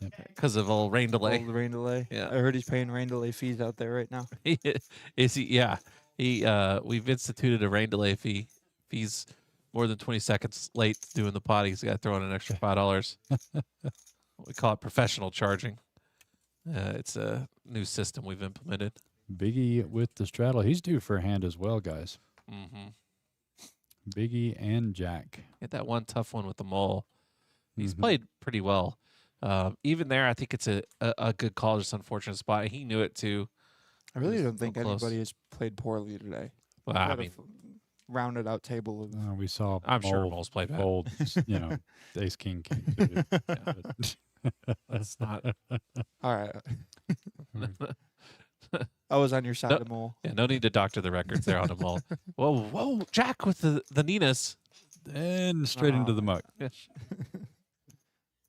Yep. because of old rain delay. Old rain delay. Yeah. I heard he's paying rain delay fees out there right now. Is he? Yeah. We've instituted a rain delay fee. If he's more than 20 seconds late doing the pot, he's got to throw in an extra $5. We call it professional charging. It's a new system we've implemented. Biggie with the straddle. He's due for a hand as well, guys. Mm-hmm. Biggie and Jack. Get that one tough one with the mole. He's Mhm. played pretty well. Even there, I think it's a good call, just unfortunate spot. He knew it too. I really Just don't think so close. anybody has played poorly today. Well, We I had a mean, rounded out table of We saw. I'm sure Mole Mole's played bad. fold. Ace king suited. That's not. all right. I was on your side No. of Mole. Yeah, no need to doctor the records there on the mole. Whoa, Jack with the Ninas. And straight into Oh, the muck.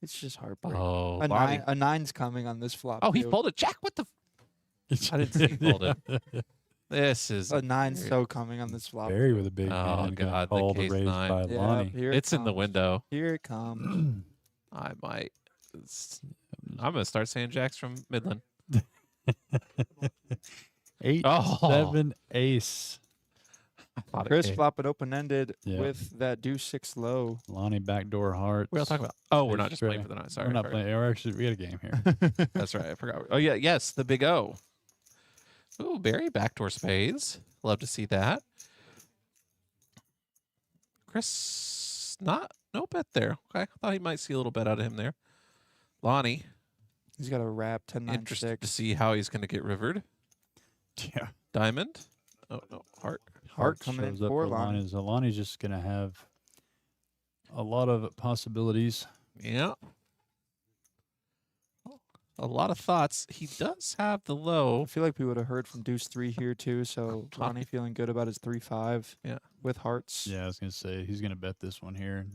It's just heartbreaking. Oh, a, Bonnie. a nine's coming on this flop. Oh, he too. folded Jack. What the? I didn't see he folded. This is. A nine's weird. so coming on this flop. Barry too. with a big Oh, hand. got God, the called case raised nine. by Yeah, Lonnie. here it It's in the comes. window. Here it comes. I might. I'm gonna start saying Jack's from Midland. 8, Oh. 7, ace. I thought it Chris came. flopping open ended Yeah. with that deuce six low. Lonnie backdoor hearts. What are you talking about? Oh, we're Ace not just playing straight. for the night. Sorry, We're not sorry. playing. We're actually we got a game here. That's right. I forgot. Oh yeah, yes, the big O. Ooh, Barry backdoor spades. Love to see that. Chris, no bet there. Okay, I thought he might see a little bet out of him there. Lonnie, He's got a wrap 10 9 interested to 6. see how he's going to get rivered. Yeah. Diamond. Oh no, heart. Heart coming in shows up for for Lonnie. Lonnie. So Lonnie's just gonna have a lot of possibilities. Yeah. A lot of thoughts. He does have the low. I feel like we would have heard from Deuce 3 here too. So Lonnie feeling good about his 3-5. Yeah. With hearts. Yeah, I was gonna say he's gonna bet this one here.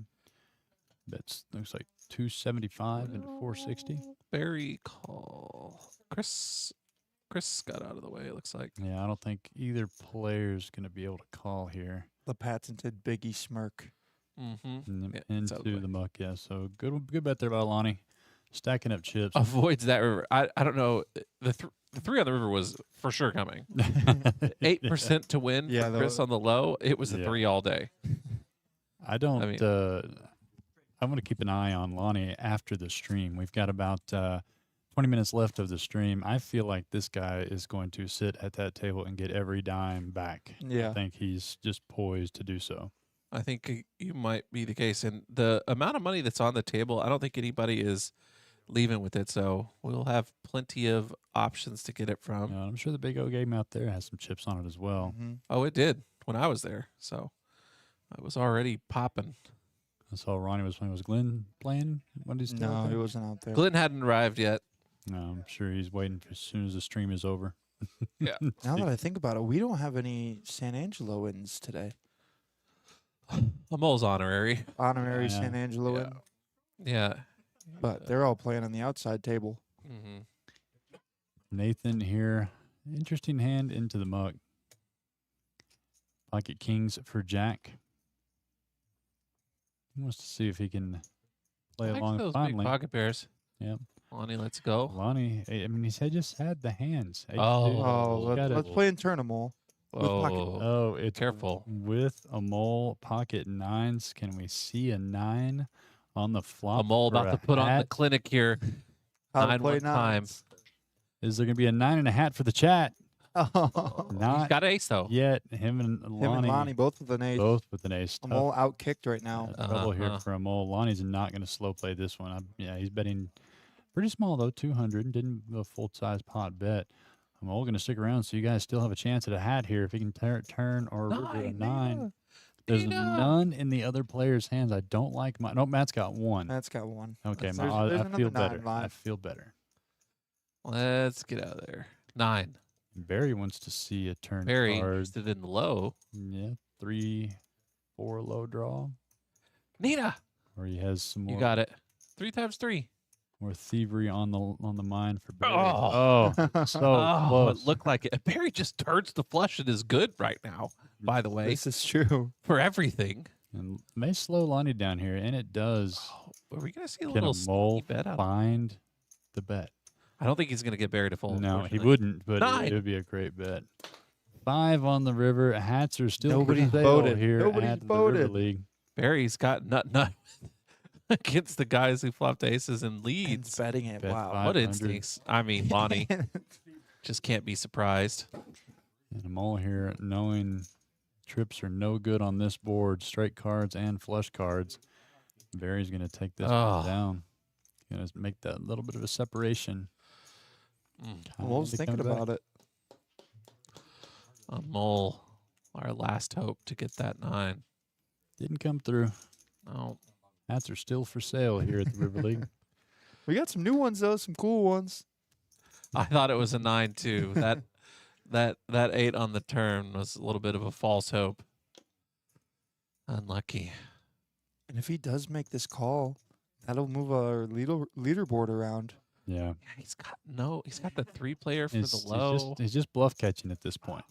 Bets looks like 275 into 460. Barry call. Chris got out of the way, it looks like. Yeah, I don't think either player's gonna be able to call here. The patented Biggie smirk. Mm-hmm. Yeah, it's out of the Into way. the muck. Yeah, so good bet there by Lonnie. Stacking up chips. Avoids that river. I don't know. The 3 on the river was for sure coming. 8% to win Yeah, for Chris on the low. It was a Yeah. 3 all day. I don't. I mean- I'm going to keep an eye on Lonnie after the stream. We've got about 20 minutes left of the stream. I feel like this guy is going to sit at that table and get every dime back. Yeah. I think he's just poised to do so. I think you might be the case. And the amount of money that's on the table, I don't think anybody is leaving with it. So we'll have plenty of options to get it from. I'm sure the Big O game out there has some chips on it as well. Mhm. Oh, it did when I was there. So I was already popping. I saw Ronnie was playing. Was Glenn playing? When he's No, he wasn't out there. Glenn hadn't arrived yet. No, I'm sure he's waiting for as soon as the stream is over. Yeah. Now that I think about it, we don't have any San Angelo wins today. A mole's honorary. Honorary Yeah. San Angelo Yeah. win. Yeah. But they're all playing on the outside table. Mm-hmm. Nathan here. Interesting hand into the muck. Pocket kings for Jack. He wants to see if he can play along those finally. big pocket pairs. Yep. Lonnie, let's go. Lonnie, I mean, just had the hands. Ace Oh. deuce. Oh, He's got let's it. play in Turnamo. pocket. Oh, Oh, it's careful. with a mole pocket nines. Can we see a 9 on the flop? A mole for about a to put on the hat? clinic here. How to 9 play one time. nines. Is there going to be a 9 and a hat for the chat? Oh. He's Not got ace though. yet. Him and Him Lonnie, and Lonnie both with an ace. both with an ace. I'm Tough all out kicked right now. trouble here Uh-huh. for a mole. Lonnie's not going to slow play this one. Yeah, he's betting pretty small though, 200. Didn't a full size pot bet. I'm all going to stick around so you guys still have a chance at a hat here if he can turn or river a 9. There's Nina. none in the other player's hands. I don't like my. No, Matt's got one. Matt's got one. Okay, There's- I there's feel another better. 9 live. I feel better. Let's get out of there. 9. Barry wants to see a turn Barry card. interested in the low. Yeah, 3, 4 low draw, Nina, or he has some more. you got it. 3 times 3. More thievery on the mind for Barry. Oh. So Oh, close. it looked like it. Barry just turns the flush and is good right now, by the way, This is true. for everything. And may slow Lonnie down here, and it does. Oh, are we going to see a Can little a mole sneaky bet out? find the bet? I don't think he's going to get Barry to fold. No, he unfortunately. woun't, but Nine. it would be a great bet. 5 on the river. Hats are still Nobody's for sale voted. here Nobody's at the River voted. League. Barry's got nut against the guys who flopped aces and He's leads. betting it. Bet Wow. What 500. instincts? I mean, Lonnie just can't be surprised. And I'm all here knowing trips are no good on this board. Straight cards and flush cards. Barry's going to take this Oh. one down. Going to make that little bit of a separation. I was thinking about it. A mole, our last hope to get that 9. Didn't come through. No. Hats are still for sale here at the River League. We got some new ones though, some cool ones. I thought it was a 9 too. That 8 on the turn was a little bit of a false hope. Unlucky. And if he does make this call, that'll move our leaderboard around. Yeah. Yeah, he's got the 3 player for He's, the he's low. he's just bluff catching at this point.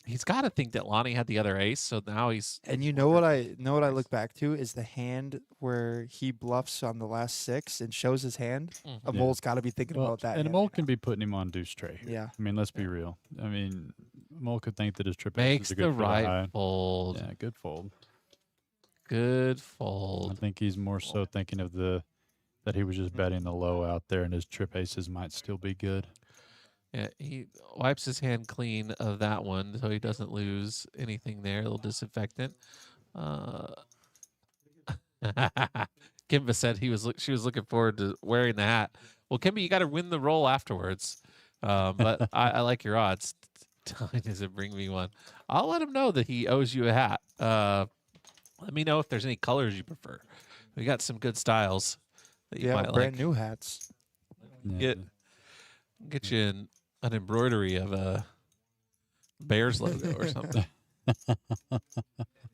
He's got to think that Lonnie had the other ace, so now he's And you know what I look back to is the hand where he bluffs on the last 6 and shows his hand. Mhm. A Yeah. mole's got to be thinking Well, about that. and a hand mole right can be putting him on deuce tray here. Yeah. I mean, let's be real. I mean, a mole could think that his trip makes aces are the good for right high. fold. Yeah, good fold. Good I fold. think he's more so thinking of that he was just betting the low out there, and his trip aces might still be good. Yeah, he wipes his hand clean of that one so he doesn't lose anything there. A little disinfectant. Kimba said she was looking forward to wearing the hat. Well, Kimba, you got to win the roll afterwards. But I like your odds. Telling us to bring me one. I'll let him know that he owes you a hat. Let me know if there's any colors you prefer. We got some good styles that you Yeah, might brand like. new hats. Yeah. Get you an embroidery of a Bears logo or something.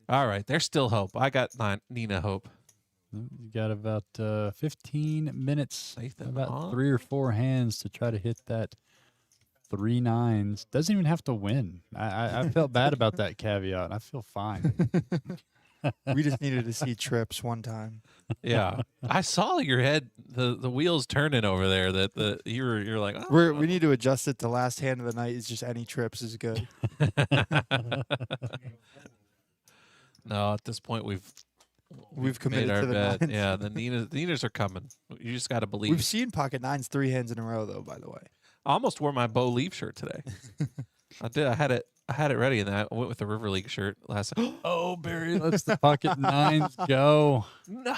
All right, there's still hope. I got Nina hope. You got about 15 minutes, Nathan about on. 3 or 4 hands to try to hit that 3 nines. Doesn't even have to win. I felt bad about that caveat. I feel fine. We just needed to see trips one time. Yeah, I saw your head, the wheels turning over there. That you're like, oh. We need to adjust it to last hand of the night. Is just any trips is good. No, at this point we've committed made our to the bet. nines. Yeah, the Ninas are coming. You just got to believe. We've seen pocket nines 3 hands in a row, though. By the way, I almost wore my Bo Leave shirt today. I did. I had it ready, and I went with the River League shirt last. Oh, Barry, let's the pocket nines go. No,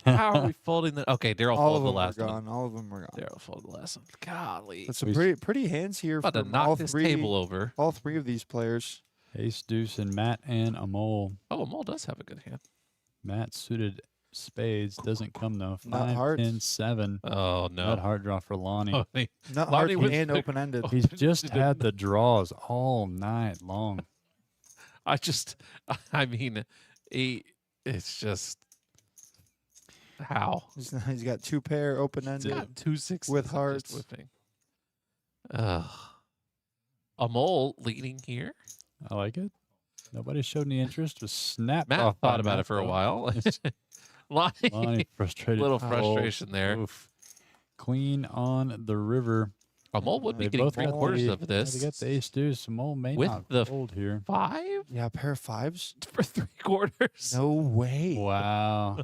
how are we folding the? Okay, Daryl all of folded the them last were one. gone. All of them were gone. Daryl folded the last one. Golly, But some We- pretty hands here about to from knock all this three. table over. All 3 of these players. Ace, deuce, and Matt and Amol. Oh, Mole does have a good hand. Matt suited spades. Doesn't come, though. Not 5, hearts. 10, 7. Oh Not no. hard draw for Lonnie. Oh, Not Lonnie hard was and there. open ended. He's just had the draws all night long. I mean, it's just how He's got 2 pair open it's ended. got 2 6s With I'm just hearts. whipping. A Mole leading here. I like it. Nobody showed any interest. Was snapped Matt off by thought about Matt, it for a though. while. Lonnie, Lonnie frustrated. little Oh, frustration there. oof. Queen on the river. A Mole would be They getting both got 3/4 the- of yeah, this. They got the ace deuce. Mole may With not the fold here. 5 Yeah, a pair of 5s. for 3/4. No way. Wow.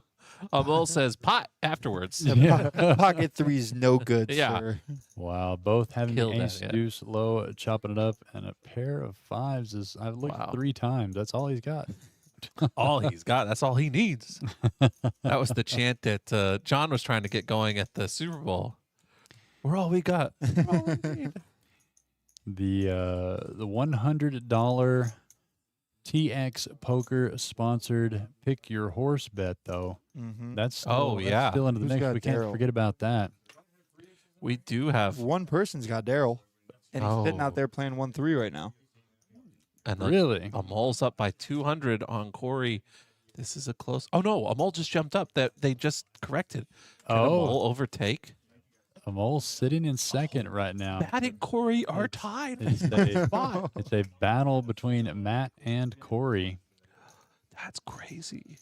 A Mole says pot afterwards. The pocket 3's no good, Yeah. sir. Wow. Both having Killed the that, ace yeah. deuce low, chopping it up, and a pair of 5s is. I've looked Wow. 3 times. That's all he's got. All he's got. That's all he needs. That was the chant that John was trying to get going at the Super Bowl. We're all we got. We're all we need. The $100 TX Poker sponsored pick your horse bet, though. Mm-hmm. That's still, Oh, that's yeah. still into the Who's mix. got We can't Daryl? forget about that. We do have, One person's got Daryl, and he's sitting Oh. out there playing 1-3 right now. and Really? a Mole's up by 200 on Corey. This is a close. Oh no, a Mole just jumped up. That they just corrected. Can a Oh. Mole overtake? Amol's sitting in second right now. Matt and Corey are tied. It's a, it's a battle between Matt and Corey. That's crazy.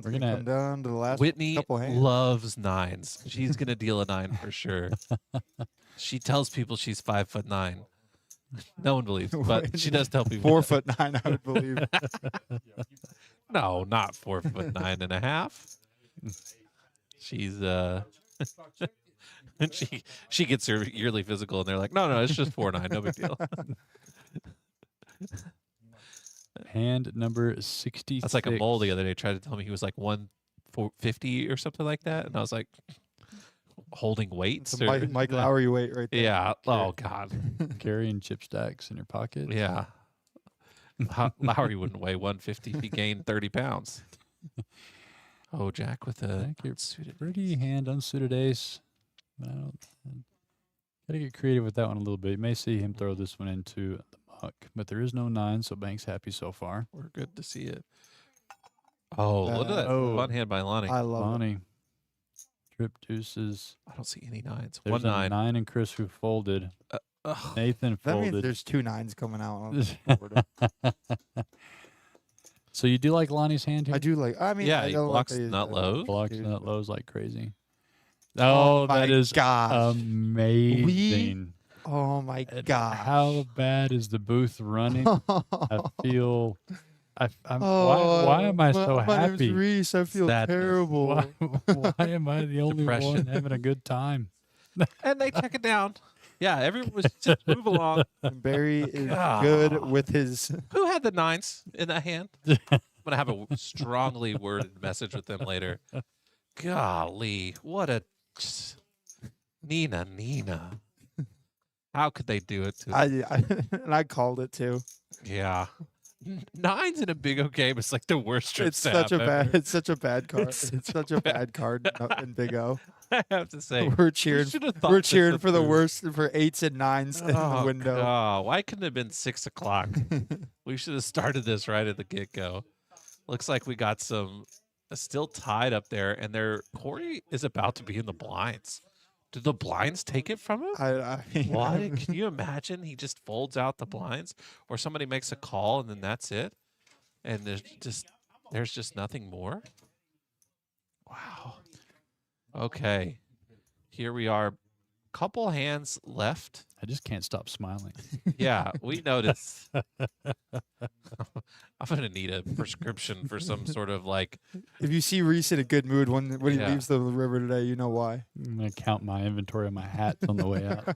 We're It's gonna- come down to the last Whitney couple hands. loves 9s. She's gonna deal a 9 for sure. She tells people she's 5'9". No one believes, but she does tell people. 4'9", I would believe. No, not 4'9.5". She's she gets her yearly physical, and they're like, no, it's just 4'9", no big deal. Hand number 66. That's like a Mole the other day tried to tell me he was like 150 or something like that, and I was like, holding weights. It's a Or, Mike Lowry weight right there. yeah. Oh God. Carrying chip stacks in your pocket. Yeah. Lowry wouldn't weigh 150 if he gained 30 pounds. Oh, Jack with a Jack, you're suited. Pretty hand unsuited ace. But gotta get creative with that one a little bit. You may see him throw this one into the muck, but there is no 9, so Bank's happy so far. We're good to see it. Oh, look at that Oh. fun hand by Lonnie. I love it. Lonnie. Trip deuces. I don't see any 9s. There's 1 a 9. 9 and Chris who folded. Ugh. Nathan That means folded. there's 2 9s coming out. on the board. So you do like Lonnie's hand here? I do like. I mean, Yeah, I he don't blocks like nut lows. Blocks dude, nut but- lows like crazy. Oh, Oh, that my is gosh. amazing. Oh my And god. How bad is the booth running? I feel. I'm, Oh, why am I so my name's happy? Reese. I feel Sadness. terrible. Why am I the only one Depression. having a good time? And they check it down. Yeah, everyone was just move along. And Barry is God. good with his. Who had the 9s in that hand? I'm gonna have a strongly worded message with them later. Golly, what a Nina. How could they do it to? And I called it too. Yeah, 9s in a big O game is like the worst trip. It's such a bad. It's such a bad card. It's such a bad card in Big O. I have to say, We're cheering. should have thought We're this cheering for the through. worst for 8s and 9s in the Oh, window. God. Why couldn't it have been 6 o'clock? We should have started this right at the get go. Looks like we got some still tied up there, and Corey is about to be in the blinds. Did the blinds take it from him? I mean, What? Can you imagine? He just folds out the blinds, or somebody makes a call, and then that's it. And there's just nothing more. Wow. Okay. Here we are. Couple hands left. I just can't stop smiling. Yeah, we noticed. I'm gonna need a prescription for some sort of like. if you see Reese in a good mood when he Yeah. leaves the river today, you know why. I'm gonna count my inventory of my hats on the way out.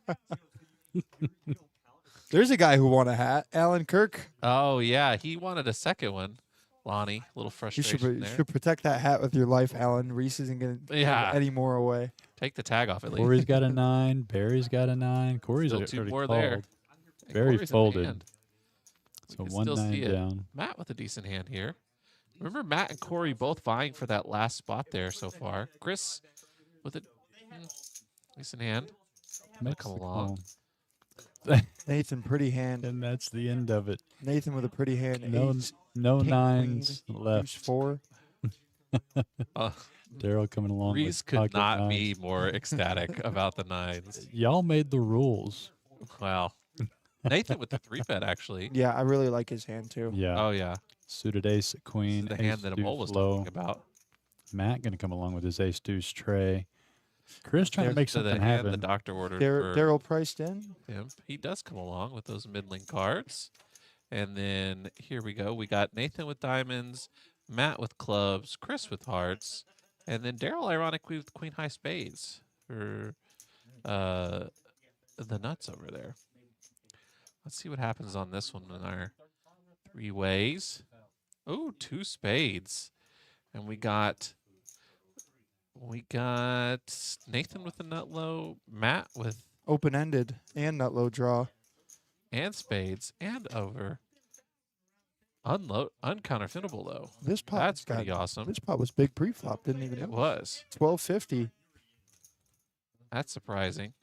There's a guy who won a hat, Alan Kirk. Oh yeah, he wanted a second one. Lonnie, a little You frustration there. should protect that hat with your life, Alan. Reese isn't going to Yeah. give any more away. Take the tag off at least. Corey's got a 9. Barry's got a 9. Corey's Still already two more called. there. And Very Corey's in folded. hand. We So can 1 still 9 see it. down. Matt with a decent hand here. Remember Matt and Corey both vying for that last spot there so far. Chris with a decent hand. Makes come the along. call. Nathan, pretty hand. And that's the end of it. Nathan with a pretty hand. No, Ace, no king, 9s queen, left. deuce 4. Uh, Daryl coming along. Reese with could pocket not 9s. be more ecstatic about the 9s. Y'all made the rules. Wow. Nathan with the 3-bet actually. Yeah, I really like his hand too. Yeah. Oh yeah. Suited ace, queen, The ace, hand that deuce, Amol was low. talking about. Matt going to come along with his ace deuce tray. Chris trying to make So the something hand the happen. doctor ordered for Daryl priced in. him. He does come along with those middling cards. And then here we go. We got Nathan with diamonds, Matt with clubs, Chris with hearts, and then Daryl, ironically, with queen high spades for the nuts over there. Let's see what happens on this one in our 3 ways. Oh, 2 spades. And we got Nathan with the nut low, Matt with Open ended and nut low draw. and spades and over. Uncounterfeitable though. This pot That's pretty got, awesome. This pot was big pre-flop. Didn't even It know. was. 1250. That's surprising.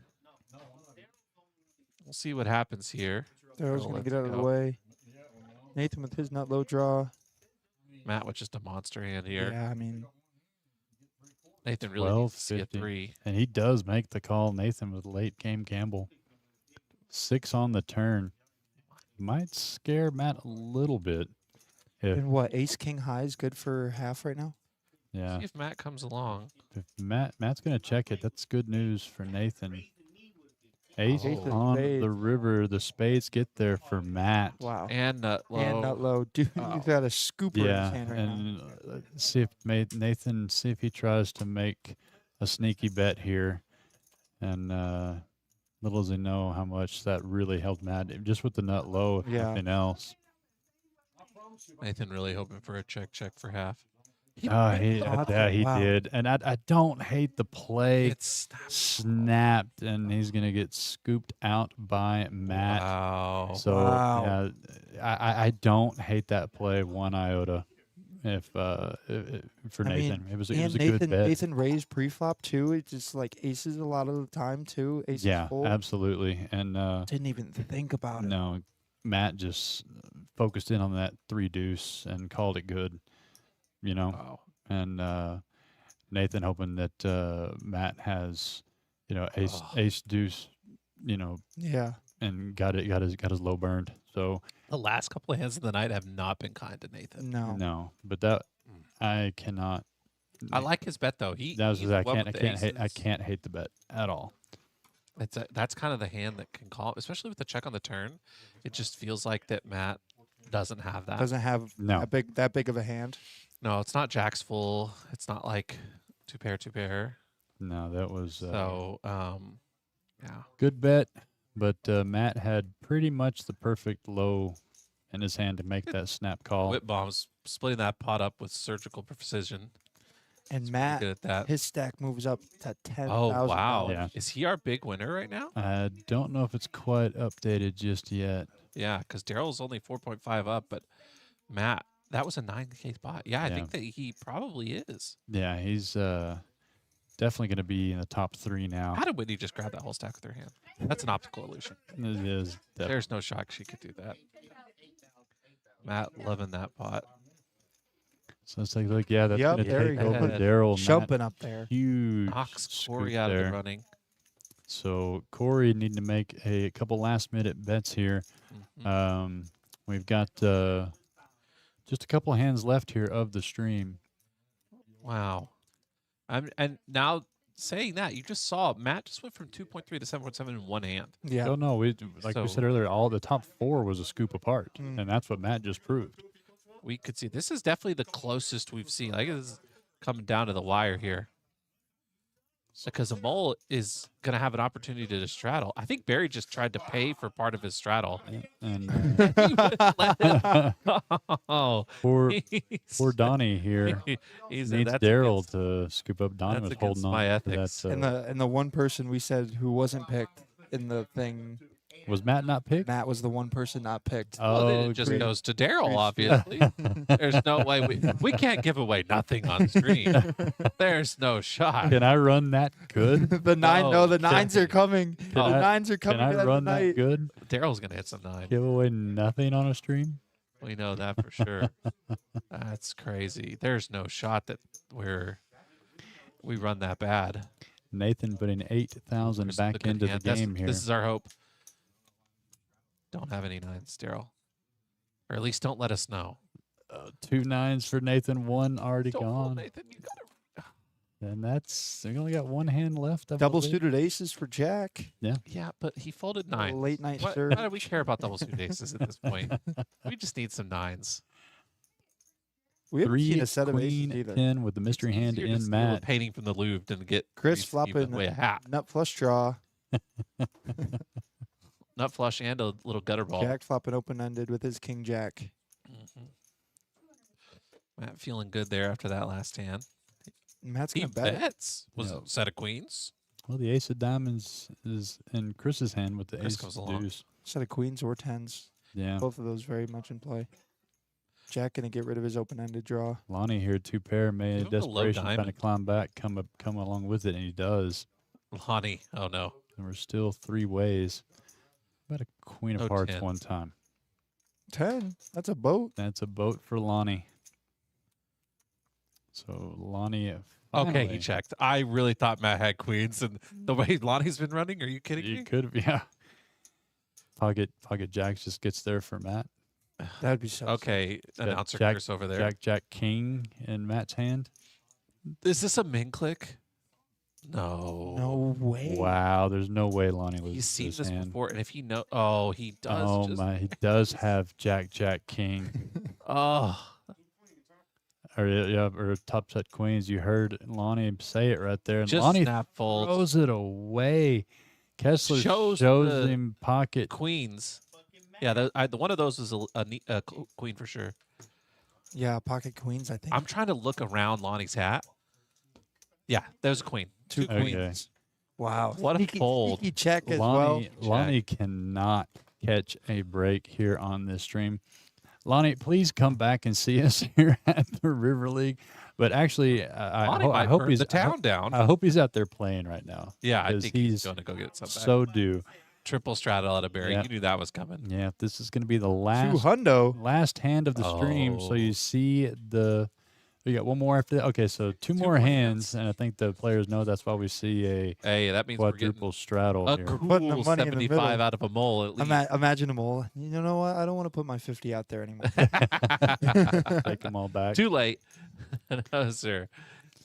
We'll see what happens here. Daryl's Oh, gonna let's get out of the go. way. Nathan with his nut low draw. Matt with just a monster hand here. Yeah, I mean, Nathan really needs to see a 12.50. 3. And he does make the call. Nathan with late game gamble. 6 on the turn. Might scare Matt a little bit. If, and what ace king high is good for half right now. yeah. See if Matt comes along. If Matt's going to check it, that's good news for Nathan. Ace Ace of on spades. the river. The spades get there for Matt. Wow. And nut low. And nut low. Dude, Oh. he's got a scooper in Yeah, his hand right now. and see if Nathan see if he tries to make a sneaky bet here, and little does he know how much that really helped Matt just with the nut low, if Yeah. nothing else. Nathan really hoping for a check for half. Yeah, he Wow. did, and I don't hate the play. It's Snapped, and he's gonna get scooped out by Matt. wow. So Wow. yeah, I don't hate that play one iota. If for I mean, Nathan, it was a And good bet. Nathan raised pre-flop too. It's just like aces a lot of the time too. Aces Yeah, full. absolutely. And Didn't even think about it. no, Matt just focused in on that 3 deuce and called it good. You know, Wow. and Nathan hoping that Matt has, ace Oh. ace deuce, Yeah. and got his low burned. So The last couple of hands of the night have not been kind to Nathan. No. no, but that I cannot. I like his bet though. That was he's I one can't with the hate I aces. can't hate the bet at all. That's kind of the hand that can call, especially with the check on the turn. It just feels like that Matt doesn't have that. Doesn't have No. that big of a hand. No, it's not Jack's full. It's not like two pair. No, that was So, yeah. good bet, but Matt had pretty much the perfect low in his hand to make that snap call. Whip bombs splitting that pot up with surgical precision. And Pretty Matt, good at that. his stack moves up to 10,000. Oh wow! Yeah. Is he our big winner right now? I don't know if it's quite updated just yet. Yeah, because Daryl's only 4.5 up, but Matt, that was a 9K spot. Yeah, I Yeah. think that he probably is. Yeah, he's definitely going to be in the top 3 now. How did Whitney just grab that whole stack with her hand? That's an optical illusion. It is There's no shock she could do that. Matt loving that pot. So let's take a look. Yeah, that's Yep, going to there take you go. over Put Daryl. Matt, Jumping up there. huge Knocks scoop Corey out of there. the running. So Corey needing to make a couple last-minute bets here. Mhm. We've got just a couple hands left here of the stream. Wow. And now saying that, you just saw Matt just went from 2.3 to 7.7 in one hand. Yeah. Oh no, we like we So- said earlier, all the top 4 was a scoop apart, Mm. and that's what Matt just proved. We could see this is definitely the closest we've seen. Like this is coming down to the wire here. Because a mole is going to have an opportunity to straddle. I think Barry just tried to pay for part of his straddle. And He wouldn't let him. Oh, poor he's- Donnie here he's needs that's Daryl against- to scoop up. Donnie that's was holding against on my to ethics. that. And the one person we said who wasn't picked in the thing, Was Matt not picked? Matt was the one person not picked. Well, then Oh, it just great. goes to Daryl, Great. obviously. There's no way we can't give away nothing on stream. There's no shot. Can I run that good? The nine, no, the can- nines are coming. The I- nines are Can coming I at the run that night. good? Daryl's gonna hit some 9. Give away nothing on a stream? We know that for sure. That's crazy. There's no shot that we run that bad. Nathan putting 8,000 Here's back good into the hand. That's- game here. This is our hope. Don't have any 9s, Daryl. Or at least don't let us know. 2 9s for Nathan, 1 already Don't fold, gone. Nathan. You gotta. And we only got 1 hand left. I Double believe. suited aces for Jack. Yeah, but he folded 9. Late night Why serve. do we care about double suited aces at this point? We just need some 9s. We haven't seen 3 a set of aces queen either. 10 with the mystery hand You're just in a little Matt. painting from the Louvre and get Chris give flopping away a hat, nut flush draw. nut flush, and a little gutter ball. Jack flopping open ended with his king jack. Mhm. Matt feeling good there after that last hand. Matt's He gonna bet. bets. Was Yeah. a set of queens. Well, the ace of diamonds is in Chris's hand with the Chris ace comes of along. deuce. Set of queens or tens. Yeah. Both of those very much in play. Jack gonna get rid of his open ended draw. Lonnie here, 2 pair, may Give him the low desperation trying to diamond. climb back, come along with it, and he does. Lonnie. Oh no. And we're still 3 ways. About a queen No of hearts 10. one time. 10. That's a boat. That's a boat for Lonnie. So Lonnie. Okay, finally- he checked. I really thought Matt had queens, and the way Lonnie's been running. Are you kidding You me? could have, yeah. Pocket Jacks just gets there for Matt. That'd be so. Okay, Jack- announcer Jack- curse over there. Jack King in Matt's hand. Is this a min click? No. No way. Wow, there's no way Lonnie loses He's seen this this hand. before, and if he know, oh, he does. Oh just, my, he does have Jack King. Oh, or top set queens. You heard Lonnie say it right there. And just Lonnie snap fold throws it away. Kessler Shows shows the him pocket. queens. Yeah, the one of those was a queen for sure. Yeah, pocket queens, I think. I'm trying to look around Lonnie's hat. Yeah, there's a queen. Two Okay. queens. Wow. What a Sneaky- fold. Sneaky check as well. Lonnie cannot catch a break here on this stream. Lonnie, please come back and see us here at the River League. But actually, Lonnie I might hope burn he's the town down. I hope he's out there playing right now. Yeah, I because think he's he's going to go get some back. So due. Triple straddle out of Barry. Yeah. You knew that was coming. Yeah, this is going to be the Two last hundo. hand of the stream. So you Oh. see we got one more after that. Okay, so two more more hands, and I think the players know that's why we see a Hey, that means we're quadruple getting straddle a here. cool Putting the money in the 75 middle. out of a mole at least. Imagine them all. You know what? I don't want to put my 50 out there anymore. Take them all back. Too late. No, sir.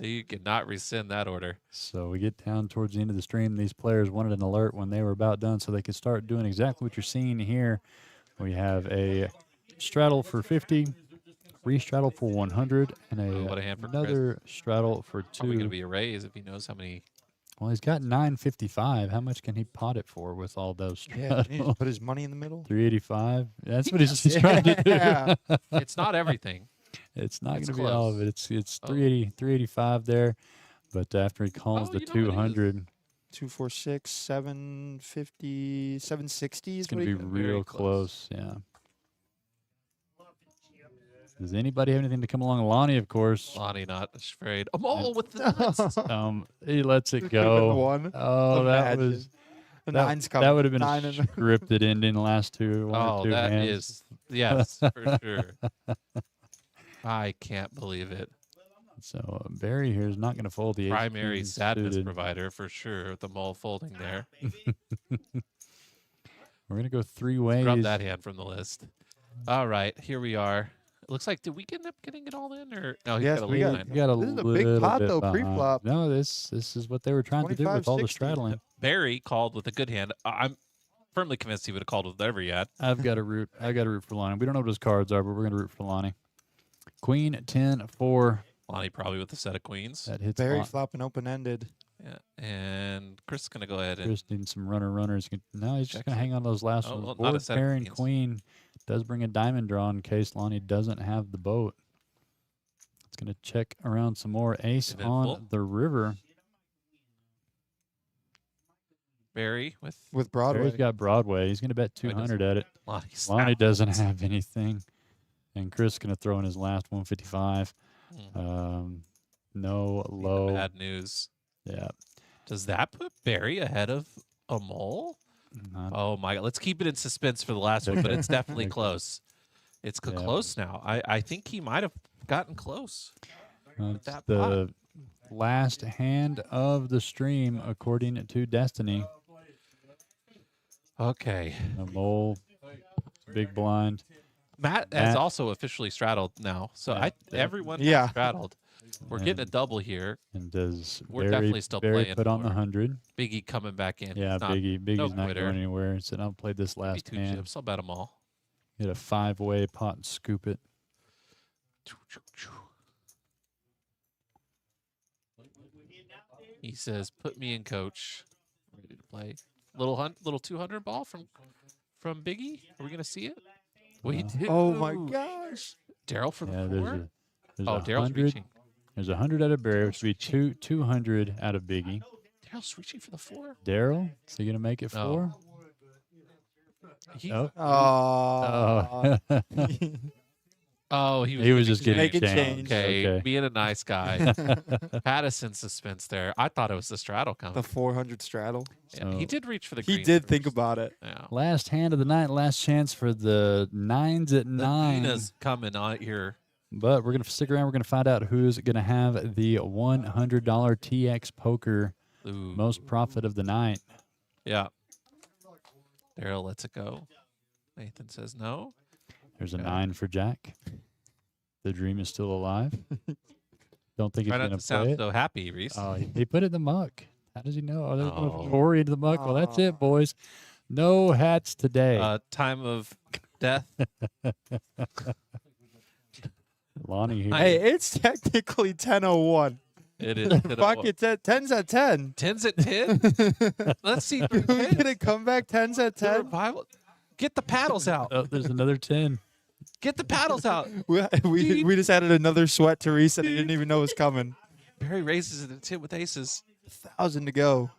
You cannot rescind that order. So we get down towards the end of the stream. These players wanted an alert when they were about done so they could start doing exactly what you're seeing here. We have a straddle for 50, re-straddle for 100, and Oh, what a hand for Chris. another straddle for 2. Probably going to be a raise if he knows how many. Well, he's got 955. How much can he pot it for with all those Yeah, straddles? can you just put his money in the middle. 385. That's what he's trying to do. Yeah. It's not everything. It's not going It's to be all of close. it. It's Oh. 385 there. But after he calls Oh, the you know what it is. 200, 246, 750, 760 is it's going what to be he very real close. close. Yeah. Does anybody have anything to come along? Lonnie, of course. Lonnie not afraid. A mole with the nuts. He lets it Could've been go. one. Oh, that Imagine. was The that, nine's coming. that would have been Nine a and scripted ending. Last two, one or Oh, two that hands. is yes, for sure. I can't believe it. So Barry here is not going to fold the Primary ace-king sadness suited. provider for sure with the mole folding there. We're going to go three ways. Scrub that hand from the list. All right, here we are. It looks like, did we end up getting it all in? Or no, he's Yes, got a we lead got- line. You got a This is a little big pot, bit though, behind. pre-flop. No, this is what they were trying to do with all the 25-60. straddling. Barry called with a good hand. I'm firmly convinced he would have called with whatever he had. I've got to root. I got to root for Lonnie. We don't know what his cards are, but we're going to root for Lonnie. Queen 10-4. Lonnie probably with a set of queens. That hits Barry Lon- flopping open-ended. Yeah, and Chris is going to go ahead and Chris needs some runners. No, he's just Check going to hang on those last Oh, ones. well, not a Board set of pairing queens. queen does bring a diamond draw in case Lonnie doesn't have the boat. It's going to check around some more. Ace Eventful. on the river. Barry with With Broadway. Barry's got Broadway. He's going to bet he doesn't. 200 at it. Lonnie. Lonnie doesn't have anything. And Chris is going to throw in his last 155. No low. Bad news. Yeah. Does that put Barry ahead of a mole? Not, Oh my God! Let's keep it in suspense for the last one, but it's definitely Okay. close. It's Yeah. close now. I think he might have gotten close. it's that the last hand of the stream, according to Destiny. Okay, A mole, big blind. Matt has Matt- also officially straddled now, so Yeah. everyone has Yeah. straddled. We're getting a And- double here. And does We're Barry, definitely still Barry playing put on the for- 100? Biggie coming back in. Yeah, He's not Biggie's not quitter. going anywhere. He said, I'll play this maybe last two hand. chips. I'll bet them all. Get a 5-way pot and scoop it. He says, "Put me in, coach. Ready to play." Little 200 ball from Biggie. Are we gonna see it? We do. Oh my gosh. Daryl for the Yeah, four. there's Oh, a Daryl's 100. reaching. There's 100 out of Barry, which would be 200 out of Biggie. Daryl's reaching for the four. Daryl, is he going to make it No. 4? He, Oh. Oh. oh, He was just getting Making changed. change. Okay, being a nice guy. Pattison suspense there. I thought it was the straddle coming. The 400 straddle. Yeah, he So- did reach for the. He green did think first. about it. Yeah. Last hand of the night, last chance for the 9s at The 9. Nina's coming out here. But we're going to stick around. We're going to find out who's going to have the $100 TX poker Ooh. most profit of the night. Yeah. Daryl lets it go. Nathan says no. There's a Okay. 9 for Jack. The dream is still alive. Don't think he's Try going not to to play sound it. so happy, Reese. Oh, he put it in the muck. How does he know? Oh, there's Oh. one Corey into the muck. Well, that's it, boys. No hats today. Time of death. Lonnie here. Hey, it's technically 10:01. It is. Fuck it, 10's at 10. 10's at 10. Let's see. we get a comeback 10's at The 10. revival. Get the paddles out. Oh, there's another 10. Get the paddles out. We just added another sweat to Reese that he didn't even know was coming. Barry raises it at 10 with aces. 1,000 to go.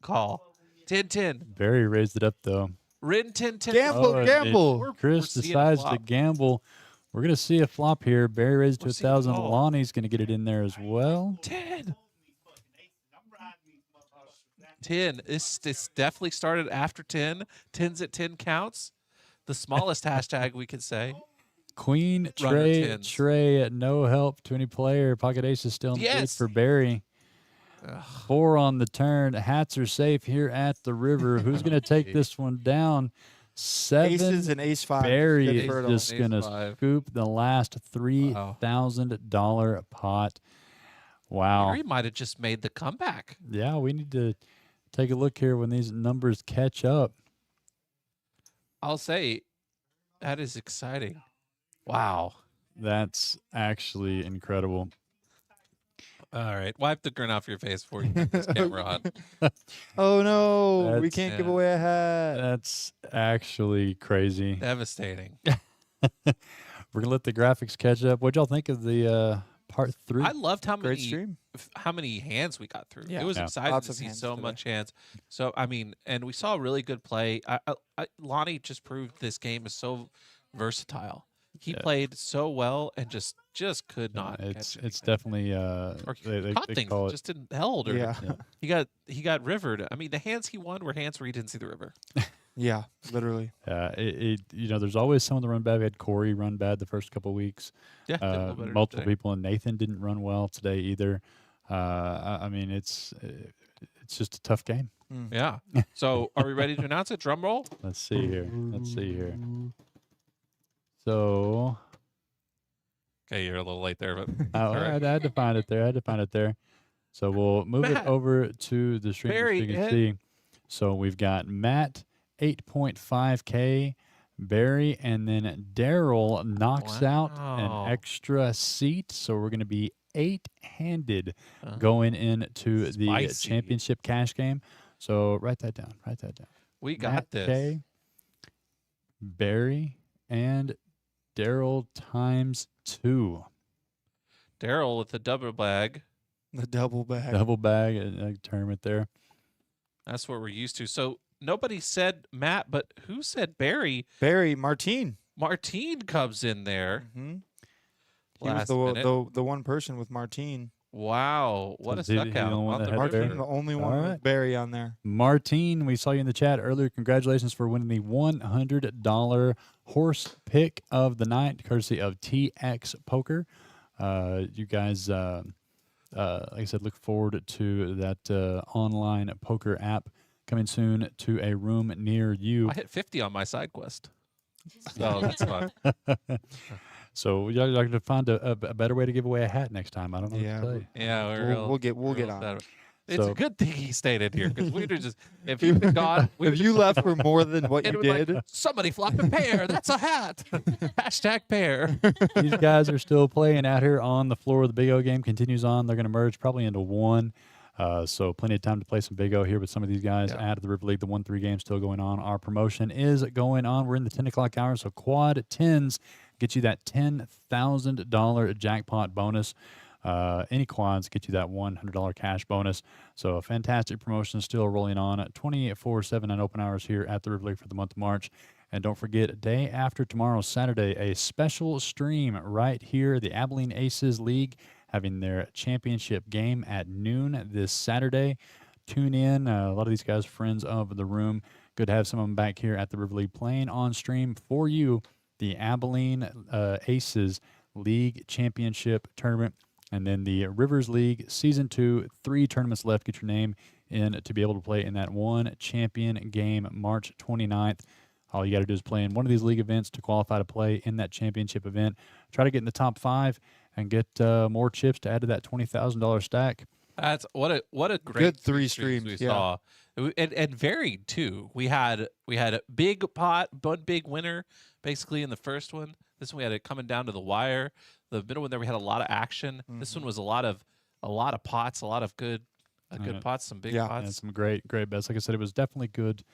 Call. 10-10. Barry raised it up, though. Rin 10-10. Gamble, and gamble. We're Chris seeing a decides to flop. gamble. We're going to see a flop here. Barry raised to We're seeing a 1,000. call. Lonnie's going to get it in there as well. 10. 10. This definitely started after 10. 10's at 10 counts. The smallest hashtag we could say. Queen, Runner Trey, tens. Trey, no help to any player. Pocket ace is still in the lead Yes. for Barry. Ugh. 4 on the turn. Hats are safe here at the river. Who's going to take this one down? 7. Aces and ace 5. Barry Good is fertile. just Ace going to five. scoop the last $3,000 pot. Wow. Barry might have just made the comeback. Yeah, we need to take a look here when these numbers catch up. I'll say that is exciting. Wow. That's actually incredible. All right. Wipe the grin off your face before you put this camera on. Oh no, we That's- can't give yeah. away a hat. That's actually crazy. Devastating. We're gonna let the graphics catch up. What'd y'all think of the part 3? I loved Great stream. how many hands we got through. Yeah. It was Yeah. exciting Lots to of see hands so today. much hands. So I mean, and we saw really good play. Lonnie just proved this game is so versatile. He Yeah. played so well and just could Yeah, not. it's catch it's anything. definitely or they caught things, call and it just didn't held. Or Yeah. Yeah. he got rivered. I mean, the hands he won were hands where he didn't see the river. Yeah, literally. there's always someone that run bad. We had Corey run bad the first couple weeks. Yeah, did a little better Multiple today. people, and Nathan didn't run well today either. I mean, it's just a tough game. Mm. Yeah. So, are we ready to announce it? Drum roll. Let's see here. So, Okay, you're a little late there, but I had to find it there. So we'll move it Matt. over to the stream so Barry, you can hit. see. So we've got Matt 8.5K, Barry, and then Daryl knocks out Wow. an extra seat. So we're going to be 8-handed Uh, going into the Spicy. championship cash game. So write that down. we got Matt this. K, Barry, and Daryl times 2. Daryl with the double bag. The double bag. Double bag tournament there. That's what we're used to. So nobody said Matt, but who said Barry? Barry Martine. Martine comes in there. Mm-hmm. He was Last the minute. the one person with Martine. Wow, what a is he stuck the out. only one on that the had river. Barry? Martine, the only one All with right. Barry on there. Martine, we saw you in the chat earlier. Congratulations for winning the $100 horse pick of the night, courtesy of TX Poker. You guys, like I said, look forward to that online poker app coming soon to a room near you. I hit 50 on my side quest. So that's fun. So you're going to find a better way to give away a hat next time. I don't know Yeah, what to tell you. Yeah, We'll get on. that. It's So- a good thing he stayed in here because we'd have just, if he'd been gone, we If you left for more than what it you would be did, like, somebody flop a pear. That's a hat. Hashtag pear. These guys are still playing out here on the floor. The Big O game continues on. They're going to merge probably into one. So plenty of time to play some Big O here with some of these guys Yeah. out of the River League. The 1-3 game still going on. Our promotion is going on. We're in the 10 o'clock hour, so quad 10s get you that $10,000 jackpot bonus. Any quads get you that $100 cash bonus. So a fantastic promotion still rolling on at 24/7 on open hours here at the River League for the month of March. And don't forget, day after tomorrow, Saturday, a special stream right here, the Abilene Aces League having their championship game at noon this Saturday. Tune in. A lot of these guys are friends of the room. Good to have some of them back here at the River League playing on stream for you. The Abilene Aces League Championship Tournament. And then the Rivers League Season 2, 3 tournaments left. Get your name in to be able to play in that one champion game March 29th. All you got to do is play in one of these league events to qualify to play in that championship event. Try to get in the top 5 and get more chips to add to that $20,000 stack. That's what a great Good three streams we streams, yeah. saw, and varied too. We had a big pot, one big winner basically in the first one. This one we had it coming down to the wire. The middle one there we had a lot of action. This one was a lot of pots, a lot of good pots, some big Yeah. And pots. some great bets. Like I said, it was definitely good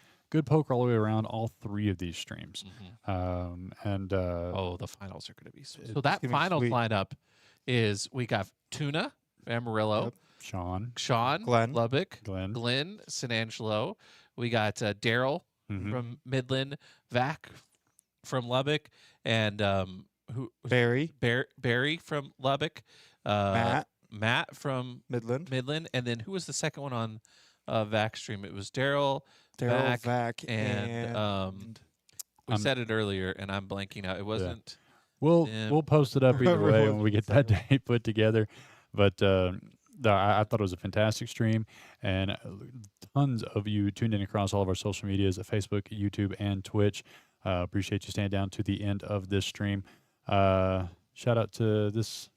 poker all the way around all 3 of these streams. Oh, the finals are going to be sweet. So It's that gonna be finals sweet. lineup is we got Tuna, Amarillo, Yep. Sean, Sean, Glenn. Lubbock, Glenn. San Angelo. We got Daryl Mhm. from Midland, Vac from Lubbock, and Barry, Barry from Lubbock, Matt from Midland, Midland, and then who was the second one on Vac stream? It was Daryl, Daryl, Vac, Vac, and we I'm- said it earlier, and I'm blanking out. It wasn't. Yeah. We'll post it up either way when Everyone we get that day put together. But I thought it was a fantastic stream, and tons of you tuned in across all of our social medias: Facebook, YouTube, and Twitch. Appreciate you staying down to the end of this stream. Shout out to this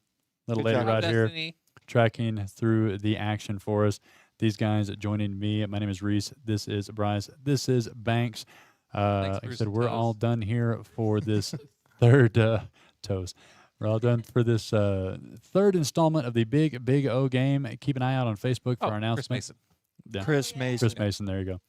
little Good lady job. right here Destiny. tracking through the action for us. These guys joining me. My name is Reese. This is Bryce. This is Banks. Like I Bruce said, and we're Toes. all done here for this third toes. We're all done for this third installment of the Big O game. Keep an eye out on Facebook for Oh, our Chris announcement. Mason. Yeah. Chris Mason. Chris Mason, there you go.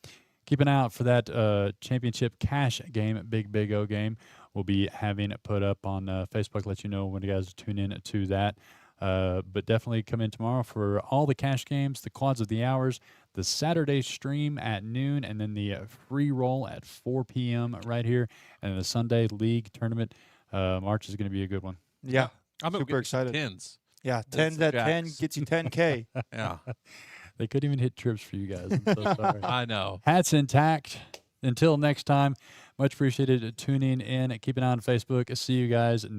Keep an eye out for that championship cash game, Big O game. We'll be having it put up on Facebook. Let you know when you guys tune in to that. But definitely come in tomorrow for all the cash games, the quads of the hours, the Saturday stream at noon, and then the free roll at 4 p.m. right here, and the Sunday league tournament March is going to be a good one. Yeah. I'm gonna Super get some excited. tens. Yeah. That's 10s at 10 jacks. gets you 10K. Yeah, They couldn't even hit trips for you guys. I'm so sorry. I know. Hats intact. Until next time, much appreciated tuning in. Keep an eye on Facebook. See you guys next